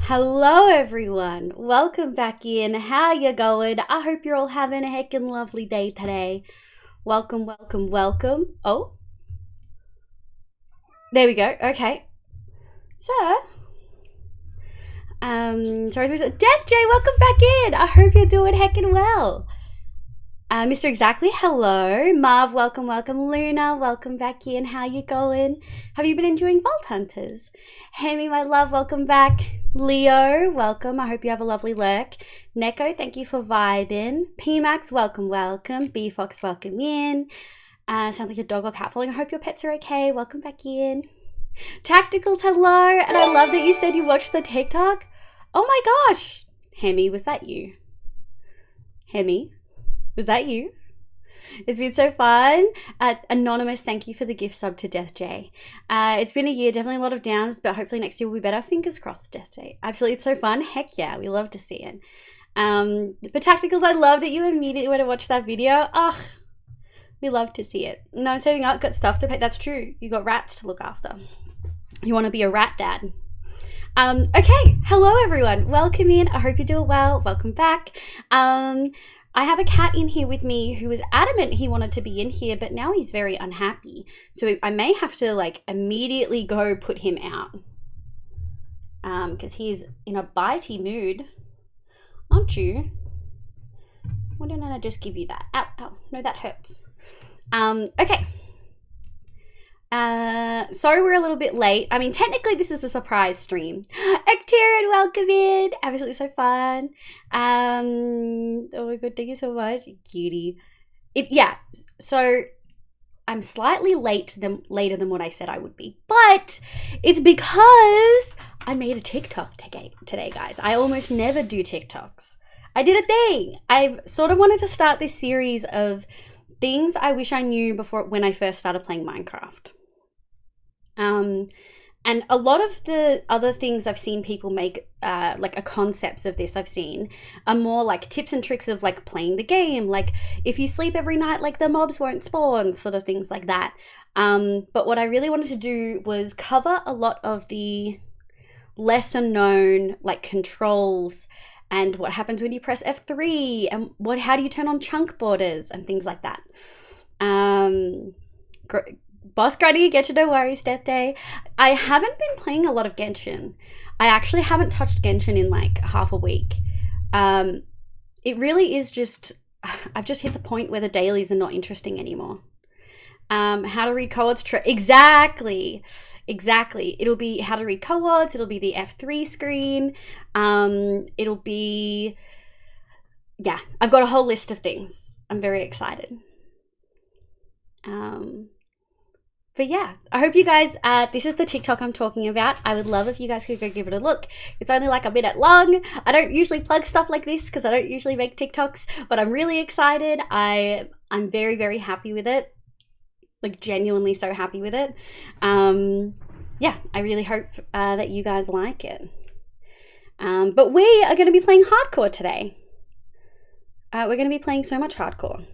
Hello everyone, welcome back in. How you going? I hope you're all having a heckin' lovely day today. Welcome, welcome, welcome. Oh, there we go. Okay. So, sorry, Death J, welcome back in. I hope you're doing heckin' well. Mr. Exactly, hello. Marv, welcome, welcome. Luna, welcome back in. How you going? Have you been enjoying Vault Hunters? Hemi, my love, welcome back. Leo, welcome. I hope you have a lovely lurk. Neko, thank you for vibing. PMax, welcome, welcome. B-Fox, welcome in. Sounds like a dog or cat falling. I hope your pets are okay. Welcome back in. Tacticals, hello. And I love that you said you watched the TikTok. Oh my gosh. Hemi, was that you? Hemi? Was that you? It's been so fun. Anonymous, thank you for the gift sub to Death J. It's been a year, definitely a lot of downs, but hopefully next year will be better. Fingers crossed, Death J. Absolutely, it's so fun. Heck yeah, we love to see it. But Tacticals, I love that you immediately went to watch that video. Ugh, we love to see it. No, I'm saving up, got stuff to pay. That's true. You got rats to look after. You want to be a rat dad. Okay, hello everyone. Welcome in. I hope you're doing well. Welcome back. I have a cat in here with me who was adamant he wanted to be in here, but now he's very unhappy. So I may have to like immediately go put him out. Because he's in a bitey mood. Aren't you? Why didn't I just give you that? Ow, ow. No, that hurts. Okay. Sorry we're a little bit late. I mean, technically this is a surprise stream. Ecterian, welcome in. Absolutely so fun. Oh my god, thank you so much. Cutie. Yeah, so I'm slightly later than what I said I would be. But it's because I made a TikTok today, guys. I almost never do TikToks. I did a thing. I've sort of wanted to start this series of things I wish I knew before when I first started playing Minecraft. And a lot of the other things I've seen people make, like a concepts of this I've seen, are more like tips and tricks of like playing the game. Like if you sleep every night, like the mobs won't spawn, sort of things like that. But what I really wanted to do was cover a lot of the lesser known like controls and what happens when you press F3 and how do you turn on chunk borders and things like that. Boss Granny, get you, no worries, Death Day. I haven't been playing a lot of Genshin. I actually haven't touched Genshin in like half a week. It really is just, I've just hit the point where the dailies are not interesting anymore. How to read coords, exactly. It'll be how to read coords, it'll be the F3 screen, it'll be, yeah, I've got a whole list of things. I'm very excited. But yeah, I hope you guys, this is the TikTok I'm talking about. I would love if you guys could go give it a look. It's only like a minute long. I don't usually plug stuff like this because I don't usually make TikToks, but I'm really excited. I'm very, very happy with it. Like genuinely so happy with it. Yeah, I really hope that you guys like it. But we are going to be playing hardcore today. We're going to be playing so much hardcore.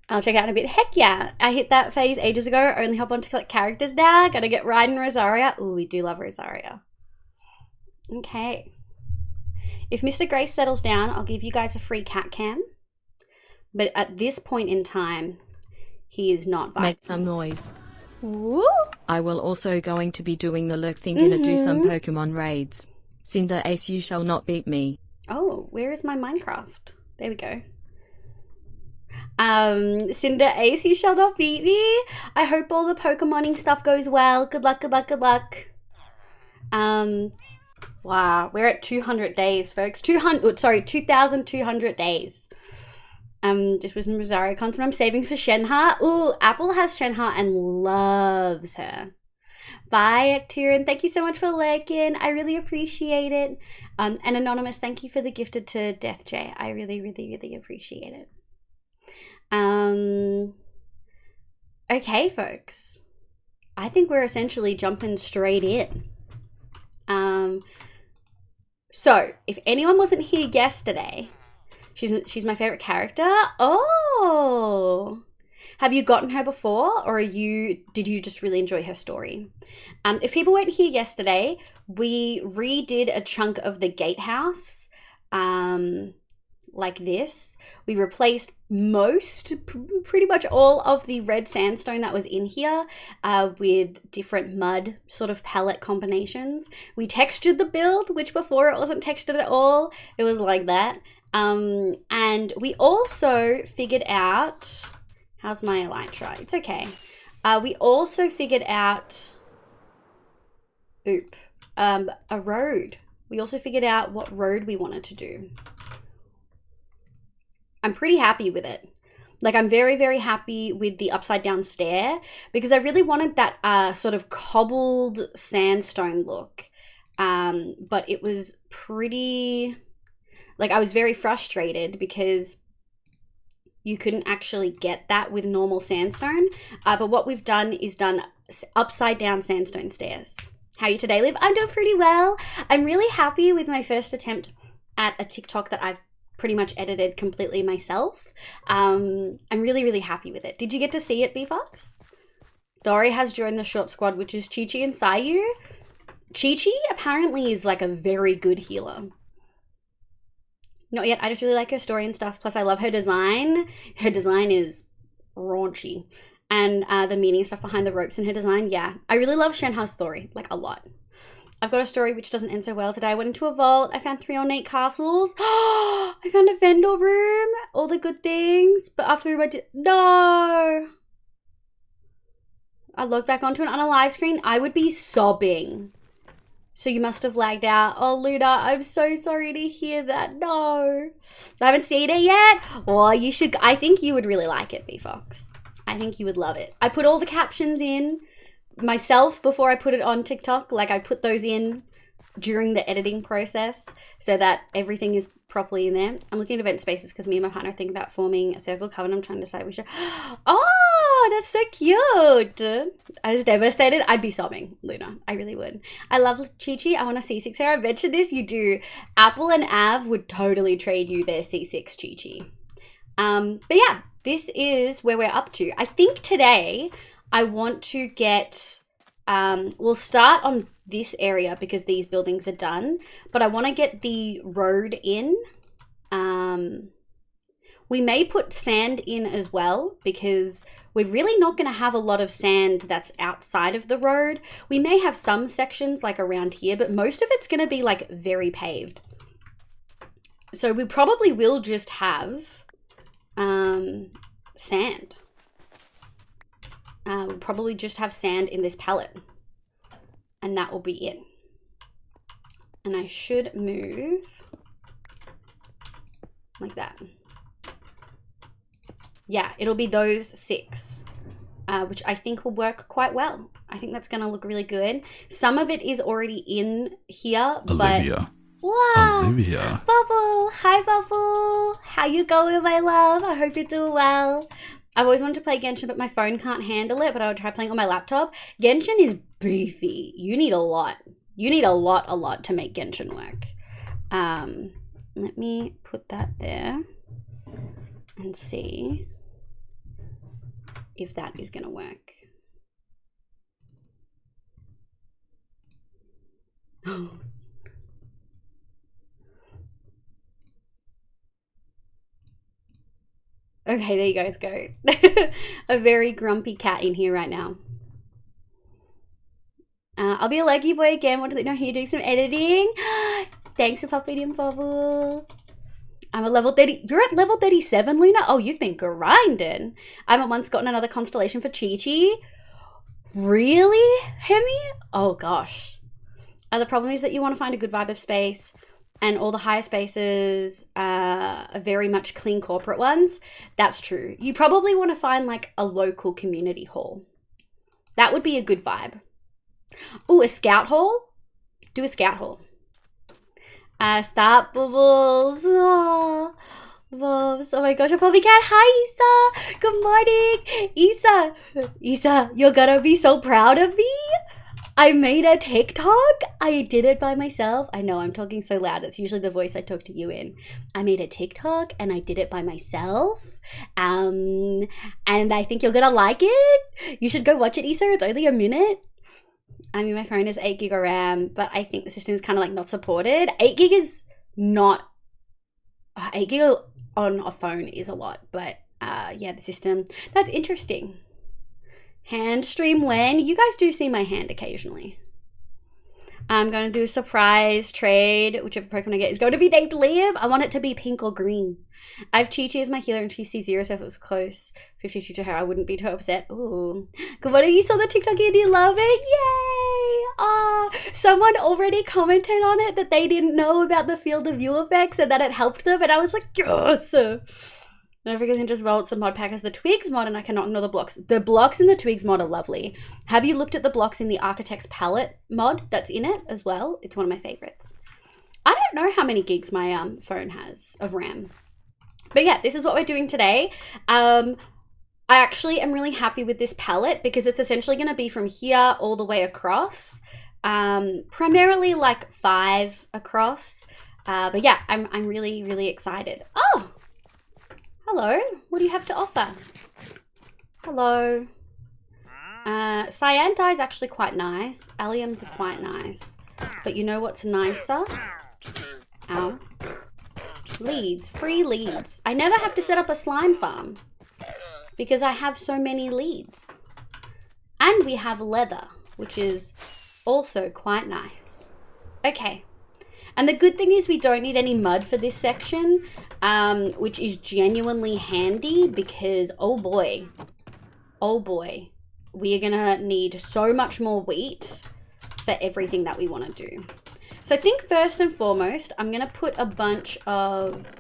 I'll check out in a bit. Heck yeah, I hit that phase ages ago. Only hop on to collect characters now. Gotta get Raiden Rosaria. Ooh, we do love Rosaria. Okay. If Mr. Grace settles down, I'll give you guys a free cat cam. But at this point in time, he is not vibing. Make some noise. Woo! I will also going to be doing the lurk thing and do some Pokemon raids. Cinder Ace, you shall not beat me. Oh, where is my Minecraft? There we go. Cinder Ace, you shall not beat me. I hope all the Pokemoning stuff goes well. Good luck, good luck, good luck. Wow, we're at 200 days, folks. 2,200 days. Just with some Rosario content I'm saving for Shenha. Ooh, Apple has Shenha and loves her. Bye, Tyrion. Thank you so much for liking. I really appreciate it. And Anonymous, thank you for the gifted to Death J. I really, really, really appreciate it. Okay, folks. I think we're essentially jumping straight in. So, if anyone wasn't here yesterday, she's my favorite character. Oh! Have you gotten her before, or did you just really enjoy her story? If people weren't here yesterday, we redid a chunk of the gatehouse like this. We replaced pretty much all of the red sandstone that was in here with different mud sort of palette combinations. We textured the build, which before it wasn't textured at all. It was like that. And we also figured out, how's my elytra? It's okay. We also figured out, a road. We also figured out what road we wanted to do. I'm pretty happy with it. Like, I'm very, very happy with the upside down stair because I really wanted that sort of cobbled sandstone look. But it was pretty, like, I was very frustrated because you couldn't actually get that with normal sandstone. But what we've done is done upside down sandstone stairs. How are you today, Liv? I'm doing pretty well. I'm really happy with my first attempt at a TikTok that I've pretty much edited completely myself. I'm really, really happy with it. Did you get to see it, B-Fox? Dory has joined the short squad, which is Chi-Chi and Sayu. Chi-Chi apparently is like a very good healer. Not yet. I just really like her story and stuff. Plus, I love her design. Her design is raunchy. And the meaning stuff behind the ropes in her design, yeah. I really love Shenha's story, like a lot. I've got a story which doesn't end so well today. I went into a vault. I found 3 ornate castles. I found a vendor room. All the good things. But after we went to... No! I logged back onto it on a live screen. I would be sobbing. So you must have lagged out. Oh, Luna, I'm so sorry to hear that. No. I haven't seen it yet. Well, you should... I think you would really like it, B-Fox. I think you would love it. I put all the captions in myself before I put it on TikTok. Like, I put those in during the editing process so that everything is properly in there. I'm looking at event spaces because me and my partner are thinking about forming a circle covenant. I'm trying to decide which. Oh, that's so cute. I was devastated. I'd be sobbing, Luna. I really would. I love Chi-Chi. I want a C6 hair. I mentioned this. You do. Apple and Av would totally trade you their C6 Chi-Chi. But yeah, this is where we're up to. I think today I want to get, we'll start on this area because these buildings are done, but I want to get the road in. We may put sand in as well because we're really not going to have a lot of sand that's outside of the road. We may have some sections like around here, but most of it's going to be like very paved. So we probably will just have sand. We'll probably just have sand in this palette and that will be it. And I should move like that. Yeah, it'll be those 6, which I think will work quite well. I think that's going to look really good. Some of it is already in here, Olivia. But... Wow! Olivia. Bubble! Hi, Bubble! How you going, my love? I hope you're doing well. I've always wanted to play Genshin, but my phone can't handle it, but I would try playing on my laptop. Genshin is beefy. You need a lot. You need a lot to make Genshin work. Let me put that there and see if that is going to work. Okay, there you guys go. A very grumpy cat in here right now. I'll be a leggy boy again. Want to let you know here doing some editing. Thanks for popping in, Bubble. I'm a level 30. You're at level 37, Luna? Oh, you've been grinding. I haven't once gotten another constellation for Chi-Chi. Really, Hemi? Oh, gosh. The problem is that you want to find a good vibe of space. And all the higher spaces are very much clean corporate ones. That's true. You probably want to find like a local community hall. That would be a good vibe. Oh, a scout hall? Do a scout hall. Stop, Bubbles. Oh, Bubs. Oh my gosh, a puppy cat. Hi, Isa. Good morning. Isa, you're gonna be so proud of me. I made a TikTok. I did it by myself. I know I'm talking so loud. It's usually the voice I talk to you in. I made a TikTok and I did it by myself. And I think you're gonna like it. You should go watch it, Issa. It's only a minute. I mean, my phone is 8 gig of RAM, but I think the system is kind of like not supported. 8 gig is not 8 gig on a phone is a lot, but yeah, the system. That's interesting. Hand stream when? You guys do see my hand occasionally. I'm going to do a surprise trade. Whichever Pokemon I get is going to be named Liv. I want it to be pink or green. I have Chi Chi as my healer and she's C0, so if it was close 50-50 to her, I wouldn't be too upset. Ooh. Good morning, you saw the TikTok and you love it? Yay! Ah, someone already commented on it that they didn't know about the field of view effects and that it helped them, and I was like, yes! Don't forget to just roll it's the mod pack as the Twigs mod, and I cannot ignore the blocks. The blocks in the Twigs mod are lovely. Have you looked at the blocks in the Architect's Palette mod that's in it as well? It's one of my favorites. I don't know how many gigs my phone has of RAM. But yeah, this is what we're doing today. I actually am really happy with this palette because it's essentially going to be from here all the way across. Primarily like 5 across. But yeah, I'm really, really excited. Oh! Hello, what do you have to offer? Hello. Cyan dye is actually quite nice. Alliums are quite nice. But you know what's nicer? Ow. Leads, free leads. I never have to set up a slime farm because I have so many leads. And we have leather, which is also quite nice. Okay. And the good thing is we don't need any mud for this section, which is genuinely handy because, oh boy, we are gonna need so much more wheat for everything that we wanna do. So I think first and foremost, I'm gonna put a bunch of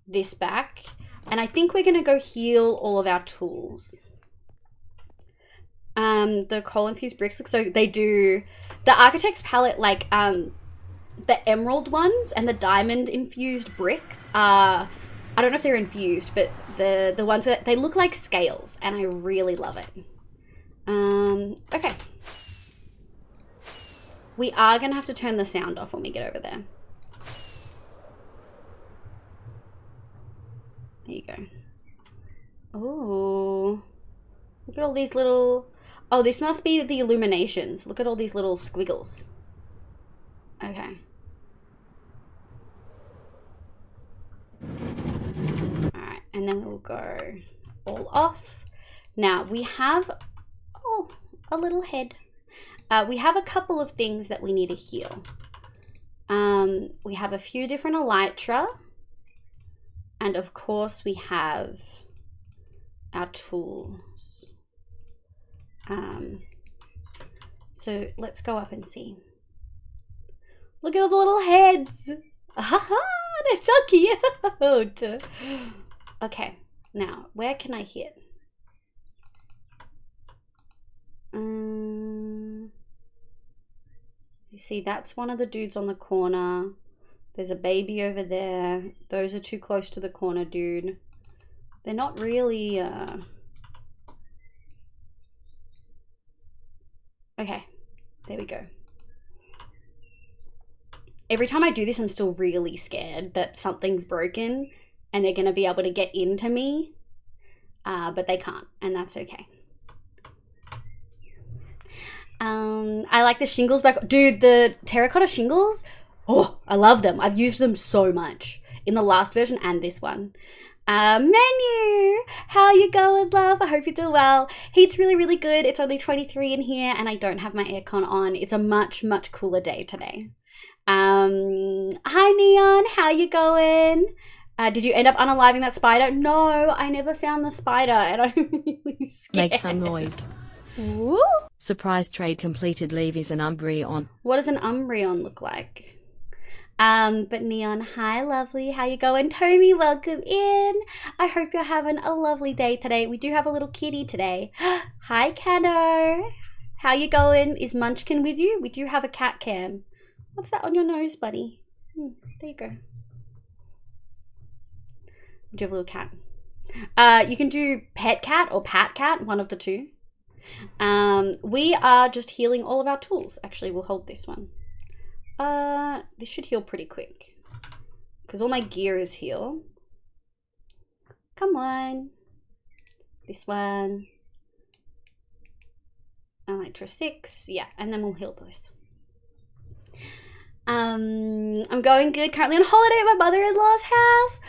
this back, and I think we're gonna go heal all of our tools. The coal infused bricks look so, they do, the Architect's Palette, like, the emerald ones and the diamond infused bricks are, I don't know if they're infused, but the ones where they look like scales and I really love it. Okay. We are going to have to turn the sound off when we get over there. There you go. Oh, look at all these little, oh, this must be the illuminations. Look at all these little squiggles. Okay. Alright, and then we'll go all off. Now we have, oh, a little head. We have a couple of things that we need to heal. We have a few different elytra. And of course we have our tools. So let's go up and see. Look at the little heads. Haha, they're so cute. Okay, now where can I hit? You see, that's one of the dudes on the corner. There's a baby over there. Those are too close to the corner dude. They're not really okay, there we go. Every time I do this, I'm still really scared that something's broken and they're gonna be able to get into me, but they can't, and that's okay. I like the shingles back. Dude, the terracotta shingles, oh, I love them. I've used them so much in the last version and this one. Menu, how you going, love? I hope you're doing well. Heat's really, really good. It's only 23 in here and I don't have my aircon on. It's a much, much cooler day today. Hi Neon, how you going? Did you end up unaliving that spider? No, I never found the spider and I'm really scared. Make some noise. Woo? Surprise trade completed. Leave is an Umbreon. What does an Umbreon look like? But Neon, hi lovely, how you going? Tommy, welcome in. I hope you're having a lovely day today. We do have a little kitty today. Hi Cano, how you going? Is Munchkin with you? We do have a cat cam. What's that on your nose, buddy? There you go. Do you have a little cat? You can do pet cat or pat cat, one of the two. We are just healing all of our tools. Actually, we'll hold this one. This should heal pretty quick because all my gear is heal. Come on. This one. Elytra 6. Yeah, and then we'll heal this. I'm going good. Currently on holiday at my mother-in-law's house.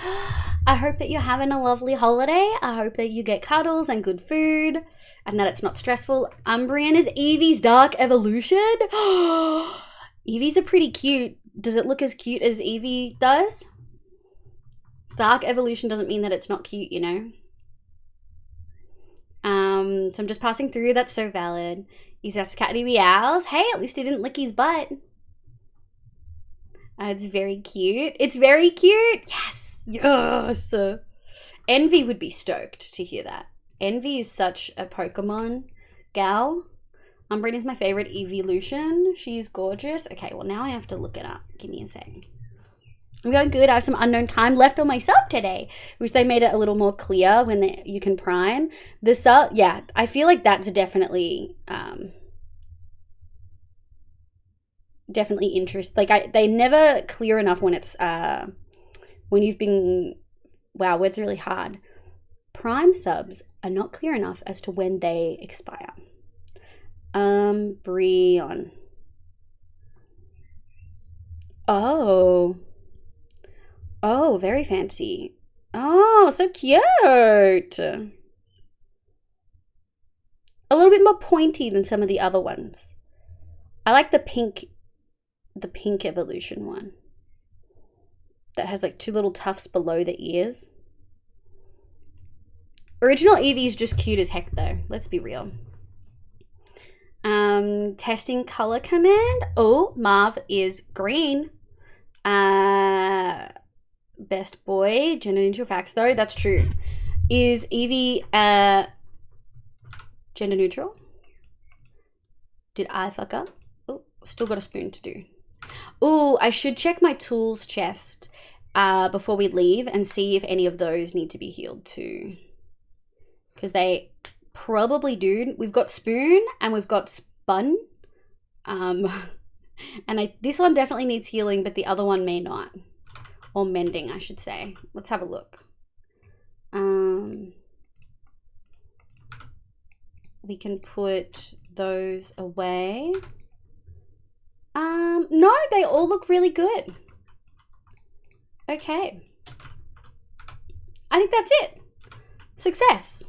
I hope that you're having a lovely holiday. I hope that you get cuddles and good food and that it's not stressful. Umbreon is Eevee's Dark Evolution. Eevee's are pretty cute. Does it look as cute as Eevee does? Dark Evolution doesn't mean that it's not cute, you know? So I'm just passing through. That's so valid. He's got catty meows. Hey, at least he didn't lick his butt. It's very cute. It's very cute. Yes. Yes. Envy would be stoked to hear that. Envy is such a Pokemon gal. Umbreon is my favorite evolution. She's gorgeous. Okay, well now I have to look it up. Give me a sec. I'm going good. I have some unknown time left on my sub today, which they made it a little more clear when you can prime. The sub, yeah, I feel like that's definitely, definitely interest. Like they never clear enough when it's, when you've been, wow, words are really hard. Prime subs are not clear enough as to when they expire. Umbreon. Oh, very fancy. Oh, so cute. A little bit more pointy than some of the other ones. I like the pink evolution one. That has like two little tufts below the ears. Original Eevee is just cute as heck though. Let's be real. Testing color command. Oh, Marv is green. Best boy, gender neutral facts though, that's true. Is Eevee gender neutral? Did I fuck up? Oh, still got a spoon to do. Oh, I should check my tools chest before we leave and see if any of those need to be healed too. Because they probably do. We've got spoon and we've got spun. And this one definitely needs healing, but the other one may not. Or mending, I should say. Let's have a look. We can put those away. No, they all look really good. Okay. I think that's it. Success.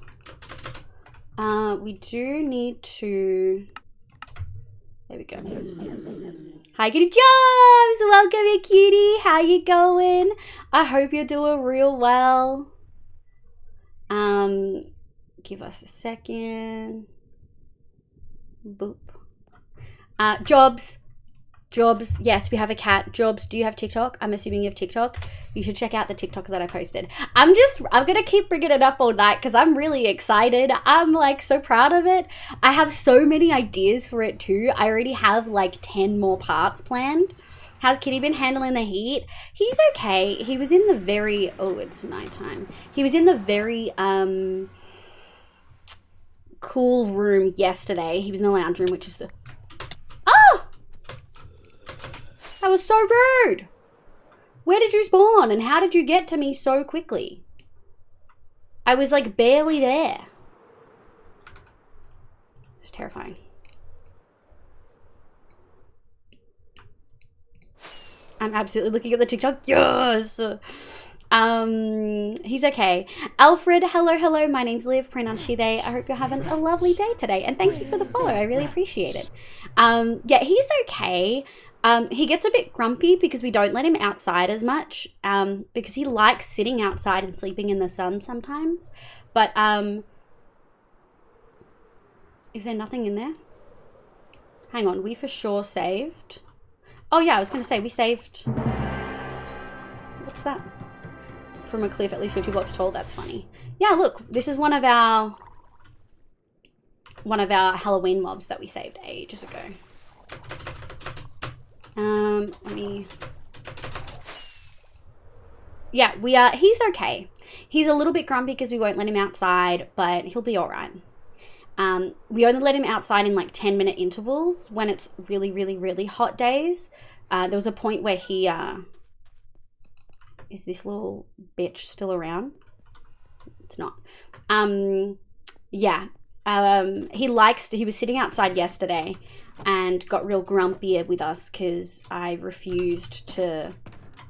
We do need to... There we go. Hi, Kitty Jobs! Welcome here, Kitty. How you going? I hope you're doing real well. Give us a second. Boop. Jobs. Yes, we have a cat. Jobs, do you have TikTok? I'm assuming you have TikTok. You should check out the TikTok that I posted. I'm gonna keep bringing it up all night because I'm really excited. I'm like so proud of it. I have so many ideas for it too. I already have like 10 more parts planned. How's Kitty been handling the heat? He's okay. He was in the very, oh, it's nighttime. He was in the very, cool room yesterday. He was in the lounge room, which is the, oh! That was so rude. Where did you spawn and how did you get to me so quickly? I was like barely there. It's terrifying. I'm absolutely looking at the TikTok. Yes. He's okay. Alfred, hello. My name's Liv, pronouns she, they. I hope you're having a lovely day today. And thank you for the follow. I really appreciate it. Yeah, he's okay. He gets a bit grumpy because we don't let him outside as much, because he likes sitting outside and sleeping in the sun sometimes. But, is there nothing in there? Hang on, we for sure saved. Oh yeah, I was going to say we saved. What's that? From a cliff at least 50 blocks tall. That's funny. Yeah, look, this is one of our Halloween mobs that we saved ages ago. Let me... Yeah, he's okay. He's a little bit grumpy because we won't let him outside, but he'll be all right. We only let him outside in like 10-minute intervals when it's really, really, really hot days. There was a point where he, is this little bitch still around? It's not. Yeah. He was sitting outside yesterday and got real grumpy with us because I refused to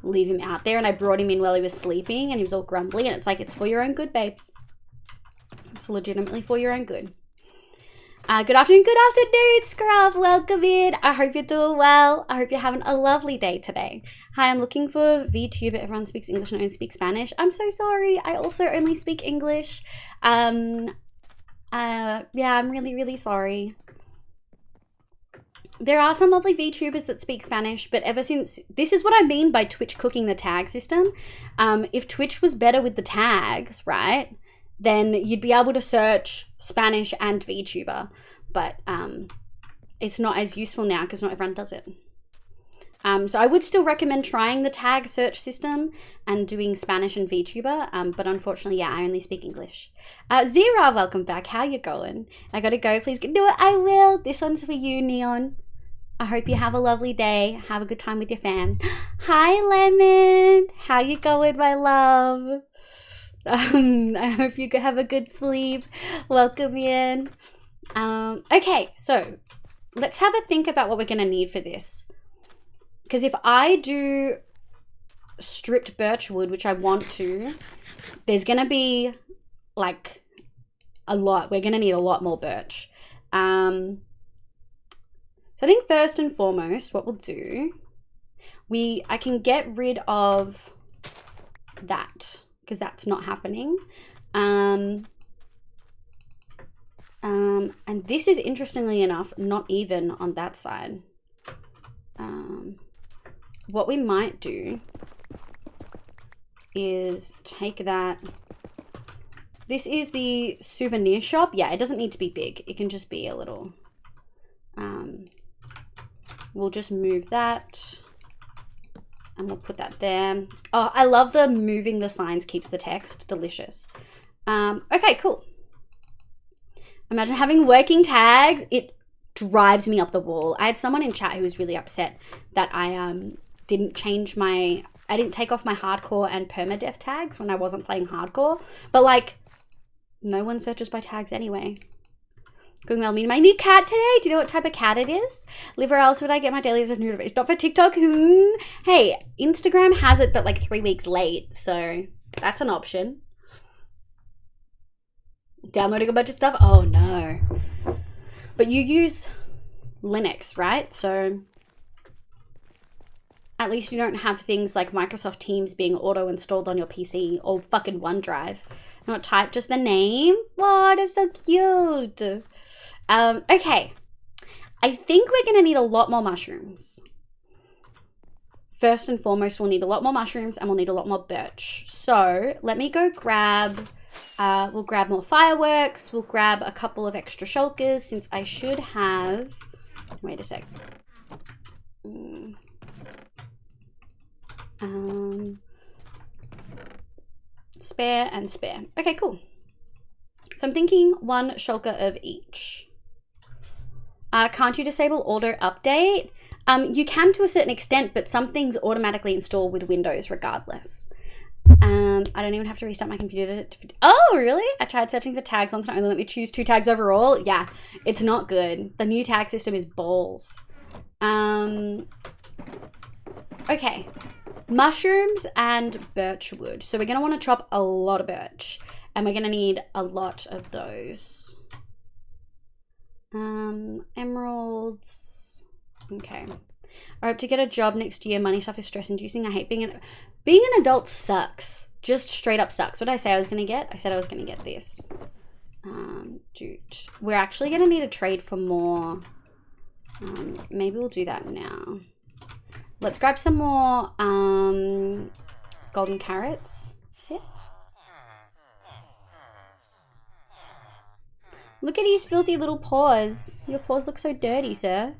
leave him out there, and I brought him in while he was sleeping and he was all grumbly, and it's like, it's for your own good, babes. It's legitimately for your own good. Good afternoon, Scrub. Welcome in. I hope you're doing well. I hope you're having a lovely day today. Hi, I'm looking for VTuber. Everyone speaks English and I don't speak Spanish. I'm so sorry. I also only speak English. Yeah, I'm really, really sorry. There are some lovely VTubers that speak Spanish, but ever since, this is what I mean by Twitch cooking the tag system. If Twitch was better with the tags, right, then you'd be able to search Spanish and VTuber, but it's not as useful now because not everyone does it. So I would still recommend trying the tag search system and doing Spanish and VTuber, but unfortunately, yeah, I only speak English. Zira, welcome back. How you going? I gotta go. Please do it. I will. This one's for you, Neon. I hope you have a lovely day. Have a good time with your fam. Hi, Lemon. How you going, my love? I hope you have a good sleep. Welcome in. Okay, so let's have a think about what we're gonna need for this. Because if I do stripped birchwood, which I want to, there's gonna be like a lot. We're gonna need a lot more birch. So I think first and foremost, what we'll do, I can get rid of that because that's not happening. And this is, interestingly enough, not even on that side. What we might do is take that. This is the souvenir shop. Yeah, it doesn't need to be big. It can just be a little. We'll just move that. And we'll put that there. Oh, I love the moving the signs keeps the text. Delicious. Okay, cool. Imagine having working tags. It drives me up the wall. I had someone in chat who was really upset that I didn't take off my hardcore and permadeath tags when I wasn't playing hardcore. But like, no one searches by tags anyway. Going well, meeting my new cat today. Do you know what type of cat it is? Live, or else would I get my dailies of notifications? Not for TikTok. Hey, Instagram has it, but like 3 weeks late. So that's an option. Downloading a bunch of stuff. Oh no. But you use Linux, right? So at least you don't have things like Microsoft Teams being auto-installed on your PC or fucking OneDrive. Not type, just the name. Wow, that's so cute. Okay. I think we're going to need a lot more mushrooms. First and foremost, we'll need a lot more mushrooms and we'll need a lot more birch. So let me go grab, we'll grab more fireworks. We'll grab a couple of extra shulkers since I should have, wait a sec. Spare and spare. Okay, cool. So I'm thinking 1 shulker of each. Can't you disable auto update? You can to a certain extent, but some things automatically install with Windows regardless. I don't even have to restart my computer. Oh, really? I tried searching for tags on, so only let me choose 2 tags overall. Yeah, it's not good. The new tag system is balls. Okay. Mushrooms and birchwood. So we're going to want to chop a lot of birch. And we're going to need a lot of those. Emeralds. Okay. I hope to get a job next year. Money stuff is stress inducing. I hate being an adult sucks. Just straight up sucks. What did I say I was going to get? I said I was going to get this. Dude. We're actually going to need a trade for more. Maybe we'll do that now. Let's grab some more golden carrots. See it? Look at his filthy little paws. Your paws look so dirty, sir.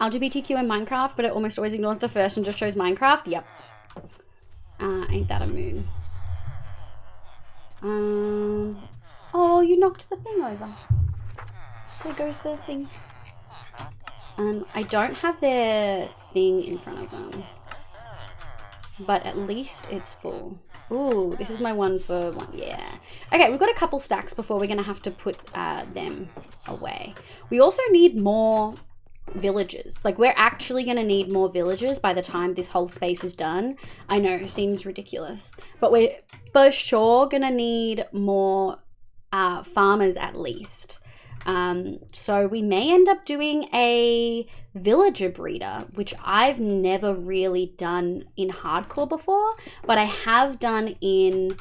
LGBTQ in Minecraft, but it almost always ignores the first and just shows Minecraft. Yep. Ain't that a moon? Oh, you knocked the thing over. There goes the thing. I don't have their thing in front of them. But at least it's full. Ooh, this is my 1 for 1. Yeah. Okay, we've got a couple stacks before we're going to have to put them away. We also need more villagers. Like, we're actually going to need more villagers by the time this whole space is done. I know, it seems ridiculous. But we're for sure going to need more farmers at least. So we may end up doing a villager breeder, which I've never really done in hardcore before, but I have done in,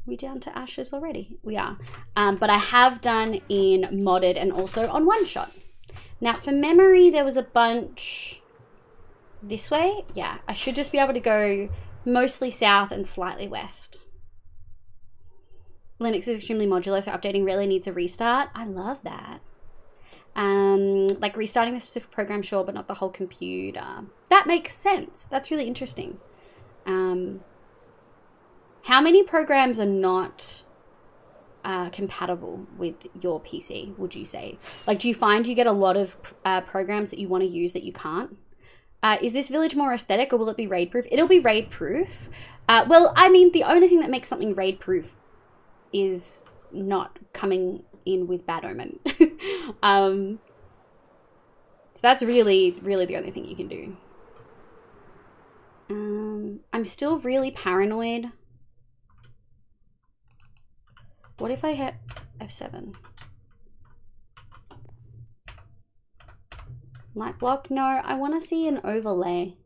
we down to ashes already? We are. But I have done in modded and also on one shot. Now for memory, there was a bunch this way. Yeah, I should just be able to go mostly south and slightly west. Linux is extremely modular, so updating rarely needs a restart. I love that. Like restarting the specific program, sure, but not the whole computer. That makes sense. That's really interesting. How many programs are not compatible with your PC, would you say? Like, do you find you get a lot of programs that you want to use that you can't? Is this village more aesthetic, or will it be raid proof? It'll be raid proof. Well, I mean, the only thing that makes something raid proof is not coming in with bad omen. So that's really the only thing you can do. I'm still really paranoid. What if I hit F7? Light block? No, I want to see an overlay.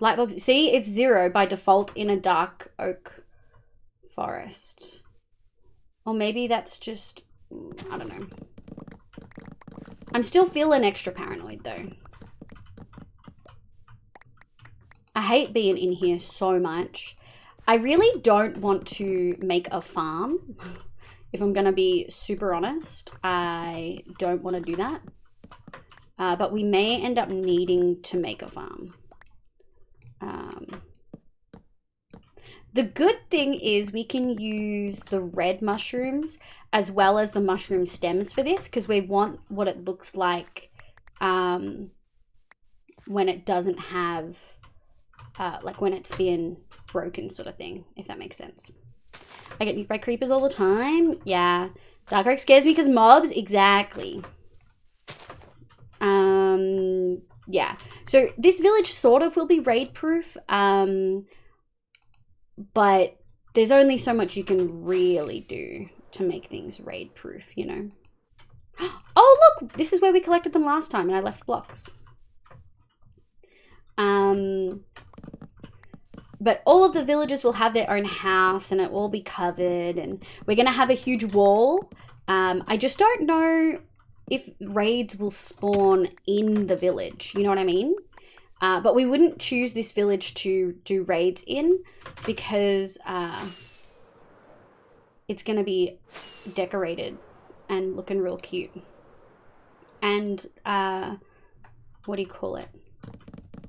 Lightbox, see, it's 0 by default in a dark oak forest. Or maybe that's just, I don't know. I'm still feeling extra paranoid though. I hate being in here so much. I really don't want to make a farm. If I'm gonna be super honest, I don't want to do that. But we may end up needing to make a farm. The good thing is we can use the red mushrooms as well as the mushroom stems for this, because we want what it looks like when it doesn't have, like when it's being broken sort of thing, if that makes sense. I get nuked by creepers all the time. Yeah. Dark oak scares me because mobs. Exactly. Yeah. So this village sort of will be raid proof. But there's only so much you can really do to make things raid proof, you know. Oh, look, this is where we collected them last time and I left blocks. But all of the villagers will have their own house and it will be covered, and we're going to have a huge wall. I just don't know if raids will spawn in the village, you know what I mean? But we wouldn't choose this village to do raids in because it's going to be decorated and looking real cute. And what do you call it?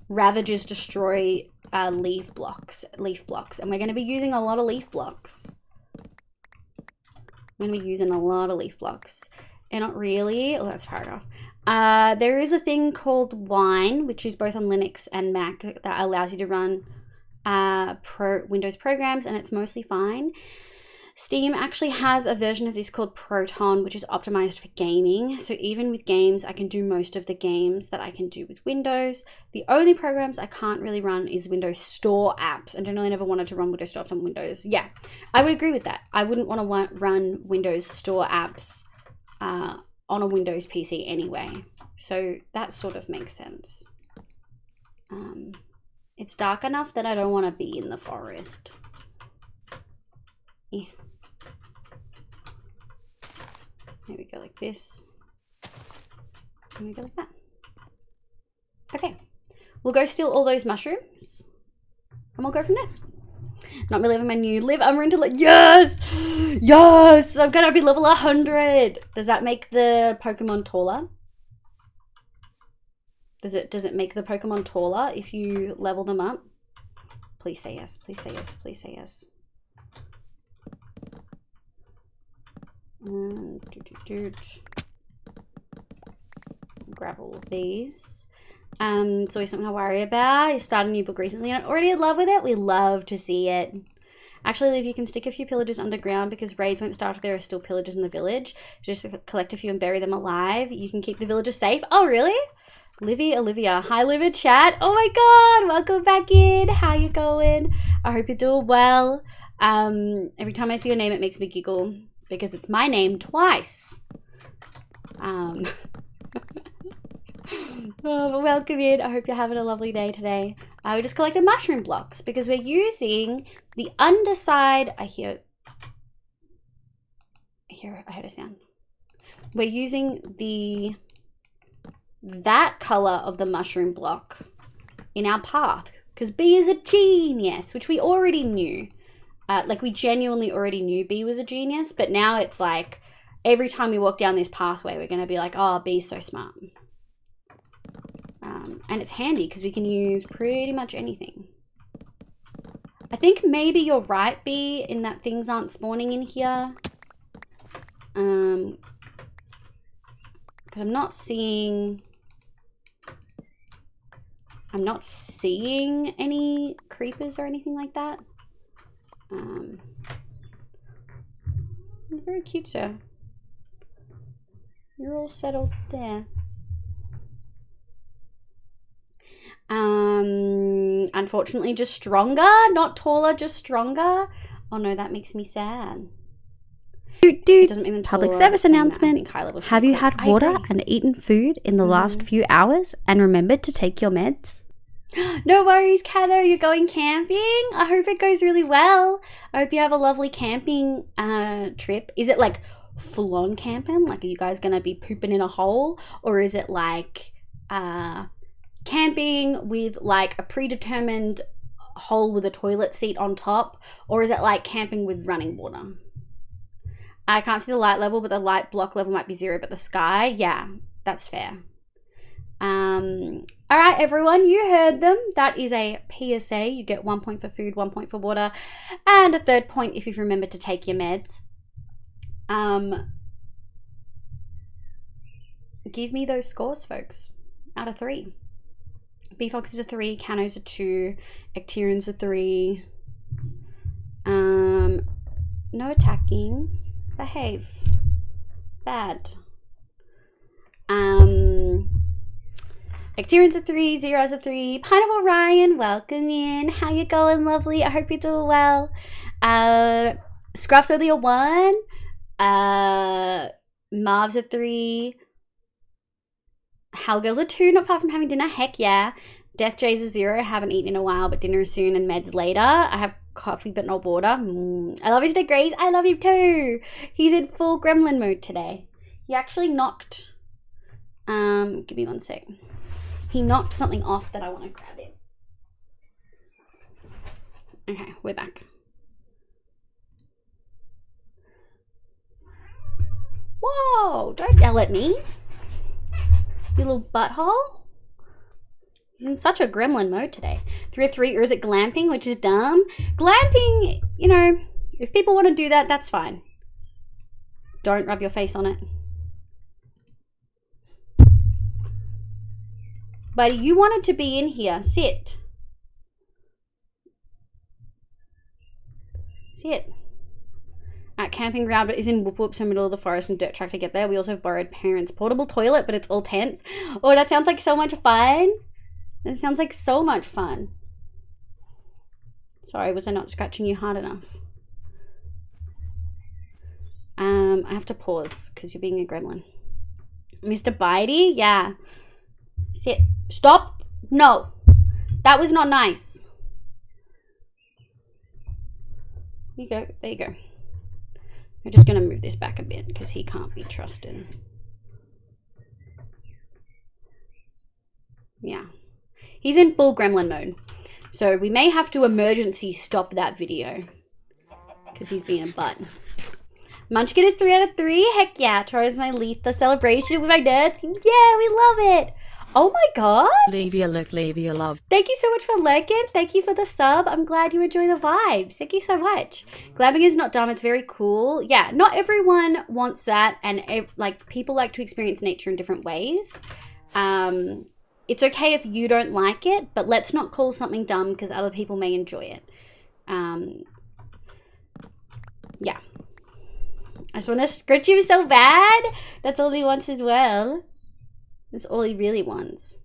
Ravagers destroy leaf blocks, and we're going to be using a lot of leaf blocks. I'm going to be using a lot of leaf blocks. And not really. Oh, that's paragraph. There is a thing called Wine, which is both on Linux and Mac, that allows you to run Windows programs, and it's mostly fine. Steam actually has a version of this called Proton, which is optimized for gaming. So even with games, I can do most of the games that I can do with Windows. The only programs I can't really run is Windows Store apps, and generally never wanted to run Windows Store apps on Windows. Yeah, I would agree with that. I wouldn't want to run Windows Store apps on a Windows PC anyway. So that sort of makes sense. It's dark enough that I don't want to be in the forest. Yeah. There we go, like this. And we go like that. Okay. We'll go steal all those mushrooms. And we'll go from there. Not me living my new live. I'm into like, yes! Yes! I'm gonna be level 100. Does that make the Pokemon taller? Does it make the Pokemon taller if you level them up? Please say yes. Please say yes. Please say yes. Grab all of these. It's always something I worry about. You started a new book recently and already in love with it. We love to see it. Actually, if you can stick a few pillagers underground because raids won't start if there are still pillagers in the village. Just collect a few and bury them alive. You can keep the villagers safe. Oh, really? Olivia. Hi, Liv in chat. Oh my god, welcome back in. How you going? I hope you're doing well. Every time I see your name, it makes me giggle because it's my name twice. Oh, but welcome in. I hope you're having a lovely day today. We just collected mushroom blocks because we're using the underside. I heard a sound. We're using that color of the mushroom block in our path because B is a genius, which we already knew. Like we genuinely already knew B was a genius, but now it's like every time we walk down this pathway, we're going to be like, oh, B's so smart. And it's handy because we can use pretty much anything. I think maybe you're right, B, in that things aren't spawning in here. Because I'm not seeing any creepers or anything like that. Very cute, sir. You're all settled there. Unfortunately, just stronger, not taller, just stronger. Oh no, that makes me sad. Dude, It doesn't mean them public taller, service it's saying that I announcement. think high level should Have be you cool. had I water agree. and eaten food in the last few hours and remembered to take your meds? No worries, Kato. You're going camping? I hope it goes really well. I hope you have a lovely camping trip. Is it like full-on camping? Like, are you guys going to be pooping in a hole? Or is it like camping with like a predetermined hole with a toilet seat on top? Or is it like camping with running water? I can't see the light level, but the light block level might be 0, but the sky, yeah, that's fair. All right, everyone, you heard them. That is a PSA. You get 1 point for food, 1 point for water, and a 3rd point if you've remembered to take your meds. Give me those scores, folks, out of 3. B-Fox is a 3, Cano's a 2, Ecterian's a 3. No attacking. Behave. Bad. Ecterian's a 3, Zero's a 3, Pineapple Ryan, welcome in. How you going, lovely? I hope you're doing well. Scruff's only a 1. Marv's a 3. Hellgirl's a 2, not far from having dinner. Heck yeah. Death J's a 0, haven't eaten in a while, but dinner soon and meds later. I have coffee but no water. I love his degrees. I love him too. He's in full gremlin mode today. He actually knocked. Give me 1 sec. He knocked something off that I want to grab it. Okay, we're back. Whoa, don't yell at me. You little butthole. He's in such a gremlin mode today. 3 of 3, or is it glamping, which is dumb? Glamping, you know, if people want to do that, that's fine. Don't rub your face on it. Buddy, you wanted to be in here. Sit. Sit. At camping ground, but is in Whoop Whoop, so middle of the forest and dirt track to get there. We also have borrowed parents' portable toilet, but it's all tents. Oh, that sounds like so much fun. That sounds like so much fun. Sorry, was I not scratching you hard enough? I have to pause because you're being a gremlin. Mr. Bitey? Yeah. Sit. Stop. No. That was not nice. There you go. There you go. I'm just going to move this back a bit because he can't be trusted. Yeah. He's in full gremlin mode. So we may have to emergency stop that video because he's being a butt. Munchkin is 3 out of 3. Heck yeah. Toro's my Letha celebration with my nerds. Yeah, we love it. Oh my god! Leave your look, leave your love. Thank you so much for liking. Thank you for the sub. I'm glad you enjoy the vibes. Thank you so much. Glamming is not dumb. It's very cool. Yeah, not everyone wants that, and like people like to experience nature in different ways. It's okay if you don't like it, but let's not call something dumb because other people may enjoy it. Yeah. I just want to scratch you so bad. That's all he wants as well. That's all he really wants.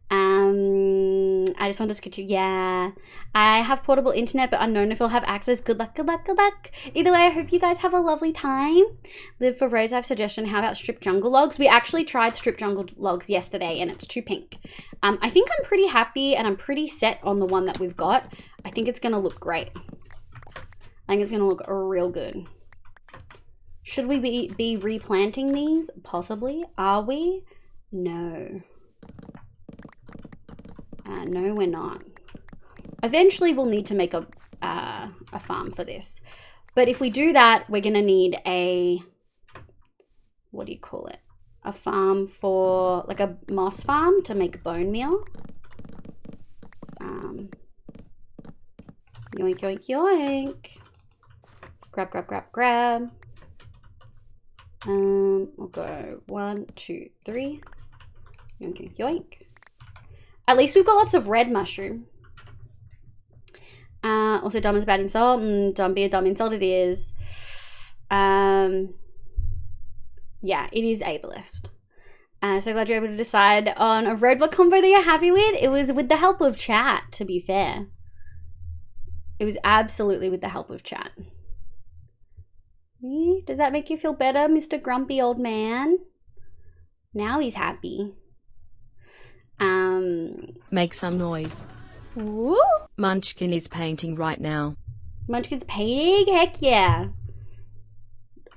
I just want to scratch you. Yeah. I have portable internet, but unknown if I'll have access. Good luck, good luck, good luck. Either way, I hope you guys have a lovely time. Live for roads. I have a suggestion. How about strip jungle logs? We actually tried strip jungle logs yesterday, and it's too pink. I think I'm pretty happy, and I'm pretty set on the one that we've got. I think it's going to look great. I think it's going to look real good. Should we be replanting these? Possibly. Are we? No. No, we're not. Eventually, we'll need to make a farm for this. But if we do that, we're going to need a... What do you call it? A farm for... Like a moss farm to make bone meal. Yoink, yoink, yoink. Grab, grab, grab, grab. We'll go 1, 2, 3. Yoink, yoink, yoink. At least we've got lots of red mushroom. Also, dumb is bad insult. Dumb be a dumb insult it is. Yeah, it is ableist. So glad you're able to decide on a roadblock combo that you're happy with. It was with the help of chat, to be fair. It was absolutely with the help of chat. Does that make you feel better, Mr. Grumpy Old Man? Now he's happy. Make some noise. Woo! Munchkin is painting right now. Munchkin's painting? Heck yeah.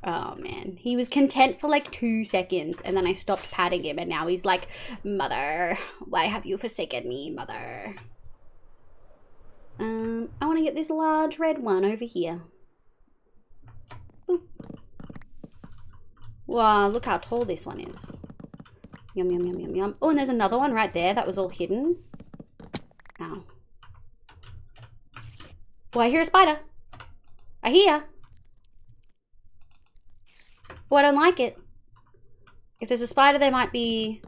Oh man. He was content for like 2 seconds and then I stopped patting him and now he's like, Mother, why have you forsaken me, Mother? I want to get this large red one over here. Boop. Wow, look how tall this one is. Yum, yum, yum, yum, yum. Oh, and there's another one right there that was all hidden. Ow. Oh, I hear a spider. I hear. Oh, I don't like it. If there's a spider, there might be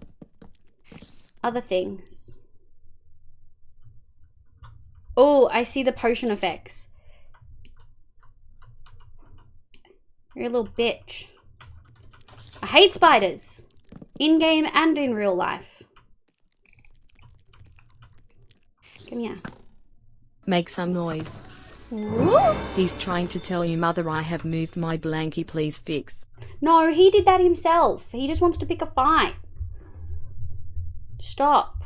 other things. Oh, I see the potion effects. You're a little bitch. I hate spiders. In-game and in real life. Come here. Make some noise. Woo! He's trying to tell you, Mother, I have moved my blankie, please fix. No, he did that himself. He just wants to pick a fight. Stop.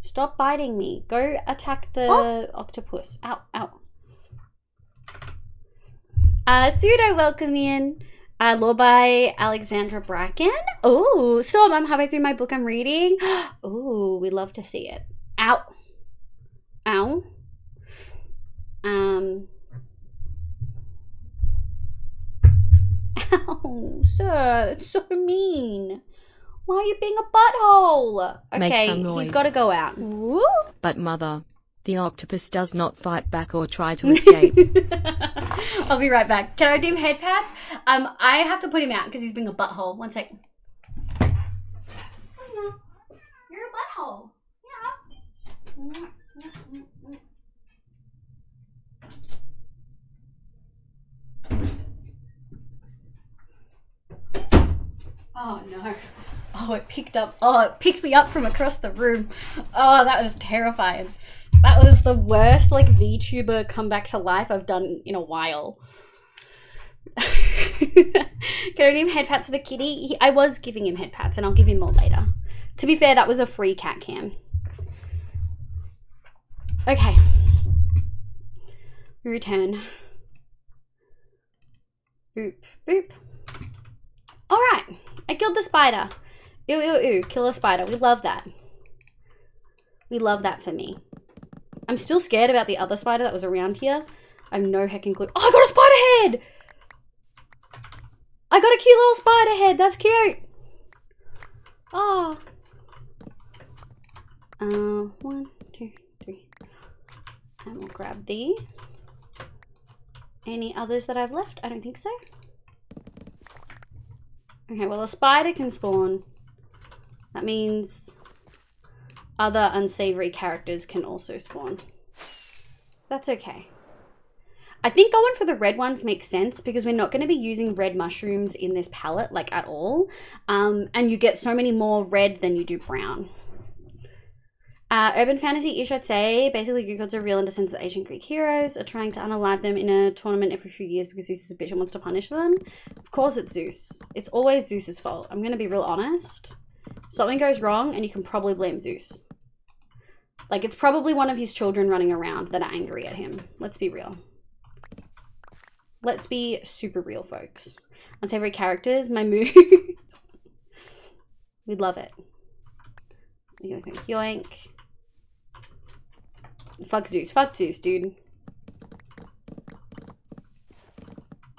Stop biting me. Go attack the octopus. Ow, ow. Pseudo welcome in. Law by Alexandra Bracken. Oh, so I'm halfway through my book I'm reading. Oh, we love to see it. Ow. Ow. Ow, sir, that's so mean. Why are you being a butthole? Make Okay, some noise. he's got to go out. Woo. But Mother, the octopus does not fight back or try to escape. I'll be right back. Can I do head pats? I have to put him out because he's being a butthole. One sec. You're a butthole. Yeah. Oh no. Oh, it picked up. Oh, it picked me up from across the room. Oh, that was terrifying. That was the worst, like, VTuber come back to life I've done in a while. Can I give him head pats to the kitty? I was giving him head pats, and I'll give him more later. To be fair, that was a free cat cam. Okay. Return. Boop, boop. Alright. I killed the spider. Ew, ew, ew. Kill a spider. We love that. We love that for me. I'm still scared about the other spider that was around here. I have no heckin' clue. Oh, I got a spider head! I got a cute little spider head. That's cute. Oh, 1, 2, 3. And we'll grab these. Any others that I've left? I don't think so. Okay, well, a spider can spawn. That means other unsavory characters can also spawn. That's okay. I think going for the red ones makes sense because we're not going to be using red mushrooms in this palette, like, at all. And you get so many more red than you do brown. Urban fantasy-ish, I'd say. Basically, Greek gods are real in the sense that ancient Greek heroes are trying to unalive them in a tournament every few years because Zeus is a bitch and wants to punish them. Of course it's Zeus. It's always Zeus's fault. I'm going to be real honest. Something goes wrong and you can probably blame Zeus. Like, it's probably one of his children running around that are angry at him. Let's be real. Let's be super real, folks. Unsavory characters, my moods. We'd love it. Yoink, yoink, yoink. Fuck Zeus. Fuck Zeus, dude.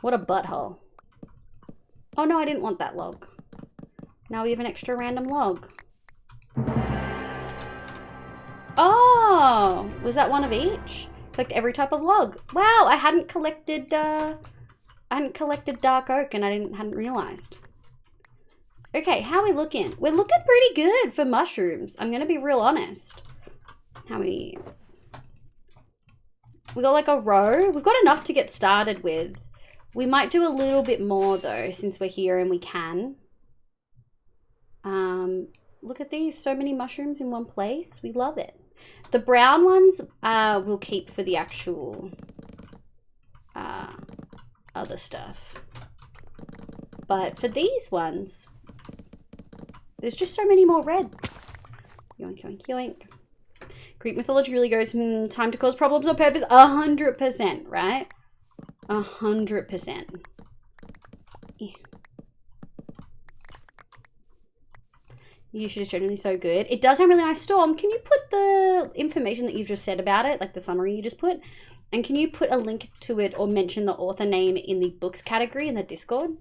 What a butthole. Oh no, I didn't want that log. Now we have an extra random log. Oh! Was that one of each? Collect every type of log. Wow, I hadn't collected dark oak and I hadn't realized. Okay, how are we looking? We're looking pretty good for mushrooms. I'm gonna be real honest. How many? We got like a row. We've got enough to get started with. We might do a little bit more though, since we're here and we can. Look at these, so many mushrooms in one place. We love it. The brown ones we'll keep for the actual other stuff. But for these ones, there's just so many more red. Yoink, yoink, yoink. Greek mythology really goes, time to cause problems on purpose. 100%, right? 100%. Yeah. You should have generally so good. It does sound really nice. Storm, can you put the information that you've just said about it, like the summary you just put, and can you put a link to it or mention the author name in the books category in the Discord?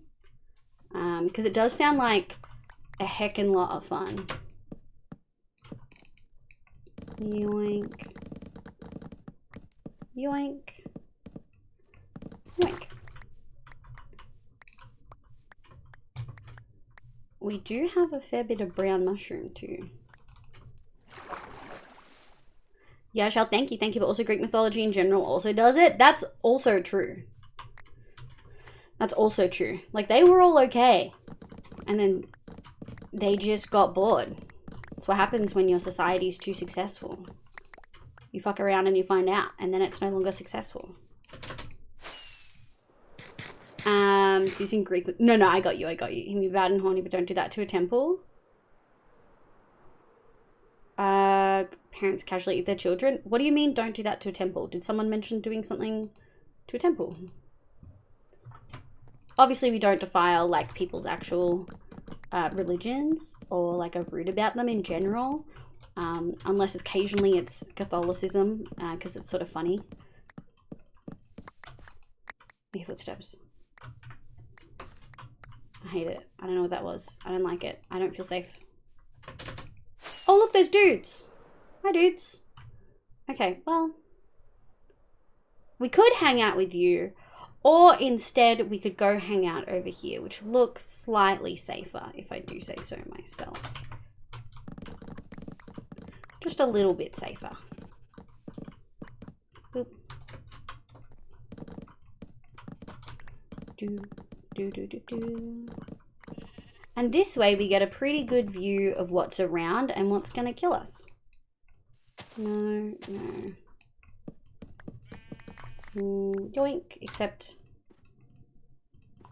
Because it does sound like a heckin' lot of fun. Yoink. Yoink. Yoink. We do have a fair bit of brown mushroom too. Yeah, Shell, thank you, but also Greek mythology in general also does it. That's also true. That's also true. Like, they were all okay. And then they just got bored. That's what happens when your society's too successful. You fuck around and you find out, and then it's no longer successful. Using Greek. No, I got you. You can be bad and horny, but don't do that to a temple. Parents casually eat their children. What do you mean, don't do that to a temple? Did someone mention doing something to a temple? Obviously, we don't defile, like, people's actual religions or, like, are rude about them in general. Unless occasionally it's Catholicism, because it's sort of funny. Your footsteps. I hate it. I don't know what that was. I don't like it. I don't feel safe. Oh, look, there's dudes. Hi, dudes. Okay, well. We could hang out with you. Or instead, we could go hang out over here, which looks slightly safer, if I do say so myself. Just a little bit safer. Boop. Do. And this way we get a pretty good view of what's around and what's going to kill us. No. Yoink, except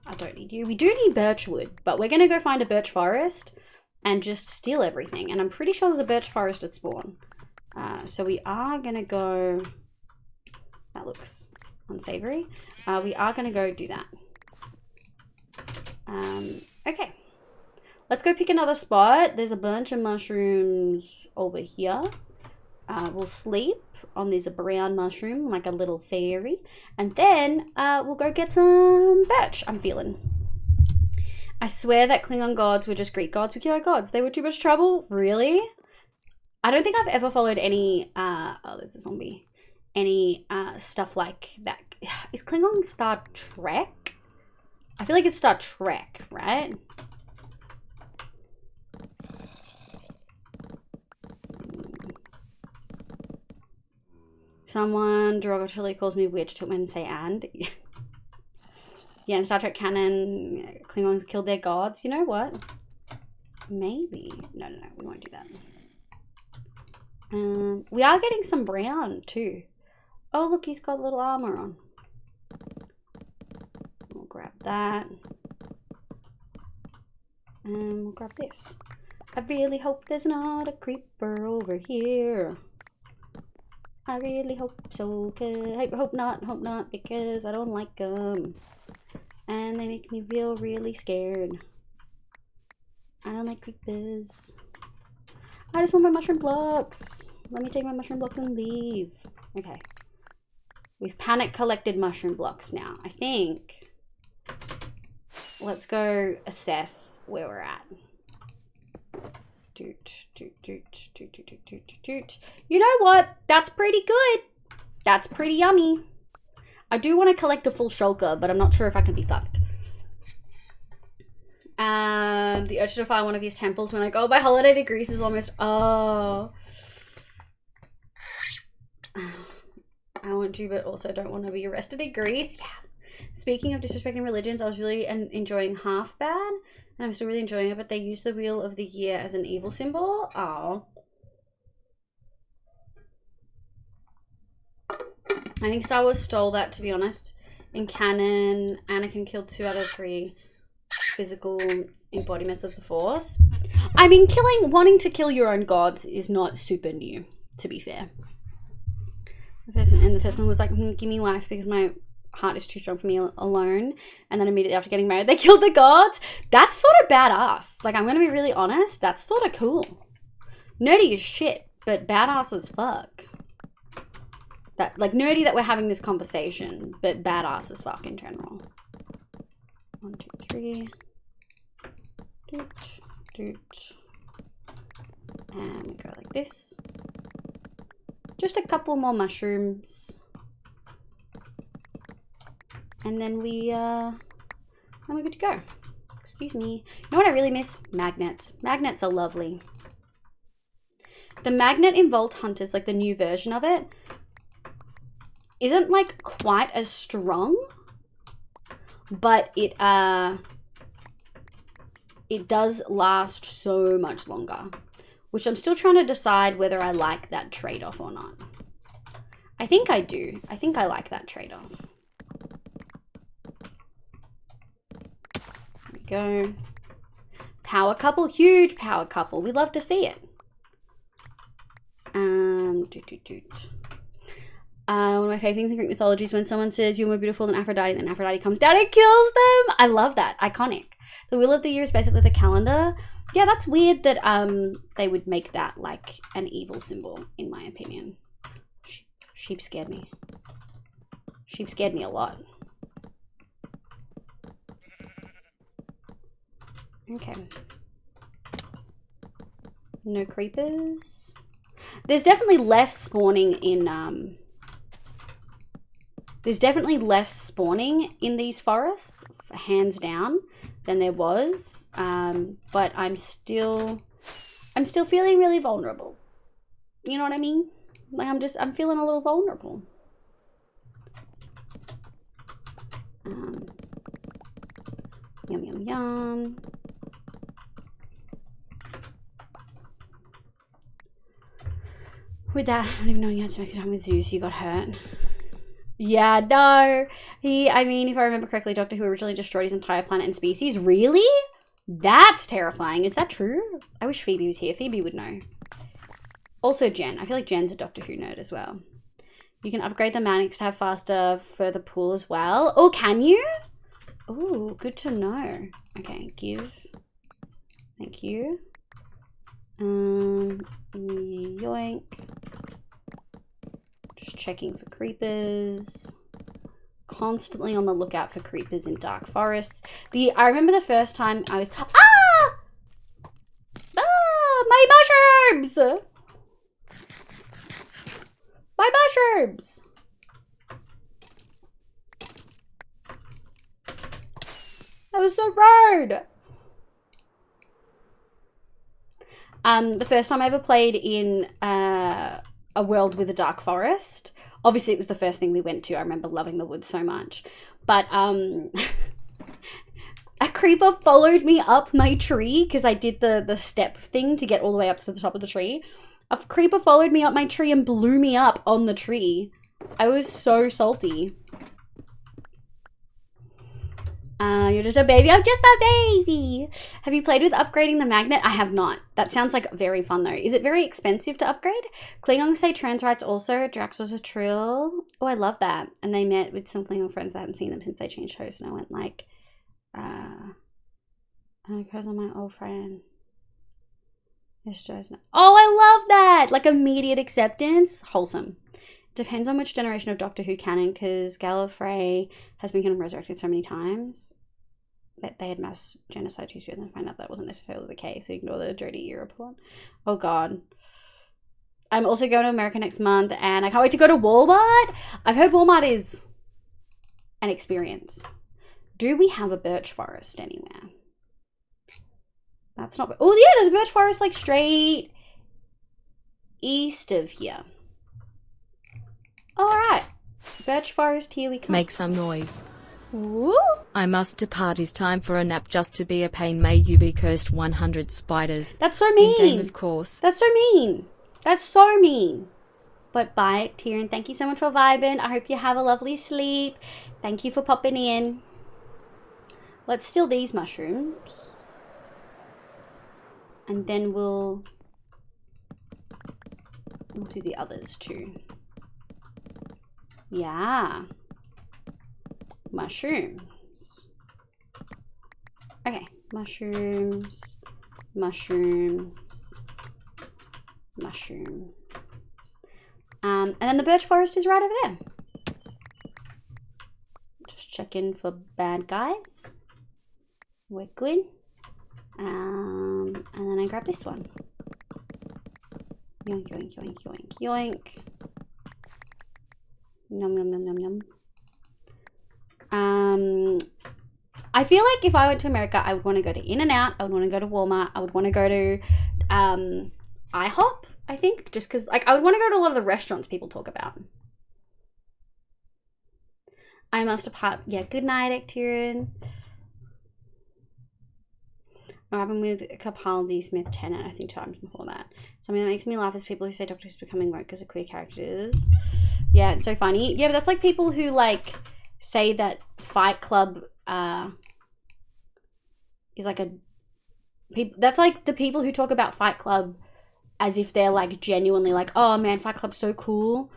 I don't need you. We do need birchwood, but we're going to go find a birch forest and just steal everything. And I'm pretty sure there's a birch forest at spawn. So we are going to go... That looks unsavory. We are going to go do that. Okay. Let's go pick another spot. There's a bunch of mushrooms over here. We'll sleep on this brown mushroom like a little fairy. And then we'll go get some birch, I'm feeling. I swear that Klingon gods were just Greek gods. We killed our gods. They were too much trouble. Really? I don't think I've ever followed any, oh, there's a zombie. Any stuff like that. Is Klingon Star Trek? I feel like it's Star Trek, right? Someone derogatorily calls me witch to when say and. Yeah, in Star Trek canon, Klingons killed their gods. You know what? Maybe. No, we won't do that. We are getting some brown too. Oh, look, he's got a little armor on. We'll grab that. And we'll grab this. I really hope there's not a creeper over here. I really hope so. Hope not, because I don't like them. And they make me feel really scared. I don't like creepers. I just want my mushroom blocks. Let me take my mushroom blocks and leave. Okay. We've panic collected mushroom blocks now. I think. Let's go assess where we're at. You know what? That's pretty good. That's pretty yummy. I do want to collect a full shulker, but I'm not sure if I can be fucked. The urge to find one of his temples when I go by holiday to Greece is almost... Oh. I want to, but also don't want to be arrested in Greece. Yeah. Speaking of disrespecting religions, I was really enjoying Half Bad, and I'm still really enjoying it, but they use the Wheel of the Year as an evil symbol. Oh. I think Star Wars stole that, to be honest. In canon, Anakin killed 2 out of 3 physical embodiments of the Force. I mean, wanting to kill your own gods is not super new, to be fair. The first one was like, give me wife because my heart is too strong for me alone. And then immediately after getting married, they killed the gods. That's sort of badass. Like, I'm going to be really honest. That's sort of cool. Nerdy as shit, but badass as fuck. That, like, nerdy that we're having this conversation, but badass as fuck in general. 1, 2, 3. Doot, doot. And we go like this. Just a couple more mushrooms. And then we're good to go. Excuse me. You know what I really miss? Magnets. Magnets are lovely. The magnet in Vault Hunters, like the new version of it, isn't like quite as strong, but it does last so much longer, which I'm still trying to decide whether I like that trade-off or not. I think I do. I think I like that trade-off. There we go. Power couple, huge power couple. We love to see it. One of my favorite things in Greek mythology is when someone says you're more beautiful than Aphrodite, and then Aphrodite comes down and kills them. I love that. Iconic. The Wheel of the Year is basically the calendar. Yeah, that's weird that they would make that like an evil symbol, in my opinion. Sheep scared me. Sheep scared me a lot. Okay. No creepers. There's definitely less spawning in these forests, hands down, than there was. But I'm still feeling really vulnerable. You know what I mean? Like I'm feeling a little vulnerable. Yum, yum, yum. With that, I don't even know you had to make time with Zeus, you got hurt. Yeah, no. I mean, if I remember correctly, Doctor Who originally destroyed his entire planet and species. Really? That's terrifying. Is that true? I wish Phoebe was here. Phoebe would know. Also Jen. I feel like Jen's a Doctor Who nerd as well. You can upgrade the Manix to have faster further pull as well. Oh, can you? Oh, good to know. Okay, give. Thank you. Yoink. Just checking for creepers. Constantly on the lookout for creepers in dark forests. I remember the first time I was... Ah! Ah! My mushrooms! Buy mushrooms. That was so rude. The first time I ever played in a world with a dark forest, obviously it was the first thing we went to. I remember loving the woods so much. But a creeper followed me up my tree because I did the step thing to get all the way up to the top of the tree. A creeper followed me up my tree and blew me up on the tree. I was so salty. You're just a baby. I'm just a baby. Have you played with upgrading the magnet? I have not. That sounds like very fun though. Is it very expensive to upgrade? Klingons say trans rights also. Drax was a trill. Oh, I love that. And they met with some Klingon friends that hadn't seen them since they changed hosts. And I went like, because of my old friend. This show's not. Oh, I love that. Like immediate acceptance. Wholesome. Depends on which generation of Doctor Who canon, because Gallifrey has been resurrected so many times that they had mass genocide too soon, and then find out that wasn't necessarily the case. So ignore the Jodie era plot. Oh god. I'm also going to America next month, and I can't wait to go to Walmart. I've heard Walmart is an experience. Do we have a birch forest anywhere? That's not. Oh yeah, there's a birch forest like straight east of here. All right, birch forest, here we come. Make some noise. Woo. I must depart. It's time for a nap. Just to be a pain. May you be cursed 100 spiders. That's so mean. In game, of course. That's so mean. That's so mean. But bye, Tyrion. Thank you so much for vibing. I hope you have a lovely sleep. Thank you for popping in. Let's steal these mushrooms. And then we'll do the others too. Yeah. Mushrooms. Okay. Mushrooms. Mushrooms. Mushrooms. And then the birch forest is right over there. Just check in for bad guys. We're good. And then I grab this one. Yoink, yoink, yoink, yoink, yoink. Nom, nom, nom, nom, nom. I feel like if I went to America, I would want to go to In-N-Out. I would want to go to Walmart. I would want to go to IHOP, I think. Just because, like, I would want to go to a lot of the restaurants people talk about. I must depart. Yeah, good night, Ectirian. What happened with Capaldi, Smith, Tennant, I think times before that. Something that makes me laugh is people who say Doctor Who's becoming woke because of queer characters. Yeah, it's so funny. Yeah, but that's like people who like say that Fight Club is like a... That's like the people who talk about Fight Club as if they're like genuinely like, oh man, Fight Club's so cool.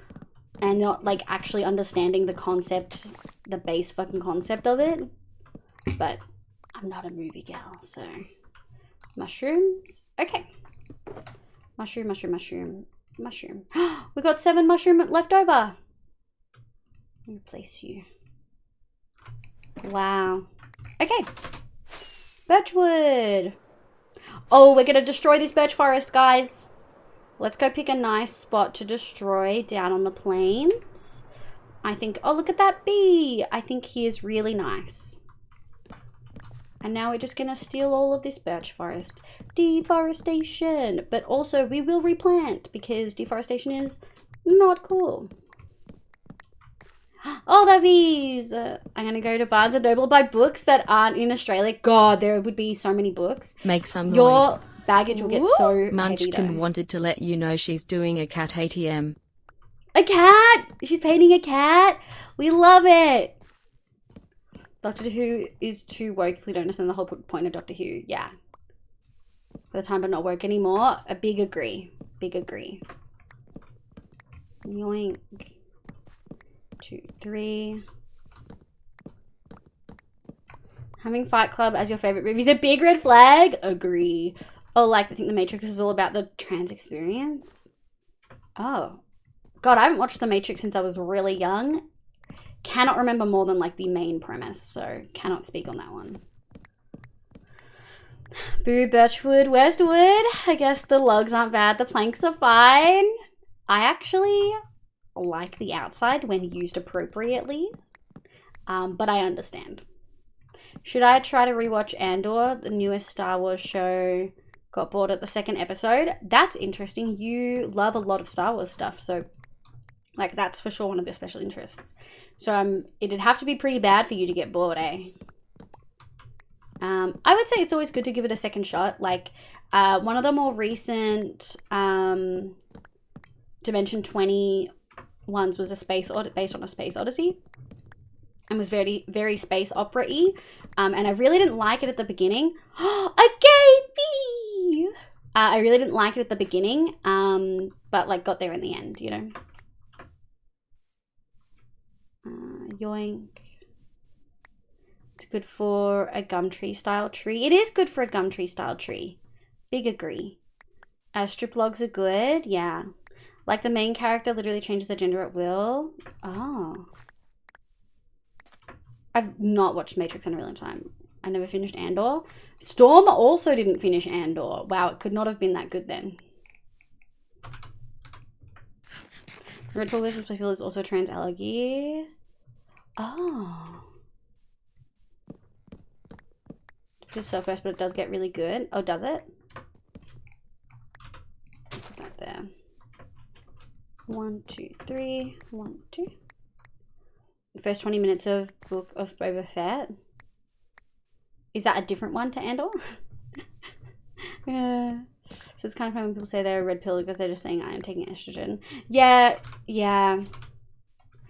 And not like actually understanding the concept, the base fucking concept of it. But I'm not a movie gal, so... Mushrooms. Okay. Mushroom, mushroom, mushroom, mushroom. We got 7 mushroom left over. Replace you. Wow. Okay. Birchwood. Oh, we're going to destroy this birch forest, guys. Let's go pick a nice spot to destroy down on the plains. I think, oh, look at that bee. I think he is really nice. And now we're just going to steal all of this birch forest. Deforestation. But also we will replant because deforestation is not cool. Oh, the bees. I'm going to go to Barnes & Noble, buy books that aren't in Australia. God, there would be so many books. Make some noise. Your baggage will get so Munchkin heavy, wanted to let you know she's doing a cat ATM. A cat? She's painting a cat? We love it. Doctor Who is too woke if we don't understand the whole point of Doctor Who. Yeah. For the time but not woke anymore. A big agree. Big agree. Yoink. 2, 3. Having Fight Club as your favorite movie is a big red flag. Agree. Oh, like I think The Matrix is all about the trans experience. Oh. God, I haven't watched The Matrix since I was really young. Cannot remember more than like the main premise, so cannot speak on that one. Boo, birchwood. Where's the wood? I guess the logs aren't bad. The planks are fine. I actually like the outside when used appropriately. But I understand. Should I try to rewatch Andor, the newest Star Wars show? Got bored at the second episode. That's interesting. You love a lot of Star Wars stuff, so like that's for sure one of your special interests. So it'd have to be pretty bad for you to get bored, eh? I would say it's always good to give it a second shot. Like one of the more recent Dimension 20 ones was based on a space odyssey, and was very, very space opera-y. And I really didn't like it at the beginning. A gay bee! I really didn't like it at the beginning, but like got there in the end, you know. Yoink. It's good for a Gumtree style tree. It is good for a Gumtree style tree. Big agree. Strip logs are good. Yeah. Like the main character literally changes their gender at will. Oh. I've not watched Matrix in a really long time. I never finished Andor. Storm also didn't finish Andor. Wow, it could not have been that good then. Red Bull versus Blue Pill is also trans allergy. Oh. It's so first, but it does get really good. Oh, does it? Put that there. 1, 2, 3. 1, 2. The first 20 minutes of Book of Boba Fett. Is that a different one to Andor? Yeah. So it's kind of funny when people say they're a red pill because they're just saying I am taking estrogen. Yeah, yeah.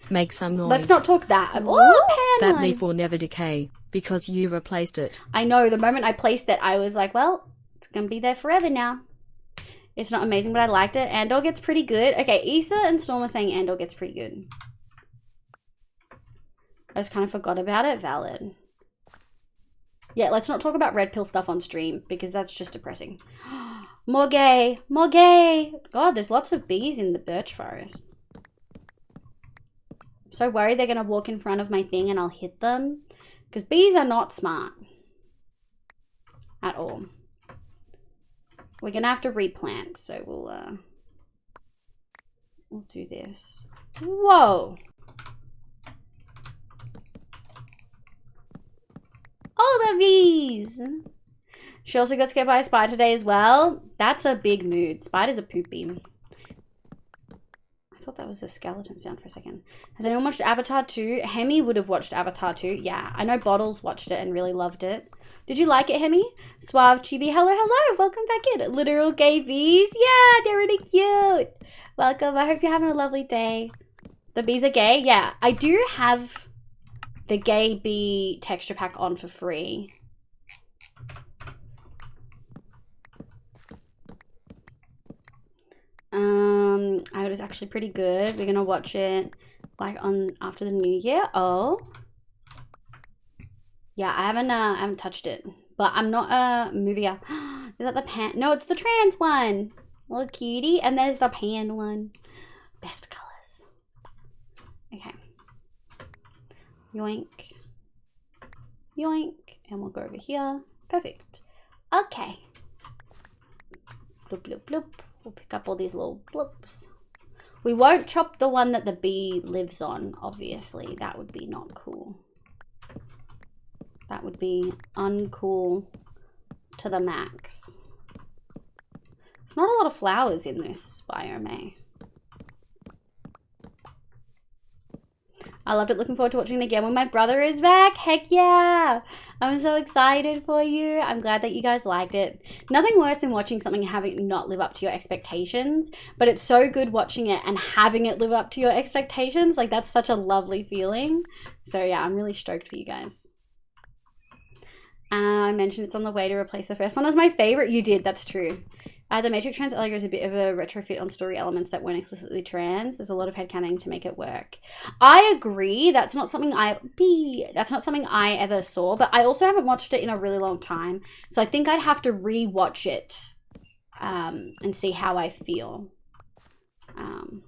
Make some noise. Let's not talk that. Oh, that leaf will never decay because you replaced it. I know. The moment I placed it, I was like, well, it's going to be there forever now. It's not amazing, but I liked it. Andor gets pretty good. Okay, Issa and Storm are saying Andor gets pretty good. I just kind of forgot about it. Valid. Yeah, let's not talk about red pill stuff on stream because that's just depressing. More gay. More gay. God, there's lots of bees in the birch forest. I'm so worried they're going to walk in front of my thing and I'll hit them. Because bees are not smart. At all. We're going to have to replant. So we'll do this. Whoa. Oh, the bees. She also got scared by a spider today as well. That's a big mood. Spiders are poopy. I thought that was a skeleton sound for a second. Has anyone watched Avatar 2? Hemi would have watched Avatar 2. Yeah, I know Bottles watched it and really loved it. Did you like it, Hemi? Suave Chibi, hello, hello. Welcome back in. Literal gay bees. Yeah, they're really cute. Welcome. I hope you're having a lovely day. The bees are gay? Yeah, I do have the gay bee texture pack on for free. It was actually pretty good. We're gonna watch it like after the new year. Oh, yeah, I haven't touched it, but I'm not a movie. Is that the pan? No, it's the trans one. Little cutie, and there's the pan one. Best colors. Okay. Yoink. Yoink. And we'll go over here. Perfect. Okay. Bloop, bloop, bloop. We'll pick up all these little bloops. We won't chop the one that the bee lives on, obviously. That would be not cool. That would be uncool to the max. There's not a lot of flowers in this biome, eh? I loved it. Looking forward to watching it again when my brother is back. Heck yeah. I'm so excited for you. I'm glad that you guys liked it. Nothing worse than watching something having not live up to your expectations, but it's so good watching it and having it live up to your expectations. Like, that's such a lovely feeling. So yeah, I'm really stoked for you guys. I mentioned it's on the way to replace the first one as my favorite. You did, that's true. The Matrix trans Allegro is a bit of a retrofit on story elements that weren't explicitly trans. There's a lot of headcanon to make it work. I agree. That's not something I ever saw, but I also haven't watched it in a really long time. So I think I'd have to re-watch it and see how I feel. And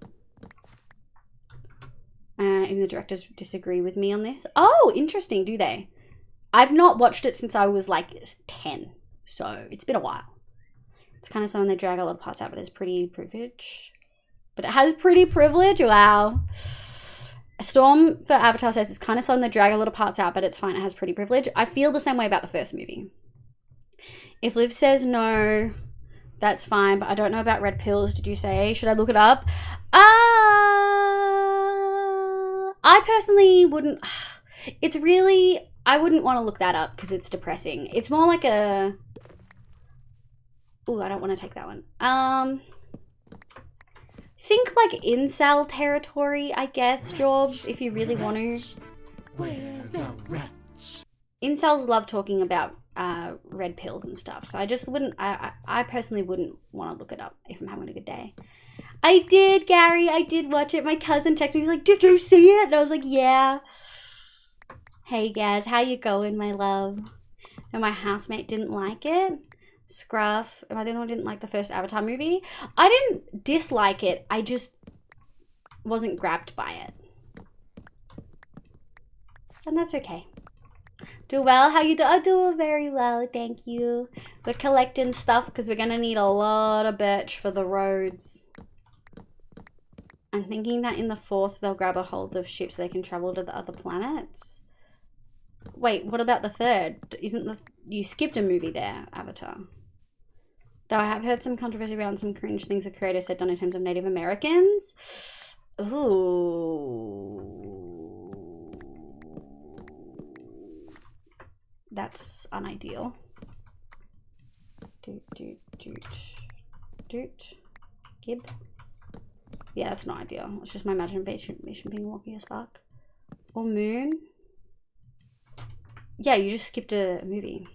the directors disagree with me on this. Oh, interesting. Do they? I've not watched it since I was like 10. So it's been a while. It's kind of something they drag a lot of parts out, but it's pretty privilege. But it has pretty privilege. Wow. Storm for Avatar says it's kind of slow and they drag a lot of parts out, but it's fine. It has pretty privilege. I feel the same way about the first movie. If Liv says no, that's fine, but I don't know about red pills. Did you say? Should I look it up? I personally wouldn't. It's really, I wouldn't want to look that up because it's depressing. It's more like a, ooh, I don't want to take that one. Think like incel territory, I guess, Jobs, if you really want to. Where the rats? Incels love talking about red pills and stuff, so I just wouldn't, I personally wouldn't want to look it up if I'm having a good day. I did, Gary, I did watch it. My cousin texted me, he was like, did you see it? And I was like, yeah. Hey guys, how you going, my love? And my housemate didn't like it. Scruff. Am I the only one who didn't like the first Avatar movie? I didn't dislike it. I just wasn't grabbed by it. And that's okay. Do well. How you do? I do very well. Thank you. We're collecting stuff because we're going to need a lot of birch for the roads. I'm thinking that in the fourth, they'll grab a hold of ships so they can travel to the other planets. Wait, what about the third? Isn't the... You skipped a movie there, Avatar. Though I have heard some controversy around some cringe things the creator said done in terms of Native Americans. Ooh. That's unideal. Doot, doot, doot. Doot. Gib. Yeah, that's not ideal. It's just my imagination being wonky as fuck. Or Moon. Yeah, you just skipped a movie.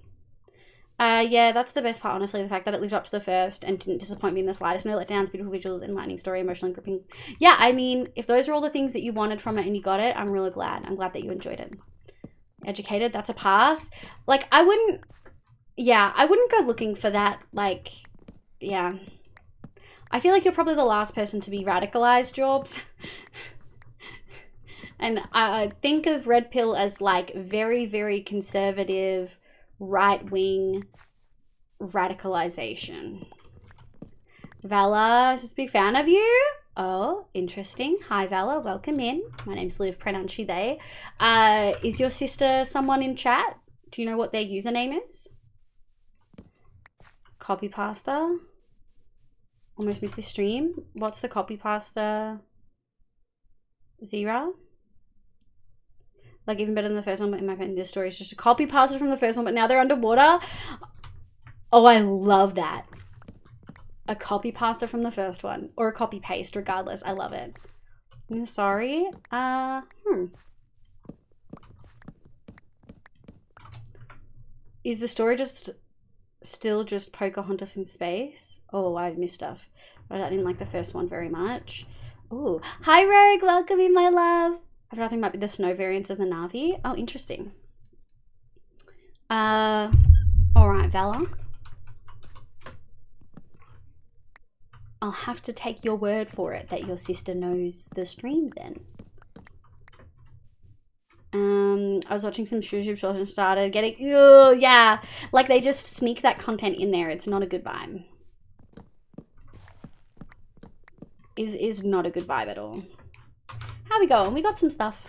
Yeah, that's the best part, honestly. The fact that it lived up to the first and didn't disappoint me in the slightest. No letdowns, beautiful visuals, enlightening story, emotional and gripping. Yeah, I mean, if those are all the things that you wanted from it and you got it, I'm really glad. I'm glad that you enjoyed it. Educated, that's a pass. Like, I wouldn't go looking for that. Like, yeah. I feel like you're probably the last person to be radicalized, Jobs. And I think of Red Pill as like very, very conservative, right-wing radicalization. Vala is a big fan of you. Oh, interesting. Hi, Vala. Welcome in. My name's Liv, pronoun she, they. Is your sister someone in chat? Do you know what their username is? Copy pasta. Almost missed this stream. What's the copy pasta? Zira? Like, even better than the first one, but in my opinion, this story is just a copy pasta from the first one, but now they're underwater. Oh, I love that. A copy pasta from the first one. Or a copy paste, regardless. I love it. I'm sorry. Is the story still just Pocahontas in space? Oh, I've missed stuff. But I didn't like the first one very much. Ooh. Hi, Rogue. Welcome in, my love. I don't think it might be the snow variants of the Na'vi. Oh, interesting. Alright, Vala. I'll have to take your word for it that your sister knows the stream then. I was watching some YouTube shorts and started getting, yeah. Like, they just sneak that content in there. It's not a good vibe. Is not a good vibe at all. How we going? We got some stuff.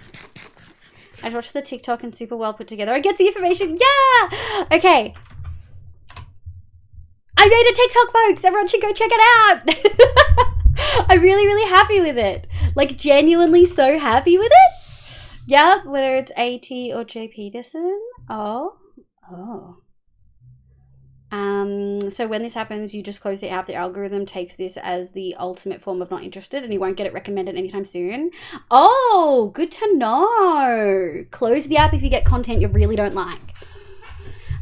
I watched the TikTok and super well put together. I get the information. Yeah! Okay. I made a TikTok, folks. Everyone should go check it out. I'm really, really happy with it. Like, genuinely so happy with it. Yeah, whether it's AT or J. Peterson. Oh. So when this happens, you just close the app. The algorithm takes this as the ultimate form of not interested and you won't get it recommended anytime soon. Oh, good to know. Close the app if you get content you really don't like.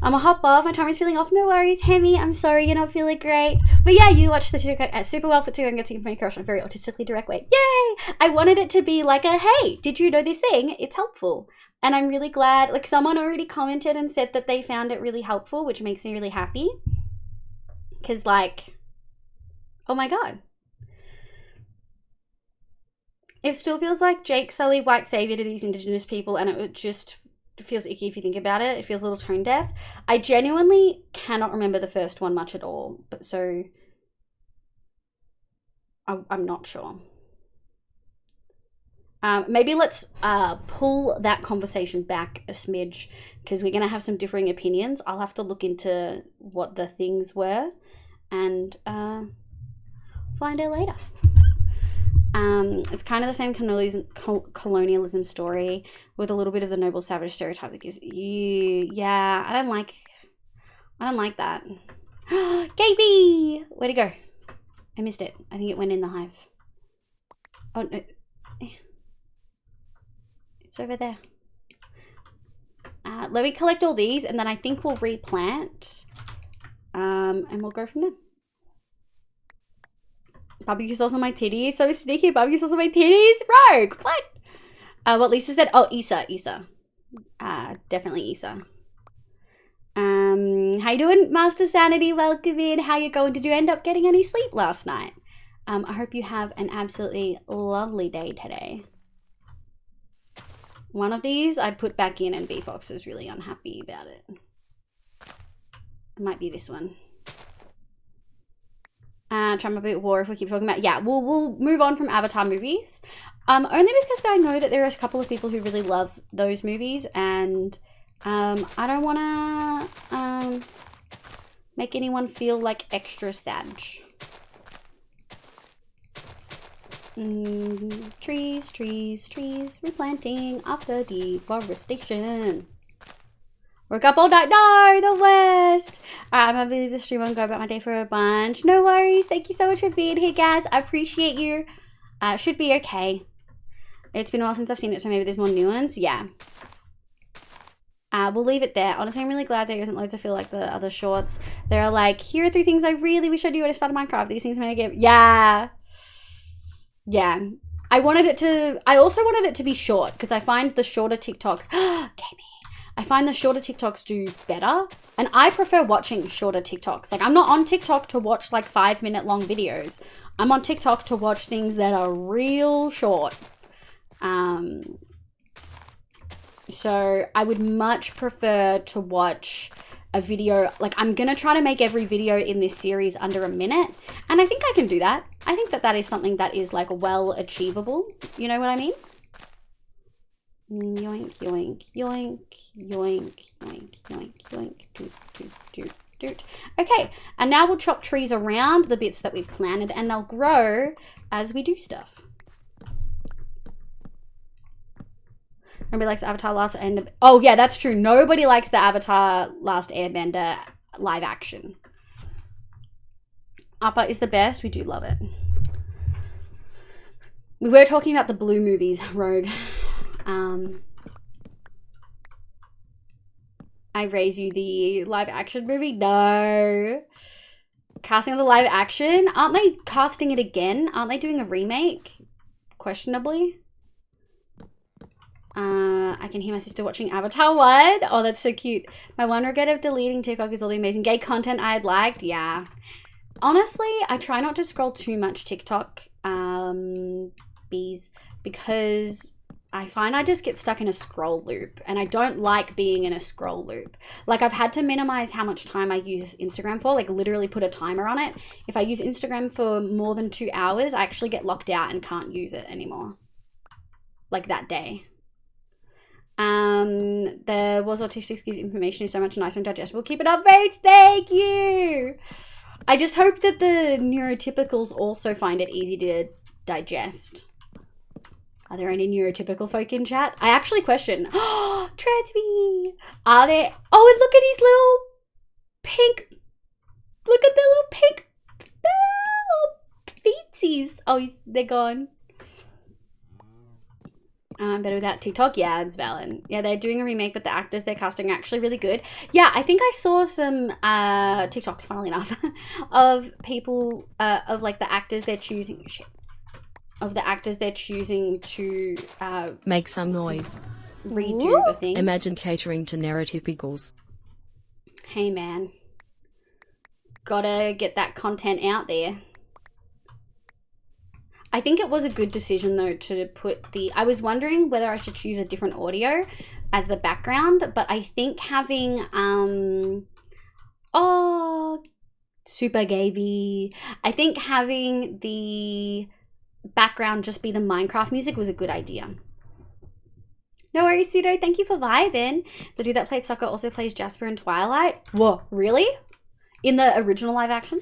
I'm a hop off. My timer's feeling off. No worries, Hemi. I'm sorry you're not feeling great. But yeah, you watched the TikTok super well put together and get to from your crush in a very autistically direct way. Yay! I wanted it to be like a, hey, did you know this thing? It's helpful. And I'm really glad, like, someone already commented and said that they found it really helpful, which makes me really happy. Because, like, oh my god. It still feels like Jake Sully, white savior to these Indigenous people, and it just feels icky if you think about it. It feels a little tone deaf. I genuinely cannot remember the first one much at all, but so I'm not sure. Maybe let's pull that conversation back a smidge, because we're going to have some differing opinions. I'll have to look into what the things were and find out later. It's kind of the same colonialism story with a little bit of the noble savage stereotype that gives you. Yeah, I don't like that. Gaby! Where'd it go? I missed it. I think it went in the hive. Oh, no. It's over there. Let me collect all these, and then I think we'll replant. And we'll go from there. Barbecue sauce on my titties. So sneaky. Barbecue sauce on my titties. Rogue. What? What Lisa said. Oh, Issa. Definitely Issa. How you doing, Master Sanity? Welcome in. How you going? Did you end up getting any sleep last night? I hope you have an absolutely lovely day today. One of these I put back in and B-Fox is really unhappy about it. It might be this one. Try my bit war if we keep talking about, yeah, we'll move on from Avatar movies. Only because I know that there are a couple of people who really love those movies, and I don't wanna make anyone feel like extra sad. Trees, replanting after deforestation. Woke up all night. No, the worst. I'm gonna leave the stream and go about my day for a bunch. No worries. Thank you so much for being here, guys. I appreciate you. Should be okay. It's been a while since I've seen it, so maybe there's more new ones. Yeah. We'll leave it there. Honestly, I'm really glad there isn't loads of feel like the other shorts. They're like, here are 3 things I really wish I knew when I started Minecraft. These things make it. Yeah. Yeah. I also wanted it to be short, because I find the shorter TikToks. I find the shorter TikToks do better, and I prefer watching shorter TikToks. Like, I'm not on TikTok to watch like 5-minute long videos. I'm on TikTok to watch things that are real short. So I would much prefer to watch a video. Like, I'm gonna try to make every video in this series under a minute, and I think I can do that. I think that is something that is like well achievable. You know what I mean? Yoink, yoink, yoink, yoink, yoink, yoink, yoink, doot, doot, doot, doot. Okay, and now we'll chop trees around the bits that we've planted, and they'll grow as we do stuff. Nobody likes the Avatar Last Airbender. Oh yeah, that's true. Nobody likes the Avatar Last Airbender live action. Appa is the best. We do love it. We were talking about the Blue movies, Rogue. I raise you the live action movie? No. Casting of the live action? Aren't they casting it again? Aren't they doing a remake? Questionably. I can hear my sister watching Avatar 1. Oh, that's so cute. My one regret of deleting TikTok is all the amazing gay content I had liked. Yeah. Honestly, I try not to scroll too much TikTok, because I find I just get stuck in a scroll loop, and I don't like being in a scroll loop. Like, I've had to minimize how much time I use Instagram for, like literally put a timer on it. If I use Instagram for more than 2 hours, I actually get locked out and can't use it anymore. Like that day. There was autistic gives information is so much nicer and digestible. Keep it up, babes. Thank you. I just hope that the neurotypicals also find it easy to digest. Are there any neurotypical folk in chat? I actually question. Oh, Transby. Are there? Oh, and look at his little pink. Look at the little pink feetsies. Oh, they're gone. Better without TikTok. Yeah, it's valid. Yeah, they're doing a remake, but the actors they're casting are actually really good. Yeah, I think I saw some TikToks, funnily enough, of people, of like the actors they're choosing. Shit. Of the actors they're choosing to make some noise. Redo the thing. Imagine catering to neurotypicals. Hey man, gotta get that content out there. I think it was a good decision though to put the, I was wondering whether I should choose a different audio as the background, but I think having, oh, super gavey. I think having the background just be the Minecraft music was a good idea. No worries, Pseudo. Thank you for vibing. The dude that played soccer also plays Jasper in Twilight. Whoa, really? In the original live action?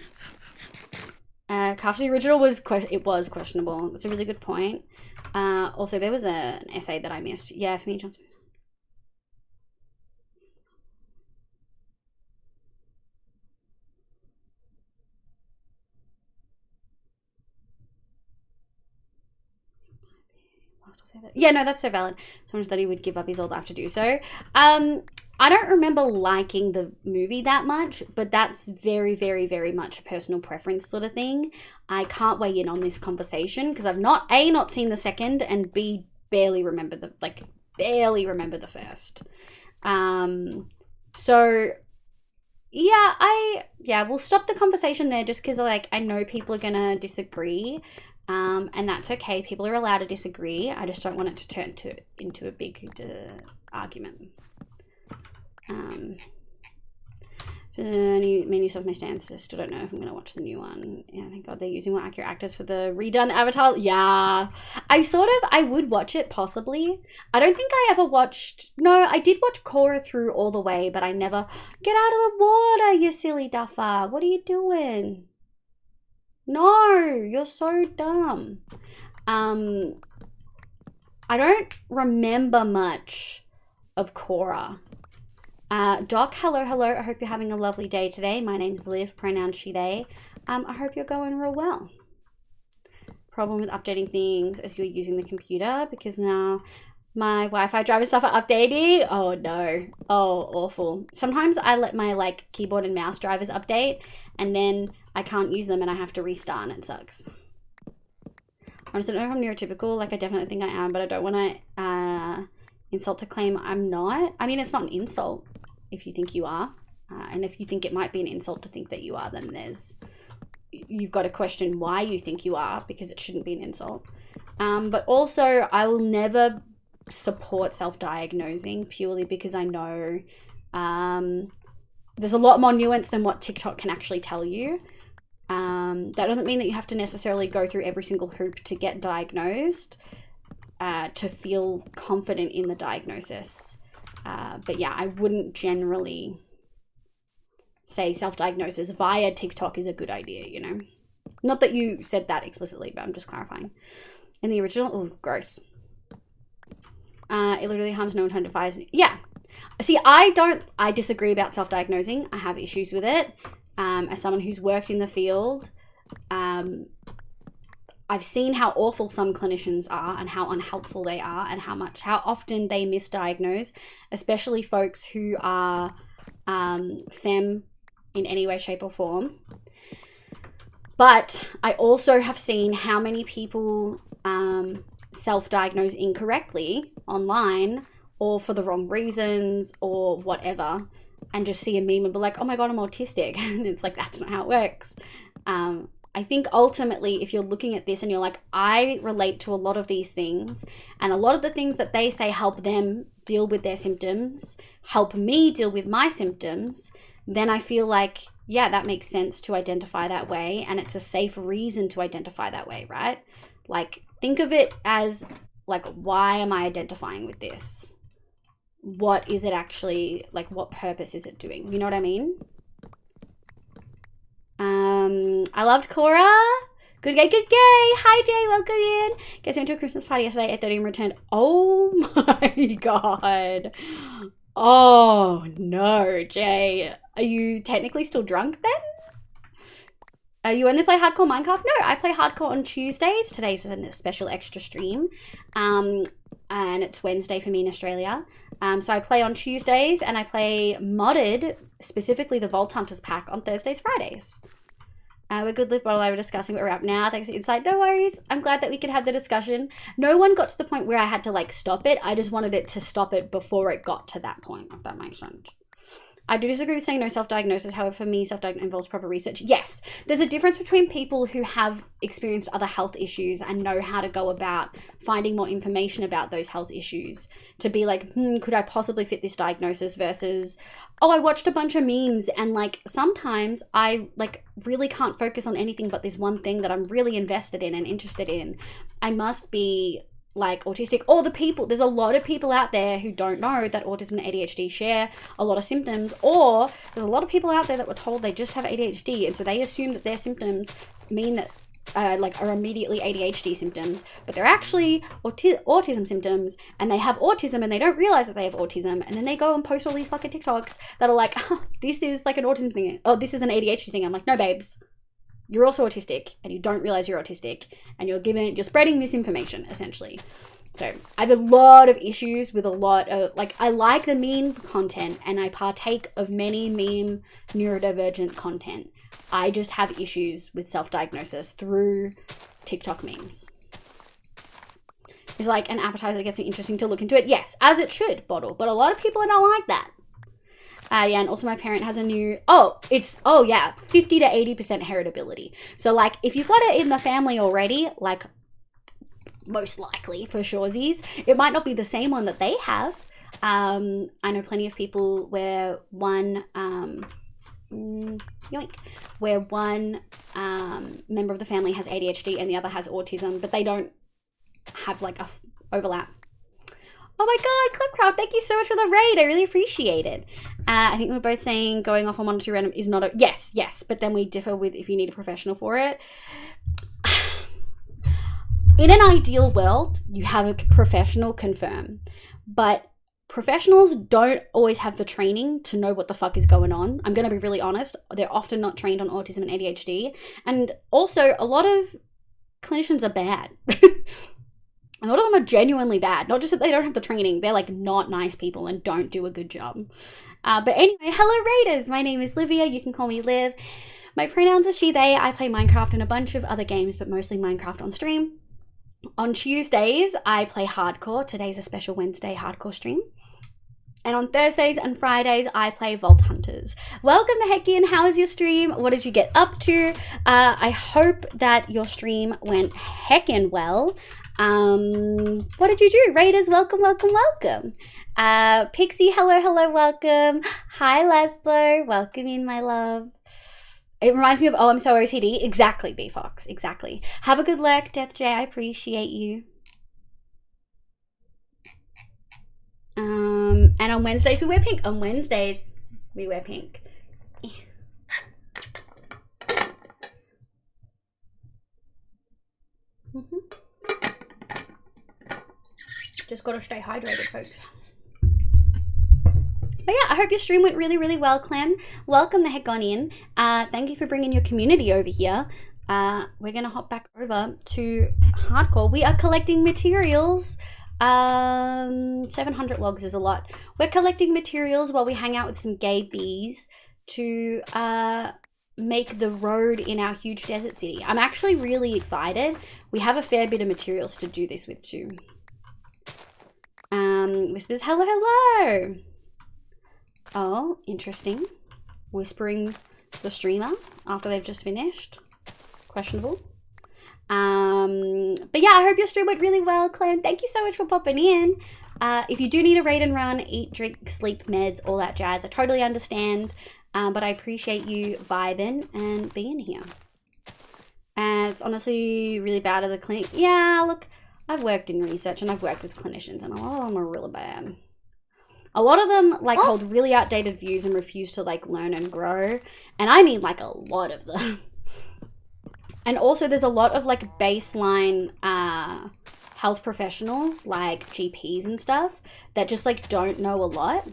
After the original was questionable. That's a really good point. Also, there was an essay that I missed. Yeah, for me, Johnson. Yeah, no, that's so valid. Someone that he would give up his old life to do so. I don't remember liking the movie that much, but that's very, very, very much a personal preference sort of thing. I can't weigh in on this conversation because I've not seen the second, and B, barely remember the first. So yeah, we'll stop the conversation there just because I know people are gonna disagree. And that's okay. People are allowed to disagree. I just don't want it to turn into a big argument. So many of my stance. I still don't know if I'm going to watch the new one. Yeah, thank God they're using more accurate actors for the redone Avatar. Yeah, I would watch it possibly. I don't think I ever watched. No, I did watch Korra through all the way, but I never. Get out of the water, you silly duffer. What are you doing? No, you're so dumb. I don't remember much of Korra. Doc, hello. I hope you're having a lovely day today. My name's Liv, pronoun she, they. I hope you're going real well. Problem with updating things as you're using the computer because now my Wi-Fi driver stuff are updating. Oh no. Oh, awful. Sometimes I let my keyboard and mouse drivers update and then I can't use them and I have to restart and it sucks. Honestly, I don't know if I'm neurotypical. I definitely think I am, but I don't want to insult to claim I'm not. I mean, it's not an insult if you think you are. And if you think it might be an insult to think that you are, then you've got to question why you think you are because it shouldn't be an insult. But also, I will never support self-diagnosing purely because I know there's a lot more nuance than what TikTok can actually tell you. That doesn't mean that you have to necessarily go through every single hoop to get diagnosed to feel confident in the diagnosis. But yeah, I wouldn't generally say self-diagnosis via TikTok is a good idea, you know? Not that you said that explicitly, but I'm just clarifying. In the original, oh, gross. It literally harms no one trying to devise. Yeah. See, I disagree about self-diagnosing. I have issues with it. As someone who's worked in the field, I've seen how awful some clinicians are and how unhelpful they are and how often they misdiagnose, especially folks who are femme in any way, shape or form. But I also have seen how many people self-diagnose incorrectly online or for the wrong reasons or whatever, and just see a meme and be like, oh my God, I'm autistic. And it's like, that's not how it works. I think ultimately, if you're looking at this and you're like, I relate to a lot of these things, and a lot of the things that they say help them deal with their symptoms, help me deal with my symptoms, then I feel like, yeah, that makes sense to identify that way. And it's a safe reason to identify that way, right? Think of it as why am I identifying with this? What is it actually, what purpose is it doing? You know what I mean? I loved Korra. Good gay. Hi, Jay. Welcome in. Guys, went to a Christmas party yesterday at 30 and returned. Oh my God. Oh no, Jay. Are you technically still drunk then? You only play hardcore Minecraft? No, I play hardcore on Tuesdays. Today's a special extra stream. And it's Wednesday for me in Australia. So I play on Tuesdays and I play modded, specifically the Vault Hunters pack on Thursdays, Fridays. We're good, Liv, Bottle. I were discussing, but we're up now. Thanks for the insight. No worries. I'm glad that we could have the discussion. No one got to the point where I had to stop it. I just wanted it to stop it before it got to that point, if that makes sense. I do disagree with saying no self-diagnosis. However, for me, self-diagnosis involves proper research. Yes, there's a difference between people who have experienced other health issues and know how to go about finding more information about those health issues to be like, could I possibly fit this diagnosis versus, oh, I watched a bunch of memes and like sometimes I like really can't focus on anything but this one thing that I'm really invested in and interested in. I must be like autistic, or there's a lot of people out there who don't know that autism and ADHD share a lot of symptoms, or there's a lot of people out there that were told they just have ADHD and so they assume that their symptoms mean that are immediately ADHD symptoms, but they're actually autism symptoms, and they have autism and they don't realize that they have autism, and then they go and post all these fucking TikToks that are like, oh, this is like an autism thing, oh, this is an ADHD thing. I'm like, no babes, you're also autistic and you don't realize you're autistic, and you're spreading misinformation essentially. So I have a lot of issues with a lot of, like, I like the meme content and I partake of many meme neurodivergent content. I just have issues with self-diagnosis through TikTok memes. It's like an appetizer that gets me interesting to look into it. Yes, as it should, Bottle. But a lot of people don't like that. Yeah, and also my parent has a new, 50 to 80% heritability. So, like, if you've got it in the family already, like, most likely, for suresies, it might not be the same one that they have. I know plenty of people where one, where one member of the family has ADHD and the other has autism, but they don't have, like, a overlap. Oh my god, Clipcraft, thank you so much for the raid. I really appreciate it. I think we're both saying going off on 1 or 2 random is not a... Yes, but then we differ with if you need a professional for it. In an ideal world, you have a professional confirm, but professionals don't always have the training to know what the fuck is going on. I'm going to be really honest. They're often not trained on autism and ADHD. And also, a lot of clinicians are bad. A lot of them are genuinely bad. Not just that they don't have the training, they're like not nice people and don't do a good job. But anyway, hello Raiders. My name is Livia. You can call me Liv. My pronouns are she, they. I play Minecraft and a bunch of other games, but mostly Minecraft on stream. On Tuesdays, I play hardcore. Today's a special Wednesday hardcore stream. And on Thursdays and Fridays, I play Vault Hunters. Welcome the heck in. How was your stream? What did you get up to? I hope that your stream went heckin' well. What did you do? Raiders, welcome, welcome, welcome. Pixie, hello, welcome. Hi, Laszlo. Welcome in, my love. It reminds me of, oh, I'm so OCD. Exactly, B-Fox. Exactly. Have a good lurk, Death J. I appreciate you. And on Wednesdays, we wear pink. On Wednesdays, we wear pink. Just gotta stay hydrated, folks. But yeah, I hope your stream went really, really well, Clem. Welcome the heck on in. Thank you for bringing your community over here. We're gonna hop back over to hardcore. We are collecting materials. 700 logs is a lot. We're collecting materials while we hang out with some gay bees to make the road in our huge desert city. I'm actually really excited. We have a fair bit of materials to do this with too. Whispers, hello. Oh, interesting. Whispering the streamer after they've just finished. Questionable. But yeah, I hope your stream went really well, Clem. Thank you so much for popping in. If you do need a raid and run, eat, drink, sleep, meds, all that jazz, I totally understand. But I appreciate you vibing and being here. And it's honestly really bad at the clinic. Yeah, look, I've worked in research and I've worked with clinicians, and a lot of them are really bad. A lot of them like hold really outdated views and refuse to like learn and grow. And I mean like a lot of them. And also there's a lot of like baseline health professionals like GPs and stuff that just like don't know a lot.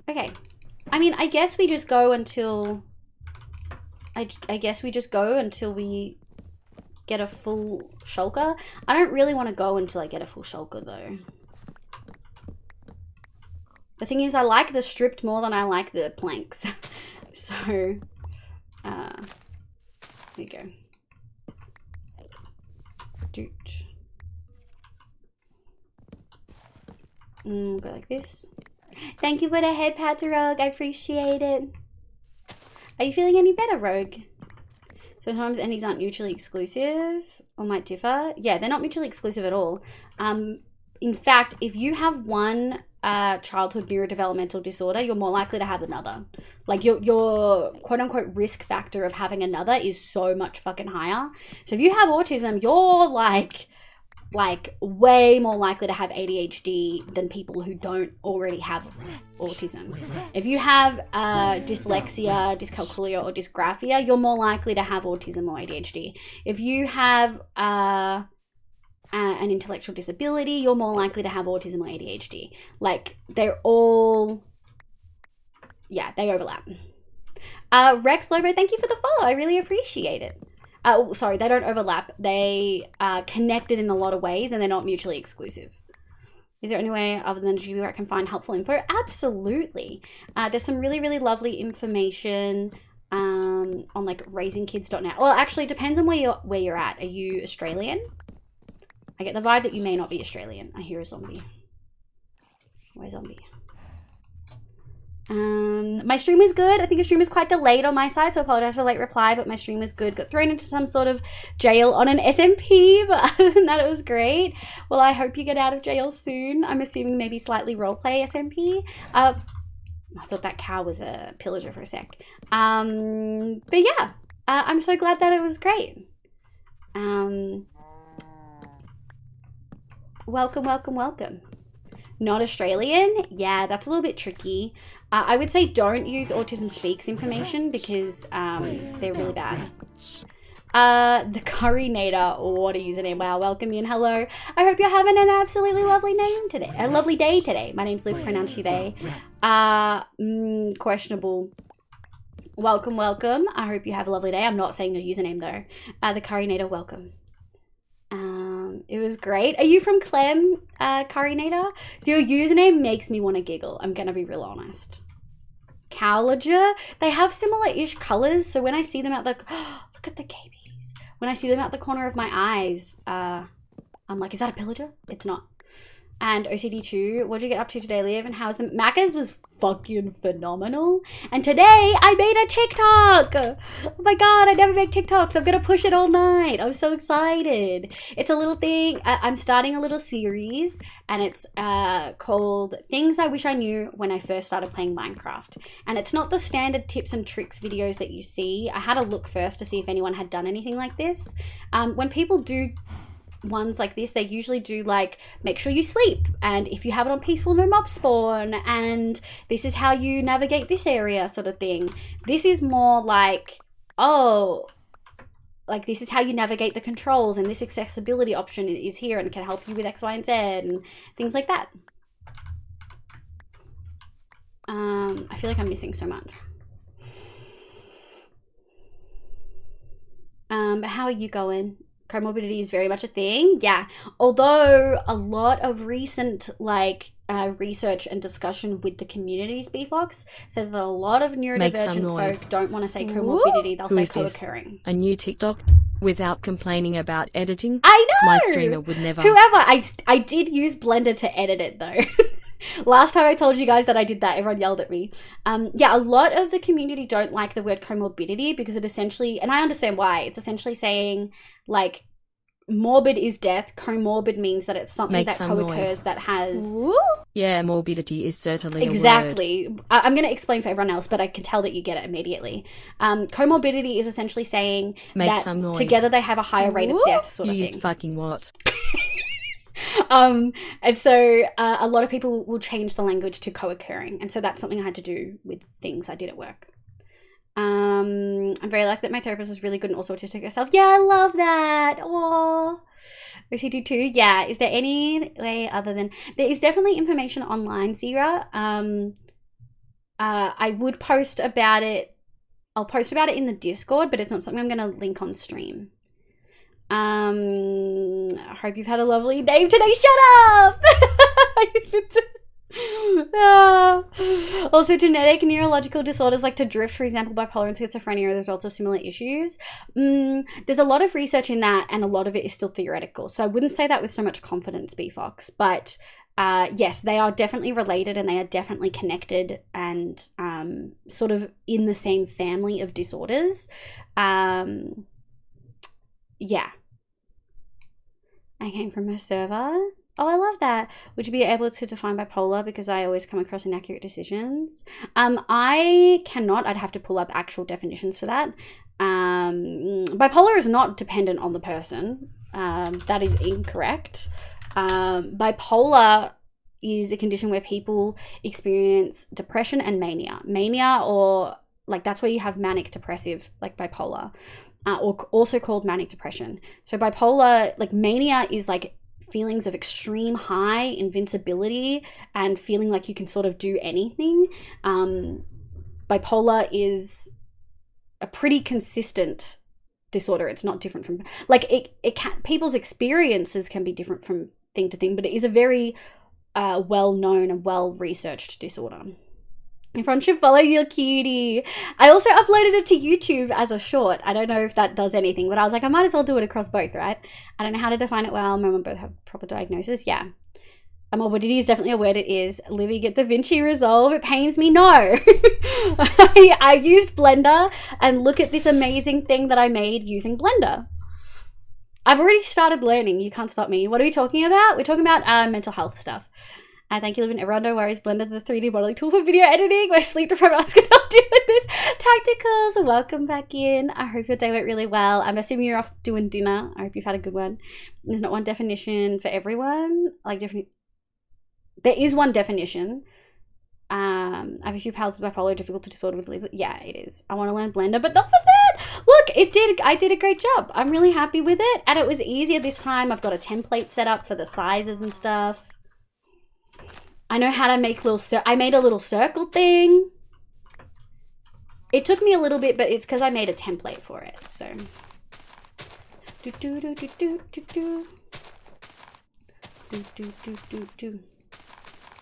Okay. I mean, I guess we just go until I guess we just go until we get a full shulker. I don't really want to go until I get a full shulker though. The thing is, I like the stripped more than I like the planks. So, there you go. Doot. Go like this. Thank you for the head pat, Rogue. I appreciate it. Are you feeling any better, Rogue? Sometimes endings aren't mutually exclusive or might differ. Yeah, they're not mutually exclusive at all. In fact, if you have one childhood neurodevelopmental disorder, you're more likely to have another. Like your quote unquote risk factor of having another is so much fucking higher. So if you have autism, you're like way more likely to have ADHD than people who don't already have autism. If you have dyslexia, dyscalculia, or dysgraphia, you're more likely to have autism or ADHD. If you have an intellectual disability, you're more likely to have autism or ADHD. Like, they're all, yeah, they overlap. Rex Lobo, thank you for the follow. I really appreciate it. Sorry, they don't overlap. They are connected in a lot of ways and they're not mutually exclusive. Is there any way other than GB where I can find helpful info? Absolutely. There's some really, really lovely information on like raisingkids.net. Well, actually, it depends on where you're at. Are you Australian? I get the vibe that you may not be Australian. I hear a zombie. Why zombie? My stream is good. I think the stream is quite delayed on my side, so I apologize for late reply, but my stream was good. Got thrown into some sort of jail on an SMP, but other than that, it was great. Well, I hope you get out of jail soon. I'm assuming maybe slightly roleplay SMP. I thought that cow was a pillager for a sec. But yeah, I'm so glad that it was great. Welcome, welcome, welcome. Not Australian? Yeah, that's a little bit tricky. I would say don't use Autism Speaks information because they're really bad. The Currynator, what a username. Wow, welcome in. Hello. I hope you're having an absolutely lovely name today. A lovely day today. My name's Liv, pronounce you they. Questionable. Welcome, welcome. I hope you have a lovely day. I'm not saying your username though. The Currynator, welcome. It was great. Are you from Clem, Currynator? So your username makes me want to giggle. I'm going to be real honest. Cowlager? They have similar-ish colors. So when I see them at the... Oh, look at the cabies. When I see them at the corner of my eyes, I'm like, is that a pillager? It's not. And OCD2, what'd you get up to today, Liv? And how's the... Macca's was fucking phenomenal. And today I made a TikTok. Oh my god, I never make TikToks. I'm gonna push it all night. I'm so excited. It's a little thing. I'm starting a little series and it's called Things I Wish I Knew When I First Started Playing Minecraft. And it's not the standard tips and tricks videos that you see. I had a look first to see if anyone had done anything like this. When people do ones like this, they usually do like, make sure you sleep, and if you have it on peaceful, no mob spawn, and this is how you navigate this area sort of thing. This is more like, oh, like this is how you navigate the controls, and this accessibility option is here and can help you with X, Y, and Z and things like that. I feel like I'm missing so much. But how are you going? Comorbidity is very much a thing, yeah. Although a lot of recent research and discussion with the communities, BFox, says that a lot of neurodivergent folk don't want to say comorbidity, they'll say co-occurring. A new TikTok without complaining about editing? I know! My streamer would never. Whoever, I did use Blender to edit it though. Last time I told you guys that I did that, everyone yelled at me. Yeah, a lot of the community don't like the word comorbidity because it essentially, and I understand why, it's essentially saying like morbid is death, comorbid means that it's something that co-occurs that has... Yeah, morbidity is certainly exactly. a word. I'm going to explain for everyone else, but I can tell that you get it immediately. Comorbidity is essentially saying that together they have a higher rate of death sort of thing. You used fucking what? And so a lot of people will change the language to co-occurring, and so that's something I had to do with things I did at work. I'm very lucky that my therapist is really good and also autistic herself. Yeah, I love that. Oh, OCD too. Yeah. Is there any way other than there is definitely information online, Zira. I would post about it. I'll post about it in the Discord, but it's not something I'm going to link on stream. I hope you've had a lovely day today. Shut up. Also, genetic neurological disorders like to drift, for example, bipolar and schizophrenia, are the results of similar issues. There's a lot of research in that, and a lot of it is still theoretical. So I wouldn't say that with so much confidence, BFox. But yes, they are definitely related and they are definitely connected and sort of in the same family of disorders. Yeah. I came from a server. Oh, I love that. Would you be able to define bipolar? Because I always come across inaccurate decisions. I cannot. I'd have to pull up actual definitions for that. Bipolar is not dependent on the person. That is incorrect. Bipolar is a condition where people experience depression and mania. Mania, or like that's where you have manic depressive, like bipolar, or also called manic depression. So bipolar, like mania, is like feelings of extreme high invincibility and feeling like you can sort of do anything. Bipolar is a pretty consistent disorder. It's not different from, like, it can, people's experiences can be different from thing to thing, but it is a very well-known and well-researched disorder. Everyone should follow your cutie. I also uploaded it to YouTube as a short. I don't know if that does anything, but I was like, I might as well do it across both, right? I don't know how to define it well. My mom both have proper diagnosis. Yeah. Morbidity is definitely a word. It is. Livy, get Da Vinci Resolve. It pains me. No. I used Blender, and look at this amazing thing that I made using Blender. I've already started learning. You can't stop me. What are we talking about? We're talking about mental health stuff. Thank you, Living. Everyone, no worries. Blender, the 3D modeling tool for video editing. My sleep deprived ass can help deal with this. Tacticals, welcome back in. I hope your day went really well. I'm assuming you're off doing dinner. I hope you've had a good one. There's not one definition for everyone. Like different. There is one definition. I have a few pals with bipolar, difficult to disorder with liver. Yeah, it is. I want to learn Blender, but not for that. Look, I did a great job. I'm really happy with it. And it was easier this time. I've got a template set up for the sizes and stuff. I know how to make I made a little circle thing. It took me a little bit, but it's because I made a template for it. So,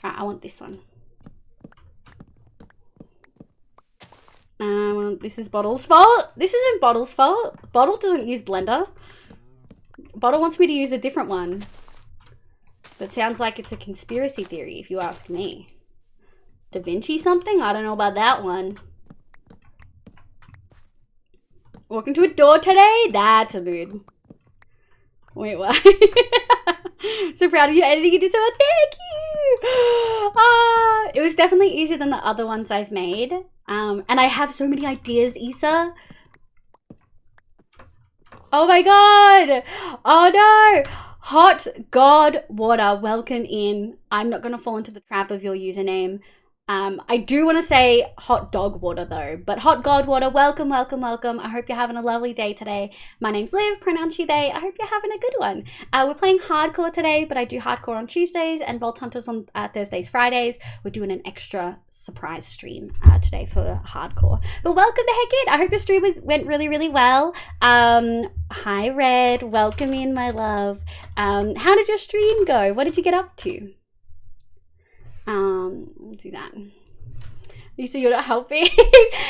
I want this one. This is Bottle's fault. This isn't Bottle's fault. Bottle doesn't use Blender. Bottle wants me to use a different one. That sounds like it's a conspiracy theory, if you ask me. Da Vinci something? I don't know about that one. Walking to a door today? That's a mood. Wait, what? So proud of you editing. You did so well. Thank you! It was definitely easier than the other ones I've made. And I have so many ideas, Issa. Oh my god! Oh no! Hot God Water, welcome in. I'm not going to fall into the trap of your username. I do want to say Hot Dog Water though, but Hot God Water, welcome, welcome, welcome. I hope you're having a lovely day today. My name's Liv, pronounce you they. I hope you're having a good one. We're playing hardcore today, but I do hardcore on Tuesdays and Vault Hunters on Thursdays, Fridays. We're doing an extra surprise stream today for hardcore. But welcome the heck in. I hope your stream went really, really well. Hi Red, welcome in my love. How did your stream go? What did you get up to? We'll do that. Lisa, you're not helping.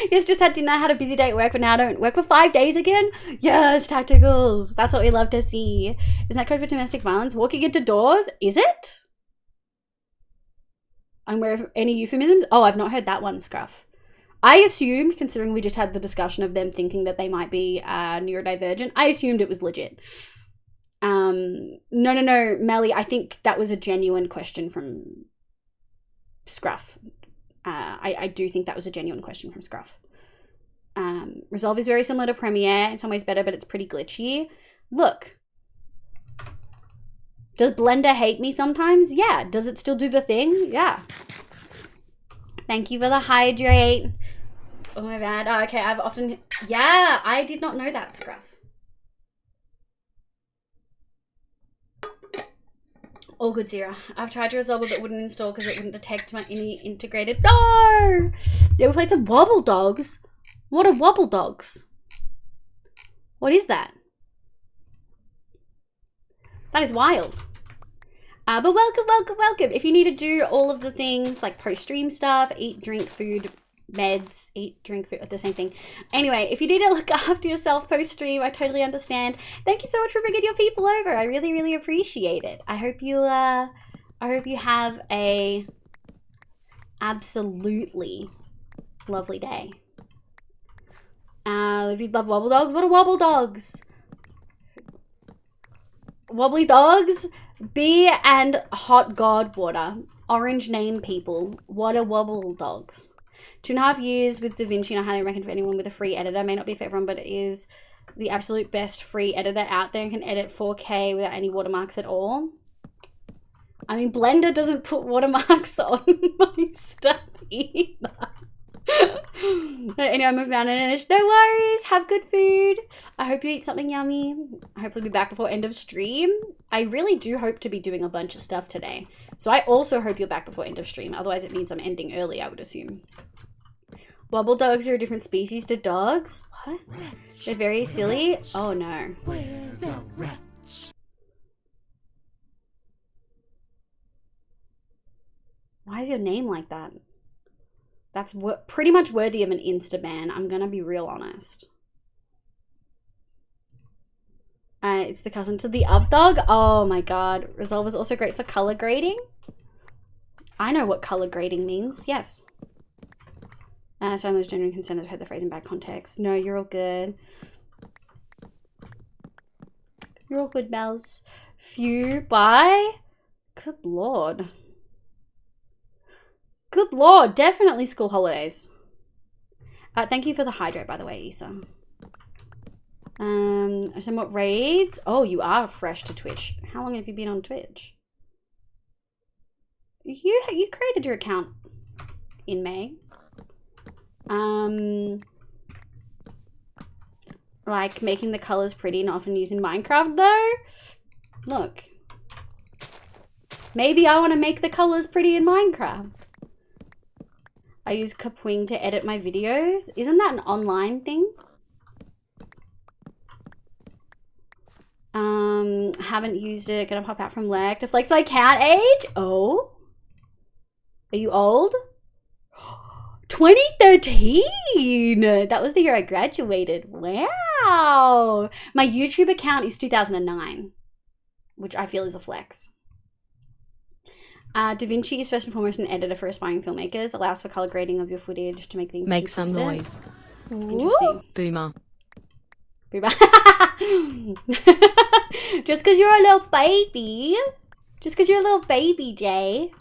Yes, just had dinner, had a busy day at work, but now I don't work for 5 days again. Yes, tacticals. That's what we love to see. Isn't that code for domestic violence? Walking into doors? Is it? Unaware of any euphemisms? Oh, I've not heard that one, Scruff. I assumed, considering we just had the discussion of them thinking that they might be neurodivergent, I assumed it was legit. No, Melly, I think that was a genuine question from Scruff. I do think that was a genuine question from Scruff. Resolve is very similar to Premiere, in some ways better, but it's pretty glitchy. Look. Does Blender hate me sometimes? Yeah. Does it still do the thing? Yeah. Thank you for the hydrate. Oh my bad. Oh, okay, I've often... Yeah, I did not know that, Scruff. All good, Zira. I've tried to resolve it, but it wouldn't install because it wouldn't detect my any integrated... No! Yeah, we played some Wobble Dogs. What are Wobble Dogs? What is that? That is wild. But welcome, welcome, welcome. If you need to do all of the things like post-stream stuff, eat, drink, food, meds, eat, drink, food, the same thing. Anyway, if you need to look after yourself post-stream, I totally understand. Thank you so much for bringing your people over. I really, really appreciate it. I hope you I hope you have a absolutely lovely day. If you love wobble dogs, what are wobble dogs? Wobbly dogs, beer and hot god water. Orange name people. What are wobble dogs? 2.5 years with DaVinci, and I highly recommend for anyone with a free editor. May not be for everyone, but it is the absolute best free editor out there and can edit 4K without any watermarks at all. I mean, Blender doesn't put watermarks on my stuff either. Anyway, I'm moving on and no worries. Have good food. I hope you eat something yummy. Hopefully be back before end of stream. I really do hope to be doing a bunch of stuff today. So I also hope you're back before end of stream. Otherwise it means I'm ending early, I would assume. Wobble dogs are a different species to dogs. What? They're very silly. Oh no. Where the rats? Why is your name like that? That's pretty much worthy of an Insta ban. I'm gonna be real honest. It's the cousin to the Of dog. Oh my god. Resolve is also great for color grading. I know what color grading means. Yes. So I'm just genuine concerned. I've heard the phrase in bad context. No, you're all good. You're all good, Bells. Phew. Bye. Good lord. Good lord. Definitely school holidays. Thank you for the hydrate, by the way, Issa. So what raids? Oh, you are fresh to Twitch. How long have you been on Twitch? You created your account in May. Like making the colors pretty and often using Minecraft though. Look. Maybe I want to make the colors pretty in Minecraft. I use Kapwing to edit my videos. Isn't that an online thing? Haven't used it. Gonna pop out from leg to flex my cat age. Oh, are you old? 2013. That was the year I graduated. Wow. My YouTube account is 2009, which I feel is a flex. DaVinci is first and foremost an editor for aspiring filmmakers. Allows for color grading of your footage to make things Make consistent. some noise. Interesting. Boomer. Just because you're a little baby. Just because you're a little baby, Jay.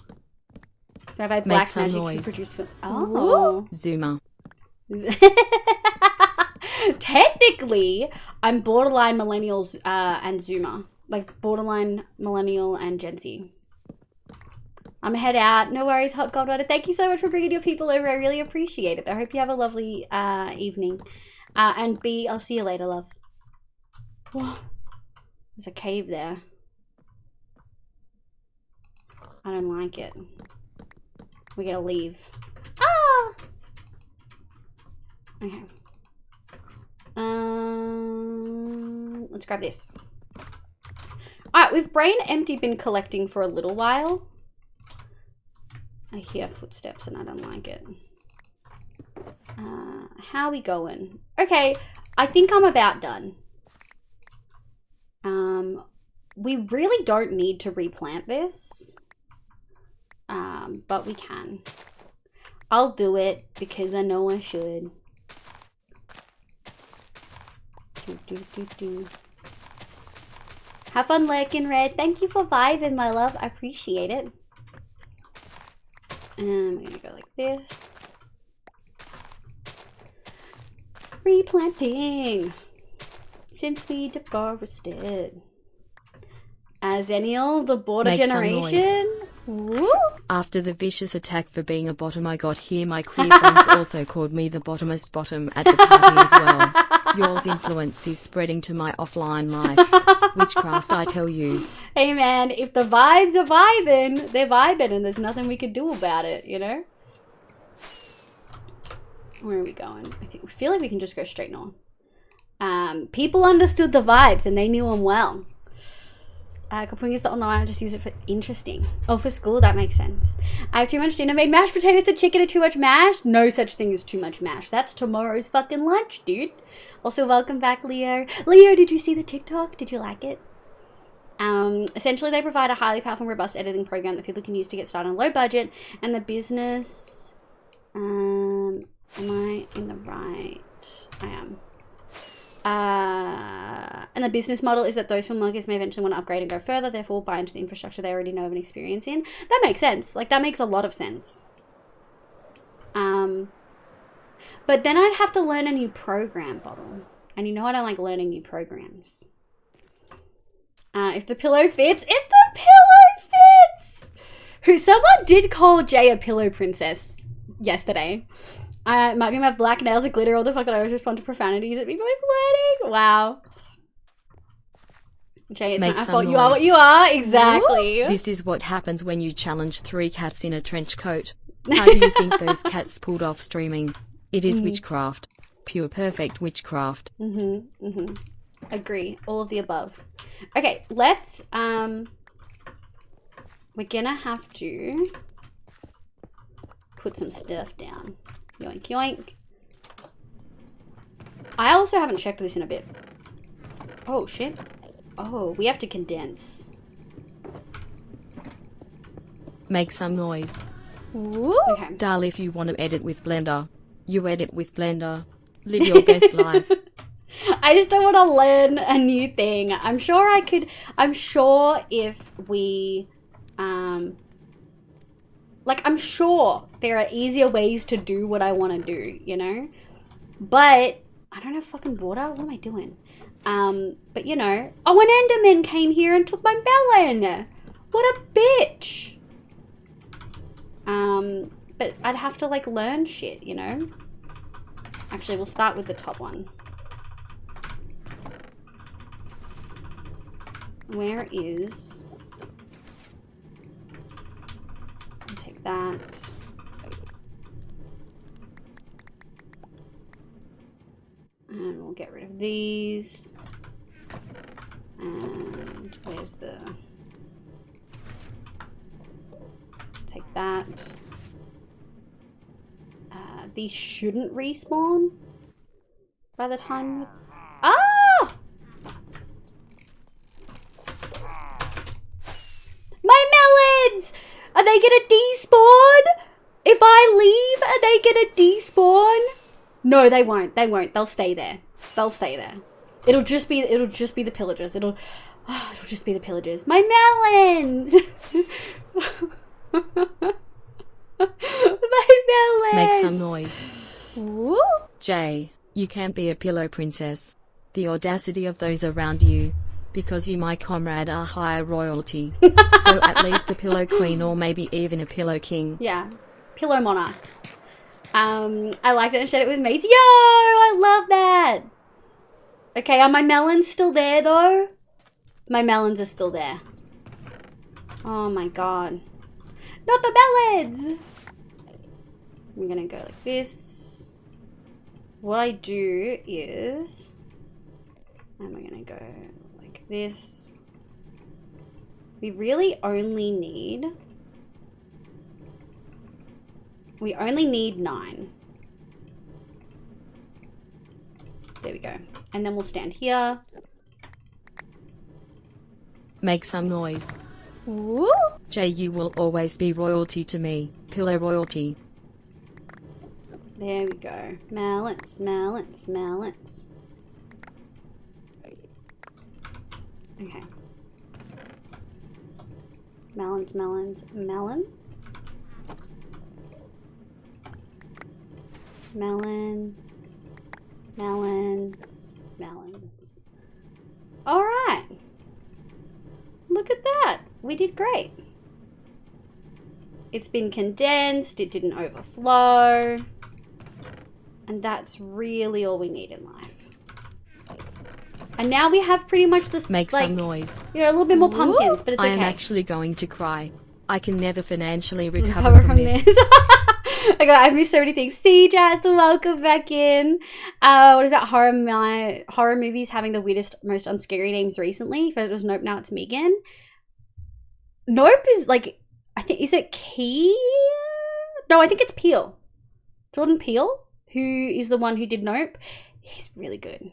So if I black some magic noise. produce film. Oh. Zoomer. Technically, I'm borderline millennials and Zoomer. Like borderline millennial and Gen Z. I'm head out. No worries, Hot Goldwater. Thank you so much for bringing your people over. I really appreciate it. I hope you have a lovely evening. And B, I'll see you later, love. Whoa. There's a cave there. I don't like it. We gotta leave. Ah! Okay. Let's grab this. Alright, we've brain empty been collecting for a little while. I hear footsteps and I don't like it. How are we going? Okay, I think I'm about done. We really don't need to replant this. But we can. I'll do it because I know I should. Have fun lurking, Red. Thank you for vibing, my love. I appreciate it. And we're gonna go like this. Replanting. Since we deforested. Azenial, the border Make some generation. Woo. After the vicious attack for being a bottom I got here, my queer friends also called me the bottomest bottom at the party as well. Y'all's influence is spreading to my offline life. Witchcraft, I tell you. Hey man, if the vibes are vibing, they're vibing and there's nothing we can do about it, you know? Where are we going? I feel like we can just go straight north. People understood the vibes and they knew them well. Kapung is the online, I just use it for interesting. Oh, for school, that makes sense. I have too much dinner. Made mashed potatoes and chicken and too much mash. No such thing as too much mash. That's tomorrow's fucking lunch, dude. Also, welcome back, Leo. Leo, did you see the TikTok? Did you like it? Essentially, they provide a highly powerful and robust editing program that people can use to get started on a low budget. And the business... am I in the right? I am. And the business model is that those filmmakers may eventually want to upgrade and go further, therefore buy into the infrastructure they already know of and experience in. That makes sense. Like, that makes a lot of sense. But then I'd have to learn a new program, Bottle. And you know I don't like learning new programs. If the pillow fits, if the pillow fits! Someone did call Jay a pillow princess yesterday. It might be my black nails and glitter or the fuck that I always respond to profanities at people flirting. Wow. Jay, it's not my fault. You are what you are. Exactly. This is what happens when you challenge 3 cats in a trench coat. How do you think those cats pulled off streaming? It is witchcraft. Pure perfect witchcraft. Agree. All of the above. Okay, let's, we're gonna have to put some stuff down. Yoink, yoink. I also haven't checked this in a bit. Oh, shit. Oh, we have to condense. Make some noise. Ooh. Okay. Darl, if you want to edit with Blender, you edit with Blender. Live your best life. I just don't want to learn a new thing. I'm sure I could. I'm sure if we, like, I'm sure there are easier ways to do what I want to do, you know? But I don't have fucking water. What am I doing? But you know, oh, an Enderman came here and took my melon. What a bitch. But I'd have to like learn shit, you know? Actually, we'll start with the top one. Where is... I'll take that. And we'll get rid of these. And where's the... Take that. These shouldn't respawn by the time... Ah! My melons! Are they gonna despawn? If I leave, are they gonna despawn? No, they won't. They won't. They'll stay there. They'll stay there. It'll just be the pillagers. It'll just be the pillagers. My melons! My melons! Make some noise. Woo? Jay, you can't be a pillow princess. The audacity of those around you. Because you, my comrade, are high royalty. So at least a pillow queen or maybe even a pillow king. Yeah. Pillow monarch. I liked it and shared it with mates. Yo! I love that! Okay, are my melons still there though? My melons are still there. Oh my god. Not the melons! I'm gonna go like this. What I do is... I'm gonna go like this. We really only need... We only need 9. There we go. And then we'll stand here. Make some noise. Woo! Jay, you will always be royalty to me. Pillow royalty. There we go. Melons, melons, melons. Okay. Melons, melons, melons. Melons, melons, melons. All right. Look at that. We did great. It's been condensed. It didn't overflow. And that's really all we need in life. And now we have pretty much this, Make like, some noise. you know, a little bit more pumpkins, but it's I okay. am actually going to cry. I can never financially recover from this. I got, I've missed so many things. See, Jazz, welcome back in. What about horror movies having the weirdest, most unscary names recently? First it was Nope, now it's Megan. Nope is like, I think, is it Key? No, I think it's Peele. Jordan Peele, who is the one who did Nope. He's really good.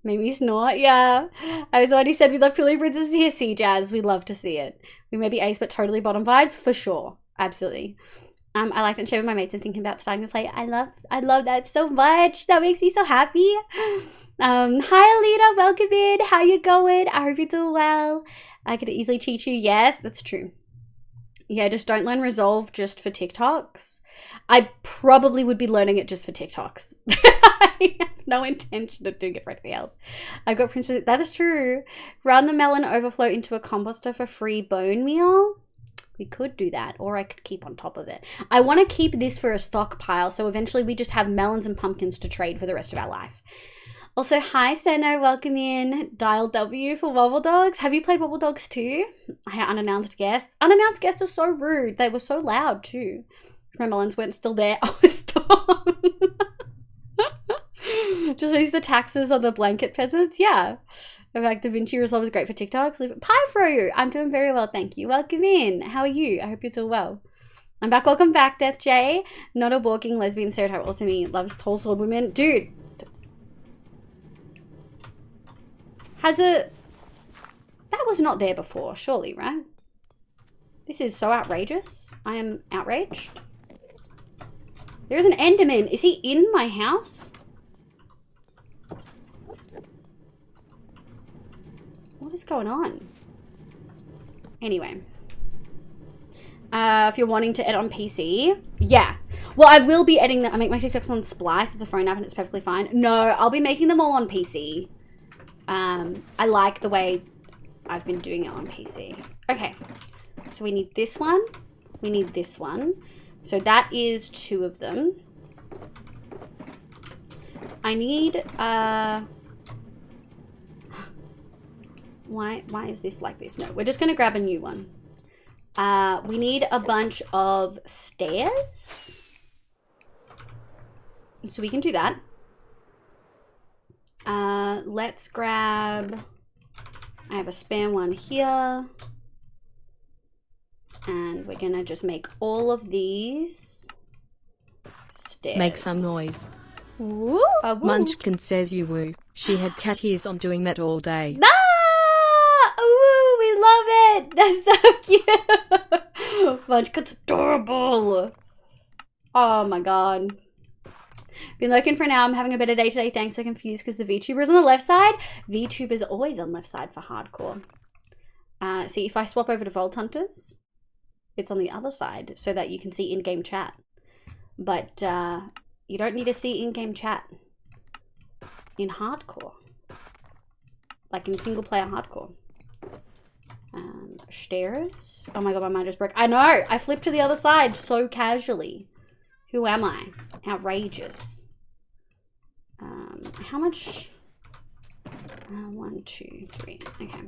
Made me snort, yeah. I was already said we love Pilly Princess here, see Jazz. We love to see it. We may be ace, but totally bottom vibes, for sure. Absolutely. I liked it and shared with my mates and thinking about starting to play. I love that so much. That makes me so happy. Hi Alina, welcome in. How you going? I hope you're doing well. I could easily teach you. Yes, that's true. Yeah, just don't learn Resolve just for TikToks. I probably would be learning it just for TikToks. I have no intention of doing it for anything else. I got Princess. That is true. Run the melon overflow into a composter for free bone meal. We could do that, or I could keep on top of it. I want to keep this for a stockpile, so eventually we just have melons and pumpkins to trade for the rest of our life. Also, hi Seno, welcome in. Dial W for Wobble Dogs. Have you played Wobble Dogs too? I had unannounced guests. Unannounced guests are so rude. They were so loud too. If my melons weren't still there, I was stop. Just use the taxes on the blanket peasants. Yeah. In fact, DaVinci Resolve is great for TikToks. Leave it. Pie Fro, I'm doing very well, thank you. Welcome in. How are you? I hope you're doing well. I'm back. Welcome back, Death J. Not a walking lesbian stereotype. Also me loves tall sword women. Dude. That was not there before, surely, right? This is so outrageous. I am outraged. There is an Enderman. Is he in my house? What is going on? Anyway. If you're wanting to edit on PC, yeah. Well, I will be editing them. I make my TikToks on Splice. It's a phone app and it's perfectly fine. No, I'll be making them all on PC. I like the way I've been doing it on PC. Okay. So we need this one. We need this one. So that is 2 of them. I need, why is this like this? No, we're just gonna grab a new one. We need a bunch of stairs. So we can do that. Let's grab, I have a spare one here. And we're gonna just make all of these stairs. Make some noise. Woo! Munchkin says you woo. She had cat ears on doing that all day. Ah! Woo! We love it! That's so cute! Munchkin's adorable! Oh my god. Been lurking for an hour. I'm having a better day today. Thanks. So confused because the VTuber is on the left side. VTuber is always on left side for hardcore. See, if I swap over to Vault Hunters, it's on the other side so that you can see in-game chat. But you don't need to see in-game chat in hardcore. Like in single-player hardcore. Stairs. Oh my god, my mind just broke. I know! I flipped to the other side so casually. Who am I? Outrageous. How much? 1, 2, 3. Okay.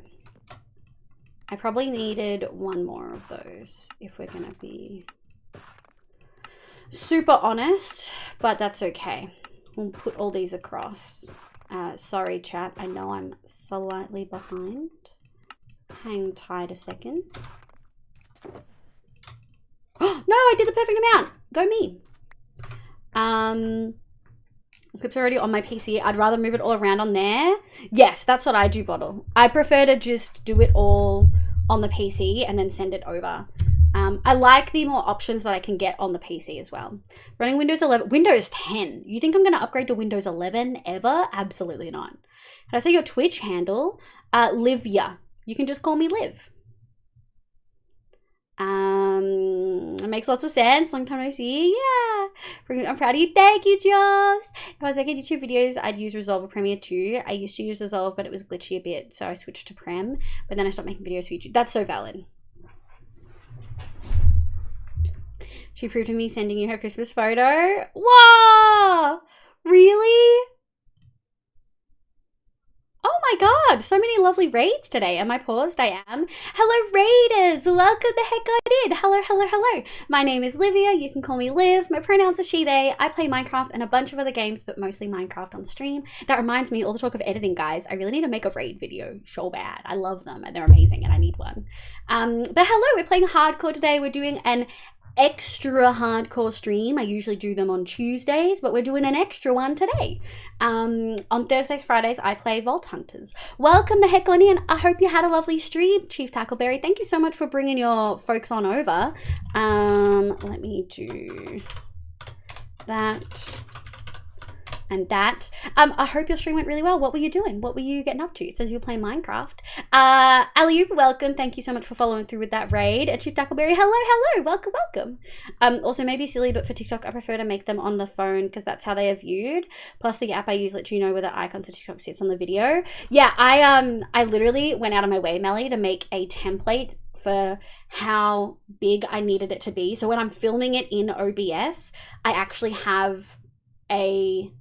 I probably needed 1 more of those if we're gonna be super honest, but that's okay. We'll put all these across. Sorry, chat. I know I'm slightly behind. Hang tight a second. Oh, no, I did the perfect amount. Go me. It's already on my PC. I'd rather move it all around on there. Yes, that's what I do, Bottle. I prefer to just do it all on the PC and then send it over. I like the more options that I can get on the PC as well. Running Windows 11, Windows 10. You think I'm going to upgrade to Windows 11 ever? Absolutely not. Can I say your Twitch handle? Livia. You can just call me Liv. It makes lots of sense. Long time no see. Yeah. I'm proud of you. Thank you, Joss. If I was making YouTube videos, I'd use Resolve or Premiere too. I used to use Resolve, but it was glitchy a bit, so I switched to Prem. But then I stopped making videos for YouTube. That's so valid. She approved of me sending you her Christmas photo. Wow! Really? Oh my god, so many lovely raids today. Am I paused? I am. Hello raiders, welcome the heck on in. Hello, hello, hello. My name is Livia, you can call me Liv. My pronouns are she, they. I play Minecraft and a bunch of other games, but mostly Minecraft on stream. That reminds me, all the talk of editing, guys, I really need to make a raid video so bad. I love them and they're amazing and I need one. But hello, we're playing hardcore today. We're doing an extra hardcore stream. I usually do them on Tuesdays, but we're doing an extra one today. On Thursdays, Fridays, I play Vault Hunters. Welcome the heck on in. I hope you had a lovely stream, Chief Tackleberry. Thank you so much for bringing your folks on over. Let me do that and that. I hope your stream went really well. What were you doing? What were you getting up to? It says you were playing Minecraft. Ali, welcome. Thank you so much for following through with that raid. Chief Tackleberry, hello. Welcome. Also, maybe silly, but for TikTok, I prefer to make them on the phone because that's how they are viewed. Plus, the app I use lets you know where the icon to TikTok sits on the video. Yeah, I literally went out of my way, Melly, to make a template for how big I needed it to be. So when I'm filming it in OBS, I actually have a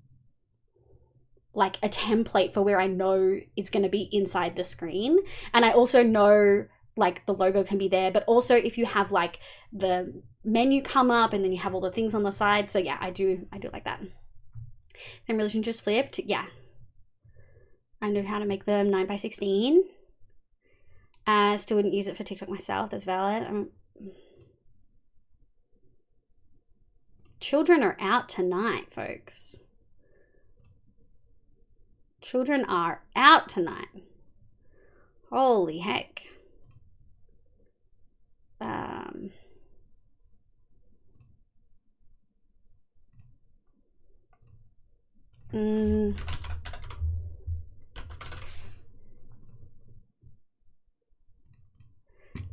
template for where I know it's going to be inside the screen. And I also know like the logo can be there, but also if you have like the menu come up and then you have all the things on the side. So yeah, I do like that. Then religion just flipped. Yeah. I know how to make them 9x16. Still wouldn't use it for TikTok myself. That's valid. Children are out tonight, folks. Children are out tonight. Holy heck.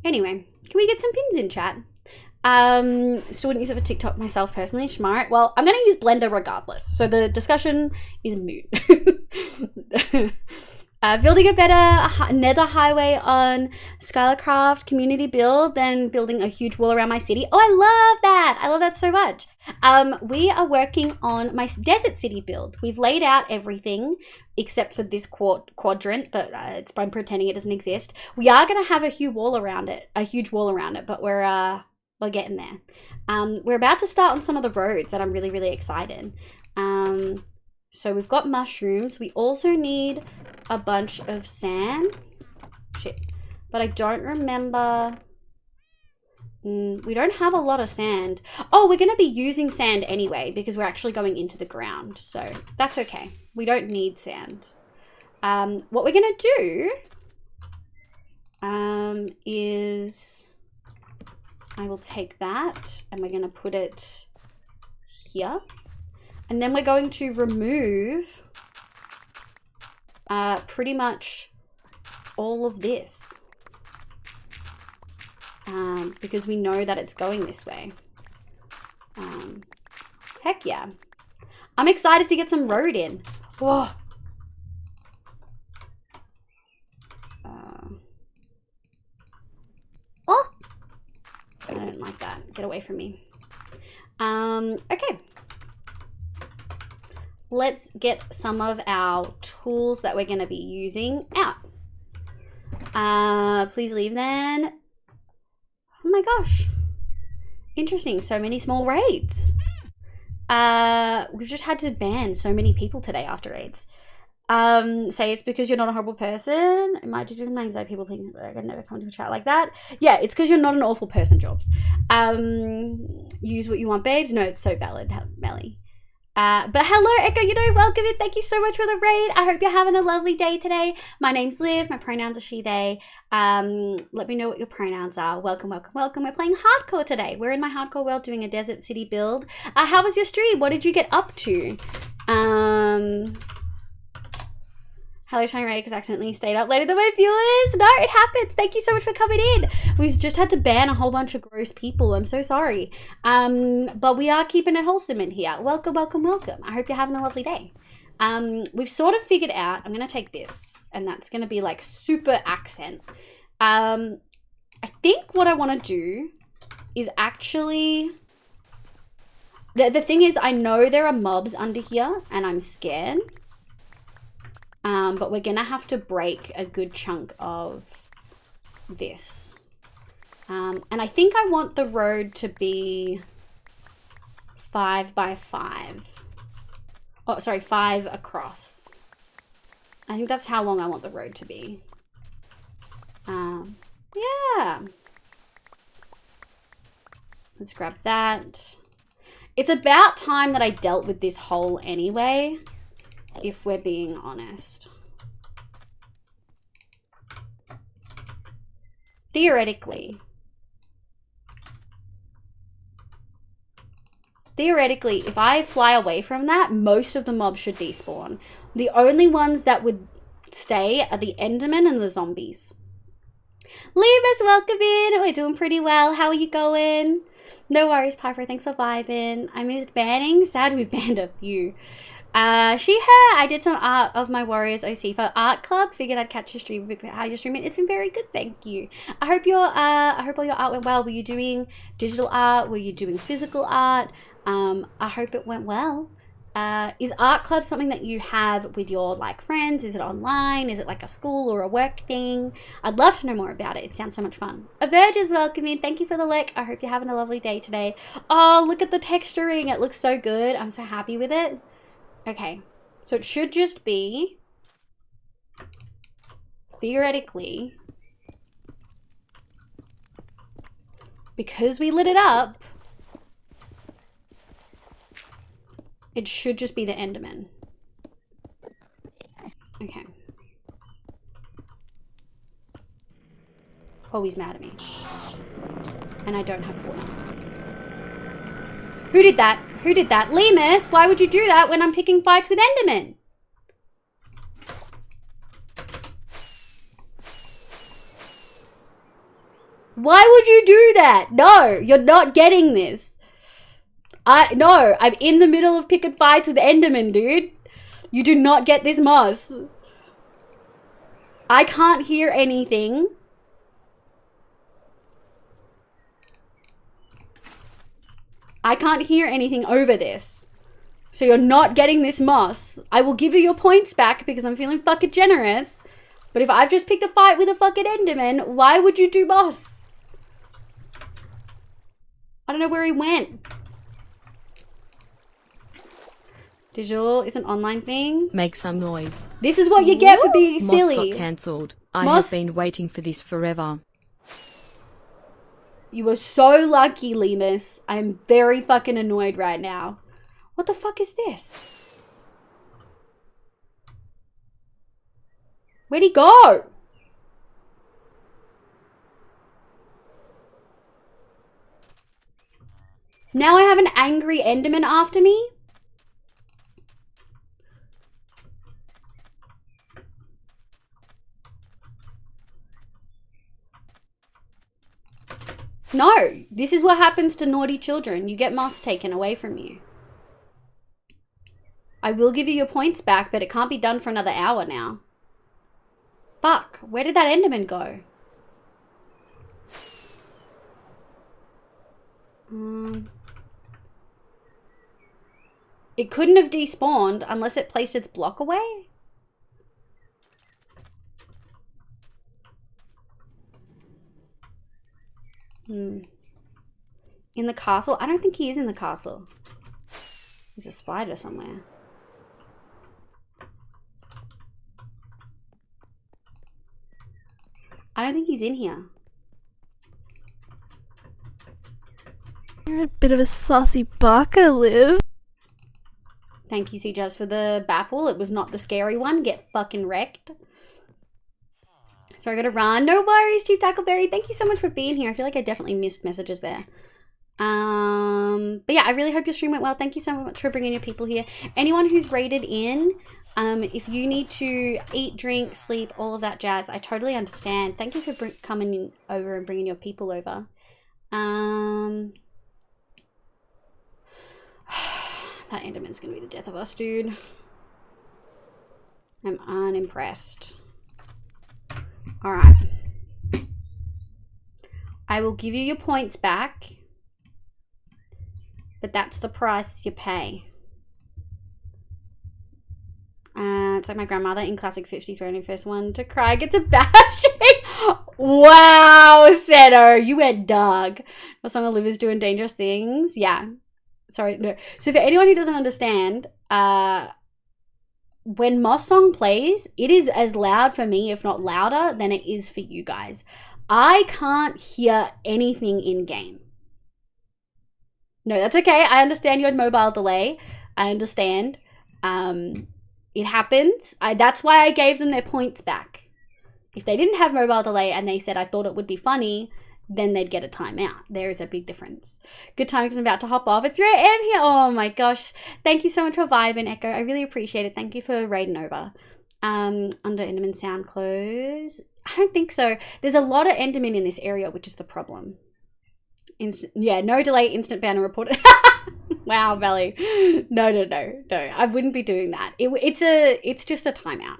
Anyway, can we get some pins in chat? Still wouldn't use it for TikTok myself personally. Smart. Well, I'm going to use Blender regardless. So the discussion is moot. Building a better nether highway on Skylarcraft community build than building a huge wall around my city. Oh, I love that. I love that so much. We are working on my desert city build. We've laid out everything except for this quadrant, but I'm pretending it doesn't exist. We are going to have a huge wall around it, but we're getting there. We're about to start on some of the roads and I'm really, really excited. So we've got mushrooms. We also need a bunch of sand. Shit. But I don't remember. We don't have a lot of sand. Oh, we're going to be using sand anyway because we're actually going into the ground. So that's okay. We don't need sand. What we're going to do is I will take that and we're going to put it here. And then we're going to remove pretty much all of this because we know that it's going this way. Heck yeah. I'm excited to get some road in. Whoa. Oh! I don't like that. Get away from me. Okay. Let's get some of our tools that we're going to be using out. Please leave then. Oh my gosh. Interesting. So many small raids. We've just had to ban so many people today after raids. Say it's because you're not a horrible person. It might just be my anxiety. People think I could never come to a chat like that. Yeah, it's because you're not an awful person, Jobs. Use what you want, babes. No, it's so valid, Melly. But hello, Echo, welcome in. Thank you so much for the raid. I hope you're having a lovely day today. My name's Liv. My pronouns are she, they. Let me know what your pronouns are. Welcome. We're playing hardcore today. We're in my hardcore world doing a desert city build. How was your stream? What did you get up to? Hello, Shiny Ray, because I accidentally stayed up later than my viewers. No, it happens. Thank you so much for coming in. We've just had to ban a whole bunch of gross people. I'm so sorry. But we are keeping it wholesome in here. Welcome. I hope you're having a lovely day. We've sort of figured out, I'm going to take this, and that's going to be like super accent. I think what I want to do is actually... The thing is, I know there are mobs under here, and I'm scared. But we're gonna have to break a good chunk of this. And I think I want the road to be 5 by 5. Oh, sorry, 5 across. I think that's how long I want the road to be. Yeah. Let's grab that. It's about time that I dealt with this hole anyway, if we're being honest. Theoretically, if I fly away from that, most of the mobs should despawn. The only ones that would stay are the Endermen and the zombies. Libas, welcome in. We're doing pretty well. How are you going? No worries, Piper. Thanks for vibing. I missed banning. Sad we've banned a few. She, her. I did some art of my Warriors OC for Art Club. Figured I'd catch your stream. How you're streaming? It's been very good, thank you. I hope all your art went well. Were you doing digital art? Were you doing physical art? I hope it went well. Is Art Club something that you have with your like friends? Is it online? Is it like a school or a work thing? I'd love to know more about it. It sounds so much fun. A Verge is welcoming. Thank you for the like. I hope you're having a lovely day today. Oh, look at the texturing. It looks so good. I'm so happy with it. Okay, so it should just be, theoretically, because we lit it up, it should just be the Enderman. Okay. Oh, he's mad at me. And I don't have water. Who did that? Who did that? Lemus, why would you do that when I'm picking fights with Endermen? Why would you do that? No, you're not getting this. No, I'm in the middle of picking fights with Endermen, dude. You do not get this moss. I can't hear anything. I can't hear anything over this. So you're not getting this moss. I will give you your points back because I'm feeling fucking generous. But if I've just picked a fight with a fucking Enderman, why would you do moss? I don't know where he went. Digital, it's an online thing. Make some noise. This is what you get for being Moss silly. got cancelled. I Moss- have been waiting for this forever. You were so lucky, Lemus. I'm very fucking annoyed right now. What the fuck is this? Where'd he go? Now I have an angry Enderman after me? No, this is what happens to naughty children. You get moss taken away from you. I will give you your points back, but it can't be done for another hour now. Fuck, where did that Enderman go? It couldn't have despawned unless it placed its block away. In the castle? I don't think he is in the castle. There's a spider somewhere. I don't think he's in here. You're a bit of a saucy baka, Liv. Thank you, CJs, for the bapple. It was not the scary one. Get fucking wrecked. So I gotta run. No worries, Chief Tackleberry. Thank you so much for being here. I feel like I definitely missed messages there. But yeah, I really hope your stream went well. Thank you so much for bringing your people here. Anyone who's raided in, if you need to eat, drink, sleep, all of that jazz, I totally understand. Thank you for coming in over and bringing your people over. That Enderman's gonna be the death of us, dude. I'm unimpressed. Alright. I will give you your points back. But that's the price you pay. It's like my grandmother in classic 50s wearing first one to cry gets a bashing. Wow, Seto, you went dark. My song Olivia's doing dangerous things. Yeah. Sorry, no. So for anyone who doesn't understand, when Moss song plays, it is as loud for me, if not louder, than it is for you guys. I can't hear anything in game. No, that's okay. I understand you had mobile delay. I understand. It happens. That's why I gave them their points back. If they didn't have mobile delay and they said I thought it would be funny, then they'd get a timeout. There is a big difference. Good time because I'm about to hop off. It's 3 a.m. here. Oh my gosh. Thank you so much for vibing, Echo. I really appreciate it. Thank you for raiding over. Under Enderman sound close. I don't think so. There's a lot of Enderman in this area, which is the problem. Yeah, no delay, instant ban and reported. Wow, Belly. No. I wouldn't be doing that. It's just a timeout.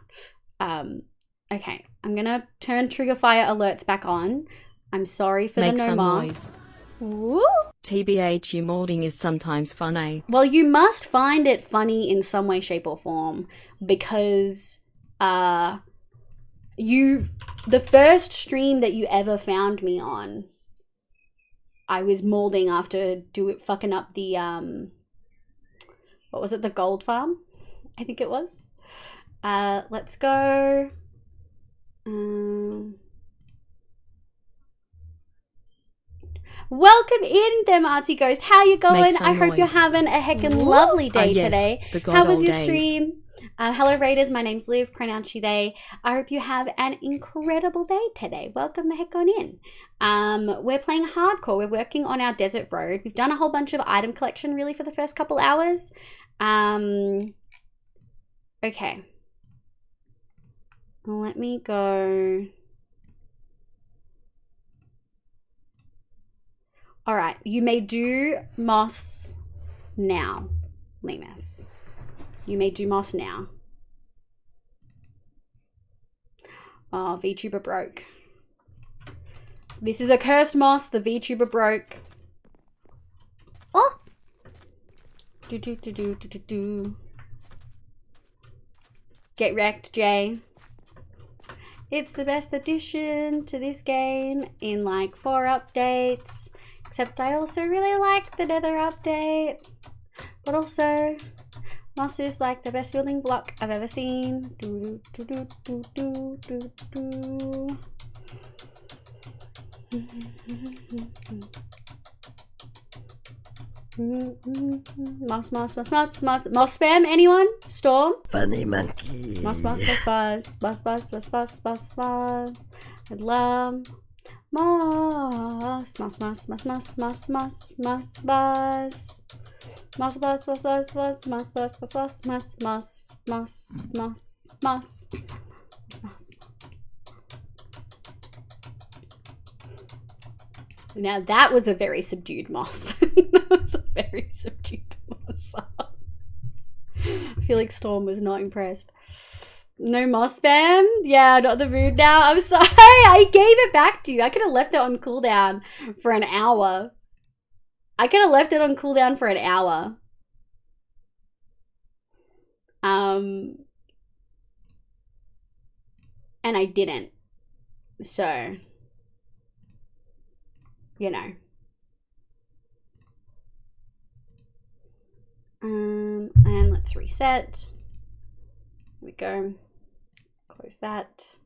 Okay, I'm gonna turn trigger fire alerts back on. I'm sorry for Make the no some mask. Woo. TBH, you molding is sometimes fun, eh? Well, you must find it funny in some way, shape, or form because the first stream that you ever found me on, I was molding after fucking up the what was it, the gold farm? I think it was. Let's go. Welcome in, them artsy ghost. How you going? I hope you're having a heckin' lovely day today. How was your stream? Hello Raiders, my name's Liv, pronounce she they. I hope you have an incredible day today. Welcome the heck on in. We're playing hardcore. We're working on our desert road. We've done a whole bunch of item collection really for the first couple hours. Okay. Let me go. All right, you may do moss now, Lemus. You may do moss now. Oh, VTuber broke. This is a cursed moss. The VTuber broke. Oh! Do. Get wrecked, Jay. It's the best addition to this game in like 4 updates. Except I also really like the Nether update. But also, moss is like the best building block I've ever seen. Moss spam, anyone? Storm? Funny monkey. Moss. I love moss. Now that was a very subdued moss. That was a very subdued moss. I feel like Storm was not impressed. No moss spam? Yeah, not the mood now. I'm sorry. I gave it back to you. I could have left it on cooldown for an hour. And I didn't. So, you know. And let's reset. Here we go. Close that.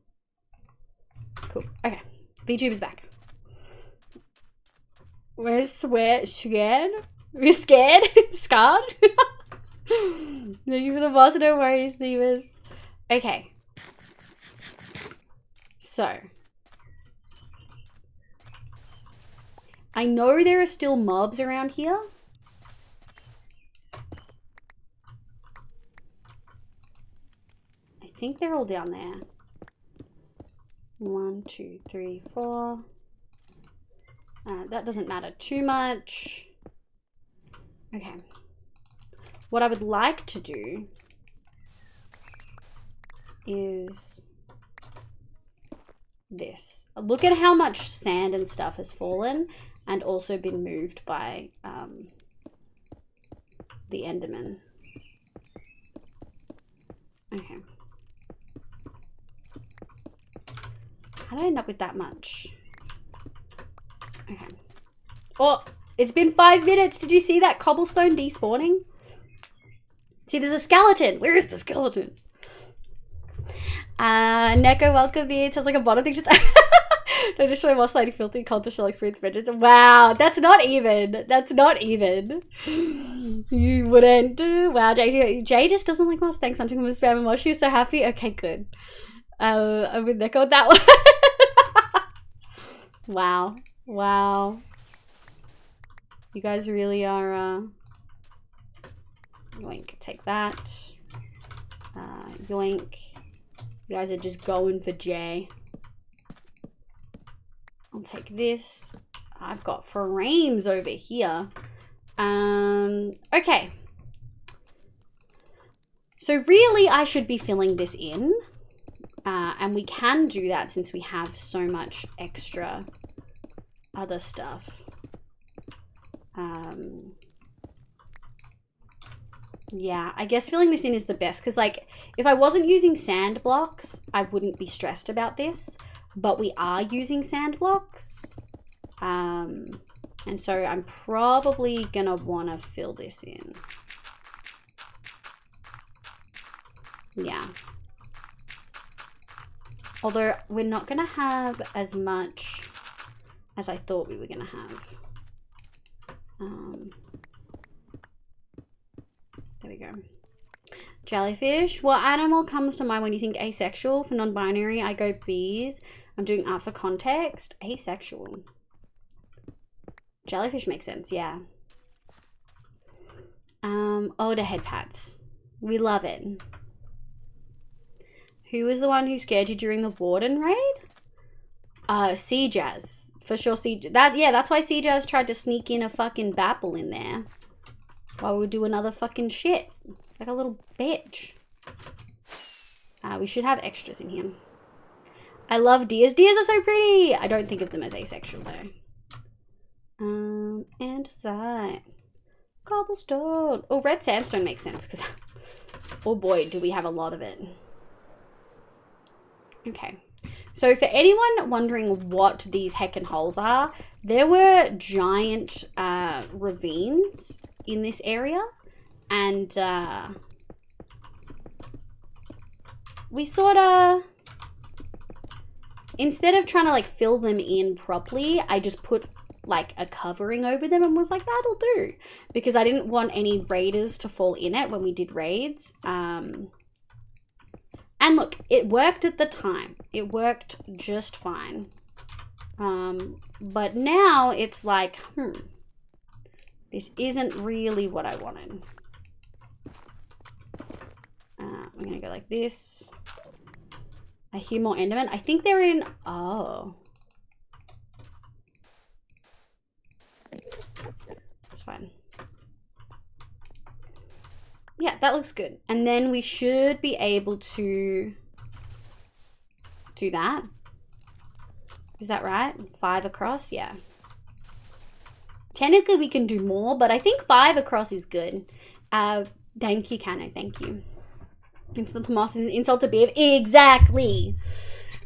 Cool. Okay. VTuber's back. We're scared? We're scared? Scarred? Thank you for the boss. No worries, Nevers. Okay. So. I know there are still mobs around here. I think they're all down there. 1, 2, 3, 4. That doesn't matter too much. Okay. What I would like to do is this. Look at how much sand and stuff has fallen and also been moved by the Enderman. Okay. How did I end up with that much? Okay. Oh, it's been 5 minutes. Did you see that cobblestone despawning? See, there's a skeleton. Where is the skeleton? Neko, welcome in. Sounds like a bot of things. No, destroy more slightly filthy culture shall experience vengeance. Wow, that's not even. That's not even. You wouldn't. Wow, Jay just doesn't like moss. Thanks, hunting with spam and moss. She's so happy. Okay, good. I'm with Nico on that one. Wow. Wow. You guys really are, yoink, take that. Yoink. You guys are just going for J. I'll take this. I've got frames over here. Okay. So really I should be filling this in. And we can do that since we have so much extra other stuff. Yeah, I guess filling this in is the best because, like, if I wasn't using sand blocks, I wouldn't be stressed about this. But we are using sand blocks. And so I'm probably gonna want to fill this in. Yeah. Although we're not gonna have as much as I thought we were gonna have. There we go. Jellyfish. What animal comes to mind when you think asexual? For non-binary, I go bees. I'm doing art for context. Asexual. Jellyfish makes sense, yeah. Oh, the head pats. We love it. Who was the one who scared you during the Warden raid? Sea Jazz. For sure, that's why Sea Jazz tried to sneak in a fucking babble in there. While we were doing other fucking shit. Like a little bitch. We should have extras in here. I love deers. Deers are so pretty! I don't think of them as asexual though. Andesite. Cobblestone. Oh, red sandstone makes sense because oh boy, do we have a lot of it. Okay. So for anyone wondering what these heckin' holes are, there were giant ravines in this area, and we sort of, instead of trying to like fill them in properly, I just put like a covering over them and was like, that'll do, because I didn't want any raiders to fall in it when we did raids. And look, it worked at the time. It worked just fine. But now it's like, this isn't really what I wanted. I'm gonna go like this. I hear more Enderman. I think they're in, oh. That's fine. Yeah, that looks good. And then we should be able to do that. Is that right? 5 across? Yeah. Technically, we can do more, but I think 5 across is good. Thank you, Kano. Thank you. Insult to moss is an insult to beef. Exactly.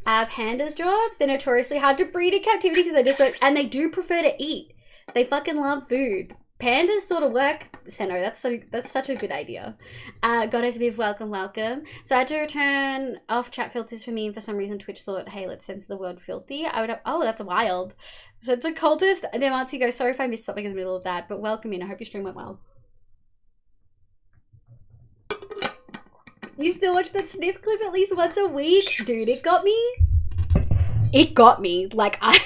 Pandas jobs, they're notoriously hard to breed in captivity because they just don't, and they do prefer to eat. They fucking love food. Pandas sort of work, Seno, that's such a good idea. Goddess Viv, welcome, welcome. So I had to return off chat filters for me, and for some reason Twitch thought, hey, let's censor the word filthy. I would have, oh, that's wild. Censor cultist. And then Marty goes, sorry if I missed something in the middle of that, but welcome in. I hope your stream went well. You still watch that sniff clip at least once a week? Dude, it got me. It got me. Like, I...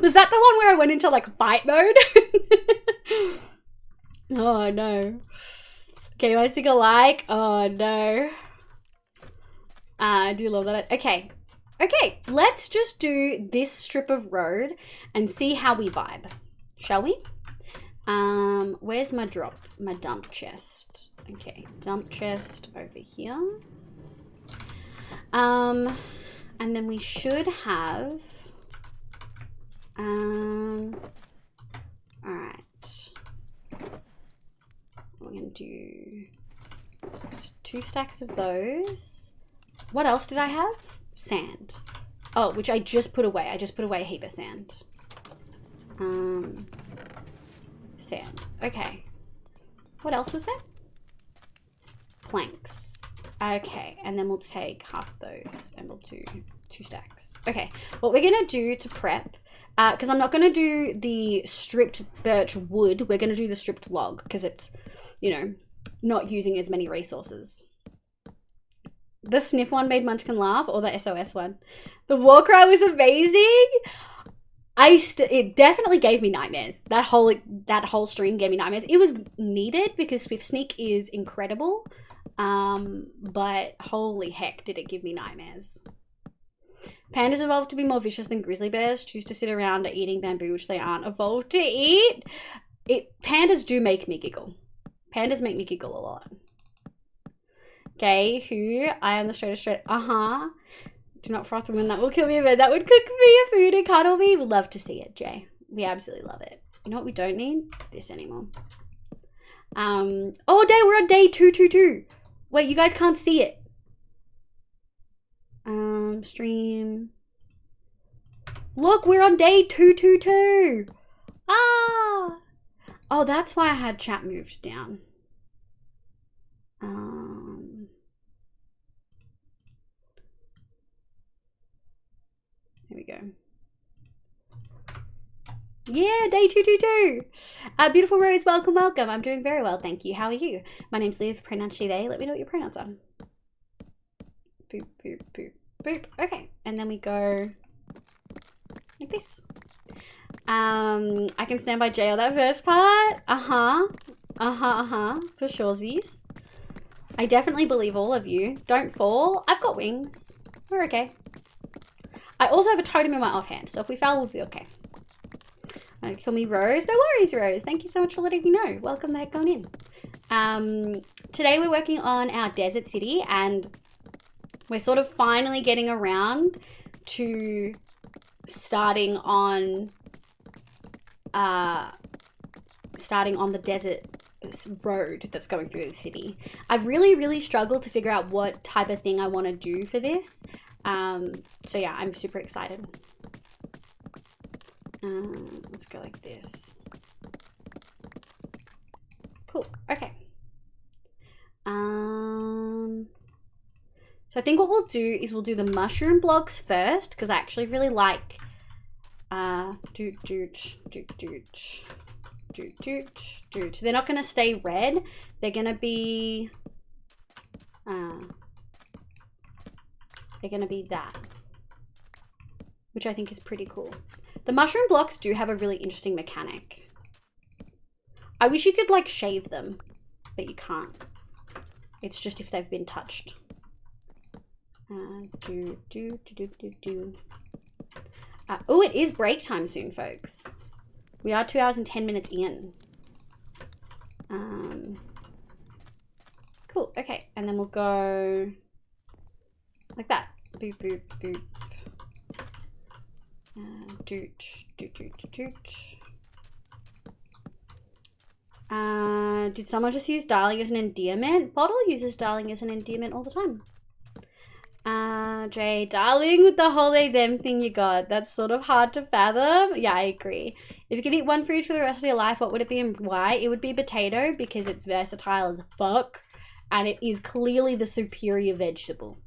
Was that the one where I went into like fight mode? Oh no. Okay, do I stick a like? Oh no. I do love that. Okay. Okay, let's just do this strip of road and see how we vibe. Shall we? Where's my dump chest? Okay, dump chest over here. And then we should have alright. We're gonna do 2 stacks of those. What else did I have? Sand. Oh, which I just put away. I just put away a heap of sand. Sand. Okay. What else was there? Planks. Okay, and then we'll take half of those and we'll do 2 stacks. Okay, what we're gonna do to prep, because I'm not gonna do the stripped birch wood, we're gonna do the stripped log because it's, you know, not using as many resources. The sniff one made Munchkin laugh, or the SOS one. The war cry was amazing. It definitely gave me nightmares. That whole stream gave me nightmares. It was needed because Swift Sneak is incredible. But holy heck, did it give me nightmares. Pandas evolved to be more vicious than grizzly bears. Choose to sit around eating bamboo, which they aren't evolved to eat. Pandas do make me giggle. Pandas make me giggle a lot. Okay, who? I am the straightest straight. Do not froth women, that will kill me, but that would cook me a food and cuddle me. We'd love to see it, Jay. We absolutely love it. You know what we don't need? This anymore. Oh, we're on day 222. Wait, you guys can't see it. Stream. Look, we're on day 222. Ah. Oh, that's why I had chat moved down. Here we go. Yeah, day 222. Beautiful Rose, welcome, welcome. I'm doing very well, thank you. How are you? My name's Liv, pronouns she, they. Let me know what your pronouns are. Boop, boop, boop, boop. Okay, and then we go like this. I can stand by Jay on that first part. For surezies. I definitely believe all of you. Don't fall. I've got wings. We're okay. I also have a totem in my offhand, so if we fail, we'll be okay. Kill me, Rose. No worries, Rose. Thank you so much for letting me know. Welcome the heck on in. Today we're working on our desert city, and we're sort of finally getting around to starting on the desert road that's going through the city. I've really struggled to figure out what type of thing I want to do for this. So yeah, I'm super excited. Let's go like this. Cool. Okay. So I think what we'll do is we'll do the mushroom blocks first, because I actually really like they're not gonna stay red. They're gonna be that, which I think is pretty cool. The mushroom blocks do have a really interesting mechanic. I wish you could like shave them, but you can't. It's just if they've been touched. Oh, it is break time soon, folks. We are 2 hours and 10 minutes in. Cool, okay. And then we'll go like that. Boop, boop, boop. Did someone just use darling as an endearment? Bottle uses darling as an endearment all the time. Jay, darling with the whole they them thing you got. That's sort of hard to fathom. Yeah, I agree. If you could eat one food for the rest of your life, what would it be and why? It would be potato because it's versatile as fuck and it is clearly the superior vegetable.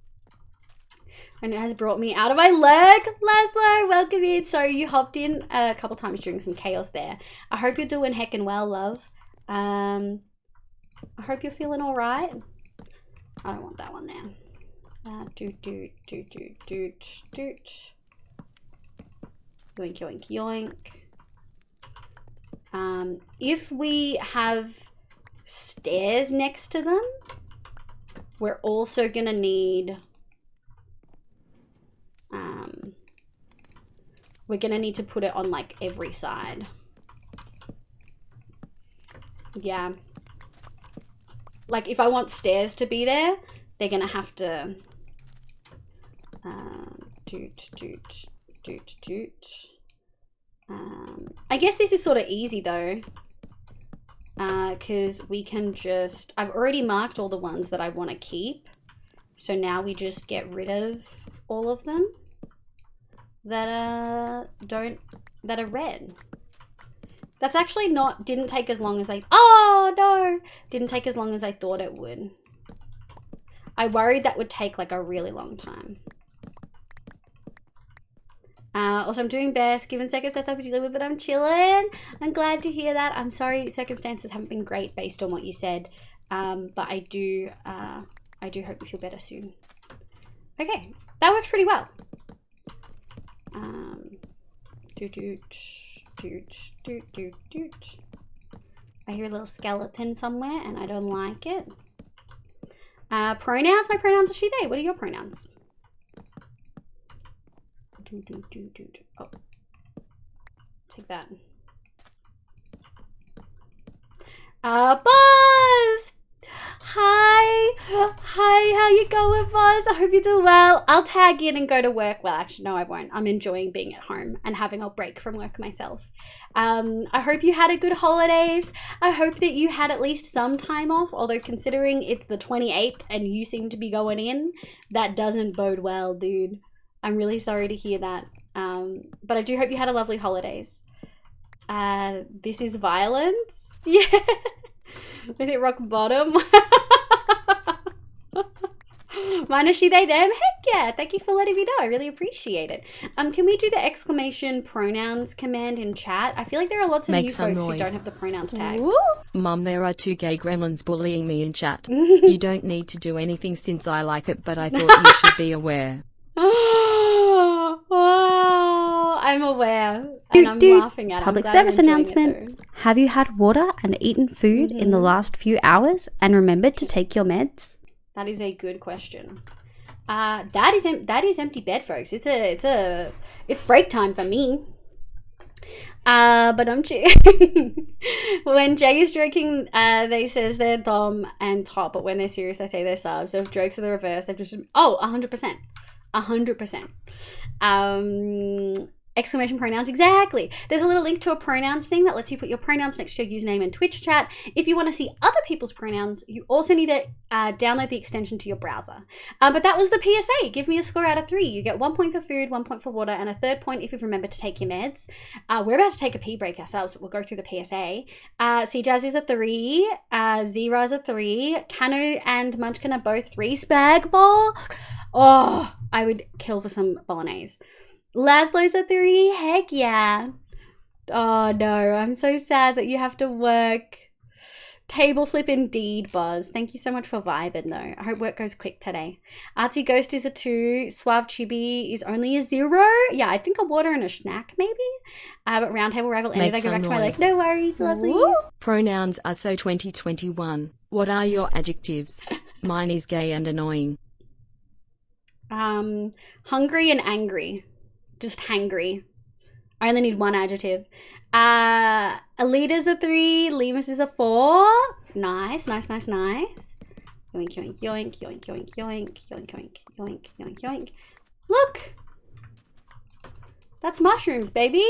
And it has brought me out of my leg. Laszlo, welcome in. Sorry, you hopped in a couple times during some chaos there. I hope you're doing heckin' well, love. I hope you're feeling all right. I don't want that one there. Yoink, yoink, yoink. If we have stairs next to them, we're also gonna need to put it on like every side. Yeah. Like if I want stairs to be there, they're gonna have to I guess this is sort of easy though, because we can just, I've already marked all the ones that I want to keep, so now we just get rid of all of them that are red. That's actually didn't take as long as didn't take as long as I thought it would. I worried that would take like a really long time. Also, I'm doing best. Given circumstances I'm dealing with, but I'm chilling. I'm glad to hear that. I'm sorry circumstances haven't been great based on what you said. But I do hope you feel better soon. Okay, that works pretty well. I hear a little skeleton somewhere and I don't like it. Pronouns? My pronouns are she, they. What are your pronouns? Oh. Take that. Buzz! Hi! Hi, how you going, Buzz? I hope you're doing well. I'll tag in and go to work. Well, actually, no, I won't. I'm enjoying being at home and having a break from work myself. I hope you had a good holidays. I hope that you had at least some time off, although considering it's the 28th and you seem to be going in, that doesn't bode well, dude. I'm really sorry to hear that. But I do hope you had a lovely holidays. This is violence. Yeah. With it rock bottom. Mine is she, they, them. Heck yeah. Thank you for letting me know. I really appreciate it. Can we do the exclamation pronouns command in chat? I feel like there are lots of Make new some folks who noise. don't have the pronouns tags. Mum, there are 2 gay gremlins bullying me in chat. You don't need to do anything since I like it, but I thought you should be aware. Wow, I'm aware. And I'm laughing at it. Public I'm glad service you're enjoying it announcement. Have you had water and eaten food in the last few hours and remembered to take your meds? That is a good question. That is empty bed, folks. It's break time for me. But I'm when Jay is joking, they says they're dumb and top, but when they're serious, they say they're subs. So if jokes are the reverse, they've just 100%. 100%. Exclamation pronouns, exactly. There's a little link to a pronouns thing that lets you put your pronouns next to your username in Twitch chat. If you want to see other people's pronouns, you also need to download the extension to your browser. But that was the PSA. Give me a score out of 3. You get 1 point for food, 1 point for water, and a 3rd point if you've remembered to take your meds. We're about to take a pee break ourselves, but we'll go through the PSA. Jazz is a 3. Zira is a 3. Kanu and Munchkin are both 3. Spag ball. Oh, I would kill for some bolognese. Laszlo's a 3. Heck yeah. Oh no, I'm so sad that you have to work. Table flip indeed, Buzz. Thank you so much for vibing though. I hope work goes quick today. Artsy Ghost is a 2. Suave Chibi is only a 0. Yeah, I think a water and a snack maybe. But Roundtable Rival ended. I go back to my life. No worries, lovely. Pronouns are so 2021. What are your adjectives? Mine is gay and annoying. Hungry and angry. Just hangry. I only need 1 adjective. Alita's a 3. Lemus is a 4. Nice. Yoink, yoink, yoink, yoink, yoink, yoink, yoink, yoink, yoink, yoink, yoink. Look! That's mushrooms, baby.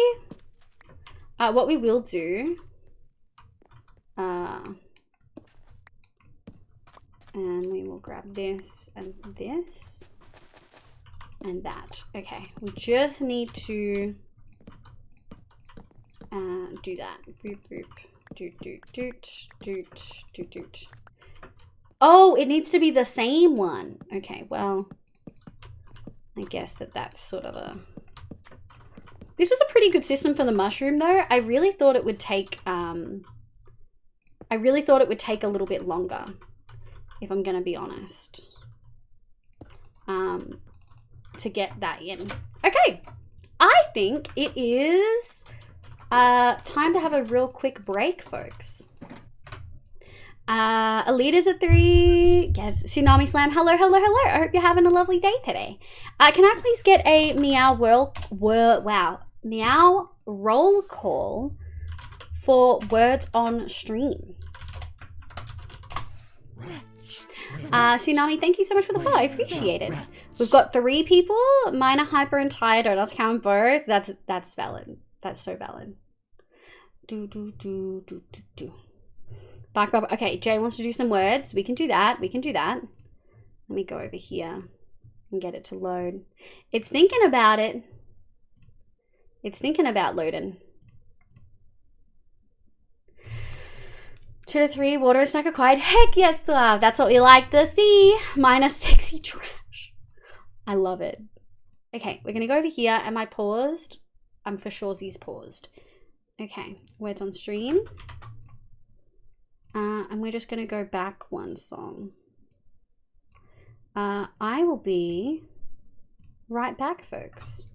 What we will do... and we will grab this and this. And that. Okay, we just need to do that. Boop, boop. Doot, doot, doot, doot, doot, doot. Oh, it needs to be the same one. Okay, well, I guess that's sort of a... This was a pretty good system for the mushroom, though. I really thought it would take, a little bit longer, if I'm gonna be honest. To get that in. Okay, I think it is time to have a real quick break, folks. Alita's a 3. Yes, Tsunami Slam. Hello. I hope you're having a lovely day today. Can I please get a meow meow roll call for words on stream? Tsunami, thank you so much for the follow. I appreciate it. We've got 3 people. Mine are hyper and tired. Don't us count both. That's valid. That's so valid. Back up. Okay, Jay wants to do some words. We can do that. Let me go over here and get it to load. It's thinking about it. It's thinking about loading. 2 to 3, water and snack acquired. Heck yes, Suave. That's what we like to see. Minus sexy trash. I love it. Okay, we're going to go over here. Am I paused? I'm for sure Z's paused. Okay, words on stream. And we're just going to go back one song. I will be right back, folks.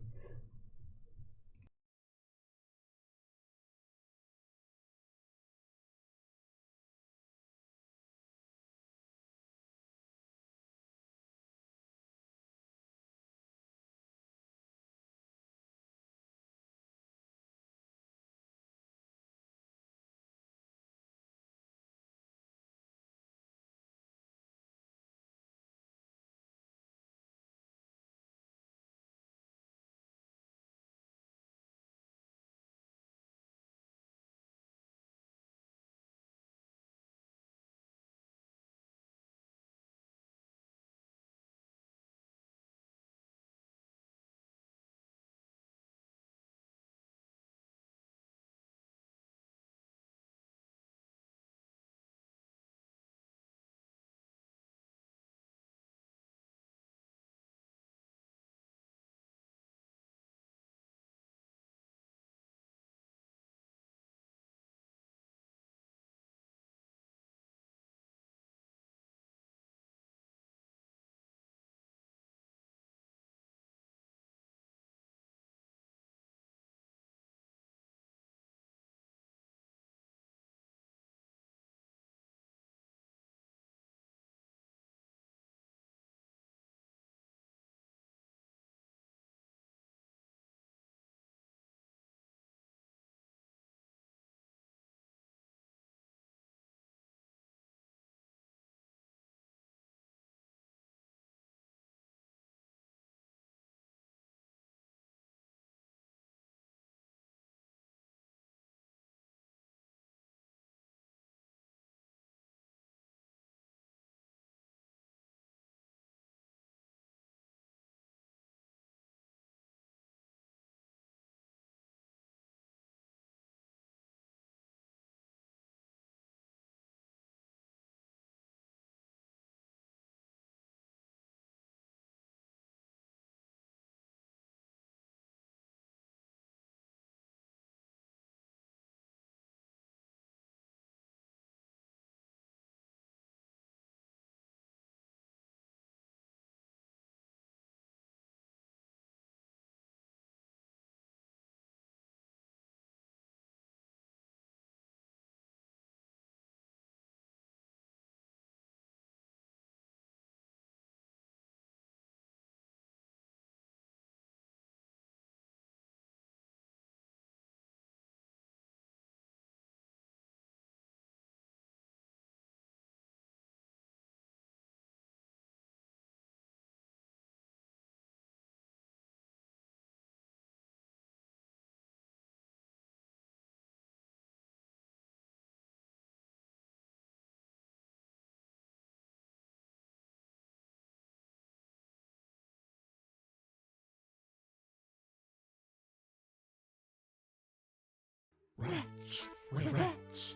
Rats, rats,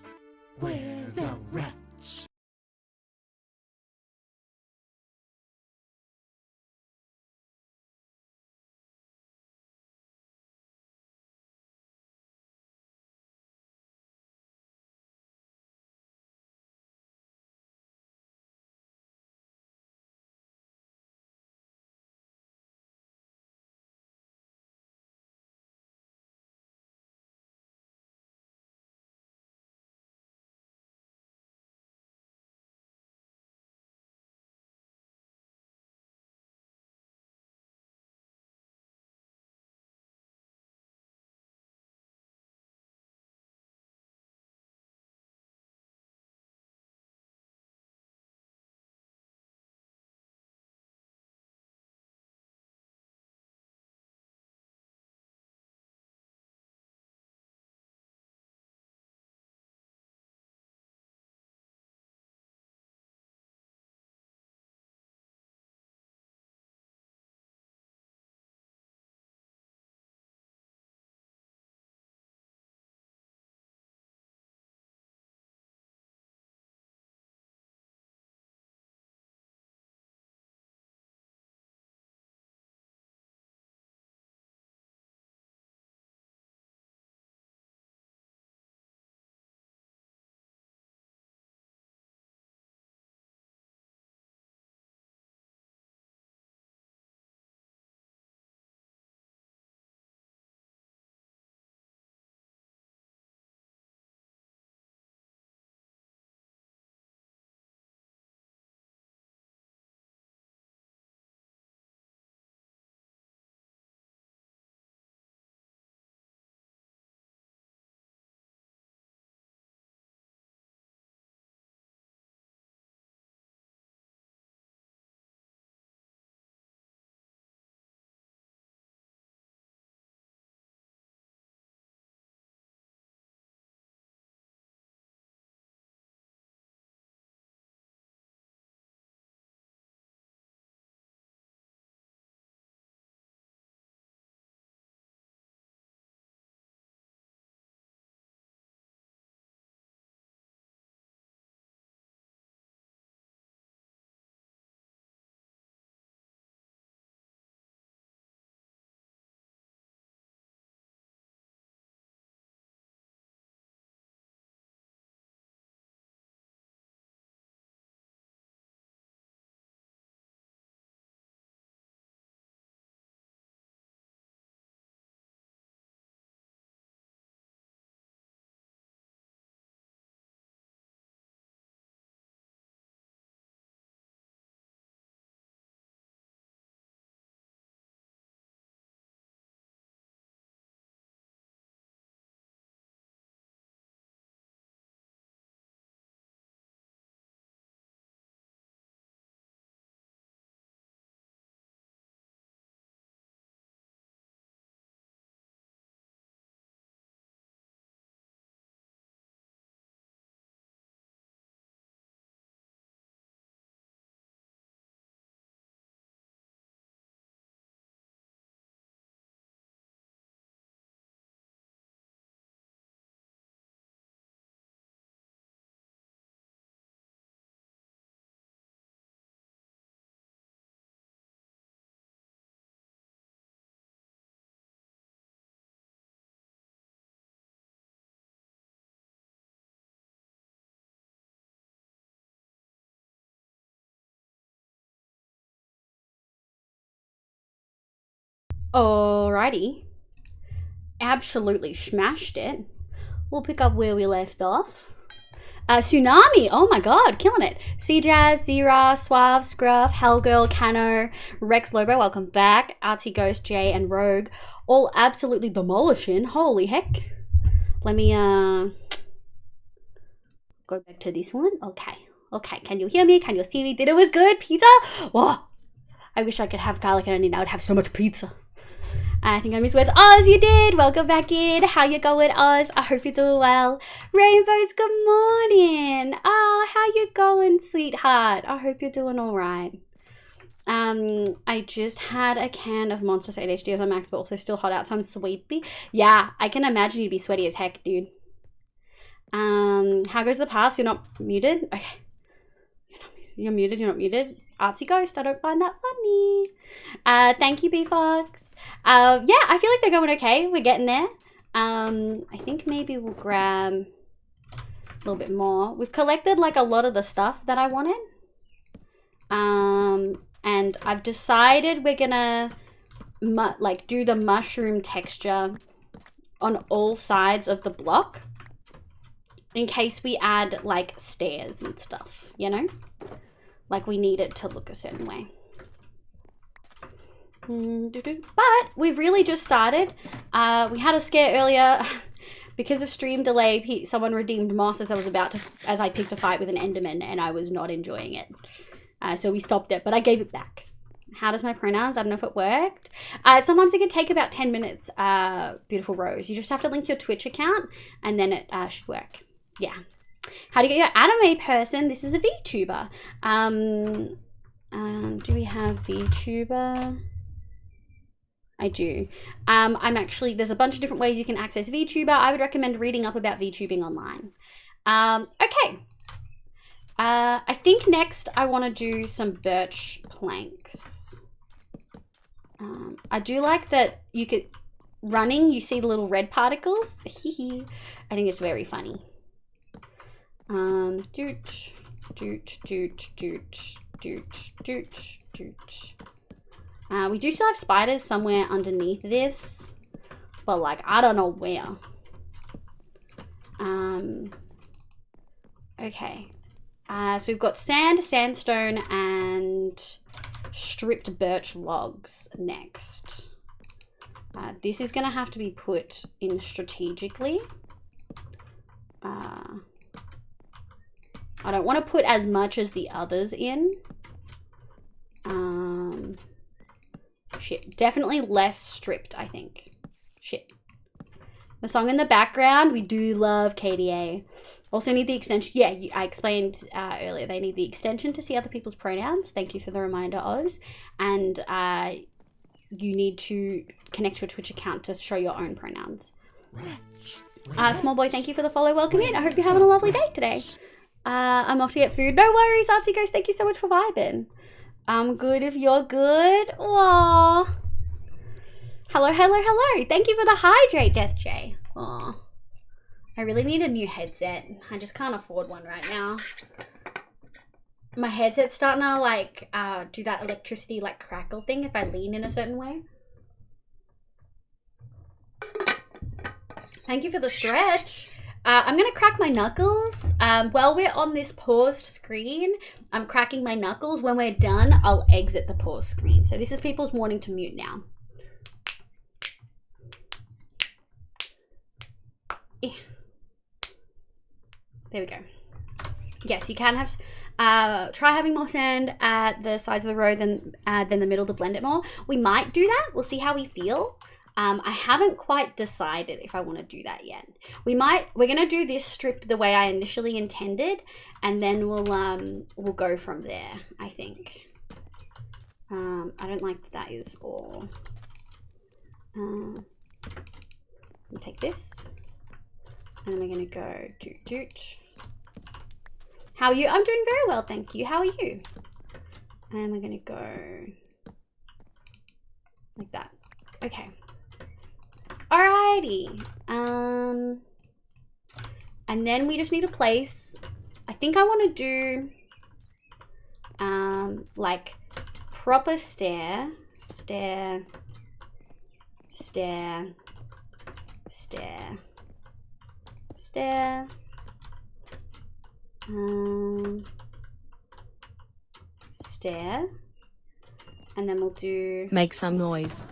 where the rats? Alrighty. Absolutely smashed it. We'll pick up where we left off. Tsunami, oh my god, killing it. C-Jazz, Zira, Suave, Scruff, Hellgirl, Cano, Rex Lobo, welcome back. Artsy Ghost, Jay, and Rogue, all absolutely demolishing. Holy heck. Let me go back to this one. Okay, can you hear me? Can you see me? Dinner was good? Pizza? Oh, I wish I could have garlic and onion. I would have so much pizza. I think I misread. Oz, you did. Welcome back in. How you going, Oz? I hope you're doing well. Rainbows, good morning. Oh, how you going, sweetheart? I hope you're doing all right. I just had a can of Monster State HDs on max, but also still hot out, so I'm sleepy. Yeah, I can imagine you'd be sweaty as heck, dude. How goes the paths? You're not muted? Okay. You're not muted. Artsy Ghost, I don't find that funny. Thank you, B-Fox. Yeah, I feel like they're going okay. We're getting there. I think maybe we'll grab a little bit more. We've collected like a lot of the stuff that I wanted. And I've decided we're gonna do the mushroom texture on all sides of the block in case we add like stairs and stuff, you know? Like we need it to look a certain way. But we've really just started. We had a scare earlier because of stream delay. Someone redeemed moss as I picked a fight with an Enderman, and I was not enjoying it. So we stopped it, but I gave it back. How does my pronouns? I don't know if it worked. Sometimes it can take about 10 minutes, beautiful Rose. You just have to link your Twitch account and then it should work. Yeah. How do you get your anime person? This is a VTuber. Do we have VTuber? I do. There's a bunch of different ways you can access VTuber. I would recommend reading up about VTubing online. Okay. I think next I want to do some birch planks. I do like that you see the little red particles. I think it's very funny. Doot, doot, doot, doot, doot, doot, doot. We do still have spiders somewhere underneath this, but like, I don't know where. Okay. So we've got sand, sandstone, and stripped birch logs next. This is gonna have to be put in strategically. I don't want to put as much as the others in. Shit, definitely less stripped, I think. Shit. The song in the background, we do love KDA. Also need the extension. Yeah, I explained earlier, they need the extension to see other people's pronouns. Thank you for the reminder, Oz. And you need to connect your Twitch account to show your own pronouns. Small boy, thank you for the follow. Welcome in. I hope you're having a lovely day today. I'm off to get food. No worries, Artsy Ghost. Thank you so much for vibing. I'm good if you're good. Aww. Hello, hello, hello. Thank you for the hydrate, Death J. Aww. I really need a new headset. I just can't afford one right now. My headset's starting to like do that electricity like crackle thing if I lean in a certain way. Thank you for the stretch. I'm gonna crack my knuckles. While we're on this paused screen, I'm cracking my knuckles. When we're done, I'll exit the pause screen. So this is people's warning to mute now. There we go. Yes, you can have, try having more sand at the sides of the road than the middle to blend it more. We might do that. We'll see how we feel. I haven't quite decided if I want to do that yet. We're going to do this strip the way I initially intended, and then we'll go from there, I think. I don't like that is all. We'll take this, and then we're going to go doot doot. How are you? I'm doing very well, thank you. How are you? And we're going to go like that. Okay. Alrighty. And then we just need a place. I think I want to do like proper stair Stare. Stare. Stare. Stare. And then we'll do Make some noise.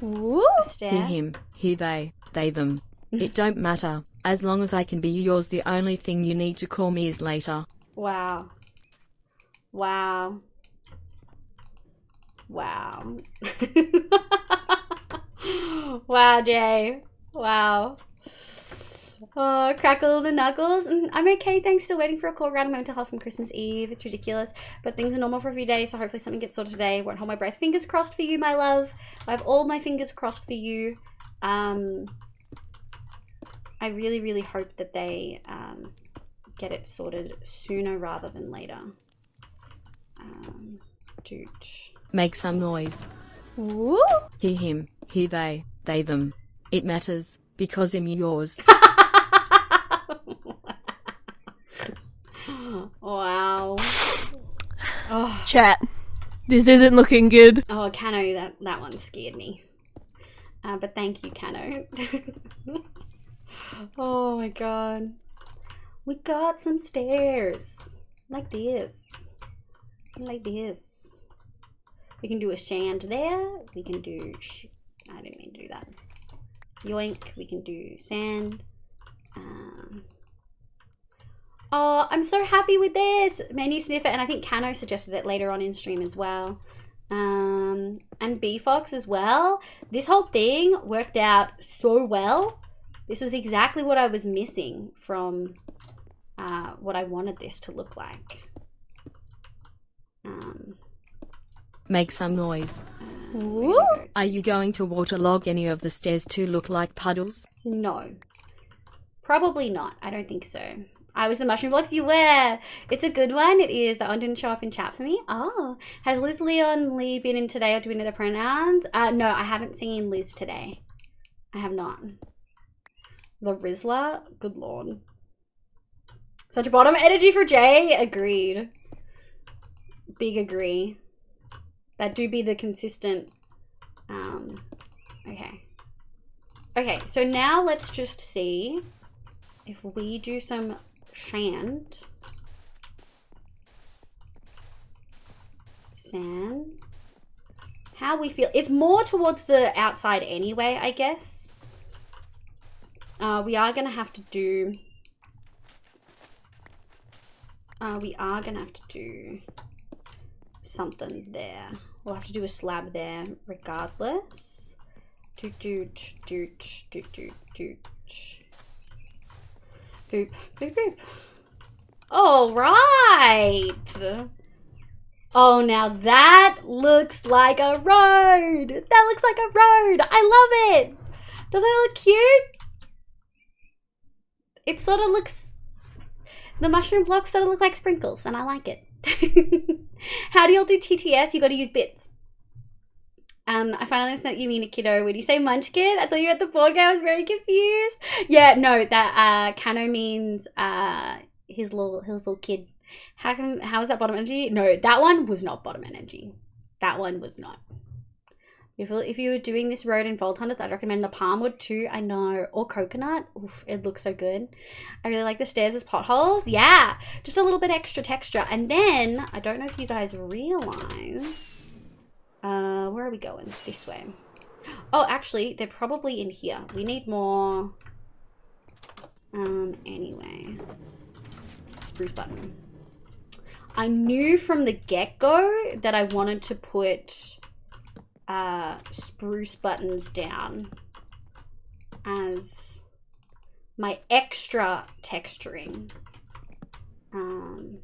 woo, stare. He, him, he, they, them. It don't matter. As long as I can be yours, the only thing you need to call me is later. Wow. Wow. Wow. Wow, Jay. Wow. Oh, crackle the knuckles. I'm okay, thanks. Still waiting for a call around my mental health from Christmas Eve. It's ridiculous, but things are normal for a few days, so hopefully something gets sorted today. Won't hold my breath. Fingers crossed for you, my love. I have all my fingers crossed for you. I really, really hope that they get it sorted sooner rather than later. Dude. Make some noise. Woo! He, him, he, they, them. It matters, because I'm yours. Wow. Oh, Chat. This isn't looking good. oh, Cano, that one scared me. But thank you, Cano. Oh my god. We got some stairs. Like this. Like this. We can do a shand there. We can do... I didn't mean to do that. Yoink. We can do sand. Oh, I'm so happy with this. Menu sniffer, and I think Cano suggested it later on in stream as well. And B-Fox as well. This whole thing worked out so well. This was exactly what I was missing from what I wanted this to look like. Make some noise. Woo! Are you going to waterlog any of the stairs to look like puddles? No. Probably not. I don't think so. I was the mushroom blocks you wear. It's a good one. It is. That one didn't show up in chat for me. Oh. Has Liz Leon Lee been in today or do we know the pronouns? No, I haven't seen Liz today. I have not. The Rizzler? Good lord. Such a bottom energy for Jay. Agreed. Big agree. That do be the consistent. Okay. Okay, so now let's just see if we do some sand. Sand. How we feel. It's more towards the outside anyway, I guess. We are going to have to do... we are going to have to do something there. We'll have to do a slab there regardless. Doot doot doot doot doot doot. Boop boop boop. All right. Oh, now that looks like a road. That looks like a road. I love it. Doesn't it look cute? It sort of looks... The mushroom blocks sort of look like sprinkles, and I like it. How do y'all do TTS? You got to use bits. I finally understand that you mean a kiddo. When you say munchkin, I thought you were at the board game. I was very confused. Yeah, no, that Cano means his little kid. How is that bottom energy? No, that one was not bottom energy. That one was not. If you were doing this road in Vault Hunters, I'd recommend the palmwood too. I know. Or coconut. Oof, it looks so good. I really like the stairs as potholes. Yeah. Just a little bit extra texture. And then, I don't know if you guys realize... where are we going? This way. Oh, actually, they're probably in here. We need more... anyway. Spruce button. I knew from the get-go that I wanted to put... spruce buttons down as my extra texturing. And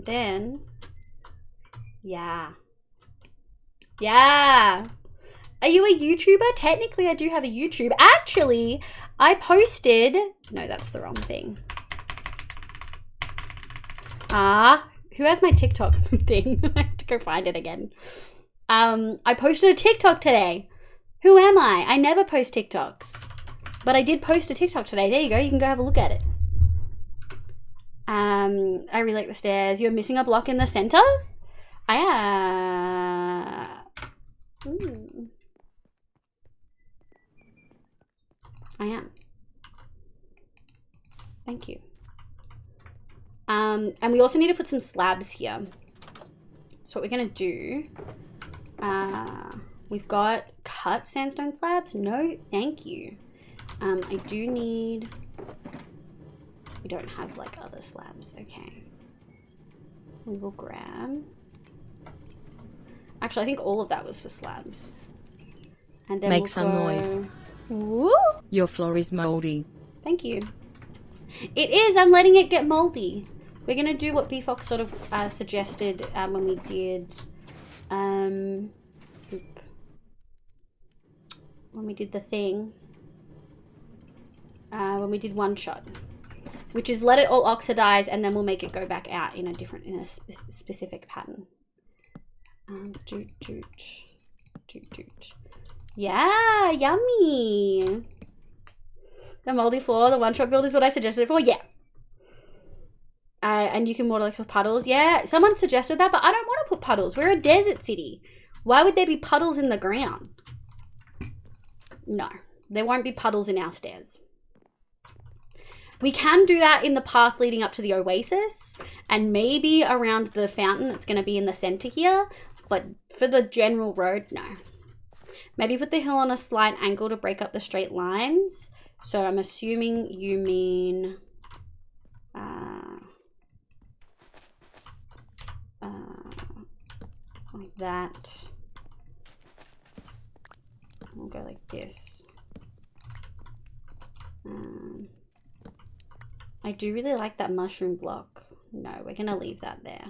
then, yeah. Are you a YouTuber? Technically, I do have a YouTube. Actually, I posted... No, that's the wrong thing. Who has my TikTok thing? I have to go find it again. I posted a TikTok today. Who am I? I never post TikToks. But I did post a TikTok today. There you go. You can go have a look at it. I really like the stairs. You're missing a block in the center? Ooh. I am. Thank you. And we also need to put some slabs here. So what we're gonna do, we've got cut sandstone slabs. No, thank you. I do need, we don't have like other slabs. Okay. We will grab, actually I think all of that was for slabs. And then Make we'll some noise. Woo! Your floor is moldy. Thank you. It is. I'm letting it get moldy. We're gonna do what BFox sort of suggested when we did when we did the thing. When we did one shot, which is let it all oxidize and then we'll make it go back out in a different, specific pattern. Doot doot doot doot. Yeah, yummy. The moldy floor, the one-shot build is what I suggested it for. Yeah. And you can water like with puddles. Yeah, someone suggested that, but I don't want to put puddles. We're a desert city. Why would there be puddles in the ground? No, there won't be puddles in our stairs. We can do that in the path leading up to the oasis and maybe around the fountain that's going to be in the center here. But for the general road, no. Maybe put the hill on a slight angle to break up the straight lines. So I'm assuming you mean like that. We'll go like this. I do really like that mushroom block. No, we're gonna leave that there.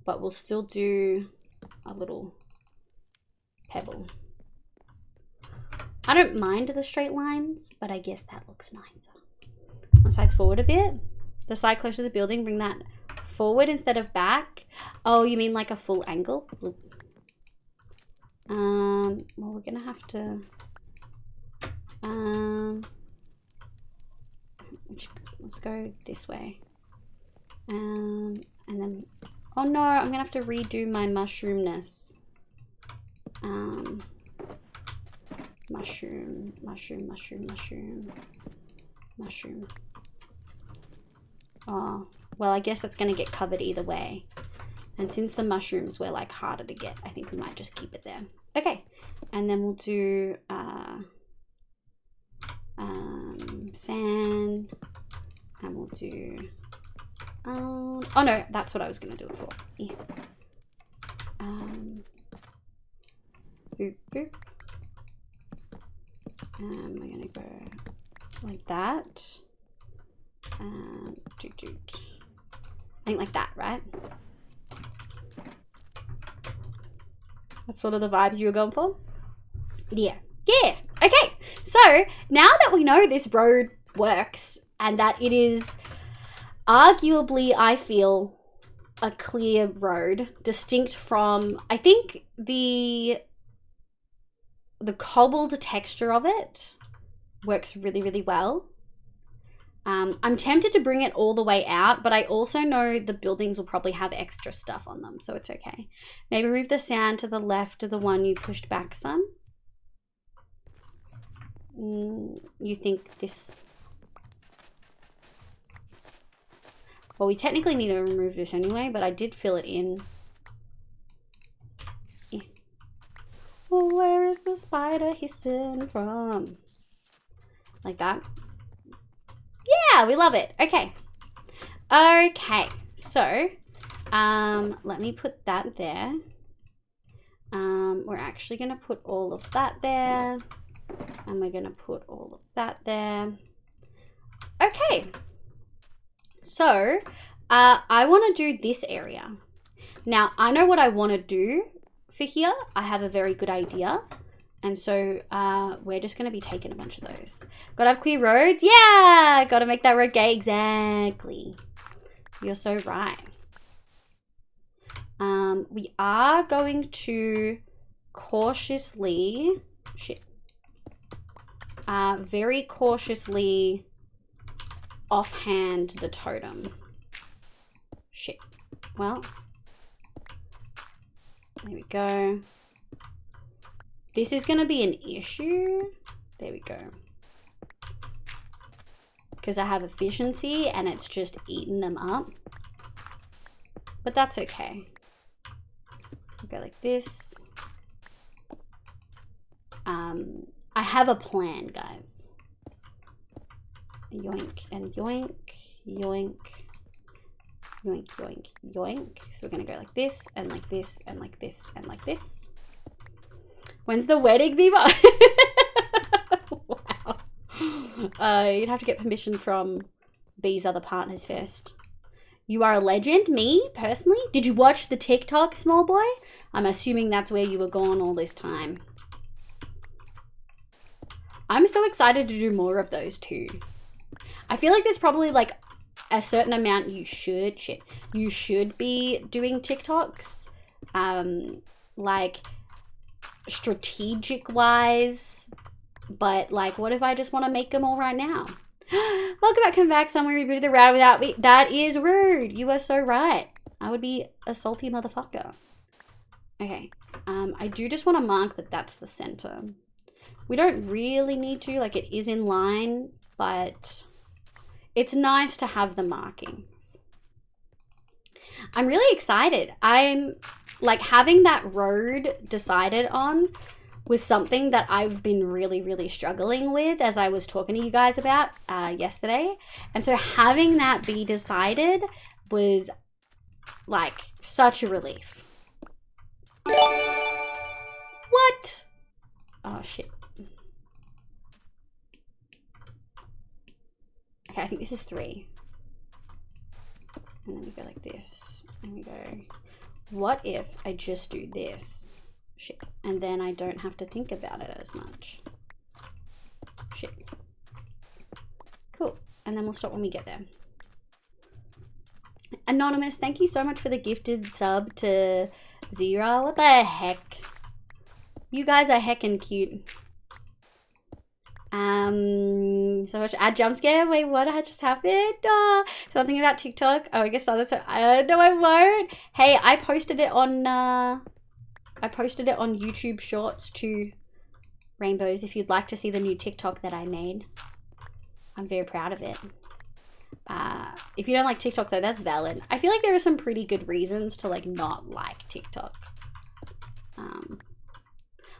But we'll still do a little pebble. I don't mind the straight lines, but I guess that looks nicer. One side's forward a bit. The side closer to the building, bring that forward instead of back. Oh, you mean like a full angle? Well, we're gonna have to let's go this way. And then, oh no, I'm gonna have to redo my mushroomness. Mushroom. Oh, well, I guess that's gonna get covered either way. And since the mushrooms were like harder to get, I think we might just keep it there. Okay, and then we'll do sand, and we'll do oh no, that's what I was gonna do it for. Yeah. Boop boop. And we're gonna go like that. Doot doot. I think like that, right? That's sort of the vibes you were going for? Yeah. Yeah. Okay. So now that we know this road works and that it is arguably, I feel, a clear road, distinct from, I think the cobbled texture of it works really, really well. I'm tempted to bring it all the way out, but I also know the buildings will probably have extra stuff on them, so it's okay. Maybe move the sand to the left of the one you pushed back some. You think this... Well, we technically need to remove this anyway, but I did fill it in. Yeah. Well, where is the spider hissing from? Like that. Yeah, we love it. Okay. Okay. So, let me put that there. We're actually going to put all of that there. And we're going to put all of that there. Okay. So, I want to do this area. Now, I know what I want to do for here. I have a very good idea. And so we're just going to be taking a bunch of those. Gotta have queer roads? Yeah! Gotta make that road gay. Exactly. You're so right. We are going to cautiously... Shit. Very cautiously offhand the totem. Shit. Well. There we go. this is going to be an issue. There we go. Because I have efficiency and it's just eating them up. But that's okay. I'll go like this. I have a plan, guys. Yoink and yoink, yoink, yoink, yoink, yoink. So we're gonna go like this and like this and like this and like this. When's the wedding, Viva? Wow. You'd have to get permission from B's other partners first. You are a legend, me, personally? Did you watch the TikTok, small boy? I'm assuming that's where you were gone all this time. I'm so excited to do more of those too. I feel like there's probably like a certain amount you should be doing TikToks. Like strategic wise, but like what if I just want to make them all right now? Welcome back, come back, someone rebooted the router without me. That is rude. You are so right. I would be a salty motherfucker. Okay, I do just want to mark that that's the center. We don't really need to, like it is in line, but it's nice to have the markings. I'm really excited. I'm like having that road decided on was something that I've been really, really struggling with as I was talking to you guys about yesterday. And so having that be decided was like such a relief. What? Oh shit. Okay, I think this is 3. And then we go like this. And we go, what if I just do this? Shit. And then I don't have to think about it as much. Shit. Cool. And then we'll stop when we get there. Anonymous, thank you so much for the gifted sub to Zira. What the heck? You guys are heckin' cute. So much ad jump scare. Wait, what just happened? Oh, something about TikTok. Oh, I guess not. No, I won't. Hey, I posted it on YouTube Shorts to Rainbows. If you'd like to see the new TikTok that I made, I'm very proud of it. If you don't like TikTok though, that's valid. I feel like there are some pretty good reasons to like not like TikTok.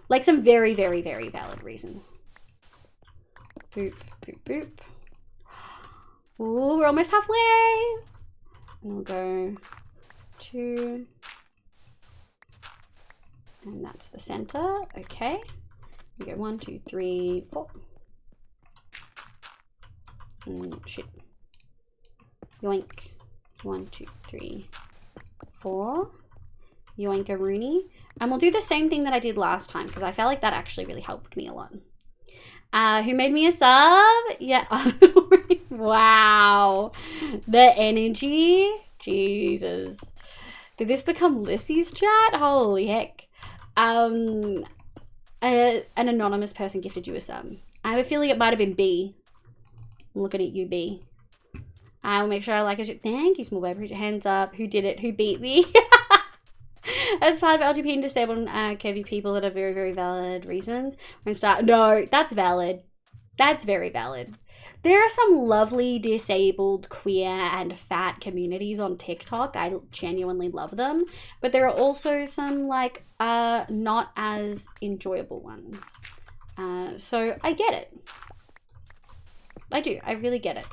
Like some very, very, very valid reasons. Boop, boop, boop. Ooh, we're almost halfway. And we'll go 2. And that's the center. Okay. We go 1, 2, 3, 4. Shit. Yoink. 1, 2, 3, 4. Yoink-a-rooney. And we'll do the same thing that I did last time because I felt like that actually really helped me a lot. Who made me a sub? Yeah. Wow. The energy. Jesus. Did this become Lissy's chat? Holy heck. An anonymous person gifted you a sub. I have a feeling it might have been B. I'm looking at you, B. I will make sure I like it. Thank you, small baby. Put your hands up. Who did it? Who beat me? As part of LGBT and disabled and curvy people that are very, very valid reasons. No, that's valid. That's very valid. There are some lovely disabled, queer, and fat communities on TikTok. I genuinely love them. But there are also some, like, not as enjoyable ones. So I get it. I do. I really get it.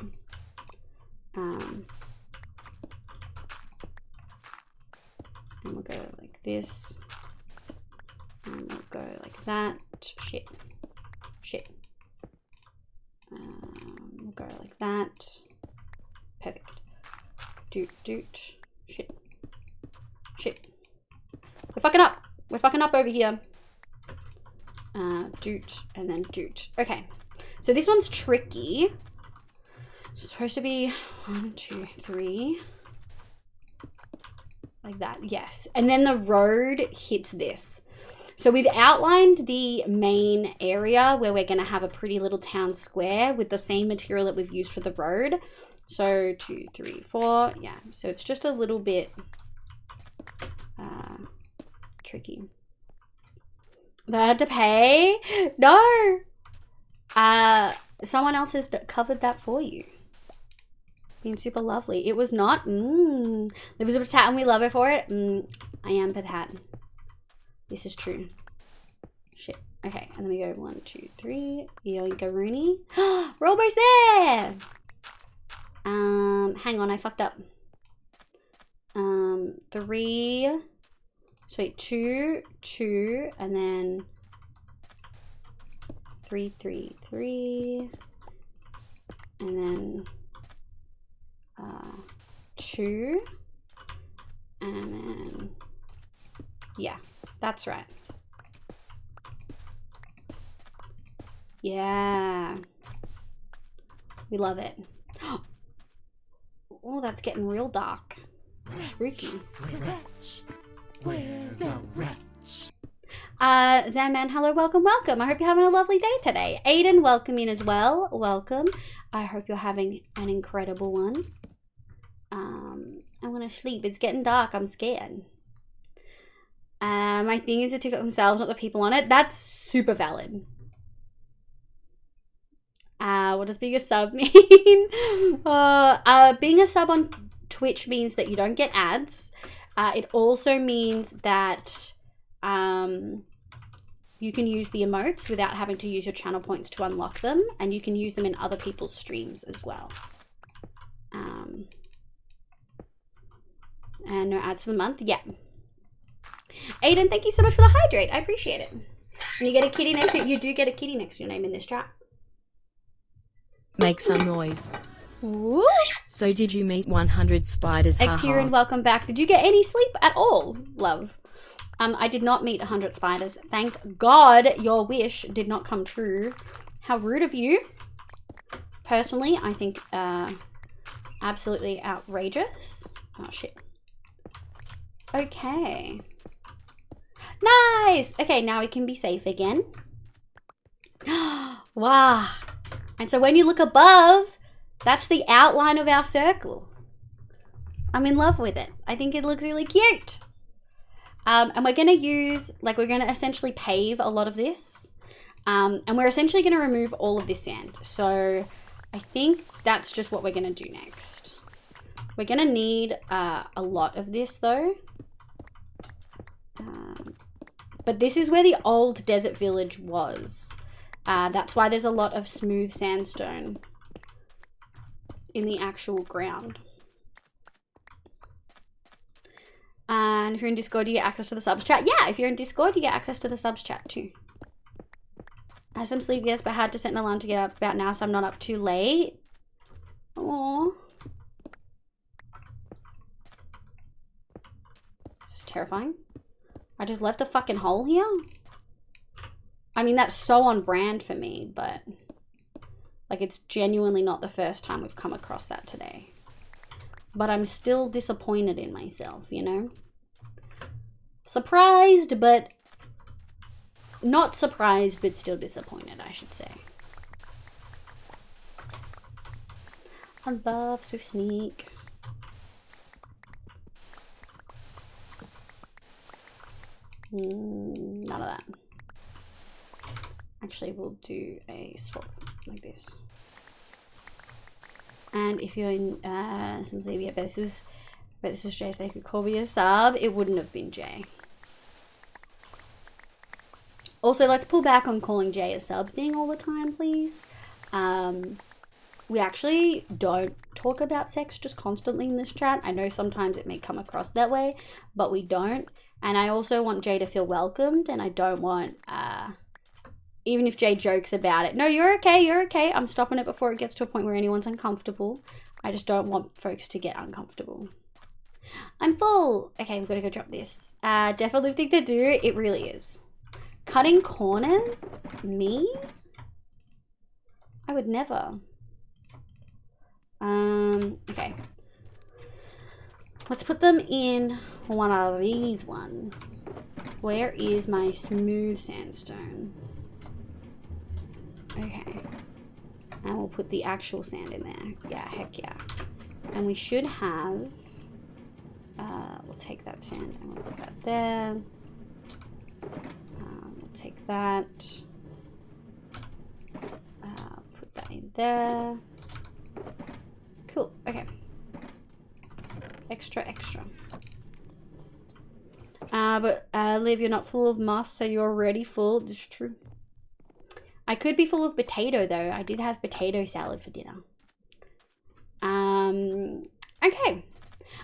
And we'll go like this. And we'll go like that. Shit. Shit. We'll go like that. Perfect. Doot, doot. Shit. Shit. We're fucking up. We're fucking up over here. Doot and then doot. Okay. So this one's tricky. It's supposed to be 1, 2, 3. Like that, yes. And then the road hits this. So we've outlined the main area where we're gonna have a pretty little town square with the same material that we've used for the road. So 2, 3, 4, yeah. So it's just a little bit tricky. But I had to pay? No. Someone else has covered that for you. Being super lovely. It was not. There was a patat and we love her for it. I am patat. This is true. Shit. Okay, and then we go 1, 2, 3. Yoinka Rooney. Robo's there! Hang on, I fucked up. 3. So wait, 2, 2, and then 3, 3, 3. And then 2. And then, yeah, that's right. Yeah. We love it. Oh, that's getting real dark. Spooky. We're the rats. Zaman, hello, welcome, welcome. I hope you're having a lovely day today. Aiden, welcome in as well. Welcome. I hope you're having an incredible one. I want to sleep. It's getting dark. I'm scared. My thing is to ticket themselves, not the people on it. That's super valid. What does being a sub mean? Being a sub on Twitch means that you don't get ads. It also means that you can use the emotes without having to use your channel points to unlock them, and you can use them in other people's streams as well. And no ads for the month. Yeah. Aiden, thank you so much for the hydrate. I appreciate it. And you get a kitty next to you. Do get a kitty next to your name in this chat. Make some noise. Woo! So did you meet 100 spiders? Ektiran, welcome back. Did you get any sleep at all, love? I did not meet 100 spiders. Thank God your wish did not come true. How rude of you. Personally, I think absolutely outrageous. Oh, shit. Okay. Nice! Okay, now we can be safe again. Wow. And so when you look above, that's the outline of our circle. I'm in love with it. I think it looks really cute. And we're going to use, like, we're going to essentially pave a lot of this. And we're essentially going to remove all of this sand. So I think that's just what we're going to do next. We're going to need a lot of this, though. But this is where the old desert village was. That's why there's a lot of smooth sandstone in the actual ground. And if you're in Discord, you get access to the subs chat. Yeah, if you're in Discord, you get access to the subs chat too. I had some sleep, yes, but I had to set an alarm to get up about now, so I'm not up too late. Aww. It's terrifying. I just left a fucking hole here. I mean, that's so on brand for me, but like, it's genuinely not the first time we've come across that today. But I'm still disappointed in myself, you know? Surprised, but not surprised, but still disappointed, I should say. I love Swift Sneak. None of that. Actually, we'll do a swap like this. And if you're in some sleep, I bet this was Jay, so they could call me a sub. It wouldn't have been Jay. Also, let's pull back on calling Jay a sub thing all the time, please. We actually don't talk about sex just constantly in this chat. I know sometimes it may come across that way, but we don't. And I also want Jay to feel welcomed, and I don't want, even if Jay jokes about it, no, you're okay, you're okay. I'm stopping it before it gets to a point where anyone's uncomfortable. I just don't want folks to get uncomfortable. I'm full. Okay, we've got to go drop this. Definitely thing to do. It really is. Cutting corners? Me? I would never. Okay. Let's put them in one of these ones. Where is my smooth sandstone? Okay. And we'll put the actual sand in there. Yeah, heck yeah. And we should have... we'll take that sand and we'll put that there. We'll take that. Put that in there. Cool. Okay. Extra. But Liv, you're not full of moss, so you're already full. This is true. I could be full of potato though. I did have potato salad for dinner. Okay.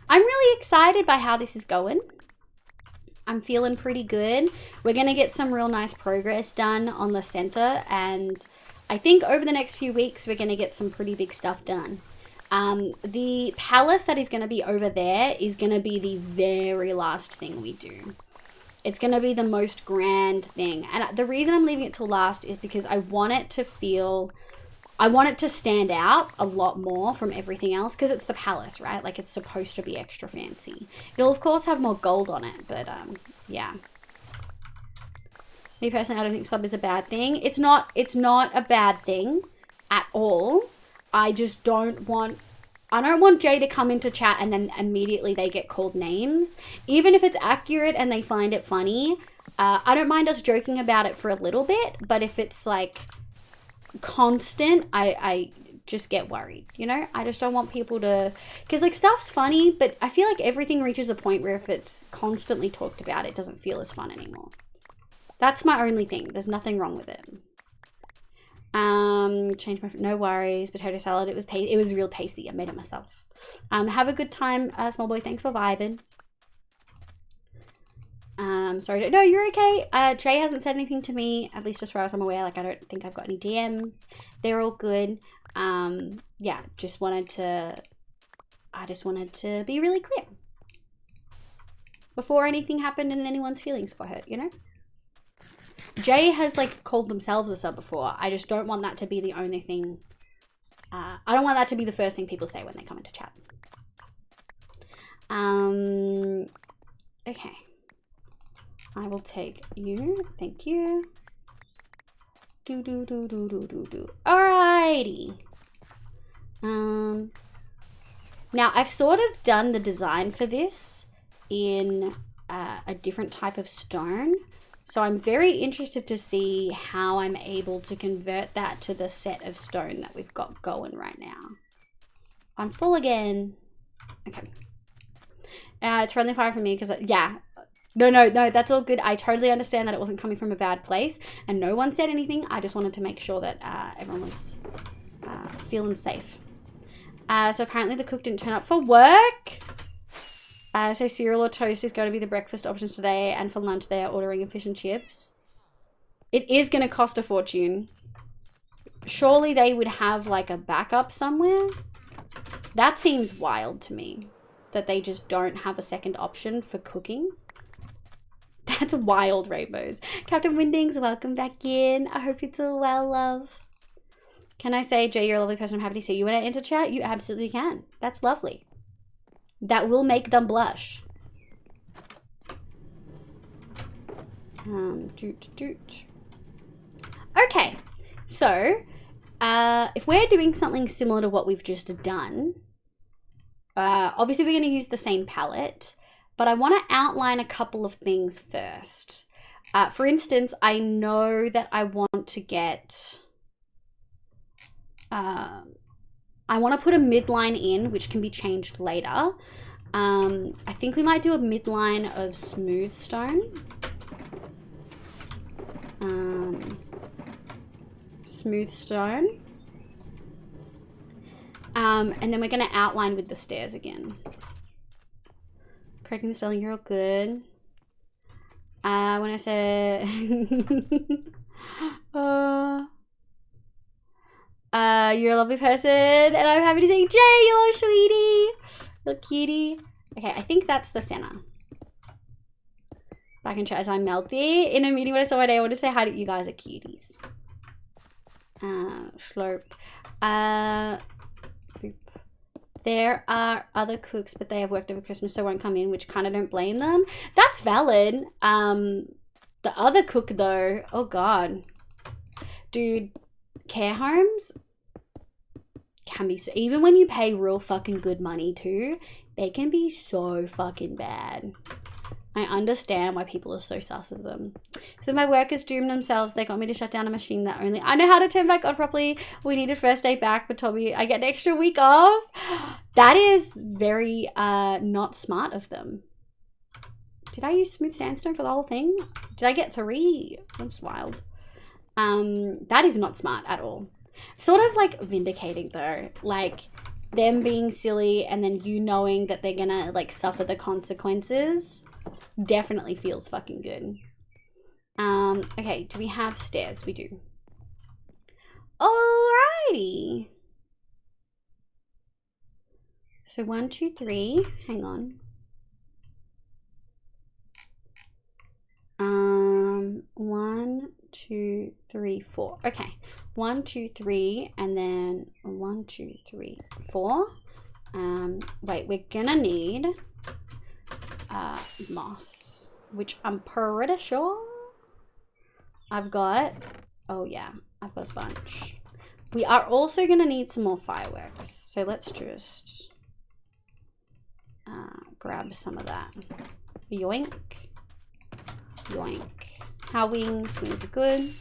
I'm really excited by how this is going. I'm feeling pretty good. We're gonna get some real nice progress done on the center, and I think over the next few weeks we're gonna get some pretty big stuff done. The palace that is going to be over there is going to be the very last thing we do. It's going to be the most grand thing. And the reason I'm leaving it till last is because I want it to stand out a lot more from everything else, because it's the palace, right? Like, it's supposed to be extra fancy. It'll of course have more gold on it, but yeah. Me personally, I don't think sub is a bad thing. It's not a bad thing at all. I just don't want Jay to come into chat and then immediately they get called names. Even if it's accurate and they find it funny, I don't mind us joking about it for a little bit, but if it's like constant, I just get worried, you know? I just don't want people to, because like stuff's funny, but I feel like everything reaches a point where if it's constantly talked about, it doesn't feel as fun anymore. That's my only thing. There's nothing wrong with it. Change my, no worries. Potato salad, it was real tasty. I made it myself. Have a good time, small boy. Thanks for vibing. Sorry, no, you're okay. Jay hasn't said anything to me, at least as far as I'm aware. Like, I don't think I've got any DMs. They're all good. Yeah, I just wanted to be really clear before anything happened and anyone's feelings got hurt, you know? Jay has like called themselves a sub before. I just don't want that to be the only thing. I don't want that to be the first thing people say when they come into chat. Okay. I will take you. Thank you. Alrighty. Now I've sort of done the design for this in a different type of stone. So I'm very interested to see how I'm able to convert that to the set of stone that we've got going right now. I'm full again. Okay. It's friendly fire for me because, yeah. No, that's all good. I totally understand that it wasn't coming from a bad place and no one said anything. I just wanted to make sure that everyone was feeling safe. So apparently the cook didn't turn up for work. So cereal or toast is going to be the breakfast options today, and for lunch they are ordering a fish and chips. It is going to cost a fortune. Surely they would have like a backup somewhere. That seems wild to me, that they just don't have a second option for cooking. That's wild, Rainbows. Captain Windings, welcome back in. I hope you're doing well, love. Can I say, Jay, you're a lovely person. I'm happy to see you when I enter chat. You absolutely can. That's lovely. That will make them blush. Okay, so if we're doing something similar to what we've just done, obviously we're going to use the same palette, but I want to outline a couple of things first. For instance, I know that I want to get... I want to put a midline in, which can be changed later. I think we might do a midline of smooth stone. Smooth stone. And then we're going to outline with the stairs again. Correcting the spelling, you're all good. When I say... you're a lovely person, and I'm happy to say, Jay, you little sweetie, little cutie. Okay, I think that's the center. Back in chat as I'm melty. In a meeting when I saw my day, I want to say hi to you guys are cuties. Slurp. There are other cooks, but they have worked over Christmas, so won't come in, which kind of don't blame them. That's valid. The other cook though, oh god. Dude, care homes can be so, even when you pay real fucking good money too, they can be so fucking bad. I understand why people are so sus of them. So my workers doomed themselves. They got me to shut down a machine that only I know how to turn back on properly. We needed first day back, but told me I get an extra week off. That is very not smart of them. Did I use smooth sandstone for the whole thing? Did I get 3? That's wild. That is not smart at all. Sort of like vindicating though. Like them being silly and then you knowing that they're gonna like suffer the consequences definitely feels fucking good. Okay, do we have stairs? We do. Alrighty. So 1, 2, 3. Hang on. 1, 2, 3, 4. Okay. 1, 2, 3, and then 1, 2, 3, 4. Wait, we're gonna need moss, which I'm pretty sure I've got. Oh yeah, I've got a bunch. We are also gonna need some more fireworks, so let's just grab some of that. Yoink, yoink. How wings? Wings are good.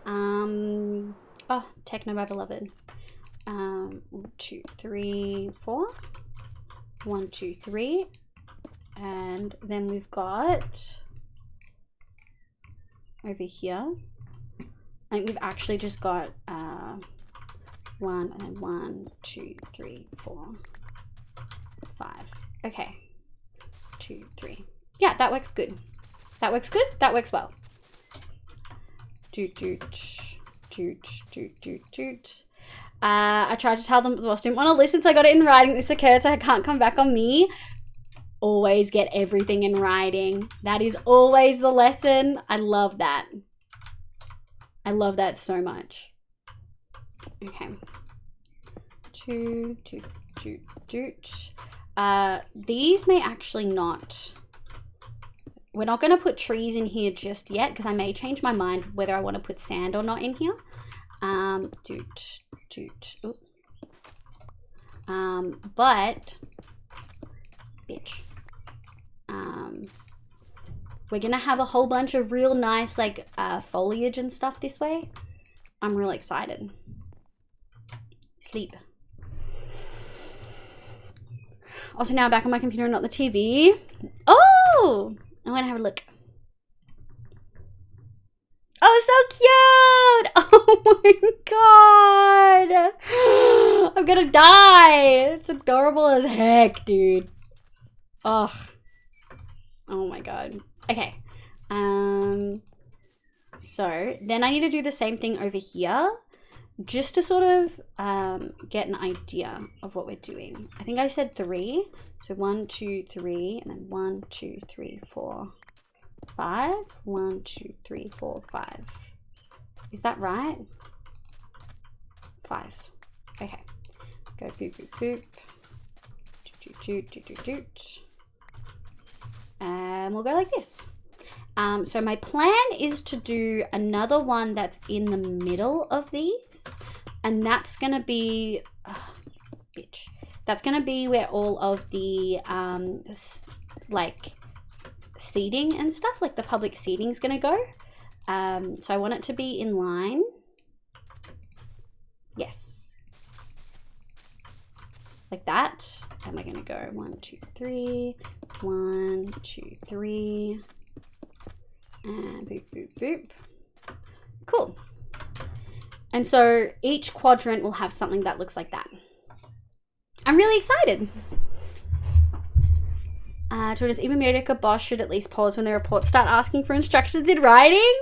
Oh, techno my beloved. 1, 2, 3, 4. 1, 2, 3. And then we've got over here. I think we've actually just got 1 and then 1, 2, 3, 4, 5. Okay. 2, 3. Yeah, that works good. That works good. That works well. Doot doot doot doot doot doot. I tried to tell them, the boss didn't want to listen, so I got it in writing. This occurred, so I can't come back on me. Always get everything in writing. That is always the lesson. I love that. I love that so much. Okay. Doot doot doot doot. These may actually not. We're not going to put trees in here just yet because I may change my mind whether I want to put sand or not in here. Doot, doot, oop. But, bitch. We're going to have a whole bunch of real nice, like, foliage and stuff this way. I'm really excited. Sleep. Also, now I'm back on my computer and not the TV. Oh! I'm gonna have a look. Oh, so cute! Oh my god! I'm gonna die! It's adorable as heck, dude. Oh. Oh my god. Okay. So, then I need to do the same thing over here. Just to sort of get an idea of what we're doing. I think I said 3. So 1, 2, 3, and then 1, 2, 3, 4, 5. 1, 2, 3, 4, 5. Is that right? 5. Okay. Go boop boop boop. Doot doot doot doot doot. And we'll go like this. So my plan is to do another one that's in the middle of these, and that's gonna be, bitch. That's gonna be where all of the like seating and stuff, like the public seating, is gonna go. So I want it to be in line. Yes, like that. And we're gonna go 1, 2, 3, 1, 2, 3. And boop, boop, boop. Cool. And so each quadrant will have something that looks like that. I'm really excited. Twitters, even mediocre boss should at least pause when the reports start asking for instructions in writing.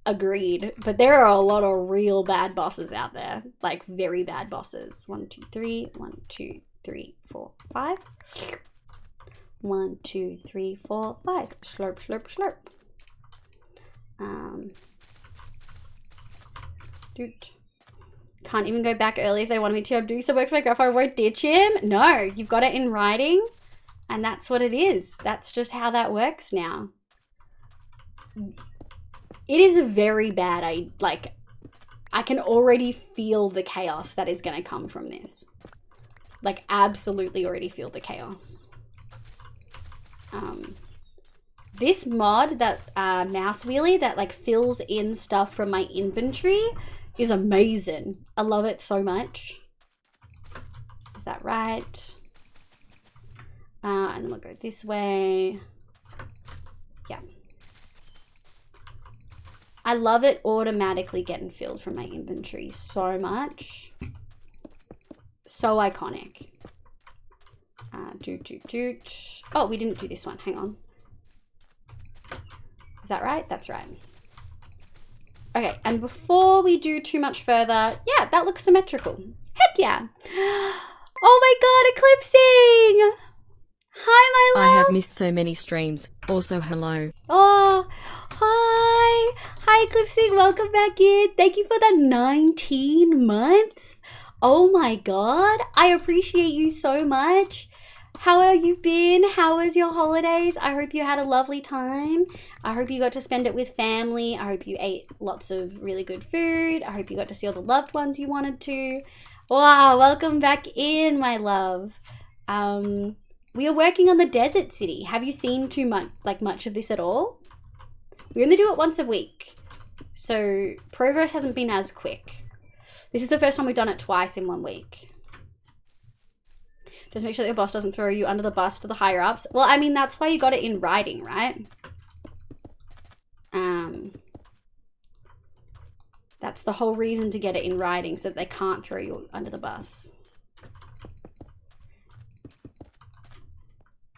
Agreed. But there are a lot of real bad bosses out there. Like very bad bosses. 1, 2, 3. 1, 2, 3, 4, 5. 1, 2, 3, 4, 5. Slurp, slurp, slurp. Doot. Can't even go back early if they wanted me to. I'm doing some work for my grandfather. I won't ditch him. No, you've got it in writing, and that's what it is. That's just how that works now. It is very bad. I can already feel the chaos that is going to come from this. Like, absolutely already feel the chaos. This mod, that mouse wheelie that like fills in stuff from my inventory, is amazing. I love it so much. Is that right? And then we'll go this way. Yeah. I love it automatically getting filled from my inventory so much. So iconic. Oh, we didn't do this one. Hang on. Is that right? That's right. Okay, and before we do too much further, yeah, that looks symmetrical. Heck yeah. Oh my god, Eclipsing! Hi, my love. I have missed so many streams. Also, hello. Oh, hi. Hi, Eclipsing. Welcome back in. Thank you for the 19 months. Oh my god. I appreciate you so much. How have you been? How was your holidays? I hope you had a lovely time. I hope you got to spend it with family. I hope you ate lots of really good food. I hope you got to see all the loved ones you wanted to. Wow, welcome back in, my love. We are working on the desert city. Have you seen much of this at all? We only do it once a week, so progress hasn't been as quick. This is the first time we've done it twice in 1 week. Just make sure that your boss doesn't throw you under the bus to the higher ups. Well, I mean, that's why you got it in writing, right? That's the whole reason to get it in writing, so that they can't throw you under the bus.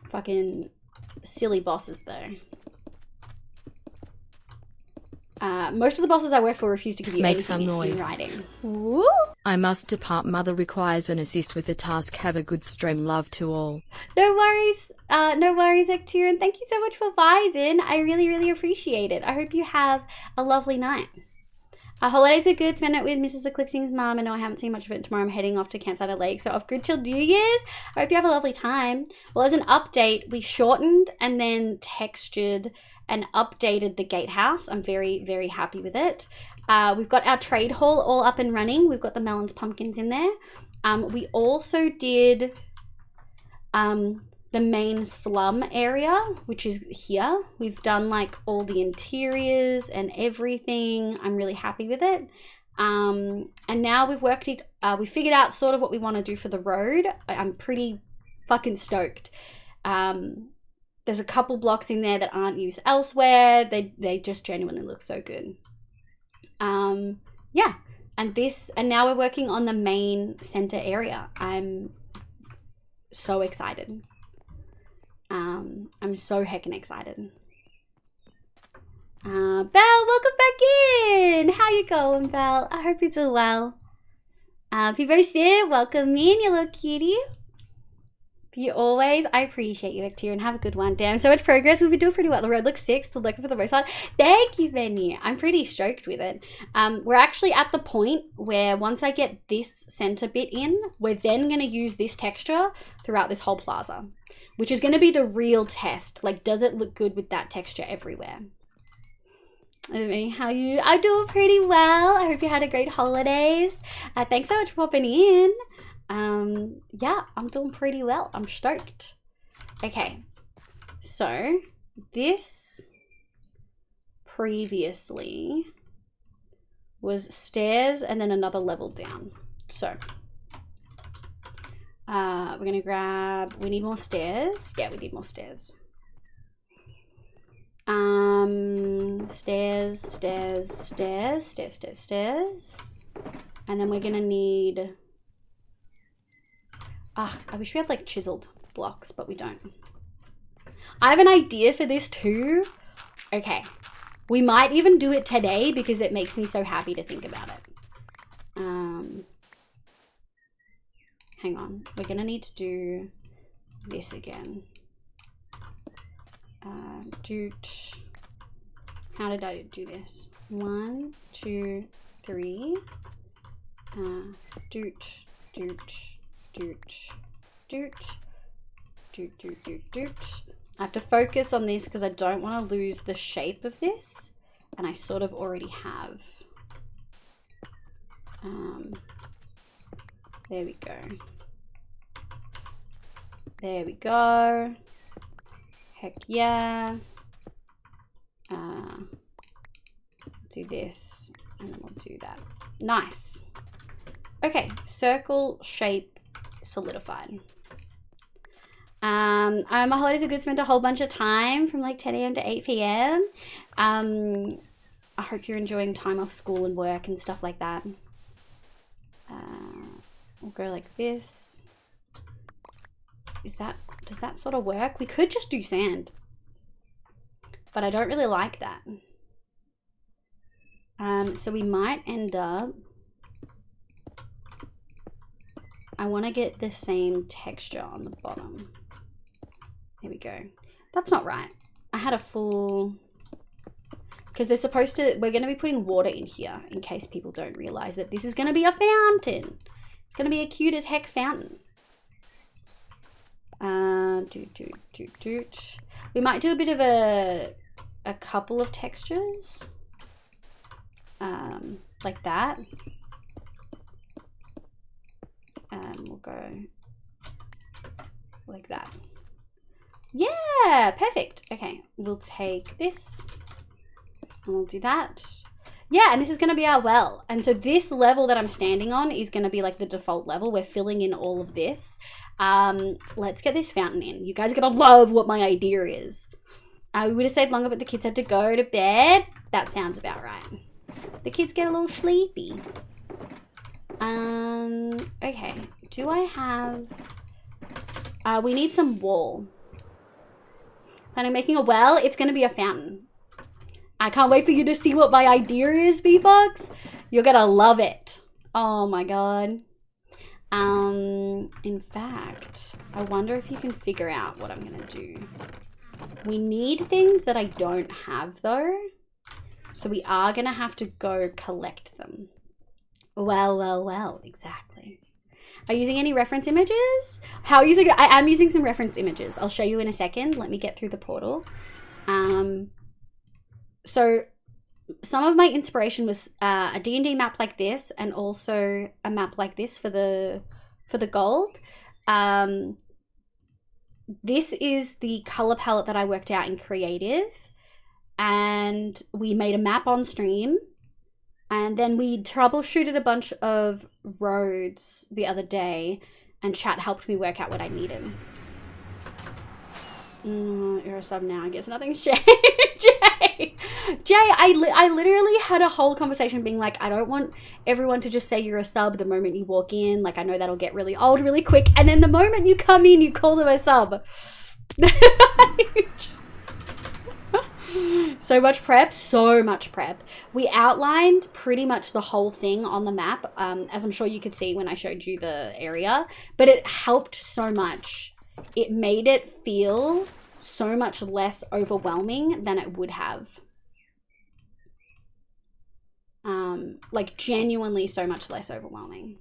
Fucking silly bosses, though. Most of the bosses I work for refuse to give you Make some anything noise. in writing. Woo! I must depart. Mother requires an assist with the task. Have a good stream. Love to all. No worries, Ectirian. Thank you so much for vibing. I really, really appreciate it. I hope you have a lovely night. Our holidays were good. Spent it with Mrs. Eclipsing's mum. I know I haven't seen much of it. Tomorrow I'm heading off to Campsite Lake, so off good till New Year's. I hope you have a lovely time. Well, as an update, we shortened and then textured and updated the gatehouse. I'm very, very happy with it. We've got our trade hall all up and running. We've got the melons, pumpkins in there. We also did the main slum area, which is here. We've done like all the interiors and everything. I'm really happy with it. And now we've worked it, we figured out sort of what we want to do for the road. I'm pretty fucking stoked. There's a couple blocks in there that aren't used elsewhere. They just genuinely look so good. Yeah, and now we're working on the main center area. I'm so excited. I'm so heckin' excited. Belle, welcome back in. How you going, Belle? I hope you're doing well. People sit, welcome in, you little kitty. You always, I appreciate you, Victor, and have a good one. Damn, so much progress. We've been doing pretty well. The road looks sick, still looking for the most part. Thank you, Venue. I'm pretty stoked with it. We're actually at the point where once I get this center bit in, we're then going to use this texture throughout this whole plaza, which is going to be the real test. Like, does it look good with that texture everywhere? How you? I'm doing pretty well. I hope you had a great holidays. Thanks so much for popping in. Yeah, I'm doing pretty well. I'm stoked. Okay, so this previously was stairs and then another level down. So we're gonna grab, we need more stairs. Yeah, we need more stairs. Stairs. And then we're gonna need, I wish we had like chiseled blocks, but we don't. I have an idea for this too. Okay, we might even do it today because it makes me so happy to think about it. Hang on, we're gonna need to do this again. How did I do this? 1, 2, 3. I have to focus on this because I don't want to lose the shape of this, and I sort of already have. There we go. There we go. Heck yeah. Do this, and then we'll do that. Nice. Okay, circle shape solidified. My holidays are good. Spent a whole bunch of time from like 10 a.m. to 8 p.m. I hope you're enjoying time off school and work and stuff like that. We'll go like this. Does that sort of work? We could just do sand, but I don't really like that. So we might end up, I want to get the same texture on the bottom. There we go. That's not right. I had a full, because they're supposed to, we're going to be putting water in here in case people don't realize that this is going to be a fountain. It's going to be a cute as heck fountain. We might do a bit of a couple of textures. Like that. We'll go like that. Yeah, perfect. Okay, we'll take this and we'll do that. Yeah, and this is going to be our well. And so this level that I'm standing on is going to be like the default level. We're filling in all of this. Let's get this fountain in. You guys are going to love what my idea is. We would have stayed longer, but the kids had to go to bed. That sounds about right. The kids get a little sleepy. Okay. Do I have... we need some wall. Planning on making a well. It's going to be a fountain. I can't wait for you to see what my idea is, V-Fox. You're going to love it. Oh my god. In fact, I wonder if you can figure out what I'm going to do. We need things that I don't have though. So we are going to have to go collect them. Well, exactly. Are you using any reference images? How using? I am using some reference images. I'll show you in a second. Let me get through the portal. So some of my inspiration was a D&D map like this, and also a map like this for the gold. This is the color palette that I worked out in creative, and we made a map on stream, and then we troubleshooted a bunch of roads the other day, and chat helped me work out what I needed. You're a sub now. I guess nothing's changed. Jay, I literally had a whole conversation being like, I don't want everyone to just say you're a sub the moment you walk in. Like, I know that'll get really old really quick. And then the moment you come in, you call them a sub. So much prep. We outlined pretty much the whole thing on the map, as I'm sure you could see when I showed you the area. But it helped so much. It made it feel so much less overwhelming than it would have. Like genuinely so much less overwhelming.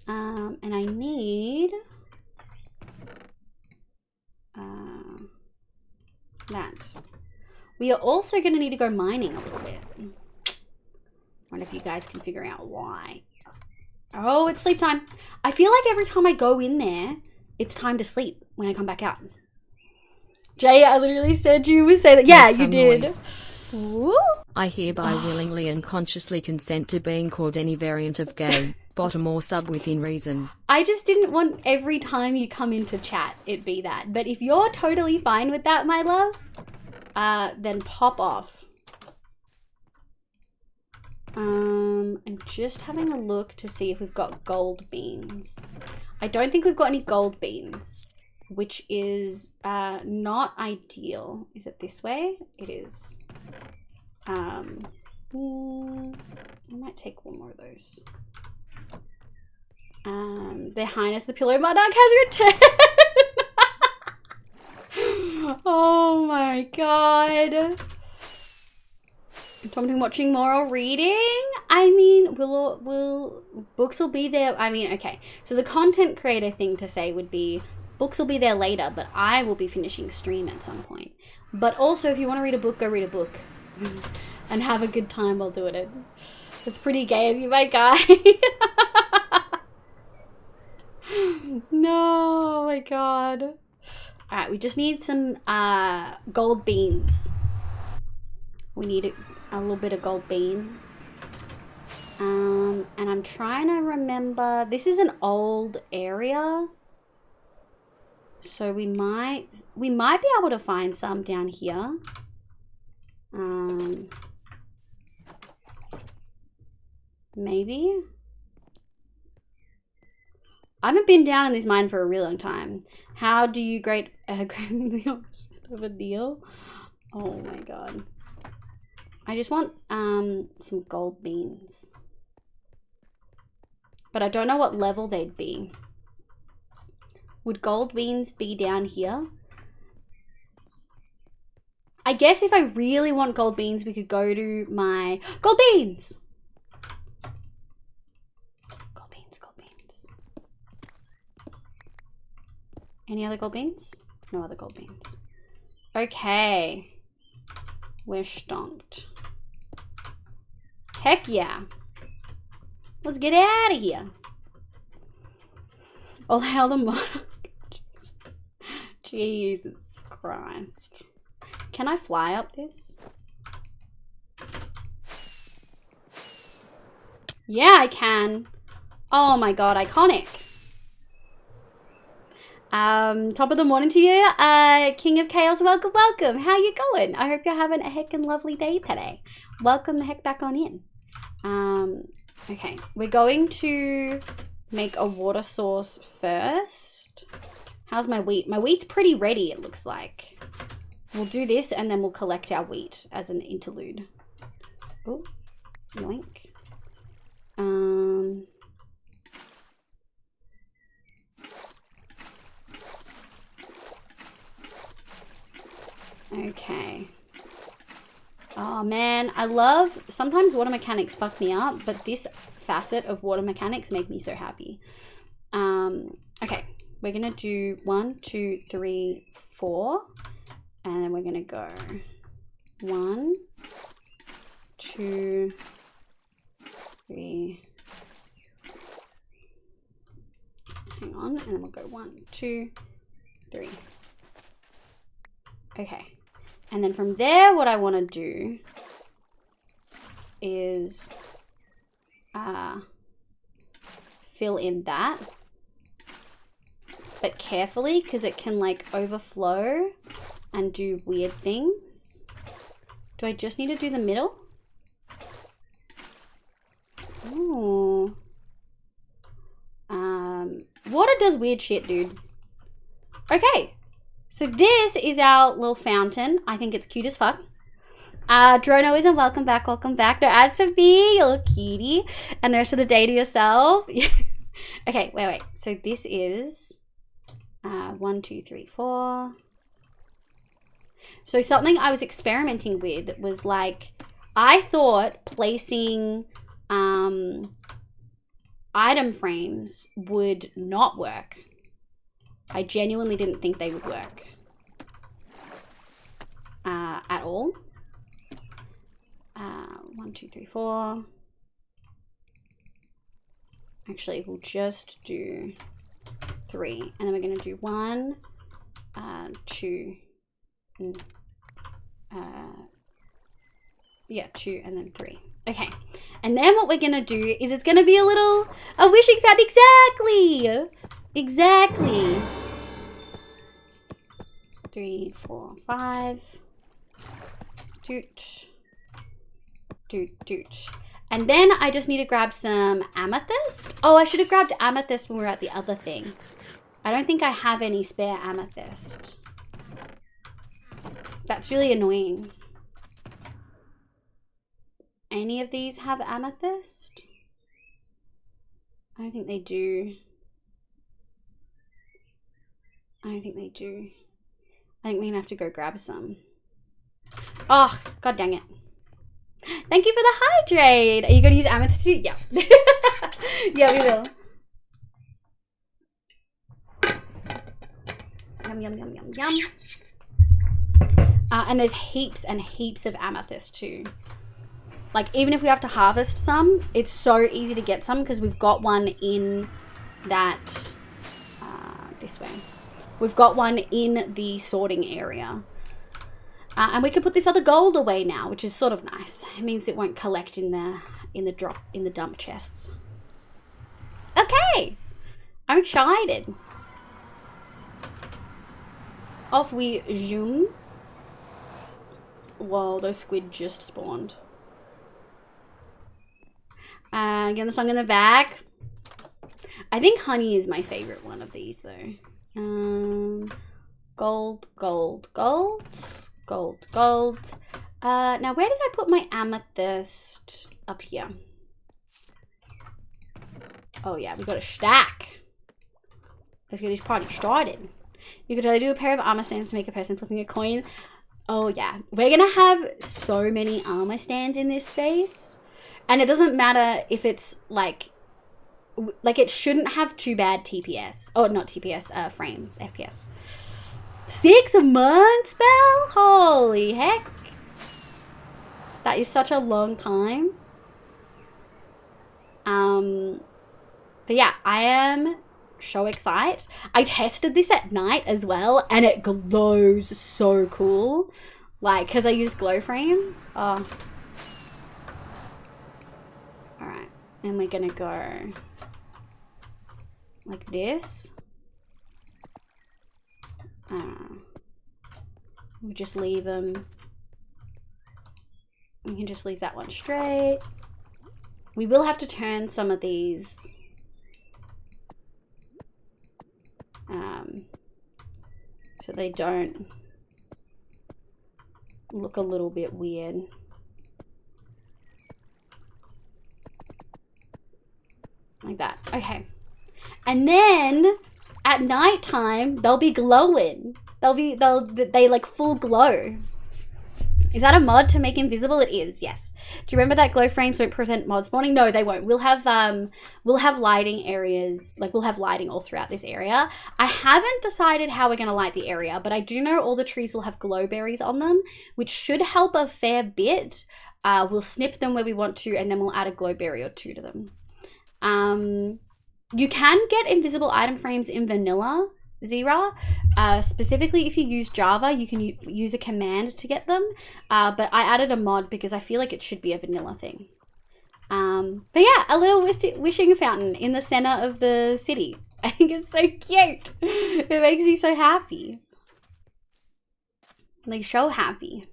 And I need that. We are also going to need to go mining a little bit. I wonder if you guys can figure out why. Oh, it's sleep time. I feel like every time I go in there, it's time to sleep when I come back out. Jay, I literally said you would say that. Yeah, you did. Woo. I hereby willingly and consciously consent to being called any variant of gay, bottom or sub within reason. I just didn't want every time you come into chat it be that. But if you're totally fine with that, my love, then pop off. I'm just having a look to see if we've got gold beans. I don't think we've got any gold beans, which is not ideal. Is it this way? It is. I might take one more of those. Their Highness the Pillow Monarch has returned. Oh my god. Tom watching more or reading? I mean, books will be there. I mean, okay. So the content creator thing to say would be books will be there later, but I will be finishing stream at some point. But also, if you want to read a book, go read a book. And have a good time while doing it. It's pretty gay of you, my guy. No, oh my god. Alright, we just need some gold beans. We need a little bit of gold beans. And I'm trying to remember. This is an old area. So we might be able to find some down here. Maybe. I haven't been down in this mine for a really long time. How do you grade the opposite of a deal? Oh my god. I just want some gold beans. But I don't know what level they'd be. Would gold beans be down here? I guess if I really want gold beans, we could go to my gold beans. Gold beans, gold beans. Any other gold beans? No other gold beans. Okay. We're stonked. Heck yeah. Let's get out of here. All hail the monarch. Jesus Christ. Can I fly up this? Yeah, I can. Oh my god, iconic. Top of the morning to you. King of Chaos, welcome, welcome. How you going? I hope you're having a heckin' lovely day today. Welcome the heck back on in. Okay, we're going to make a water source first. How's my wheat? My wheat's pretty ready, it looks like. We'll do this and then we'll collect our wheat as an interlude. Oh, yoink. Okay. Oh man, sometimes water mechanics fuck me up, but this facet of water mechanics make me so happy. Okay, we're gonna do 1, 2, 3, 4, and then we're gonna go 1, 2, 3. Hang on, and then we'll go 1, 2, 3. Okay. And then from there, what I want to do is fill in that, but carefully because it can like overflow and do weird things. Do I just need to do the middle? Ooh. Water does weird shit, dude. Okay. So this is our little fountain. I think it's cute as fuck. Dronoism, welcome back, welcome back. No ads to me, you little cutie. And the rest of the day to yourself. Okay, wait. So this is 1, 2, 3, 4. So something I was experimenting with was like, I thought placing item frames would not work. I genuinely didn't think they would work at all. 1, 2, 3, 4. Actually, we'll just do 3, and then we're going to do 1, 2, yeah, 2, and then 3. Okay, and then what we're going to do is it's going to be a wishing fountain. Exactly. 3, 4, 5. Doot. And then I just need to grab some amethyst. Oh, I should have grabbed amethyst when we were at the other thing. I don't think I have any spare amethyst. That's really annoying. Any of these have amethyst? I don't think they do. I don't think they do. I think we're gonna have to go grab some. Oh, god dang it. Thank you for the hydrate. Are you gonna use amethyst? Yeah. Yeah, we will. Yum, yum, yum, yum, yum. And there's heaps and heaps of amethyst too. Like, even if we have to harvest some, it's so easy to get some because we've got one in that, this way. We've got one in the sorting area. And we can put this other gold away now, which is sort of nice. It means it won't collect in the dump chests. Okay, I'm excited. Off we zoom. Whoa, those squid just spawned. Getting the song in the back. I think honey is my favorite one of these though. Gold, gold, gold, gold, gold. Now where did I put my amethyst? Up here. Oh yeah, we got a stack. Let's get this party started. You could totally do a pair of armor stands to make a person flipping a coin. Oh yeah, we're gonna have so many armor stands in this space. And it doesn't matter if it's like it shouldn't have too bad TPS. Oh, not TPS, frames, FPS. 6 months, Belle? Holy heck. That is such a long time. But yeah, I am so excited. I tested this at night as well, and it glows so cool. Like, because I use glow frames. Oh. Alright, and we're gonna go like this. We just leave them. We can just leave that one straight. We will have to turn some of these so they don't look a little bit weird. Like that. Okay. And then at nighttime they'll be glowing. They like full glow. Is that a mod to make invisible? It is, yes. Do you remember that glow frames won't prevent mod spawning? No, they won't. We'll have lighting areas, like we'll have lighting all throughout this area. I haven't decided how we're gonna light the area, but I do know all the trees will have glow berries on them, which should help a fair bit. We'll snip them where we want to, and then we'll add a glow berry or two to them. You can get invisible item frames in vanilla, Zira. Specifically if you use Java, you can use a command to get them, but I added a mod because I feel like it should be a vanilla thing. But yeah, a little wishing fountain in the center of the city. I think it's so cute. It makes me so happy. Like, so happy.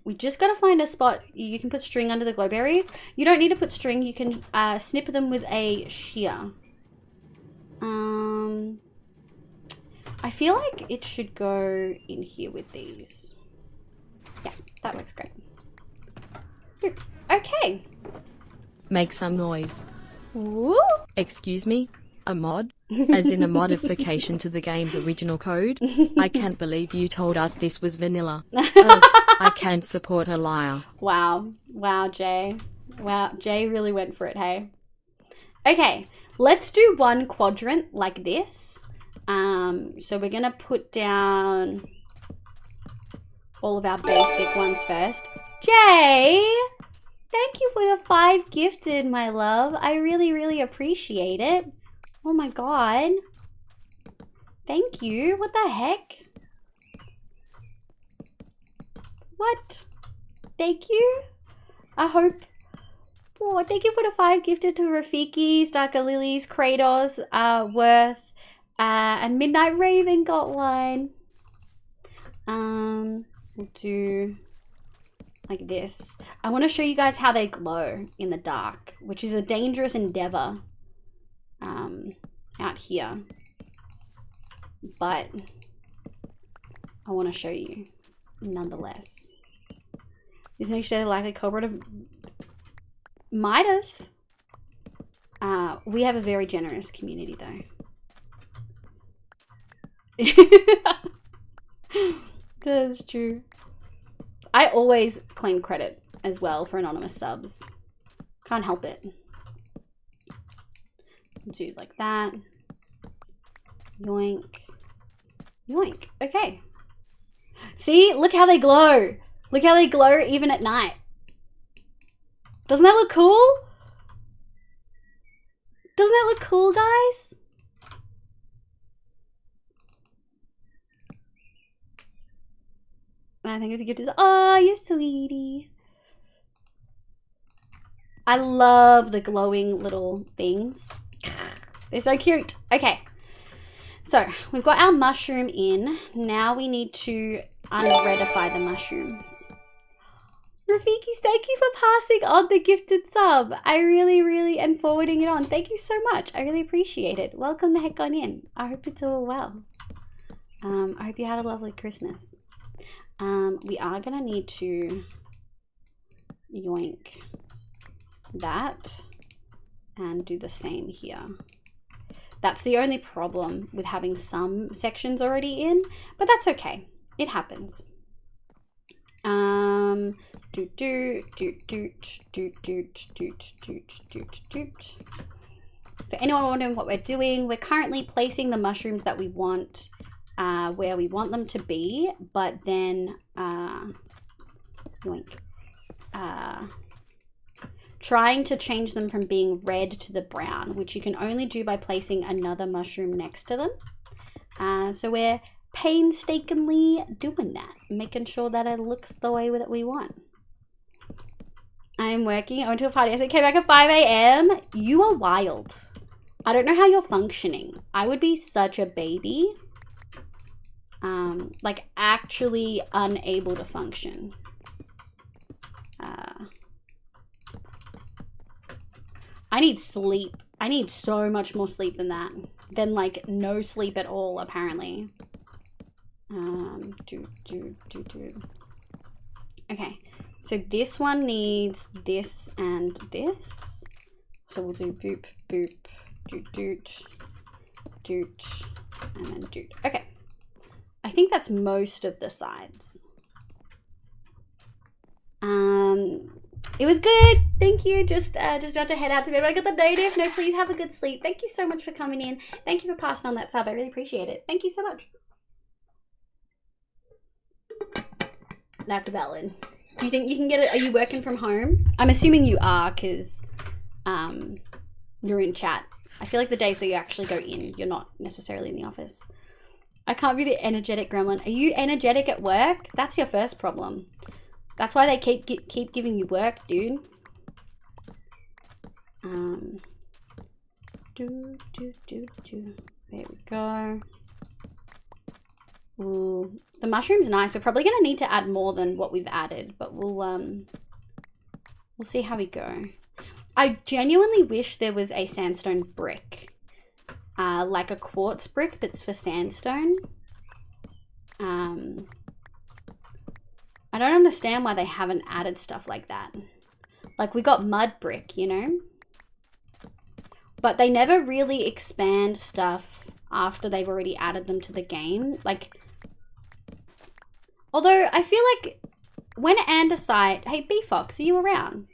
We just gotta find a spot. You can put string under the glowberries. You don't need to put string. You can snip them with a shear. I feel like it should go in here with these. Yeah, that works great. Okay. Make some noise. Woo. Excuse me? A mod? As in a modification to the game's original code? I can't believe you told us this was vanilla. Oh, I can't support a liar. Wow. Wow, Jay. Wow, Jay really went for it, hey? Okay, let's do one quadrant like this. So we're gonna put down all of our basic ones first. Jay, thank you for the 5 gifted, my love. I really, really appreciate it. Oh my god. Thank you. What the heck? What? Thank you. I hope. Oh, thank you for the 5 gifted to Rafiki, Starker Lilies, Kratos, Worth, and Midnight Raven got one. We'll do like this. I want to show you guys how they glow in the dark, which is a dangerous endeavor out here. But I want to show you nonetheless. This makes you likely culprit of... Might have. We have a very generous community though. That's true. I always claim credit as well for anonymous subs. Can't help it. Do like that. Yoink. Yoink. Okay. See? Look how they glow. Look how they glow even at night. Doesn't that look cool? Doesn't that look cool, guys? I think the gift is, oh, you sweetie. I love the glowing little things. They're so cute. Okay. So we've got our mushroom in. Now we need to unredify the mushrooms. Rafiki's, thank you for passing on the gifted sub. I really am forwarding it on. Thank you so much. I really appreciate it. Welcome the heck on in. I hope it's all well. I hope you had a lovely Christmas. We are gonna need to yoink that and do the same here. That's the only problem with having some sections already in, but that's okay. It happens. For anyone wondering what we're doing, we're currently placing the mushrooms that we want where we want them to be, but then trying to change them from being red to the brown, which you can only do by placing another mushroom next to them. So we're painstakingly doing that, making sure that it looks the way that we want. I'm working. I went to a party. I said, came back at 5 a.m. You are wild. I don't know how you're functioning. I would be such a baby. Like actually unable to function. I need sleep. I need so much more sleep than that. Than like no sleep at all, apparently. Okay, so this one needs this and this. So we'll do boop, boop, doot, doot, doot, and then doot. Okay. I think that's most of the sides. It was good. Thank you. Just about to head out to bed. But I got the notif. No, please have a good sleep. Thank you so much for coming in. Thank you for passing on that sub. I really appreciate it. Thank you so much. That's valid. Do you think you can get it? Are you working from home? I'm assuming you are, because you're in chat. I feel like the days where you actually go in, you're not necessarily in the office. I can't be the energetic gremlin. Are you energetic at work? That's your first problem. That's why they keep giving you work, dude. There we go. Ooh, the mushroom's nice. We're probably gonna need to add more than what we've added, but we'll see how we go. I genuinely wish there was a sandstone brick. Like a quartz brick that's for sandstone. I don't understand why they haven't added stuff like that. Like we got mud brick, you know? But they never really expand stuff after they've already added them to the game. Like, although I feel like when andesite, hey B-Fox, are you around?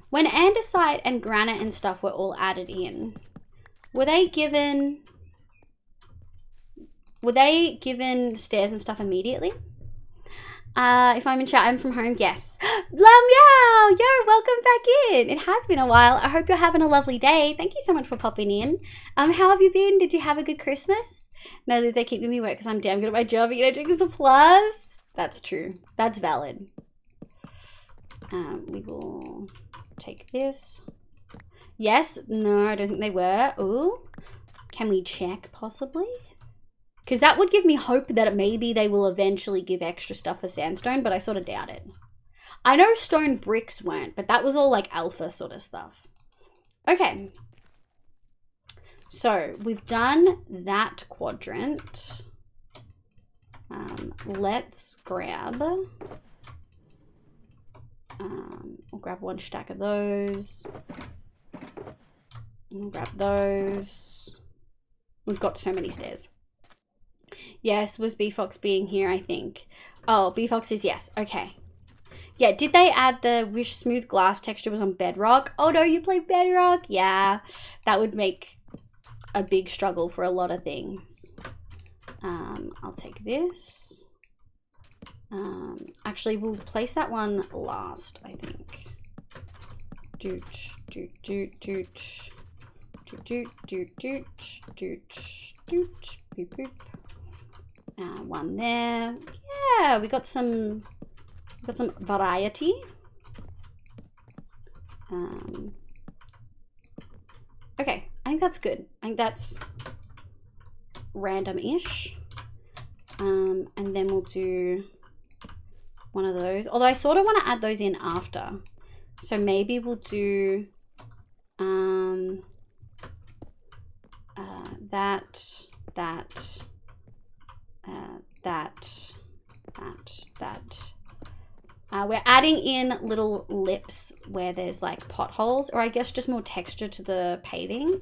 When andesite and granite and stuff were all added in, were they given stairs and stuff immediately? If I'm in chat, I'm from home, yes. Lam Yow! Yo, welcome back in. It has been a while. I hope you're having a lovely day. Thank you so much for popping in. How have you been? Did you have a good Christmas? No, they keep giving me work because I'm damn good at my job. You know, drinking some plus. That's true. That's valid. We will take this. Yes? No, I don't think they were. Ooh. Can we check possibly? Because that would give me hope that maybe they will eventually give extra stuff for sandstone, but I sort of doubt it. I know stone bricks weren't, but that was all like alpha sort of stuff. Okay. So we've done that quadrant. Let's grab... we'll grab one stack of those. We'll grab those. We've got so many stairs. Yes, was B-Fox being here, I think. Oh, B-Fox is yes. Okay. Yeah, did they add the wish smooth glass texture was on bedrock? Oh no, you play bedrock? Yeah, that would make a big struggle for a lot of things. I'll take this. Actually, we'll place that one last, I think. doot, doot, doot, doot, doot, doot, doot, doot, doot, boop, boop. One there. Yeah, we got some variety. Okay, I think that's good. I think that's random-ish. And then we'll do one of those. Although I sort of want to add those in after. So maybe we'll do that. We're adding in little lips where there's like potholes, or I guess just more texture to the paving.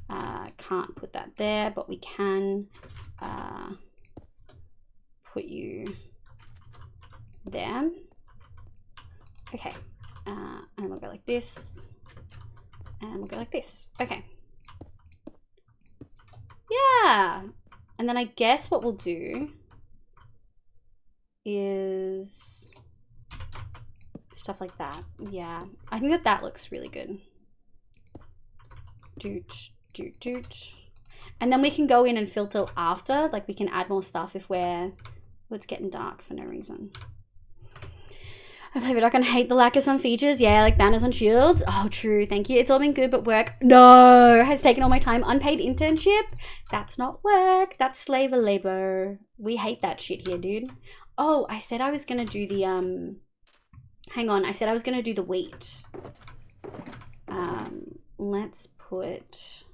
Can't put that there, but we can put you there. Okay, and we'll go like this, and we'll go like this. Okay. Yeah, and then I guess what we'll do is stuff like that. Yeah, I think that looks really good. Doot, doot, doot. And then we can go in and filter after, like we can add more stuff if it's getting dark for no reason. I play Rock and hate the lack of some features. Yeah, like banners and shields. Oh, true. Thank you. It's all been good, but work. No, has taken all my time. Unpaid internship. That's not work. That's slave labor. We hate that shit here, dude. Oh, I said I was gonna do the hang on. I said I was gonna do the wheat. Let's put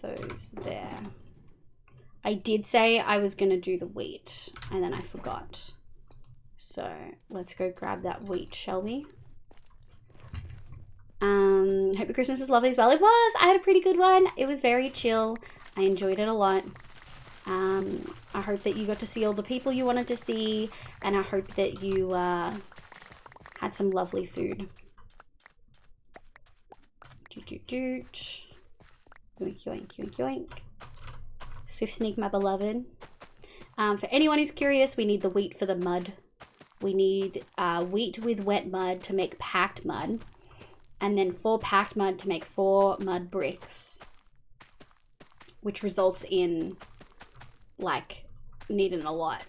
those there. I did say I was gonna do the wheat and then I forgot. So let's go grab that wheat, shall we? Hope your Christmas was lovely as well. It was. I had a pretty good one. It was very chill. I enjoyed it a lot. I hope that you got to see all the people you wanted to see, and I hope that you had some lovely food. Doot, doot, doot. Yoink, yoink, yoink, yoink. Swift sneak, my beloved. For anyone who's curious, we need the wheat for the mud. We need wheat with wet mud to make packed mud, and then 4 packed mud to make 4 mud bricks, which results in like needing a lot,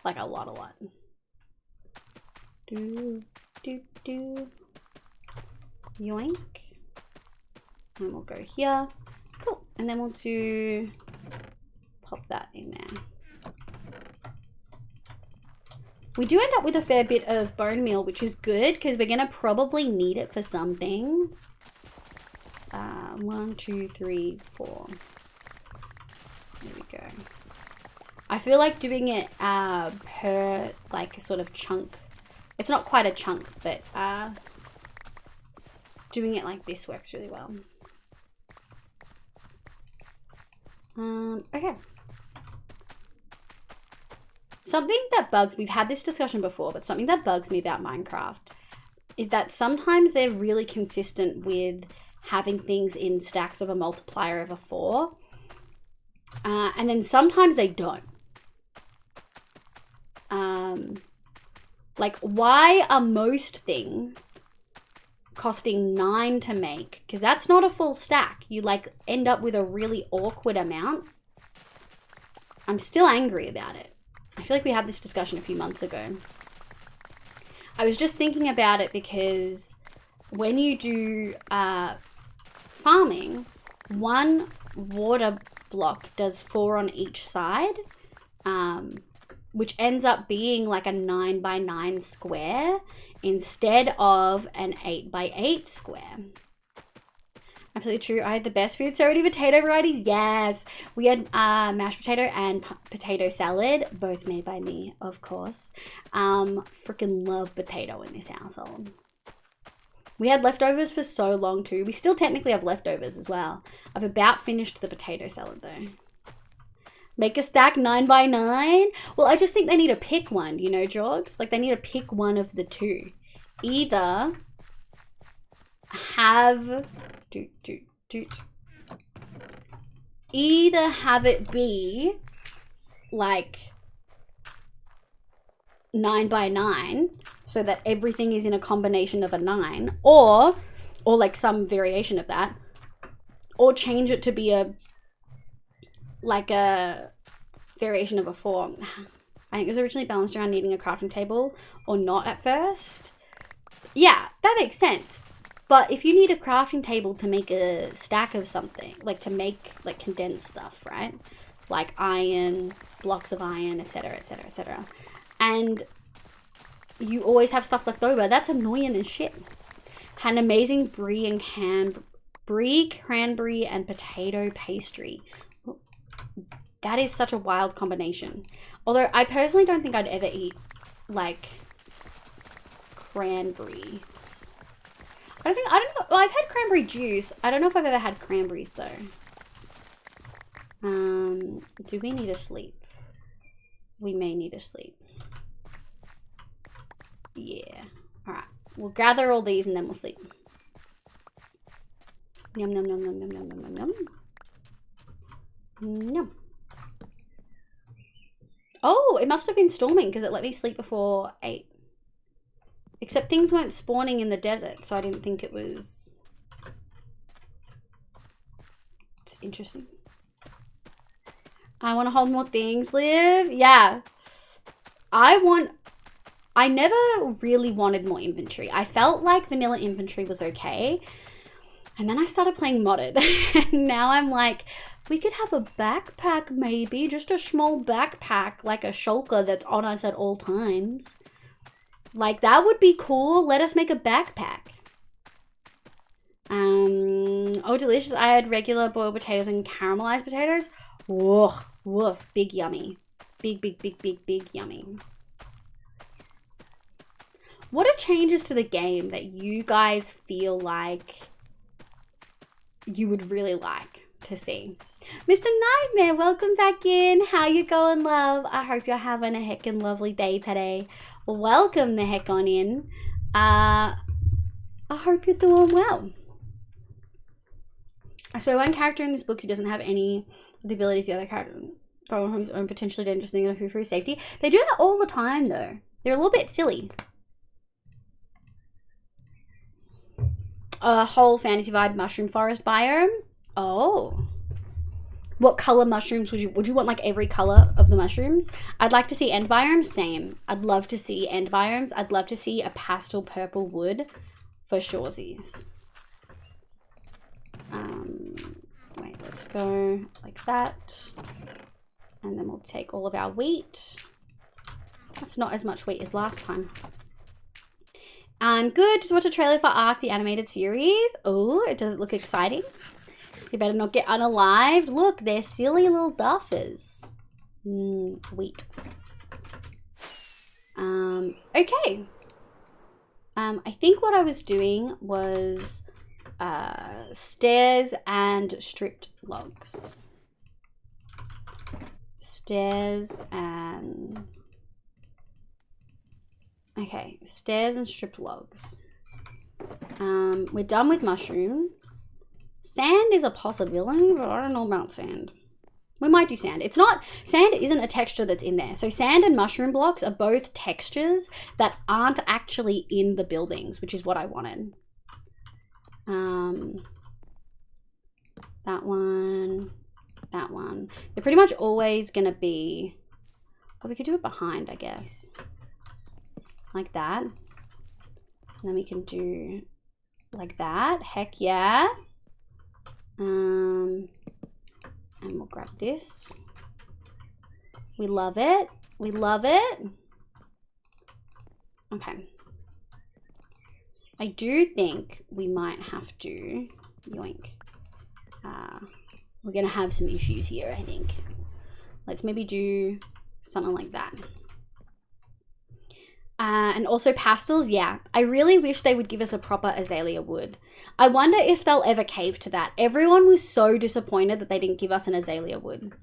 like a lot. Do do do. Yoink. And we'll go here. Cool. And then we'll do, pop that in there. We do end up with a fair bit of bone meal, which is good because we're gonna probably need it for some things. 1, 2, 3, 4. There we go. I feel like doing it per like sort of chunk. It's not quite a chunk, but doing it like this works really well. Okay. Something that bugs, we've had this discussion before, but something that bugs me about Minecraft is that sometimes they're really consistent with having things in stacks of a multiplier of a 4. And then sometimes they don't. Like, why are most things costing 9 to make? Because that's not a full stack. You like end up with a really awkward amount. I'm still angry about it. I feel like we had this discussion a few months ago. I was just thinking about it because when you do farming, 1 water block does 4 on each side, which ends up being like a 9 by 9 square instead of an 8 by 8 square. Absolutely true. I had the best food. So many potato varieties. Yes. We had mashed potato and potato salad, both made by me, of course. Freaking love potato in this household. We had leftovers for so long too. We still technically have leftovers as well. I've about finished the potato salad though. Make a stack 9 by 9. Well, I just think they need to pick one, you know, Jorgs? Like they need to pick one of the two. Either have either have it be like 9 by 9 so that everything is in a combination of a 9, or like some variation of that, or change it to be a variation of a 4. I think it was originally balanced around needing a crafting table or not at first. Yeah, that makes sense. But if you need a crafting table to make a stack of something, like to make like condensed stuff, right? Like iron, blocks of iron, etc., etc., etc. And you always have stuff left over, that's annoying as shit. Had an amazing brie, cranberry, and potato pastry. That is such a wild combination. Although I personally don't think I'd ever eat like cranberries. I don't know. Well, I've had cranberry juice. I don't know if I've ever had cranberries though. Do we need to sleep? We may need to sleep. Yeah. Alright. We'll gather all these and then we'll sleep. Yum, yum, yum, yum, yum, yum, yum, yum, yum. Yum. Oh, it must have been storming because it let me sleep before 8. Except things weren't spawning in the desert, so I didn't think it was... It's interesting. I want to hold more things, Liv. Yeah. I never really wanted more inventory. I felt like vanilla inventory was okay. And then I started playing modded. And now I'm like, we could have a backpack maybe. Just a small backpack, like a shulker that's on us at all times. Like, that would be cool. Let us make a backpack. Oh, delicious. I had regular boiled potatoes and caramelized potatoes. Woof, woof. Big yummy. Big, big, big, big, big yummy. What are changes to the game that you guys feel like you would really like to see? Mr. Nightmare, welcome back in. How you going, love? I hope you're having a heckin' lovely day today. Welcome the heck on in. I hope you're doing well. I swear one character in this book who doesn't have any of the abilities the other character going home his own potentially dangerous thing and for his safety. They do that all the time though. They're a little bit silly. A whole fantasy vibe mushroom forest biome. Oh. What color mushrooms would you want? Like every color of the mushrooms? I'd like to see end biomes. Same. I'd love to see end biomes. I'd love to see a pastel purple wood for shoresies. Wait, let's go like that. And then we'll take all of our wheat. That's not as much wheat as last time. I'm good. Just watched a trailer for Ark, the animated series. Oh, does it look exciting? You better not get unalived. Look, they're silly little duffers. Wheat. Okay. I think what I was doing was stairs and stripped logs. Stairs and... Okay, stairs and stripped logs. We're done with mushrooms. Sand is a possibility, but I don't know about sand. We might do sand. It's not, sand isn't a texture that's in there. So sand and mushroom blocks are both textures that aren't actually in the buildings, which is what I wanted. That one, that one. They're pretty much always gonna be, oh, we could do it behind, I guess. Like that. And then we can do like that. Heck yeah. And we'll grab this. We love it. We love it. Okay. I do think we might have to yoink. We're gonna have some issues here, I think. Let's maybe do something like that. And also pastels, yeah. I really wish they would give us a proper azalea wood. I wonder if they'll ever cave to that. Everyone was so disappointed that they didn't give us an azalea wood.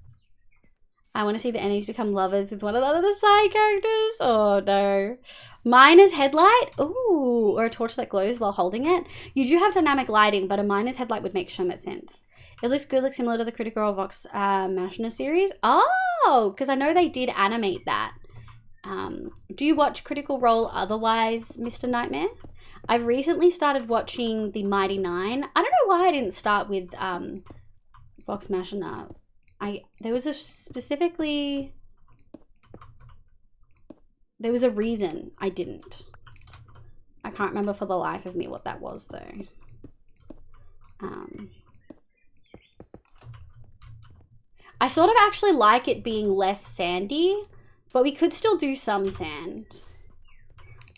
I want to see the enemies become lovers with one another, the side characters. Oh no. Miner's headlight? Ooh, or a torch that glows while holding it. You do have dynamic lighting, but a miner's headlight would make so much sense. It looks good, looks similar to the Critical Role Vox Machina series. Oh, because I know they did animate that. Do you watch Critical Role otherwise, Mr. Nightmare? I've recently started watching The Mighty Nine. I don't know why I didn't start with Vox Machina. There was a reason I didn't. I can't remember for the life of me what that was though. I sort of actually like it being less sandy, but we could still do some sand.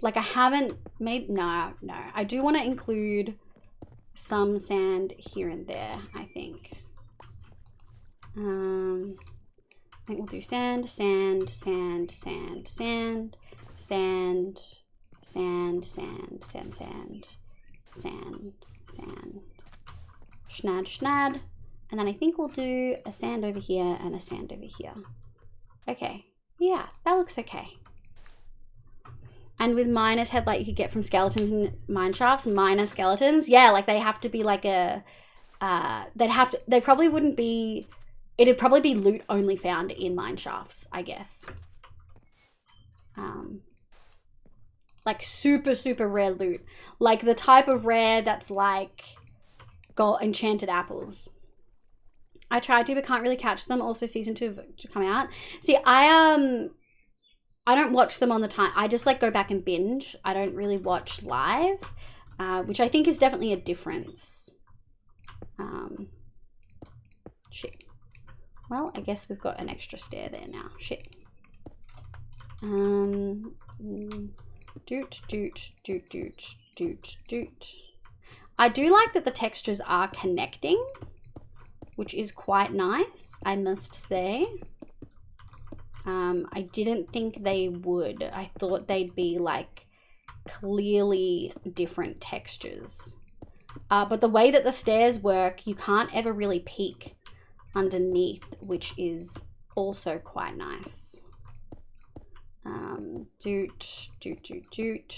Like I haven't made, no. I do want to include some sand here and there, I think. I think we'll do sand, sand, sand, sand, sand, sand, sand, sand, sand, sand, sand, sand, schnad, schnad. And then I think we'll do a sand over here and a sand over here. Okay, yeah, that looks okay. And with miner's headlight you could get from skeletons in mine shafts, miner skeletons. Yeah, like they have to be like a, they probably wouldn't be, it'd probably be loot only found in mine shafts, I guess. Like super, super rare loot. Like the type of rare that's like gold enchanted apples. I tried to, but can't really catch them. Also, season 2 to come out. See, I don't watch them on the time. I just like go back and binge. I don't really watch live, which I think is definitely a difference. Shit. Well, I guess we've got an extra stair there now. Shit. Doot, doot, doot, doot, doot, doot. I do like that the textures are connecting, which is quite nice, I must say. I didn't think they would. I thought they'd be like clearly different textures. But the way that the stairs work, you can't ever really peek underneath, which is also quite nice. Doot, doot, doot, doot,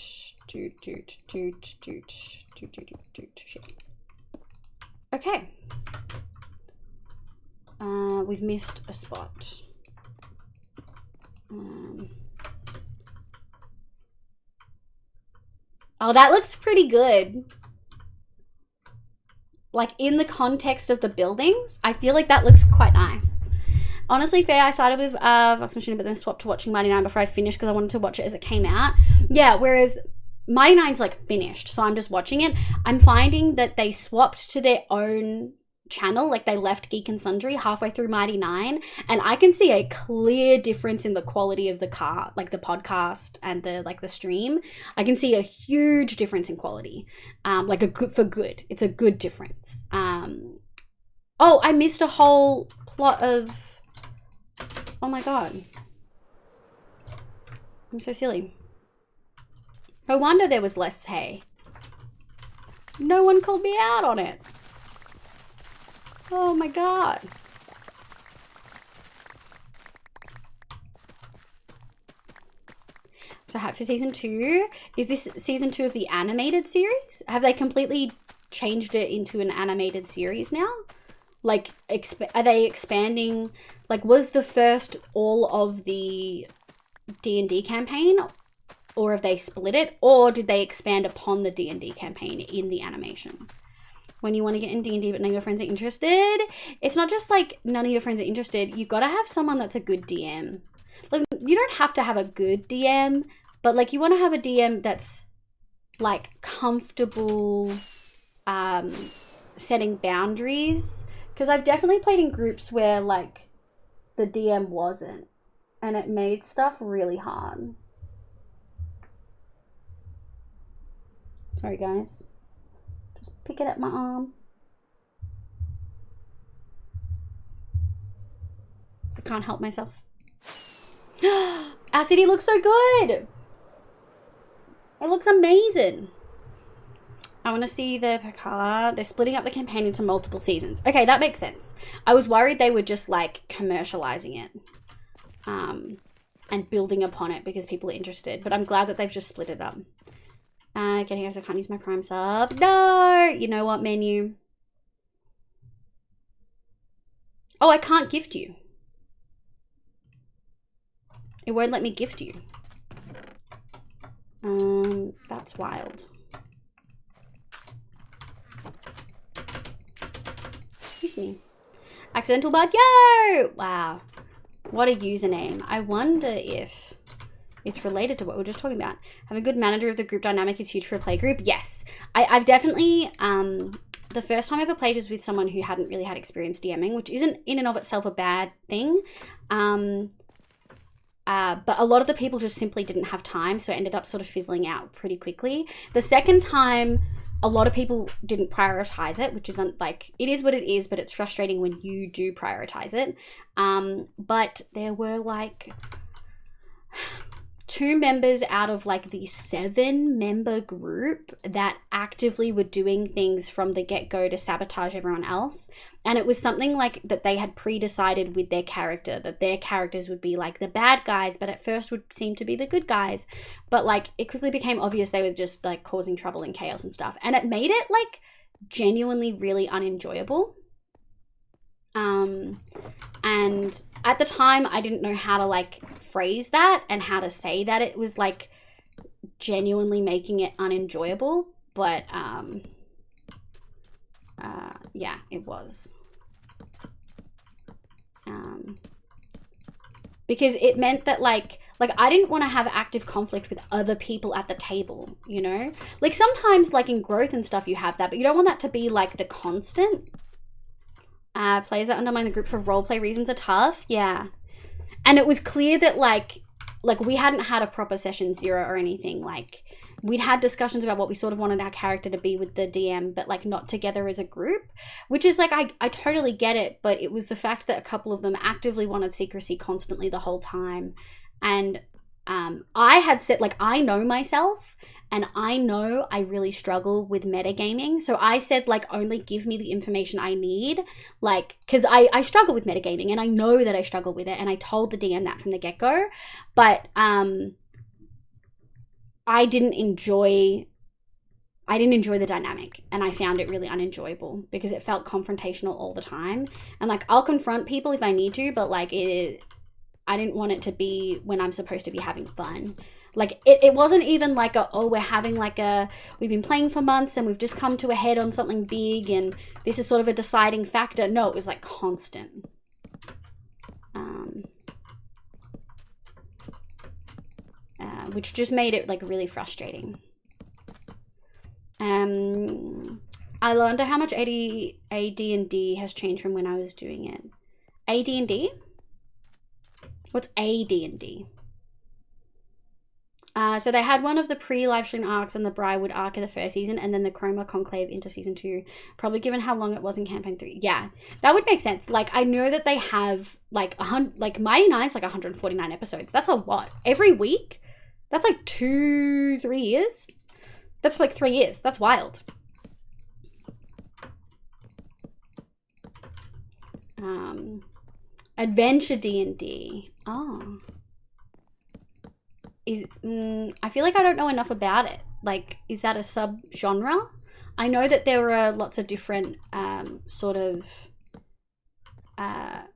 doot, doot, doot, doot, doot, doot, doot, shit. Okay. We've missed a spot. Oh, that looks pretty good. Like in the context of the buildings, I feel like that looks quite nice. Honestly, fair, I started with Vox Machina, but then swapped to watching Mighty Nine before I finished because I wanted to watch it as it came out. Yeah, whereas Mighty Nine's like finished, so I'm just watching it. I'm finding that they swapped to their own channel, like they left Geek and Sundry halfway through Mighty Nine, and I can see a clear difference in the quality of the like the podcast and the stream. I can see a huge difference in quality, like a good for good. It's a good difference. Oh, I missed a whole plot of, oh my god, I'm so silly. No wonder there was less hay. No one called me out on it. Oh my god. So for season 2, is this season 2 of the animated series? Have they completely changed it into an animated series now? Like, are they expanding? Like, was the first all of the D&D campaign? Or have they split it? Or did they expand upon the D&D campaign in the animation? When you want to get in D&D but none of your friends are interested, it's not just like none of your friends are interested. You've got to have someone that's a good DM. Like, you don't have to have a good DM, but like you want to have a DM that's like comfortable setting boundaries. Because I've definitely played in groups where like the DM wasn't, and it made stuff really hard. Sorry guys. Pick it up my arm. I can't help myself. Our city looks so good. It looks amazing. I want to see the Picard. They're splitting up the campaign into multiple seasons. Okay, that makes sense. I was worried they were just like commercializing it and building upon it because people are interested. But I'm glad that they've just split it up. Getting out, I can't use my Prime sub. No! You know what, menu? Oh, I can't gift you. It won't let me gift you. That's wild. Excuse me. Accidental bud, yo! Wow. What a username. I wonder if it's related to what we were just talking about. Having a good manager of the group dynamic is huge for a play group. Yes. I've definitely, the first time I ever played was with someone who hadn't really had experience DMing, which isn't in and of itself a bad thing. But a lot of the people just simply didn't have time, so it ended up sort of fizzling out pretty quickly. The second time, a lot of people didn't prioritize it, which isn't like, it is what it is, but it's frustrating when you do prioritize it. But there were like 2 members out of like the 7-member group that actively were doing things from the get-go to sabotage everyone else. And it was something like that they had pre-decided with their character, that their characters would be like the bad guys, but at first would seem to be the good guys. But like it quickly became obvious they were just like causing trouble and chaos and stuff. And it made it like genuinely really unenjoyable. And at the time I didn't know how to like phrase that and how to say that it was like genuinely making it unenjoyable, but yeah, it was. Because it meant that like I didn't want to have active conflict with other people at the table, you know? Like sometimes like in growth and stuff you have that, but you don't want that to be like the constant. Players that undermine the group for roleplay reasons are tough. Yeah. And it was clear that like we hadn't had a proper session 0 or anything. Like we'd had discussions about what we sort of wanted our character to be with the DM, but like not together as a group, which is like, I totally get it. But it was the fact that a couple of them actively wanted secrecy constantly the whole time. And I had said, like, I know myself and I know I really struggle with metagaming. So I said, like, only give me the information I need. Like, because I struggle with metagaming and I know that I struggle with it. And I told the DM that from the get-go. But I didn't enjoy the dynamic, and I found it really unenjoyable because it felt confrontational all the time. And like, I'll confront people if I need to, but like I didn't want it to be when I'm supposed to be having fun. Like it wasn't even like we're having like we've been playing for months and we've just come to a head on something big and this is sort of a deciding factor. No, it was like constant. Which just made it like really frustrating. I wonder how much AD&D has changed from when I was doing it. AD&D? What's AD&D? So they had one of the pre-live stream arcs and the Briarwood arc of the first season, and then the Chroma Conclave into season 2. Probably given how long it was in campaign 3. Yeah, that would make sense. Like, I know that they have like Mighty Nine's like 149 episodes. That's a lot. Every week? That's like 2-3 years. That's like 3 years. That's wild. Adventure D&D. Oh. I feel like I don't know enough about it. Like, is that a sub-genre? I know that there are lots of different sort of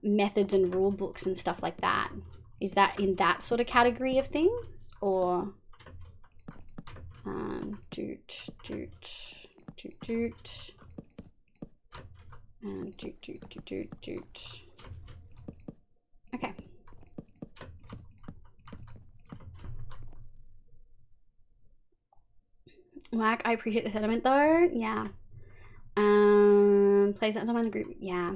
methods and rule books and stuff like that. Is that in that sort of category of things? Or doot. Okay. Whack, I appreciate the sentiment though. Yeah. Plays that undermine the group. Yeah.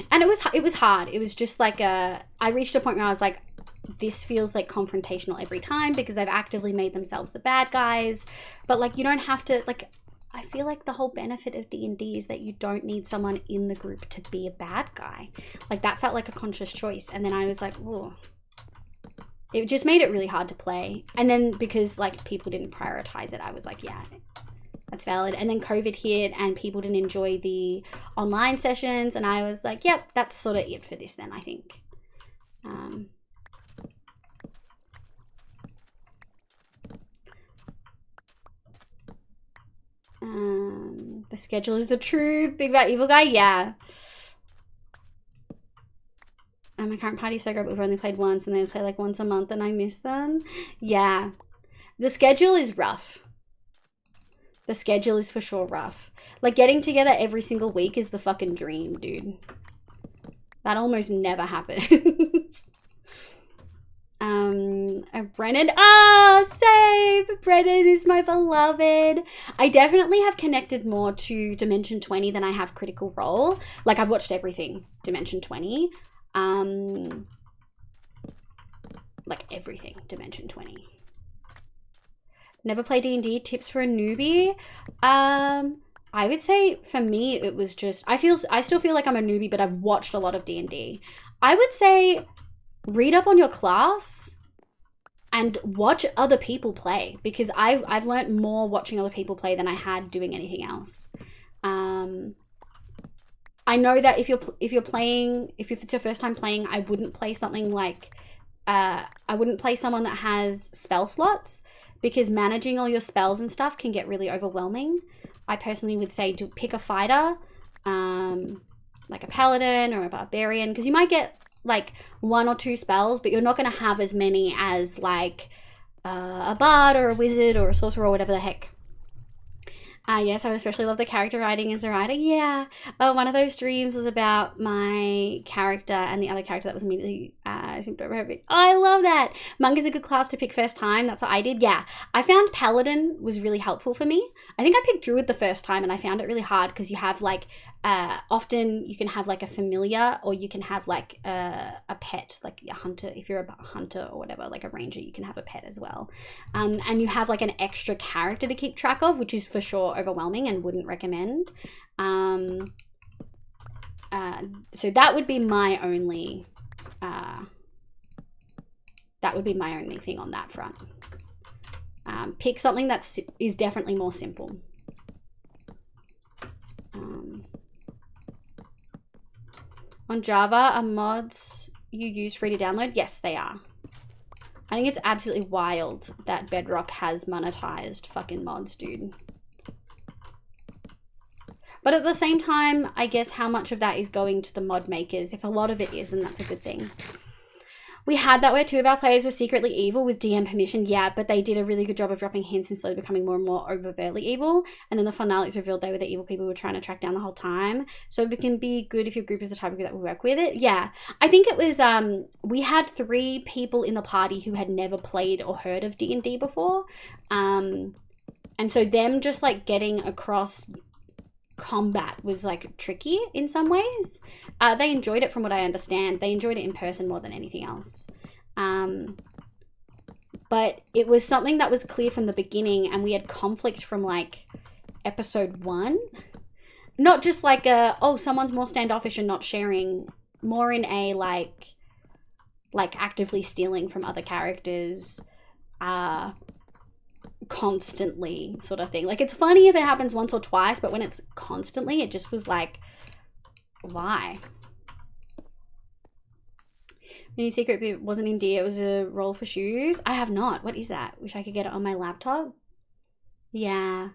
And it was hard. It was just like I reached a point where I was like, this feels like confrontational every time because they've actively made themselves the bad guys. But like, you don't have to, like, I feel like the whole benefit of D&D is that you don't need someone in the group to be a bad guy. Like, that felt like a conscious choice. And then I was like, whoa. It just made it really hard to play. And then because like people didn't prioritize it, I was like, yeah, that's valid. And then COVID hit and people didn't enjoy the online sessions. And I was like, yep, that's sort of it for this then, I think. The schedule is the true big bad evil guy. Yeah. And my current party's so great, but we've only played once, and they play like once a month, and I miss them. Yeah. The schedule is rough. The schedule is for sure rough. Like, getting together every single week is the fucking dream, dude. That almost never happens. Brennan. Same! Brennan is my beloved. I definitely have connected more to Dimension 20 than I have Critical Role. Like, I've watched everything Dimension 20. Like, everything Dimension 20. Never play D&D. Tips for a newbie? I would say for me it was just I still feel like I'm a newbie, but I've watched a lot of D&D. I would say read up on your class and watch other people play, because I've learned more watching other people play than I had doing anything else. I know that if it's your first time playing, I wouldn't play something like I wouldn't play someone that has spell slots, because managing all your spells and stuff can get really overwhelming. I personally would say to pick a fighter, like a paladin or a barbarian, because you might get like 1 or 2 spells, but you're not going to have as many as like a bard or a wizard or a sorcerer or whatever the heck. Yes, I would especially love the character writing as a writer. Yeah. One of those streams was about my character, and the other character that was immediately seemed perfect. Oh, I love that. Monk is a good class to pick first time. That's what I did. Yeah. I found Paladin was really helpful for me. I think I picked Druid the first time, and I found it really hard because you have like, often you can have like a familiar, or you can have like a pet, like a hunter. If you're a hunter or whatever, like a ranger, you can have a pet as well. And you have like an extra character to keep track of, which is for sure overwhelming and wouldn't recommend. So that would be my only thing on that front. Pick something that is definitely more simple. On Java, are mods you use free to download? Yes, they are. I think it's absolutely wild that Bedrock has monetized fucking mods, dude. But at the same time, I guess how much of that is going to the mod makers? If a lot of it is, then that's a good thing. We had that where 2 of our players were secretly evil with DM permission, yeah, but they did a really good job of dropping hints and slowly becoming more and more overtly evil. And then the finale revealed they were the evil people we were trying to track down the whole time. So it can be good if your group is the type of group that will work with it. Yeah, I think it was, we had 3 people in the party who had never played or heard of D&D before. And so them just like getting across combat was like tricky in some ways. They enjoyed it from what I understand. They enjoyed it in person more than anything else. But it was something that was clear from the beginning, and we had conflict from like episode 1. Not just like someone's more standoffish and not sharing, more in a like actively stealing from other characters constantly sort of thing. Like, it's funny if it happens once or twice, but when it's constantly, it just was like, why? Mini secret, it wasn't in D, it was a roll for shoes. I have not. What is that? Wish I could get it on my laptop. Yeah.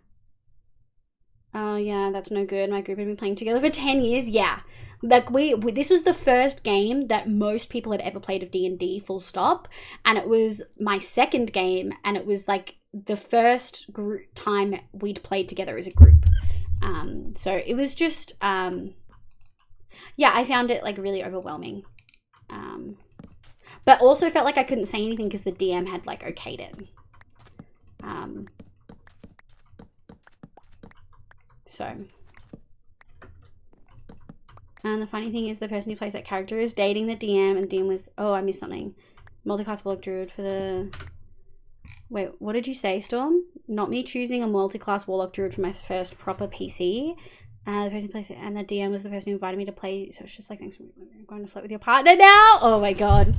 Oh yeah, that's no good. My group had been playing together for 10 years. Yeah. Like this was the first game that most people had ever played of D&D, full stop. And it was my second game, and it was like the first time we'd played together as a group. So it was just, yeah, I found it like really overwhelming. But also felt like I couldn't say anything because the DM had like okayed it. So. And the funny thing is the person who plays that character is dating the DM, and the DM was, oh, I missed something. Multiclass Warlock Druid for the... Wait, what did you say, Storm? Not me choosing a multi-class Warlock Druid for my first proper PC. The person who plays it, and the DM was the person who invited me to play, so it's just like, thanks for going to flirt with your partner now. Oh my god.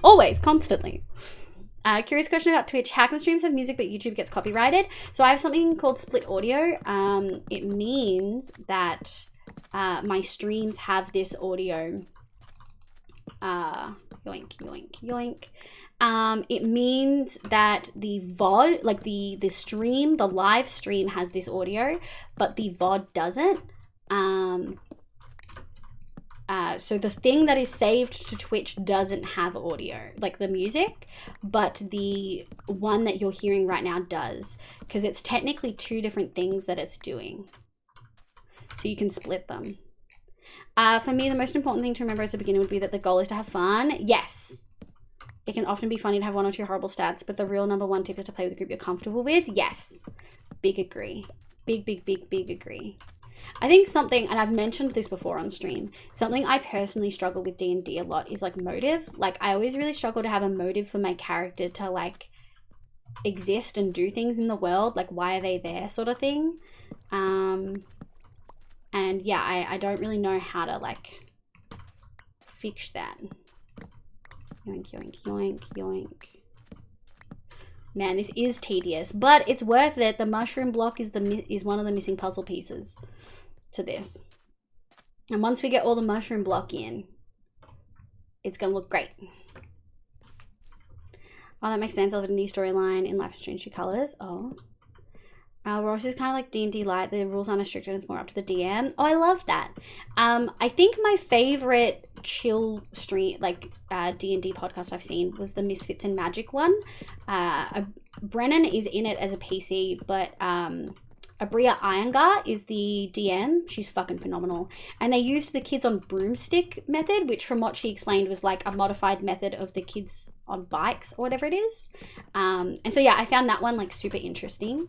Always, constantly. Curious question about Twitch. How can the streams have music but YouTube gets copyrighted? So I have something called split audio. It means that my streams have this audio. Yoink, yoink, yoink. It means that the VOD, like the stream, the live stream has this audio, but the VOD doesn't. so the thing that is saved to Twitch doesn't have audio, like the music, but the one that you're hearing right now does, because it's technically two different things that it's doing. So you can split them. For me, the most important thing to remember as a beginner would be that the goal is to have fun. Yes. It can often be funny to have one or two horrible stats, but the real number one tip is to play with a group you're comfortable with. Yes. Big agree. Big agree. I think something, and I've mentioned this before on stream, something I personally struggle with D&D a lot is like motive. Like I always really struggle to have a motive for my character to like exist and do things in the world. Like why are they there sort of thing. And yeah, I don't really know how to like fix that. Yoink, yoink, yoink, yoink. Man, this is tedious, but it's worth it. The mushroom block is one of the missing puzzle pieces to this. And once we get all the mushroom block in, it's gonna look great. Oh, that makes sense. I'll have a new storyline in Life is Strange True Colors. Oh. Ross is kind of like D&D light. The rules aren't as strict and it's more up to the DM. Oh, I love that. I think my favorite chill stream, like D&D podcast I've seen was the Misfits and Magic one. Brennan is in it as a PC, but Abria Iyengar is the DM. She's fucking phenomenal. And they used the kids on broomstick method, which from what she explained was like a modified method of the kids on bikes or whatever it is. And so yeah, I found that one like super interesting.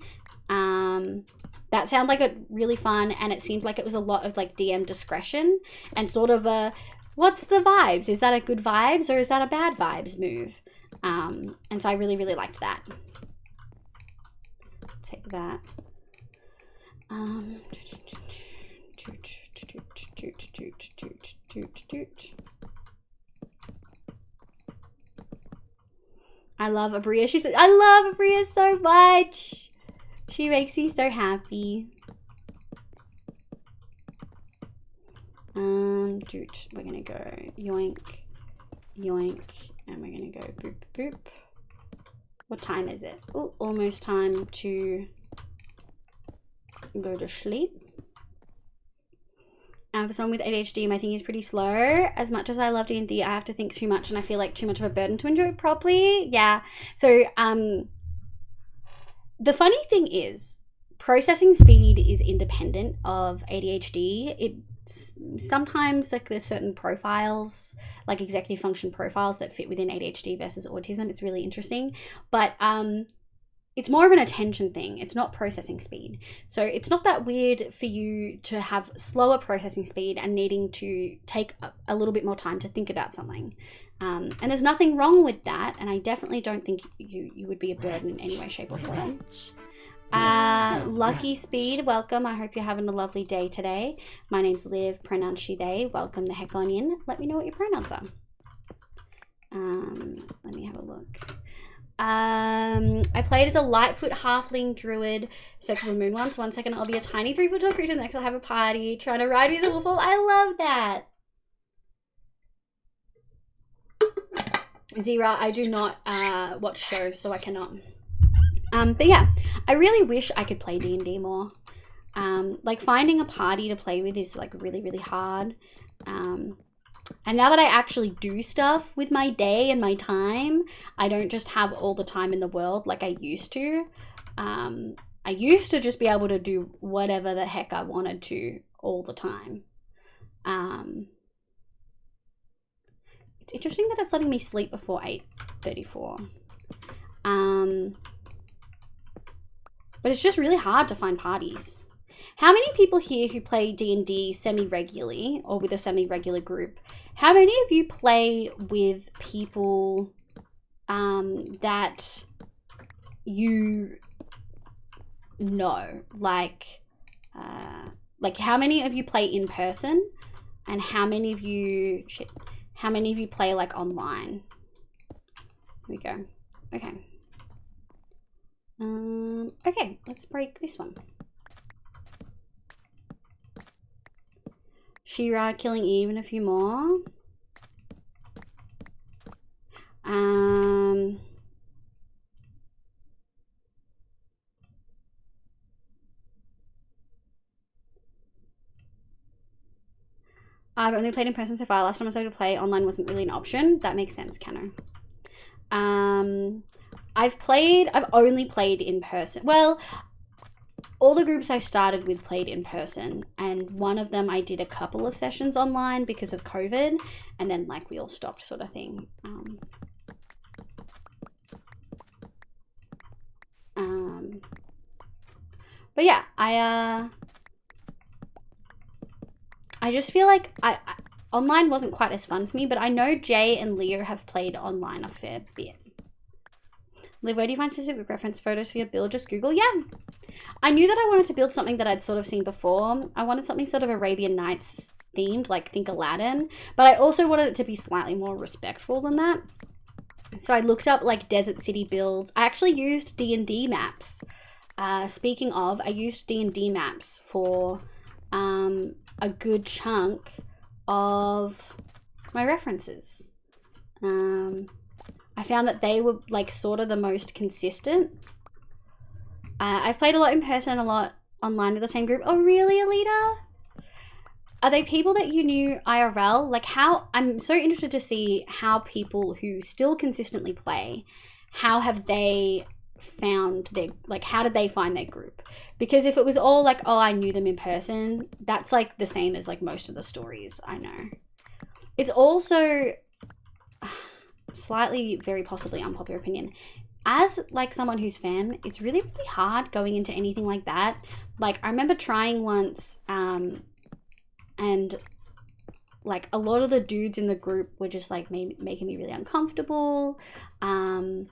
That sounded like a really fun, and it seemed like it was a lot of like DM discretion and sort of a, what's the vibes? Is that a good vibes or is that a bad vibes move? And so I really, really liked that. Take that. I love Abria. She said, I love Abria so much. She makes me so happy. We're gonna go yoink, yoink, and we're gonna go boop, boop. What time is it? Oh, almost time to go to sleep. For someone with ADHD, my thinking is pretty slow. As much as I love D&D, I have to think too much, and I feel like too much of a burden to enjoy it properly. Yeah. So, the funny thing is, processing speed is independent of ADHD. It's sometimes like there's certain profiles, like executive function profiles that fit within ADHD versus autism. It's really interesting, but it's more of an attention thing. It's not processing speed. So it's not that weird for you to have slower processing speed and needing to take a little bit more time to think about something. And there's nothing wrong with that. And I definitely don't think you would be a burden in any way, shape or form. Lucky Speed, welcome. I hope you're having a lovely day today. My name's Liv, pronounced she, they. Welcome the heck on in. Let me know what your pronouns are. Let me have a look. I played as a Lightfoot Halfling Druid Circle of the Moon once. 1 second I'll be a tiny 3-foot tall creature, next I'll have a party trying to ride me as a wolf. I love that. Zira, I do not watch shows, so I cannot. But yeah, I really wish I could play D&D more. Like finding a party to play with is like really, really hard. And now that I actually do stuff with my day and my time, I don't just have all the time in the world like I used to. I used to just be able to do whatever the heck I wanted to all the time. It's interesting that it's letting me sleep before 8:34. But it's just really hard to find parties. How many people here who play D&D semi-regularly or with a semi-regular group, how many of you play with people that you know? Like how many of you play in person and how many of you play like online? Here we go. Okay. Okay, let's break this one. She-Ra killing Eve and a few more. I've only played in person so far. Last time I started to play, online wasn't really an option. That makes sense, Cano. I've only played in person. Well, all the groups I started with played in person, and one of them I did a couple of sessions online because of COVID, and then like we all stopped, sort of thing. But yeah, I just feel like online wasn't quite as fun for me, but I know Jay and Leo have played online a fair bit. Liv, where do you find specific reference photos for your build? Just Google. Yeah. I knew that I wanted to build something that I'd sort of seen before. I wanted something sort of Arabian Nights themed, like think Aladdin, but I also wanted it to be slightly more respectful than that. So I looked up like desert city builds. I actually used D&D maps. Speaking of, I used D&D maps for a good chunk of my references. I found that they were like sort of the most consistent. I've played a lot in person and a lot online with the same group. Oh really, Alita? Are they people that you knew IRL? Like how, I'm so interested to see how people who still consistently play, how have they found their, like how did they find their group? Because if it was all like, oh, I knew them in person, that's like the same as like most of the stories I know. It's also slightly, very possibly unpopular opinion. As like someone who's femme, it's really, really hard going into anything like that. Like I remember trying once, and like a lot of the dudes in the group were just like making me really uncomfortable. I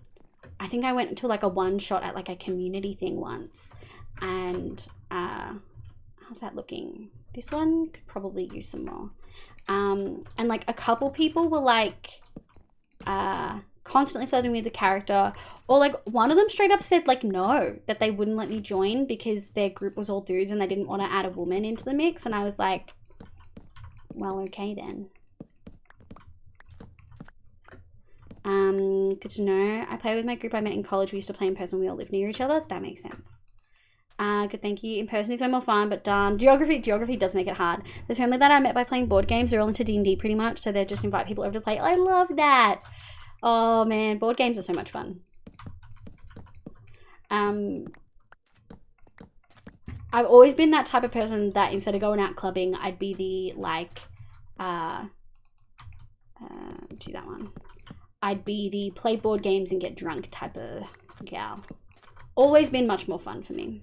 think I went to like a one shot at like a community thing once, and how's that looking? This one could probably use some more. And like a couple people were like constantly flirting with the character, or like one of them straight up said like no, that they wouldn't let me join because their group was all dudes and they didn't want to add a woman into the mix. And I was like, well, okay then. Good to know. I play with my group I met in college. We used to play in person. We all live near each other. That makes sense. Good, thank you. In person is way more fun, but darn, geography does make it hard. There's family that I met by playing board games. They're all into D&D pretty much, so they just invite people over to play. I love that. Oh man, board games are so much fun. I've always been that type of person that instead of going out clubbing, I'd be the like, do that one. I'd be the play board games and get drunk type of gal. Always been much more fun for me.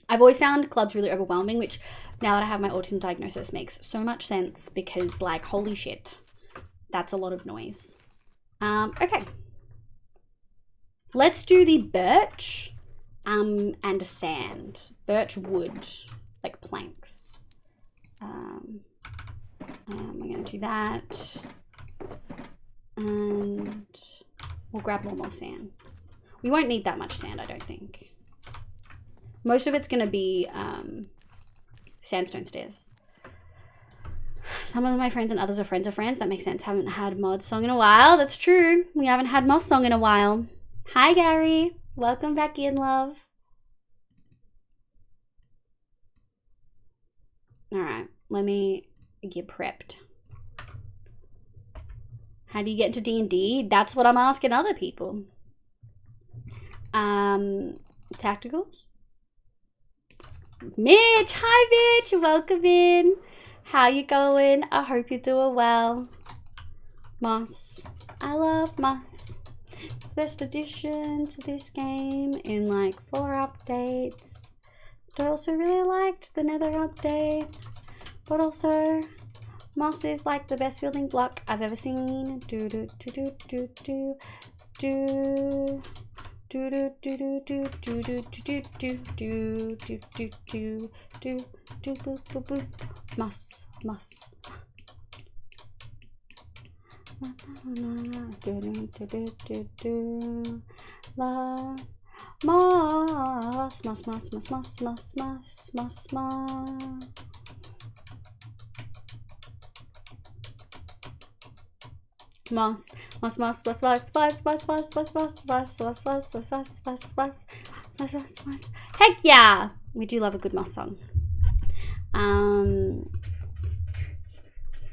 I've always found clubs really overwhelming, which now that I have my autism diagnosis makes so much sense because like, holy shit, that's a lot of noise. Okay. Let's do the birch and sand. Birch wood, like planks. We're gonna do that. And we'll grab more sand. We won't need that much sand, I don't think. Most of it's gonna be sandstone stairs. Some of my friends and others are friends of friends. That makes sense. Haven't had Mod's song in a while. That's true. We haven't had Moss song in a while. Hi, Gary. Welcome back in, love. All right. Let me get prepped. How do you get into D&D? That's what I'm asking other people. Tacticals? Mitch! Hi, Mitch! Welcome in. How you going? I hope you're doing well. Moss. I love Moss. It's the best addition to this game in like 4 updates. But I also really liked the Nether update. But also, Moss is like the best building block I've ever seen. Do do do do do do do. Do do do do do do do do do do do do do do do boop boop boop. Moss. Do do do do do do. La moss. Heck yeah! We do love a good moss song.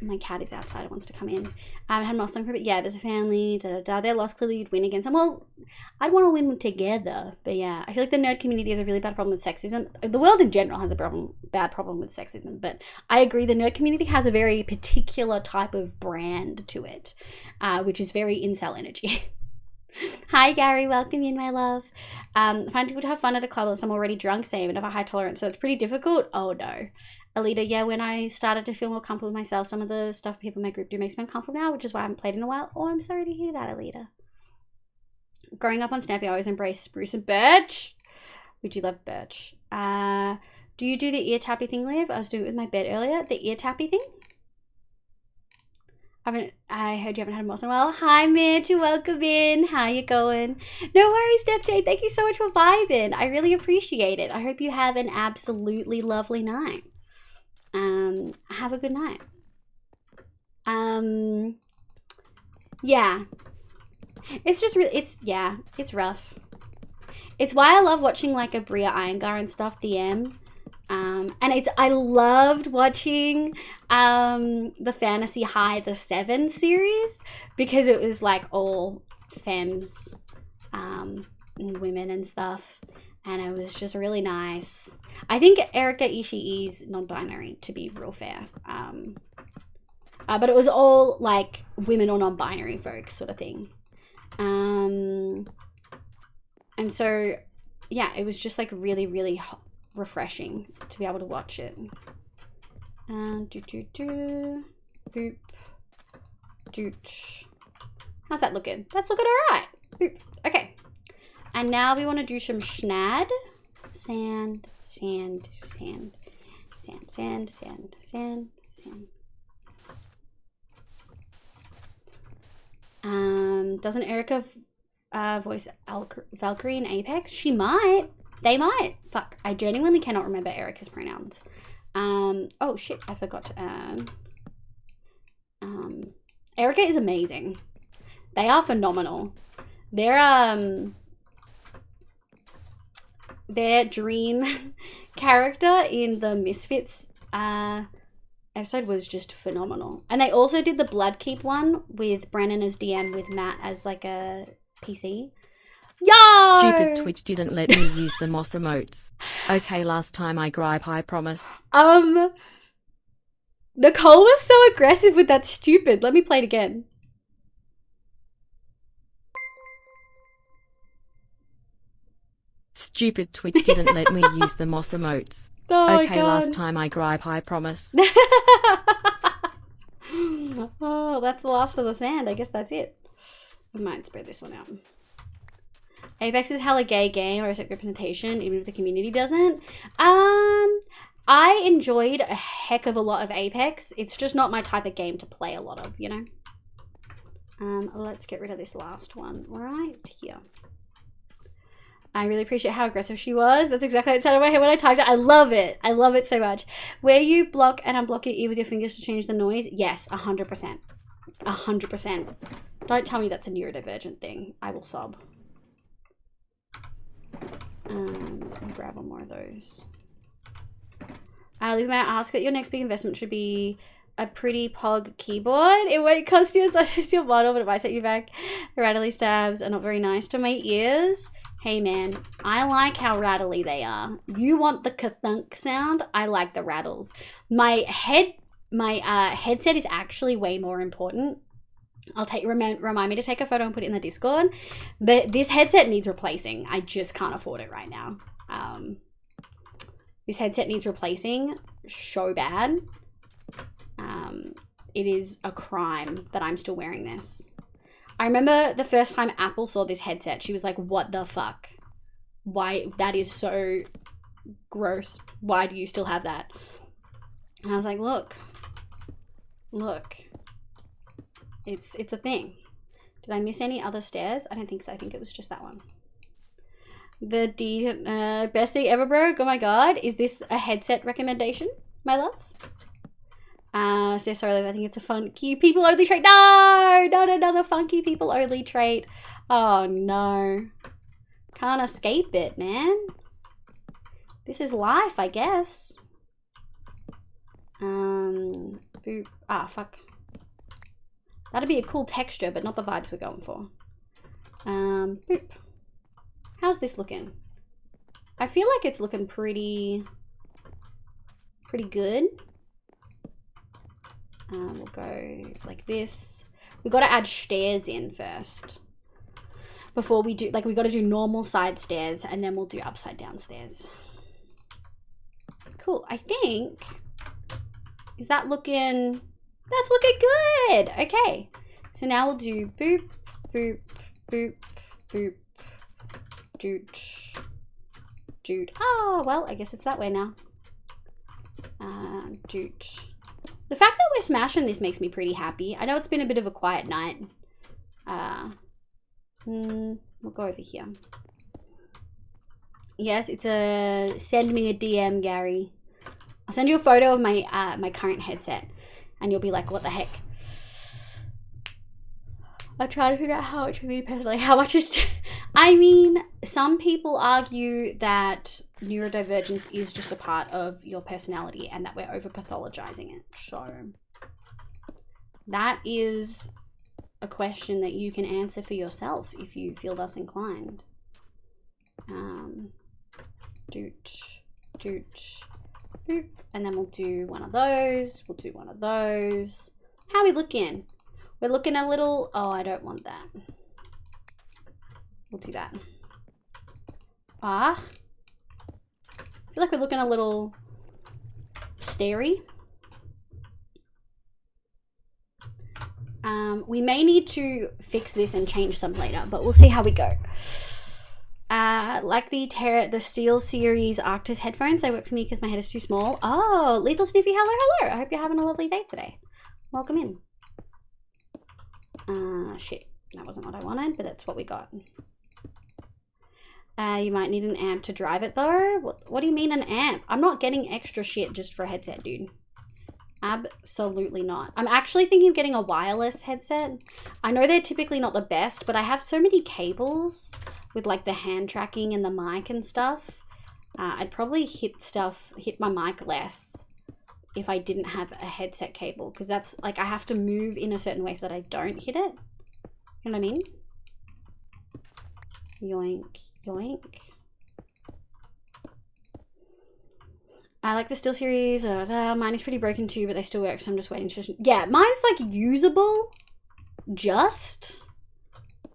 my cat is outside. It wants to come in. I had Moss on for a bit. Yeah, there's a family. Da, da, da. They're lost. Clearly, you'd win against them. Well, I'd want to win together. But yeah, I feel like the nerd community has a really bad problem with sexism. The world in general has a bad problem with sexism. But I agree, the nerd community has a very particular type of brand to it, which is very incel energy. Hi, Gary. Welcome in, my love. Find people to have fun at a club unless I'm already drunk. Same, and have a high tolerance, so it's pretty difficult. Oh no. Alita, yeah, when I started to feel more comfortable with myself, some of the stuff people in my group do makes me uncomfortable now, which is why I haven't played in a while. Oh, I'm sorry to hear that, Alita. Growing up on Snappy, I always embraced Spruce and Birch. Would you love Birch? Do you do the ear tappy thing, Liv? I was doing it with my bed earlier. The ear tappy thing? I heard you haven't had a moss in a while. Hi, Mitch. Welcome in. How you going? No worries, Death Jade. Thank you so much for vibing. I really appreciate it. I hope you have an absolutely lovely night. Have a good night. Yeah. It's just really, it's rough. It's why I love watching like a Bria Iyengar and stuff, DM. And I loved watching the Fantasy High the 7 series because it was like all femmes and women and stuff, and it was just really nice. I think Erika Ishii is non-binary, to be real fair, but it was all like women or non-binary folks sort of thing, and so yeah, it was just like really, really refreshing to be able to watch it. Boop. Doot. How's that looking? That's looking all right. Boop. Okay. And now we want to do some schnad. Sand. Doesn't Erica voice Valkyrie in Apex? She might. They might. Fuck. I genuinely cannot remember Erica's pronouns. Oh shit, I forgot to add. Erica is amazing. They are phenomenal. Their dream character in the Misfits episode was just phenomenal. And they also did the Bloodkeep one with Brennan as DM with Matt as like a PC. Yo! Stupid Twitch didn't let me use the moss emotes. Okay, last time I gripe, I promise. Nicole was so aggressive with that stupid. Let me play it again. Stupid Twitch didn't let me use the moss emotes. Oh okay, last time I gripe, I promise. Oh, that's the last of the sand. I guess that's it. I might spread this one out. Apex is hella gay game or representation, even if the community doesn't. I enjoyed a heck of a lot of Apex. It's just not my type of game to play a lot of, you know. Let's get rid of this last one right here. I really appreciate how aggressive she was. That's exactly how it sounded in my head when I typed it. I love it. I love it so much. Where you block and unblock your ear with your fingers to change the noise? Yes, 100%. 100%. Don't tell me that's a neurodivergent thing. I will sob. Grab one more of those. May I ask that your next big investment should be a pretty pog keyboard? It won't cost you as much as your model, but it might set you back. The rattly stabs are not very nice to my ears. Hey man, I like how rattly they are. You want the ka-thunk sound? I like the rattles. My headset is actually way more important. Remind me to take a photo and put it in the Discord. This headset needs replacing. I just can't afford it right now. This headset needs replacing so bad. It is a crime that I'm still wearing this. I remember the first time Apple saw this headset, she was like, what the fuck? Why? That is so gross. Why do you still have that? And I was like, look. It's a thing. Did I miss any other stairs? I don't think so. I think it was just that one. The best thing ever broke. Oh my god. Is this a headset recommendation, my love? So sorry, I think it's a funky people only trait. No, not another funky people only trait. Oh no. Can't escape it, man. This is life, I guess. boop. Ah, fuck. That'd be a cool texture, but not the vibes we're going for. Boop. How's this looking? I feel like it's looking pretty good. We'll go like this. We got to add stairs in first. Before we do, like, we got to do normal side stairs and then we'll do upside down stairs. Cool. I think, is that looking, that's looking good. Okay. So now we'll do boop, boop, boop, boop, doot, doot. Oh, well, I guess it's that way now. Doot. The fact that we're smashing this makes me pretty happy. I know it's been a bit of a quiet night. We'll go over here. Yes, it's a send me a DM, Gary. I'll send you a photo of my my current headset, and you'll be like, "What the heck?" I'm trying to figure out how much for me personally. How much is? I mean, some people argue that neurodivergence is just a part of your personality, and that we're over pathologizing it. So that is a question that you can answer for yourself if you feel thus inclined. Doot, doot, boop. And then we'll do one of those. We'll do one of those. How are we looking? We're looking a little, oh, I don't want that. We'll do that. Ah. I feel like we're looking a little starey. We may need to fix this and change some later, but we'll see how we go. Like the Steel Series Arctis headphones, they work for me because my head is too small. Oh, Lethal Sniffy, hello, hello. I hope you're having a lovely day today. Welcome in. Shit, that wasn't what I wanted, but that's what we got. You might need an amp to drive it though. What do you mean an amp? I'm not getting extra shit just for a headset, dude. Absolutely not. I'm actually thinking of getting a wireless headset. I know they're typically not the best, but I have so many cables with like the hand tracking and the mic and stuff. I'd probably hit my mic less if I didn't have a headset cable, because that's like, I have to move in a certain way so that I don't hit it. You know what I mean? Yoink, yoink. I like the Steel Series. Mine is pretty broken too, but they still work, so I'm just waiting to... Yeah, mine's like usable,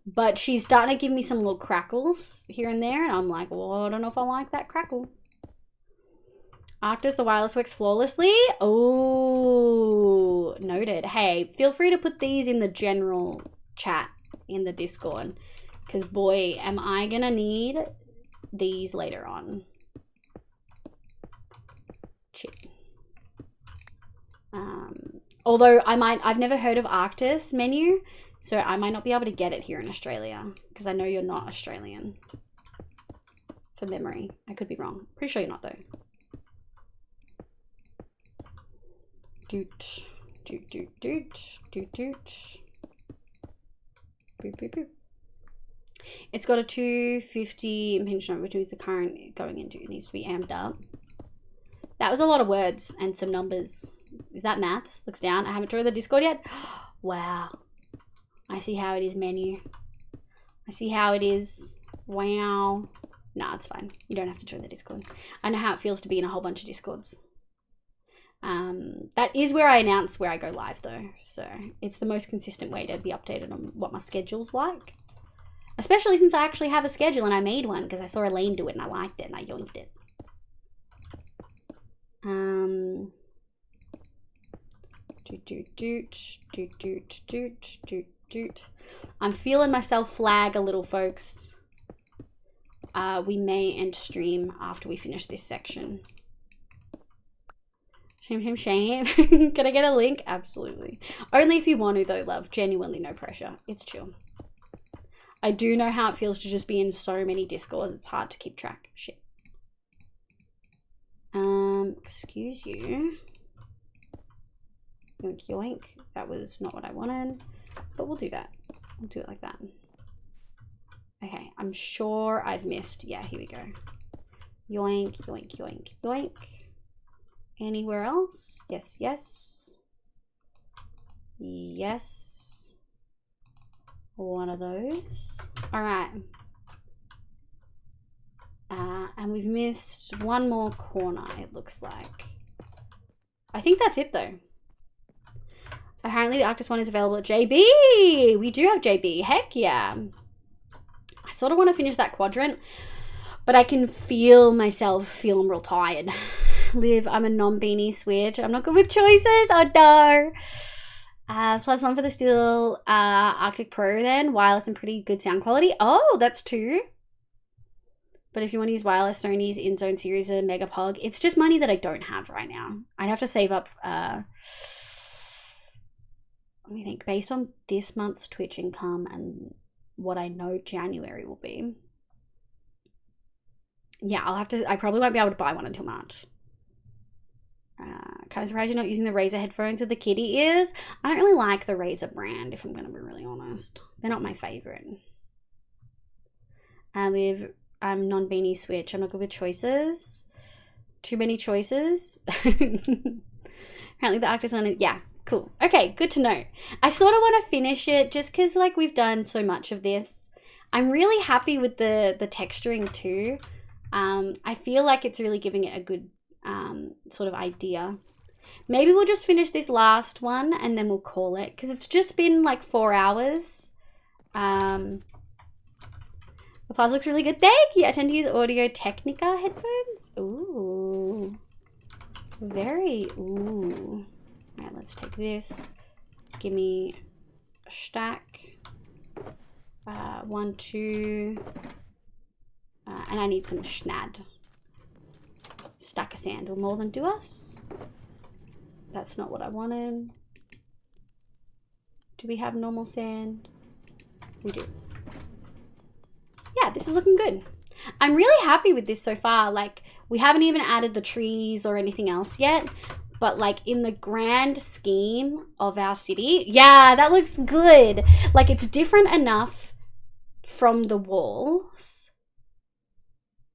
but she's starting to give me some little crackles here and there, and I'm like, well, I don't know if I like that crackle. Arctis, the wireless works flawlessly. Oh, noted. Hey, feel free to put these in the general chat in the Discord, because boy, am I gonna need these later on. Shit. Although I've never heard of Arctis menu, so I might not be able to get it here in Australia, because I know you're not Australian. From memory, I could be wrong. Pretty sure you're not though. Doot, doot, doot, doot, doot, doot. Boop, boop, boop. It's got a 250 impingement number, which is the current going into. It needs to be amped up. That was a lot of words and some numbers. Is that maths? Looks down. I haven't joined the Discord yet. Wow. I see how it is, menu. I see how it is. Wow. Nah, it's fine. You don't have to join the Discord. I know how it feels to be in a whole bunch of Discords. That is where I announce where I go live though. So it's the most consistent way to be updated on what my schedule's like. Especially since I actually have a schedule and I made one because I saw Elaine do it and I liked it and I yoinked it. Doot, doot, doot, doot, doot, doot, doot, doot. I'm feeling myself flag a little, folks. We may end stream after we finish this section. Shame, shame, shame. Can I get a link? Absolutely. Only if you want to though, love. Genuinely no pressure. It's chill. I do know how it feels to just be in so many Discords. It's hard to keep track. Shit. Excuse you. Yoink, yoink. That was not what I wanted, but we'll do that. We'll do it like that. Okay, I'm sure I've missed. Yeah, here we go. Yoink, yoink, yoink, yoink. Anywhere else? Yes, yes. Yes. One of those. All right. And we've missed one more corner, it looks like. I think that's it though. Apparently the Arctis one is available at JB. We do have JB. Heck yeah. I sort of want to finish that quadrant, but I can feel myself feeling real tired. Liv, I'm a non-beanie switch. I'm not good with choices. Oh no. +1 for the Steel Arctic Pro then. Wireless and pretty good sound quality. Oh, that's 2. But if you want to use wireless, Sony's InZone series are Megapog. It's just money that I don't have right now. I'd have to save up, let me think, based on this month's Twitch income and what I know January will be. Yeah, I probably won't be able to buy one until March. Kind of surprised you're not using the Razer headphones with the kitty ears. I don't really like the Razer brand, if I'm going to be really honest. They're not my favorite. I'm non-beanie switch. I'm not good with choices. Too many choices. Apparently the Arctis one is, yeah, cool. Okay, good to know. I sort of want to finish it just because like we've done so much of this. I'm really happy with the texturing too. I feel like it's really giving it a good sort of idea. Maybe we'll just finish this last one and then we'll call it because it's just been like 4 hours. The Plaza looks really good. Thank you. I tend to use Audio Technica headphones. Ooh. Very, ooh. All right, let's take this. Give me a stack. 1, 2. And I need some schnad. Stack of sand will more than do us. That's not what I wanted. Do we have normal sand? We do. Yeah, this is looking good. I'm really happy with this so far. Like, we haven't even added the trees or anything else yet. But, like, in the grand scheme of our city, yeah, that looks good. Like, it's different enough from the walls.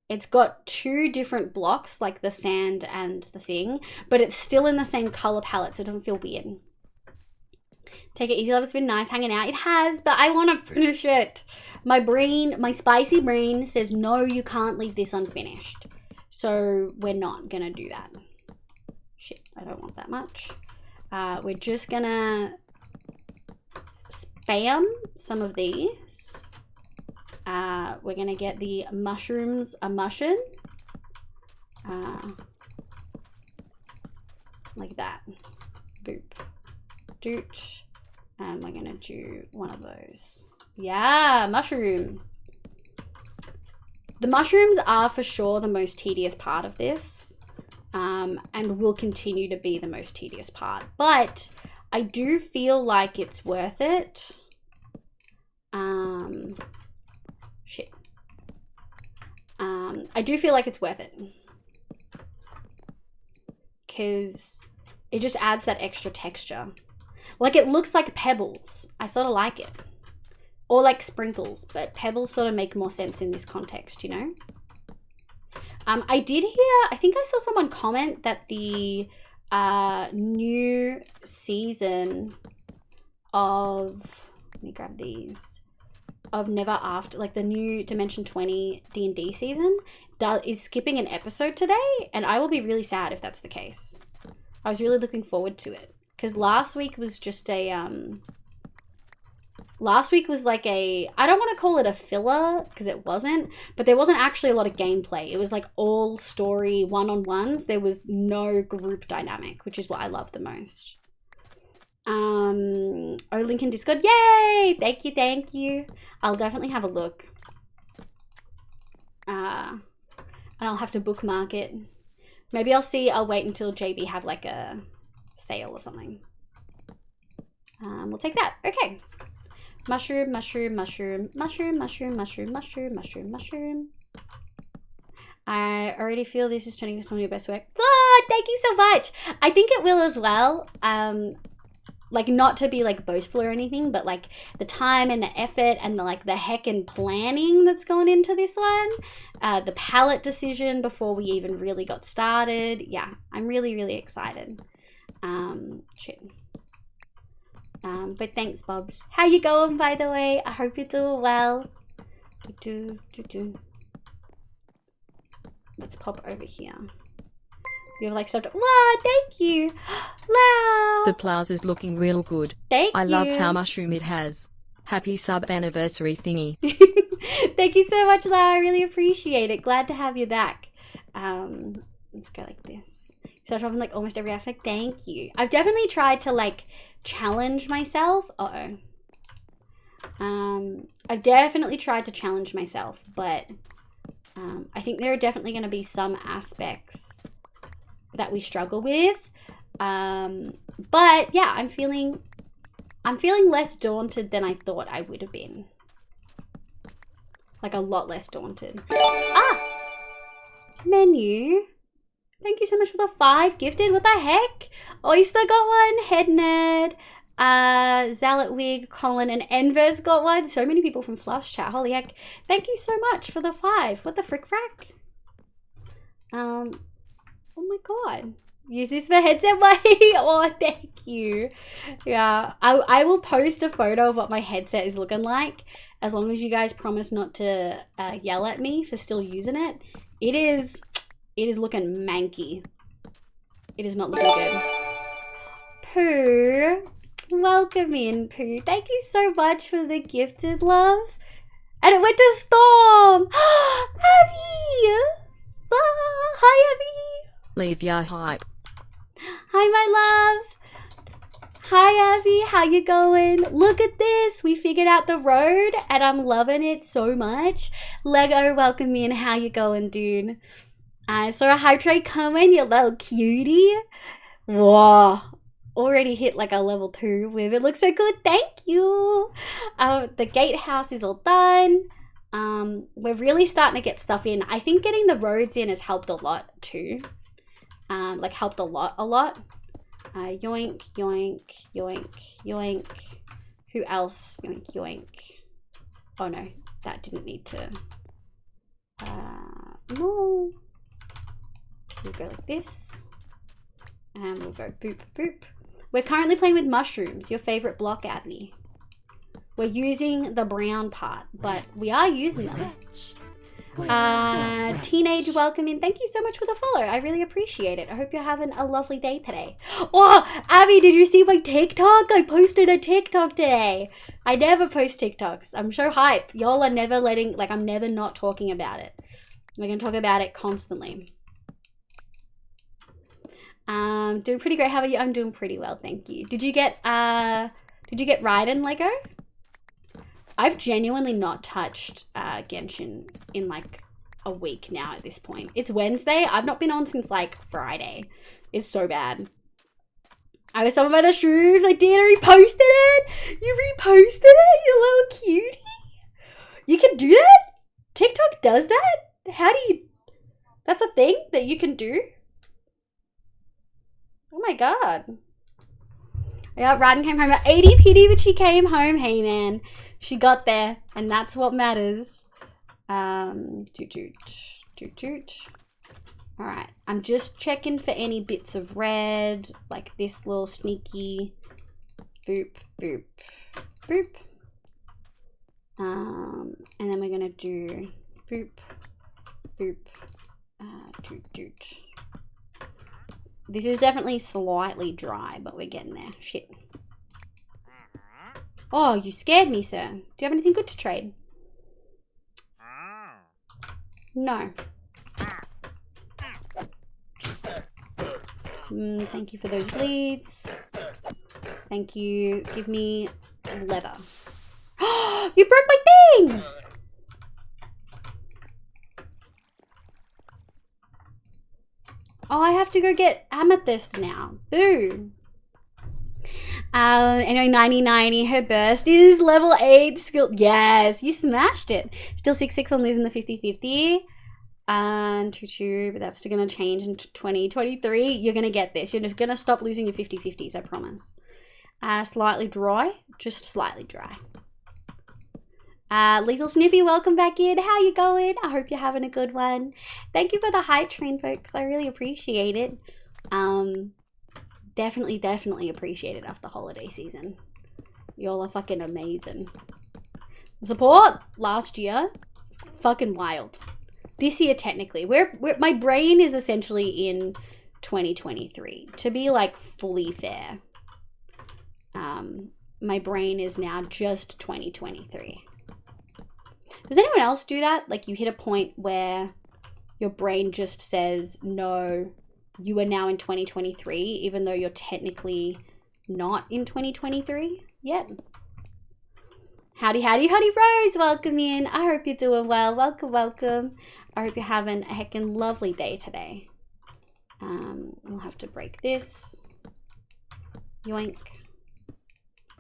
It's got 2 different blocks, like the sand and the thing. But it's still in the same color palette, so it doesn't feel weird. Take it easy, love. It's been nice hanging out. It has, but I want to finish it. My brain, my spicy brain says, no, you can't leave this unfinished. So we're not going to do that. Shit, I don't want that much. We're just going to spam some of these. We're going to get the mushrooms a mushin. Like that. Boop. Dooch. And we're going to do one of those. Yeah, mushrooms. The mushrooms are for sure the most tedious part of this. And will continue to be the most tedious part. But I do feel like it's worth it. Shit. I do feel like it's worth it. Because it just adds that extra texture. Like, it looks like pebbles. I sort of like it. Or like sprinkles, but pebbles sort of make more sense in this context, you know? I did hear, I think I saw someone comment that the new season of, let me grab these, of Never After, like the new Dimension 20 D&D season is skipping an episode today, and I will be really sad if that's the case. I was really looking forward to it. Because last week was just a, last week was like a, I don't want to call it a filler, because it wasn't, but there wasn't actually a lot of gameplay. It was like all story one-on-ones. There was no group dynamic, which is what I love the most. Oh, link in Discord. Yay! Thank you, thank you. I'll definitely have a look. And I'll have to bookmark it. Maybe I'll wait until JB have like a sale or something. We'll take that. Okay. Mushroom, mushroom, mushroom, mushroom, mushroom, mushroom, mushroom, mushroom, mushroom. I already feel this is turning into some of your best work. God, thank you so much. I think it will as well. Like, not to be like boastful or anything, but like the time and the effort and the like the heckin' planning that's gone into this one. The palette decision before we even really got started. Yeah, I'm really, really excited. Shit. But thanks, Bobs. How you going, by the way? I hope you're doing well. Let's pop over here. You have like stuff. Wow, thank you. Wow. The blouse is looking real good. Thank you. I love how mushroom it has. Happy sub anniversary thingy. Thank you so much, Lau. I really appreciate it. Glad to have you back. Let's go like this. So I'm like almost every aspect. Thank you. I've definitely tried to like challenge myself. I've definitely tried to challenge myself, but I think there are definitely going to be some aspects that we struggle with. But yeah, I'm feeling less daunted than I thought I would have been. Like a lot less daunted. Menu. Thank you so much for the 5 gifted. What the heck? Oyster got one. Head Nerd. Zealot Wig, Colin, and Enver's got one. So many people from Flush Chat. Holy heck. Thank you so much for the 5. What the frick frack? Oh my god. Use this for headset way. Oh, thank you. Yeah. I will post a photo of what my headset is looking like. As long as you guys promise not to yell at me for still using it. It is looking manky. It is not looking good. Pooh. Welcome in, Pooh. Thank you so much for the gifted, love. And it went to Storm. Abby. Hi, Abby. Leave ya hype. Hi, my love. Hi, Abby. How you going? Look at this. We figured out the road, and I'm loving it so much. Lego, welcome in. How you going, dude? I saw a hype trade coming, you little cutie. Whoa. Already hit like a level 2 with it. Looks so good. Thank you. The gatehouse is all done. We're really starting to get stuff in. I think getting the roads in has helped a lot too. Like helped a lot. Yoink, yoink, yoink, yoink. Who else? Yoink, yoink. Oh no, that didn't need to. No. We'll go like this. And we'll go boop, boop. We're currently playing with mushrooms, your favorite block, Abby. We're using the brown part, but we are using them. Teenage welcome in. Thank you so much for the follow. I really appreciate it. I hope you're having a lovely day today. Oh, Abby, did you see my TikTok? I posted a TikTok today. I never post TikToks. I'm so hype. Y'all are never letting, like, I'm never not talking about it. We're gonna talk about it constantly. Doing pretty great. How are you? I'm doing pretty well, thank you. Did you get Raiden Lego? I've genuinely not touched Genshin in like a week now at this point. It's Wednesday. I've not been on since like Friday. It's so bad. I was summoned by the shrooms. I did. I reposted it. You reposted it, you little cutie. You can do that? TikTok does that? How do you... That's a thing that you can do? Oh my god. Yeah, Raiden came home at 80 PD, but she came home. Hey, man. She got there, and that's what matters. Toot toot. Toot toot. Alright, I'm just checking for any bits of red, like this little sneaky boop, boop, boop. And then we're gonna do boop, boop, toot toot. This is definitely slightly dry, but we're getting there. Shit. Oh, you scared me, sir. Do you have anything good to trade? No. Thank you for those leads. Thank you. Give me leather. You broke my thing! Oh, I have to go get amethyst now. Boo. Anyway, 9090, her burst is level 8 skill. Yes, you smashed it. Still 6-6 on losing the 50-50. And 2-2, but that's still going to change in 2023. You're going to get this. You're just going to stop losing your 50-50s, I promise. Slightly dry. Just slightly dry. Lethal Sniffy, welcome back in. How you going? I hope you're having a good one. Thank you for the hype train, folks. I really appreciate it. Definitely appreciate it after the holiday season. Y'all are fucking amazing. Support last year, fucking wild. This year, technically, my brain is essentially in 2023. To be like fully fair, my brain is now just 2023. Does anyone else do that? Like you hit a point where your brain just says, no, you are now in 2023, even though you're technically not in 2023 yet? Howdy, howdy, howdy, Rose. Welcome in. I hope you're doing well. Welcome, welcome. I hope you're having a heckin' lovely day today. We'll have to break this. Yoink.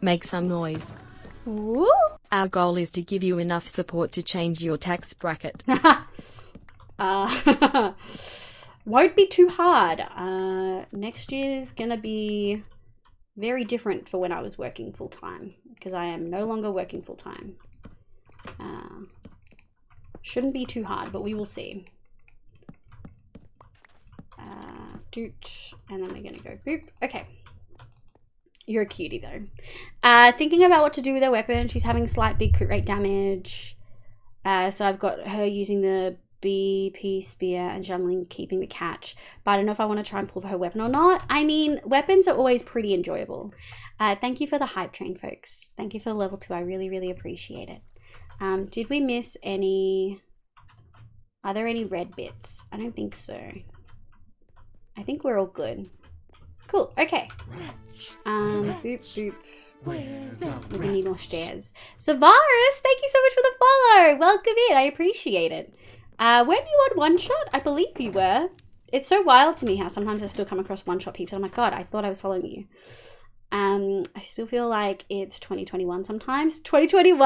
Make some noise. Woo! Our goal is to give you enough support to change your tax bracket. Won't be too hard. Next year's gonna be very different for when I was working full-time, because I am no longer working full-time. Shouldn't be too hard, but we will see. Doot, and then we're gonna go boop. Okay. You're a cutie though. Thinking about what to do with her weapon. She's having slight big crit rate damage. So I've got her using the BP spear and jungling keeping the catch. But I don't know if I want to try and pull for her weapon or not. I mean, weapons are always pretty enjoyable. Thank you for the hype train, folks. Thank you for the level 2. I really, really appreciate it. Did we miss any... Are there any red bits? I don't think so. I think we're all good. Cool, okay. Boop, boop. We need more stairs. Savaris, thank you so much for the follow. Welcome in, I appreciate it. Weren't you on One Shot? I believe you were. It's so wild to me how sometimes I still come across One Shot peeps and I'm like, God, I thought I was following you. I still feel like it's 2021 sometimes. 2021?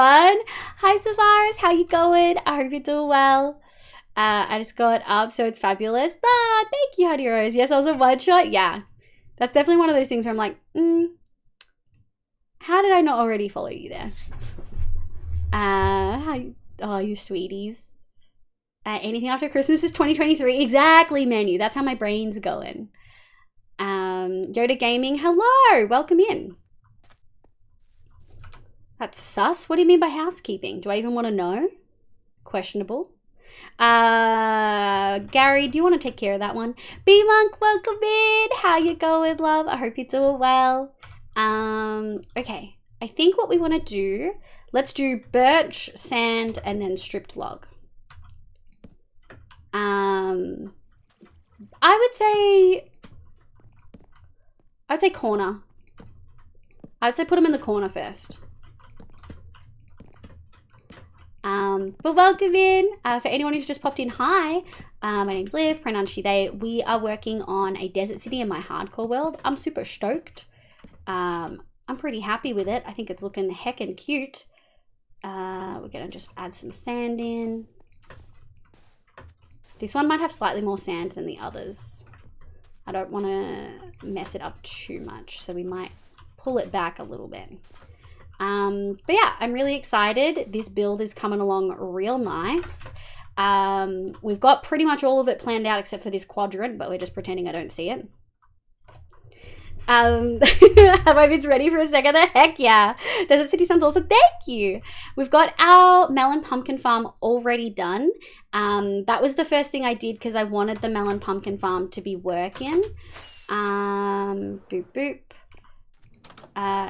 Hi Savaris, how you going? I hope you're doing well. I just got up, so it's fabulous. Ah, thank you, Honey Rose. Yes, I was on One Shot. Yeah, that's definitely one of those things where I'm like, how did I not already follow you there? Oh, you sweeties. Anything after Christmas is 2023. Exactly, menu. That's how my brain's going. Yoda Gaming, hello. Welcome in. That's sus. What do you mean by housekeeping? Do I even want to know? Questionable. Gary, do you want to take care of that one? B-Monk, welcome in. How you going, love? I hope you're doing well. Okay. I think what we want to do, let's do birch, sand, and then stripped log. I would say corner. I would say put them in the corner first. But welcome in. For anyone who's just popped in, hi. My name's Liv, pronouns she, they. We are working on a desert city in my hardcore world. I'm super stoked. I'm pretty happy with it. I think it's looking heckin' cute. We're gonna just add some sand in. This one might have slightly more sand than the others. I don't want to mess it up too much, so we might pull it back a little bit. But yeah, I'm really excited. This build is coming along real nice. We've got pretty much all of it planned out except for this quadrant, but we're just pretending I don't see it. Have I been ready for a second? Heck yeah. Desert City sounds awesome. Thank you. We've got our melon pumpkin farm already done. That was the first thing I did because I wanted the melon pumpkin farm to be working. Boop, boop.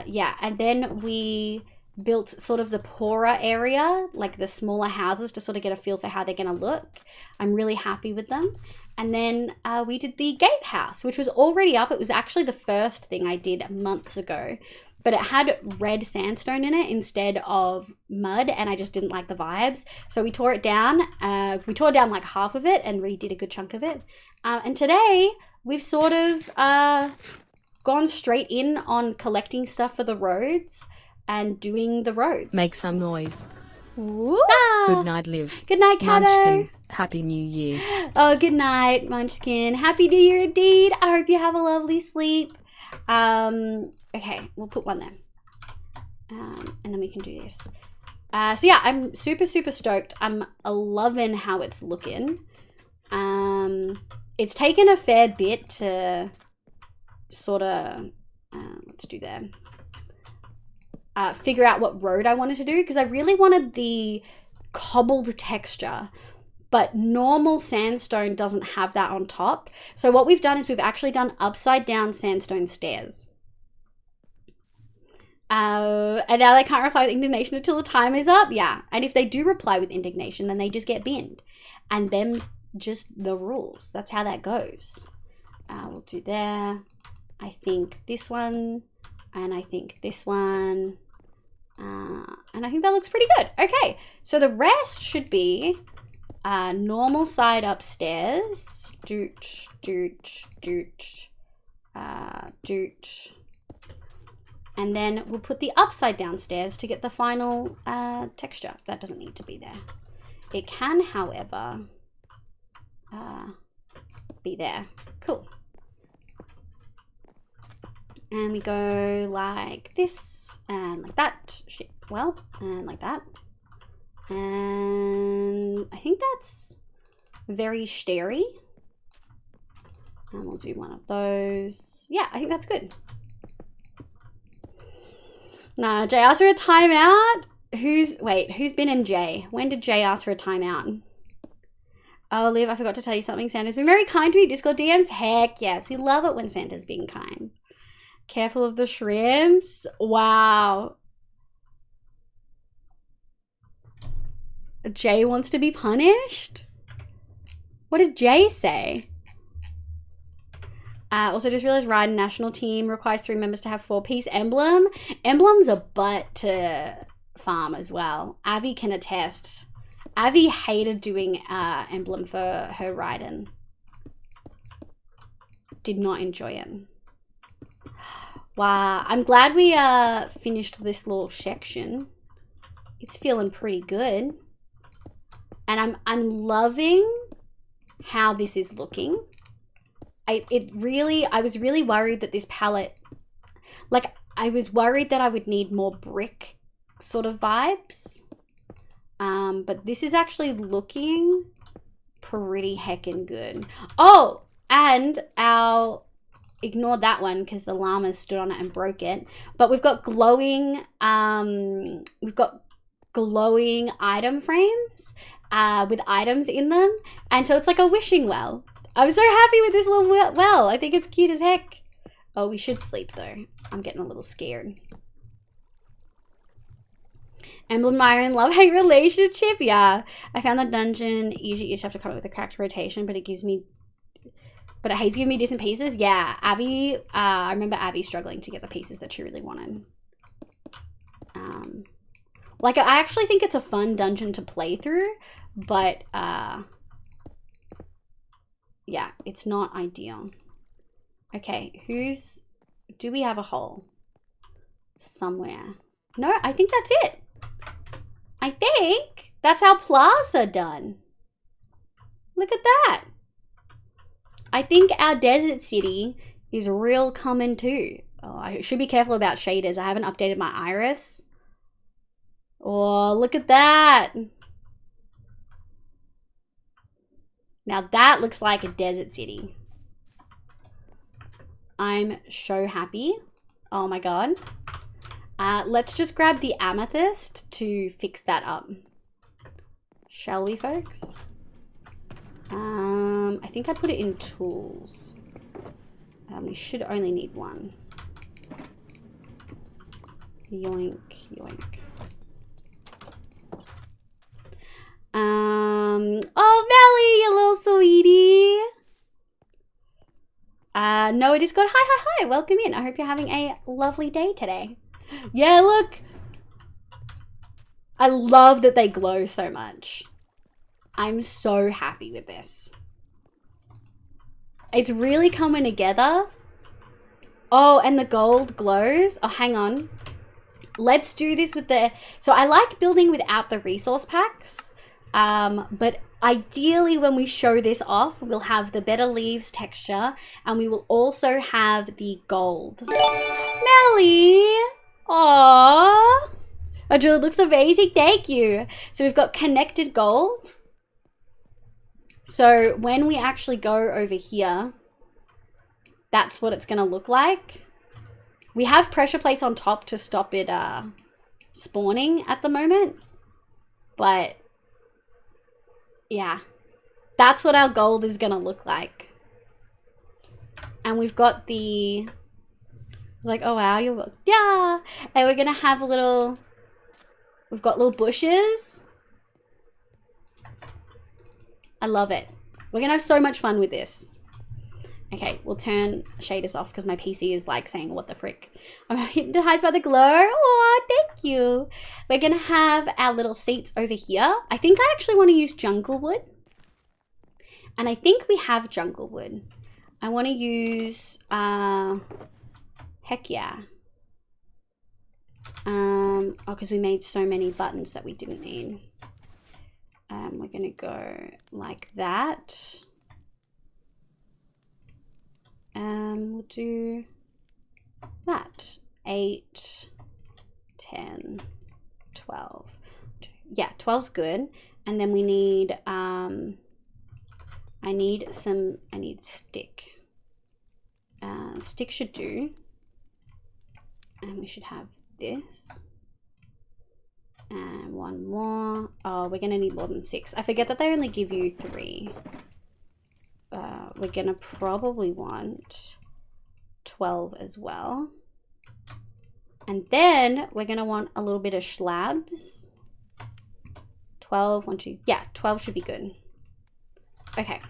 Yeah, and then we built sort of the poorer area, like the smaller houses, to sort of get a feel for how they're going to look. I'm really happy with them. And then we did the gatehouse, which was already up. It was actually the first thing I did months ago, but it had red sandstone in it instead of mud, and I just didn't like the vibes. So we tore it down. We tore down like half of it and redid a good chunk of it. And today we've sort of gone straight in on collecting stuff for the roads and doing the roads. Make some noise. Ooh. Good night, Liv. Good night, Kato. Munchkin, Happy New Year. Oh, good night, Munchkin. Happy New Year indeed. I hope you have a lovely sleep. Okay, we'll put one there. And then we can do this. So yeah, I'm super, super stoked. I'm loving how it's looking. It's taken a fair bit to sort of, let's do that. figure out what road I wanted to do, because I really wanted the cobbled texture, but normal sandstone doesn't have that on top. So what we've done is we've actually done upside down sandstone stairs. And now they can't reply with indignation until the time is up. Yeah, and if they do reply with indignation, then they just get binned, and them's just the rules. That's how that goes. We'll do there. I think this one, and I think this one, and I think that looks pretty good. Okay, so the rest should be normal side upstairs. Doot, doot, doot, doot. And then we'll put the upside down stairs to get the final texture. That doesn't need to be there. It can, however, be there. Cool. And we go like this and like that. Shit. Well, and like that. And I think that's very stairy. And we'll do one of those. Yeah, I think that's good. Nah, Jay asked for a timeout. Who's been in Jay? When did Jay ask for a timeout? Oh, Liv, I forgot to tell you something. Santa's been very kind to me. Discord DMs. Heck yes. We love it when Santa's being kind. Careful of the shrimps. Wow. Jay wants to be punished? What did Jay say? Also just realized Ride national team requires 3 members to have 4-piece emblem. Emblem's a butt to farm as well. Avi can attest. Avi hated doing emblem for her Raiden. Did not enjoy it. Wow, I'm glad we finished this little section. It's feeling pretty good. And I'm loving how this is looking. I was really worried that this palette, like I was worried that I would need more brick sort of vibes. But this is actually looking pretty heckin' good. Oh, and ignore that one because the llama stood on it and broke it. But we've got glowing item frames with items in them. And so it's like a wishing well. I'm so happy with this little well. I think it's cute as heck. Oh, we should sleep though. I'm getting a little scared. Emblem Myron love-hate relationship. Yeah. I found that dungeon usually you just have to come up with a cracked rotation, but it hates giving me decent pieces. Yeah. Abby, I remember Abby struggling to get the pieces that she really wanted. Like I actually think it's a fun dungeon to play through, but yeah, it's not ideal. Okay, do we have a hole? Somewhere. No, I think that's it. I think that's our plaza done. Look at that. I think our desert city is real coming too. Oh, I should be careful about shaders. I haven't updated my iris. Oh, look at that. Now that looks like a desert city. I'm so happy. Oh my god. Let's just grab the amethyst to fix that up. Shall we, folks? I think I put it in tools. We should only need one. Yoink, yoink. Oh, Melly, you little sweetie. Noah Discord, hi, welcome in. I hope you're having a lovely day today. Yeah, look. I love that they glow so much. I'm so happy with this. It's really coming together. Oh, and the gold glows. Oh, hang on. Let's do this with the... So I like building without the resource packs. But ideally when we show this off, we'll have the better leaves texture. And we will also have the gold. Melly! Aww. Oh, Julie, looks amazing. Thank you. So we've got connected gold. So when we actually go over here, that's what it's going to look like. We have pressure plates on top to stop it spawning at the moment. But yeah, that's what our gold is gonna look like. And we've got the, like, oh wow, yeah. And we're gonna have we've got little bushes. I love it. We're gonna have so much fun with this. Okay, we'll turn shaders off because my PC is like saying, what the frick? I'm hypnotized by the glow. Oh, thank you. We're gonna have our little seats over here. I think I actually want to use jungle wood. And I think we have jungle wood. I want to use, heck yeah. Oh, because we made so many buttons that we didn't need. We're gonna go like that. We'll do that. 8, 10, 12. Yeah, 12's good. And then we need, I need stick. Stick should do. And we should have this. And one more. Oh, we're gonna need more than 6. I forget that they only give you 3. We're gonna probably want 12 as well. And then we're gonna want a little bit of slabs. 12, 1, 2, yeah, 12 should be good. Okay.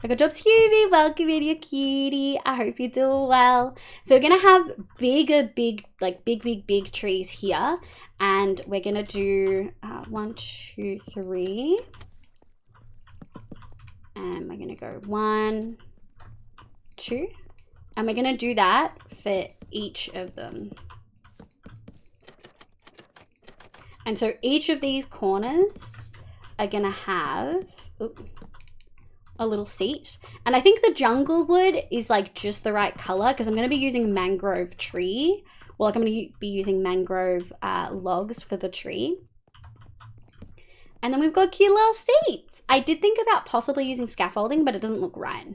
Good job, Scooby. Welcome in, your cutie. I hope you're doing well. So we're gonna have big trees here, and we're gonna do 1, 2, 3. And we're gonna go 1, 2, and we're gonna do that for each of them. And so each of these corners are gonna have a little seat. And I think the jungle wood is like just the right color because I'm gonna be using mangrove tree. Well, like I'm gonna be using mangrove logs for the tree. And then we've got cute little seats. I did think about possibly using scaffolding, but it doesn't look right.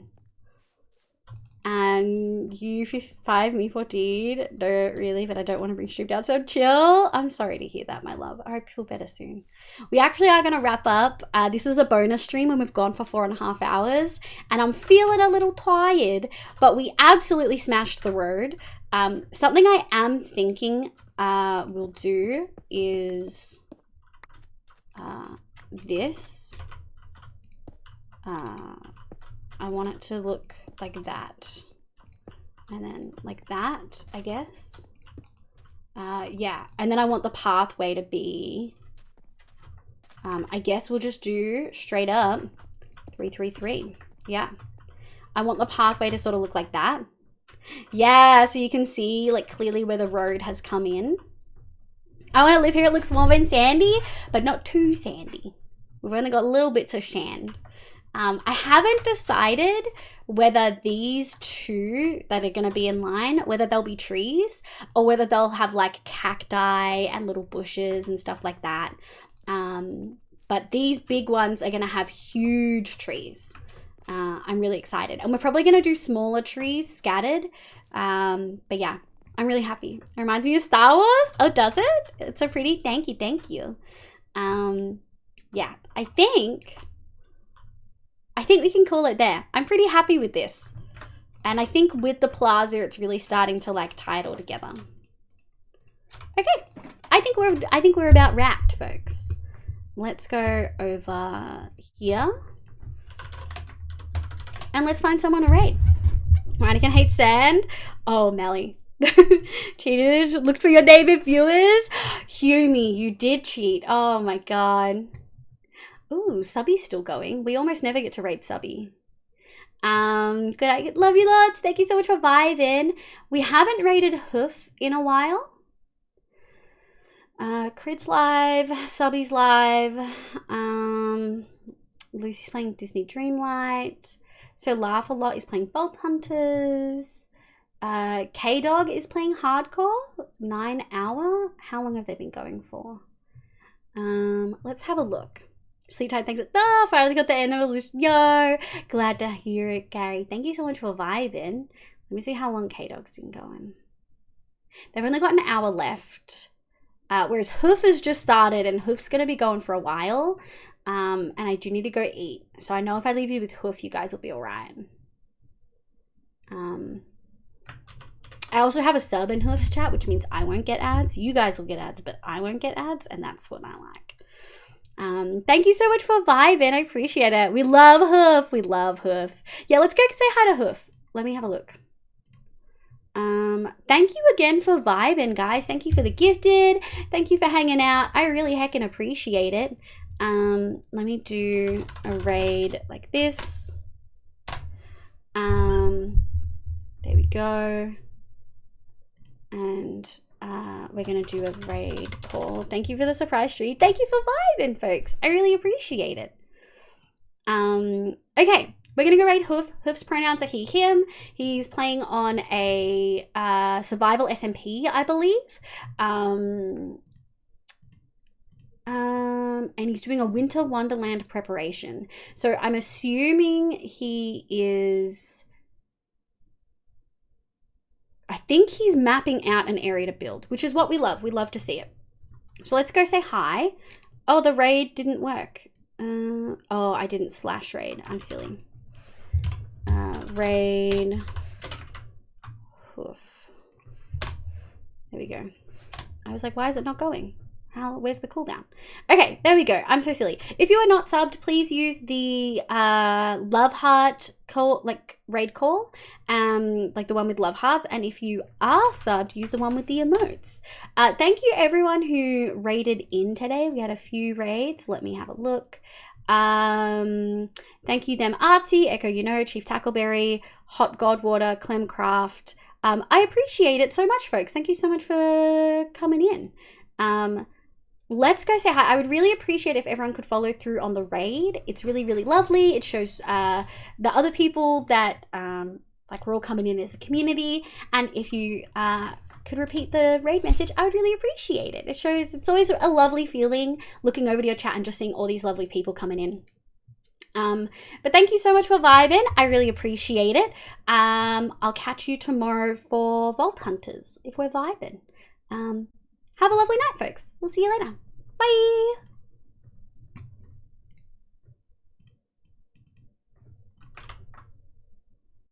And you 5, me 14. No, really, but I don't want to bring stream down. So chill. I'm sorry to hear that, my love. I hope you feel better soon. We actually are going to wrap up. This was a bonus stream and we've gone for 4.5 hours. And I'm feeling a little tired, but we absolutely smashed the road. Something I am thinking we'll do is this. I want it to look like that, and then like that, I guess. Yeah, and then I want the pathway to be, I guess we'll just do straight up 3, 3, 3. Yeah, I want the pathway to sort of look like that. Yeah, so you can see like clearly where the road has come in. I want to live here. It looks warm and sandy, but not too sandy. We've only got little bits of sand. I haven't decided whether these two that are going to be in line, whether they'll be trees or whether they'll have like cacti and little bushes and stuff like that. But these big ones are going to have huge trees. I'm really excited. And we're probably going to do smaller trees scattered. But yeah, I'm really happy. It reminds me of Star Wars. Oh, does it? It's so pretty. Thank you. Thank you. Yeah, I think we can call it there. I'm pretty happy with this. And I think with the plaza, it's really starting to like tie it all together. Okay, I think we're about wrapped, folks. Let's go over here. And let's find someone to raid. Ranigan hates sand. Oh, Melly. Cheated. Look for your neighbor viewers. Humi, you did cheat. Oh my god. Ooh, Subby's still going. We almost never get to raid Subby. Good night. Love you lots. Thank you so much for vibing. We haven't raided Hoof in a while. Crid's live. Subby's live. Lucy's playing Disney Dreamlight. So Laugh a Lot is playing Bolt Hunters. K-Dog is playing Hardcore. 9 hour. How long have they been going for? Let's have a look. Sleep tight, thanks. Oh, finally got the end of Illusion. Yo, glad to hear it, Gary. Thank you so much for vibing. Let me see how long K-Dog's been going. They've only got an hour left. Whereas Hoof has just started and Hoof's going to be going for a while. And I do need to go eat. So I know if I leave you with Hoof, you guys will be all right. I also have a sub in Hoof's chat, which means I won't get ads. You guys will get ads, but I won't get ads, and that's what I like. Thank you so much for vibing. I appreciate it. We love Hoof. We love Hoof. Yeah, let's go say hi to Hoof. Let me have a look. Thank you again for vibing, guys. Thank you for the gifted. Thank you for hanging out. I really heckin' appreciate it. Let me do a raid like this. There we go. And we're going to do a raid call. Thank you for the surprise treat. Thank you for vibing, folks. I really appreciate it. Okay, we're going to go raid Hoof. Hoof's pronouns are he, him. He's playing on a survival SMP, I believe. And he's doing a Winter Wonderland preparation. So I'm assuming he is... I think he's mapping out an area to build, which is what we love. We love to see it. So let's go say hi. Oh, the raid didn't work. Oh, I didn't slash raid. I'm silly. Raid. Hoof. There we go. I was like, why is it not going? Where's the cooldown? Okay, there we go. I'm so silly. If you are not subbed, please use the love heart call, like raid call, like the one with love hearts. And if you are subbed, use the one with the emotes. Thank you everyone who raided in today. We had a few raids. Let me have a look. Thank you them Artsy, Echo You Know, Chief Tackleberry, Hot Godwater, Clemcraft. I appreciate it so much, folks. Thank you so much for coming in. Let's go say hi. I would really appreciate if everyone could follow through on the raid. It's really, really lovely. It shows the other people that like we're all coming in as a community. And if you could repeat the raid message, I would really appreciate it. It shows, it's always a lovely feeling looking over to your chat and just seeing all these lovely people coming in. But thank you so much for vibing. I really appreciate it. I'll catch you tomorrow for Vault Hunters if we're vibing. Have a lovely night, folks. We'll see you later. Bye.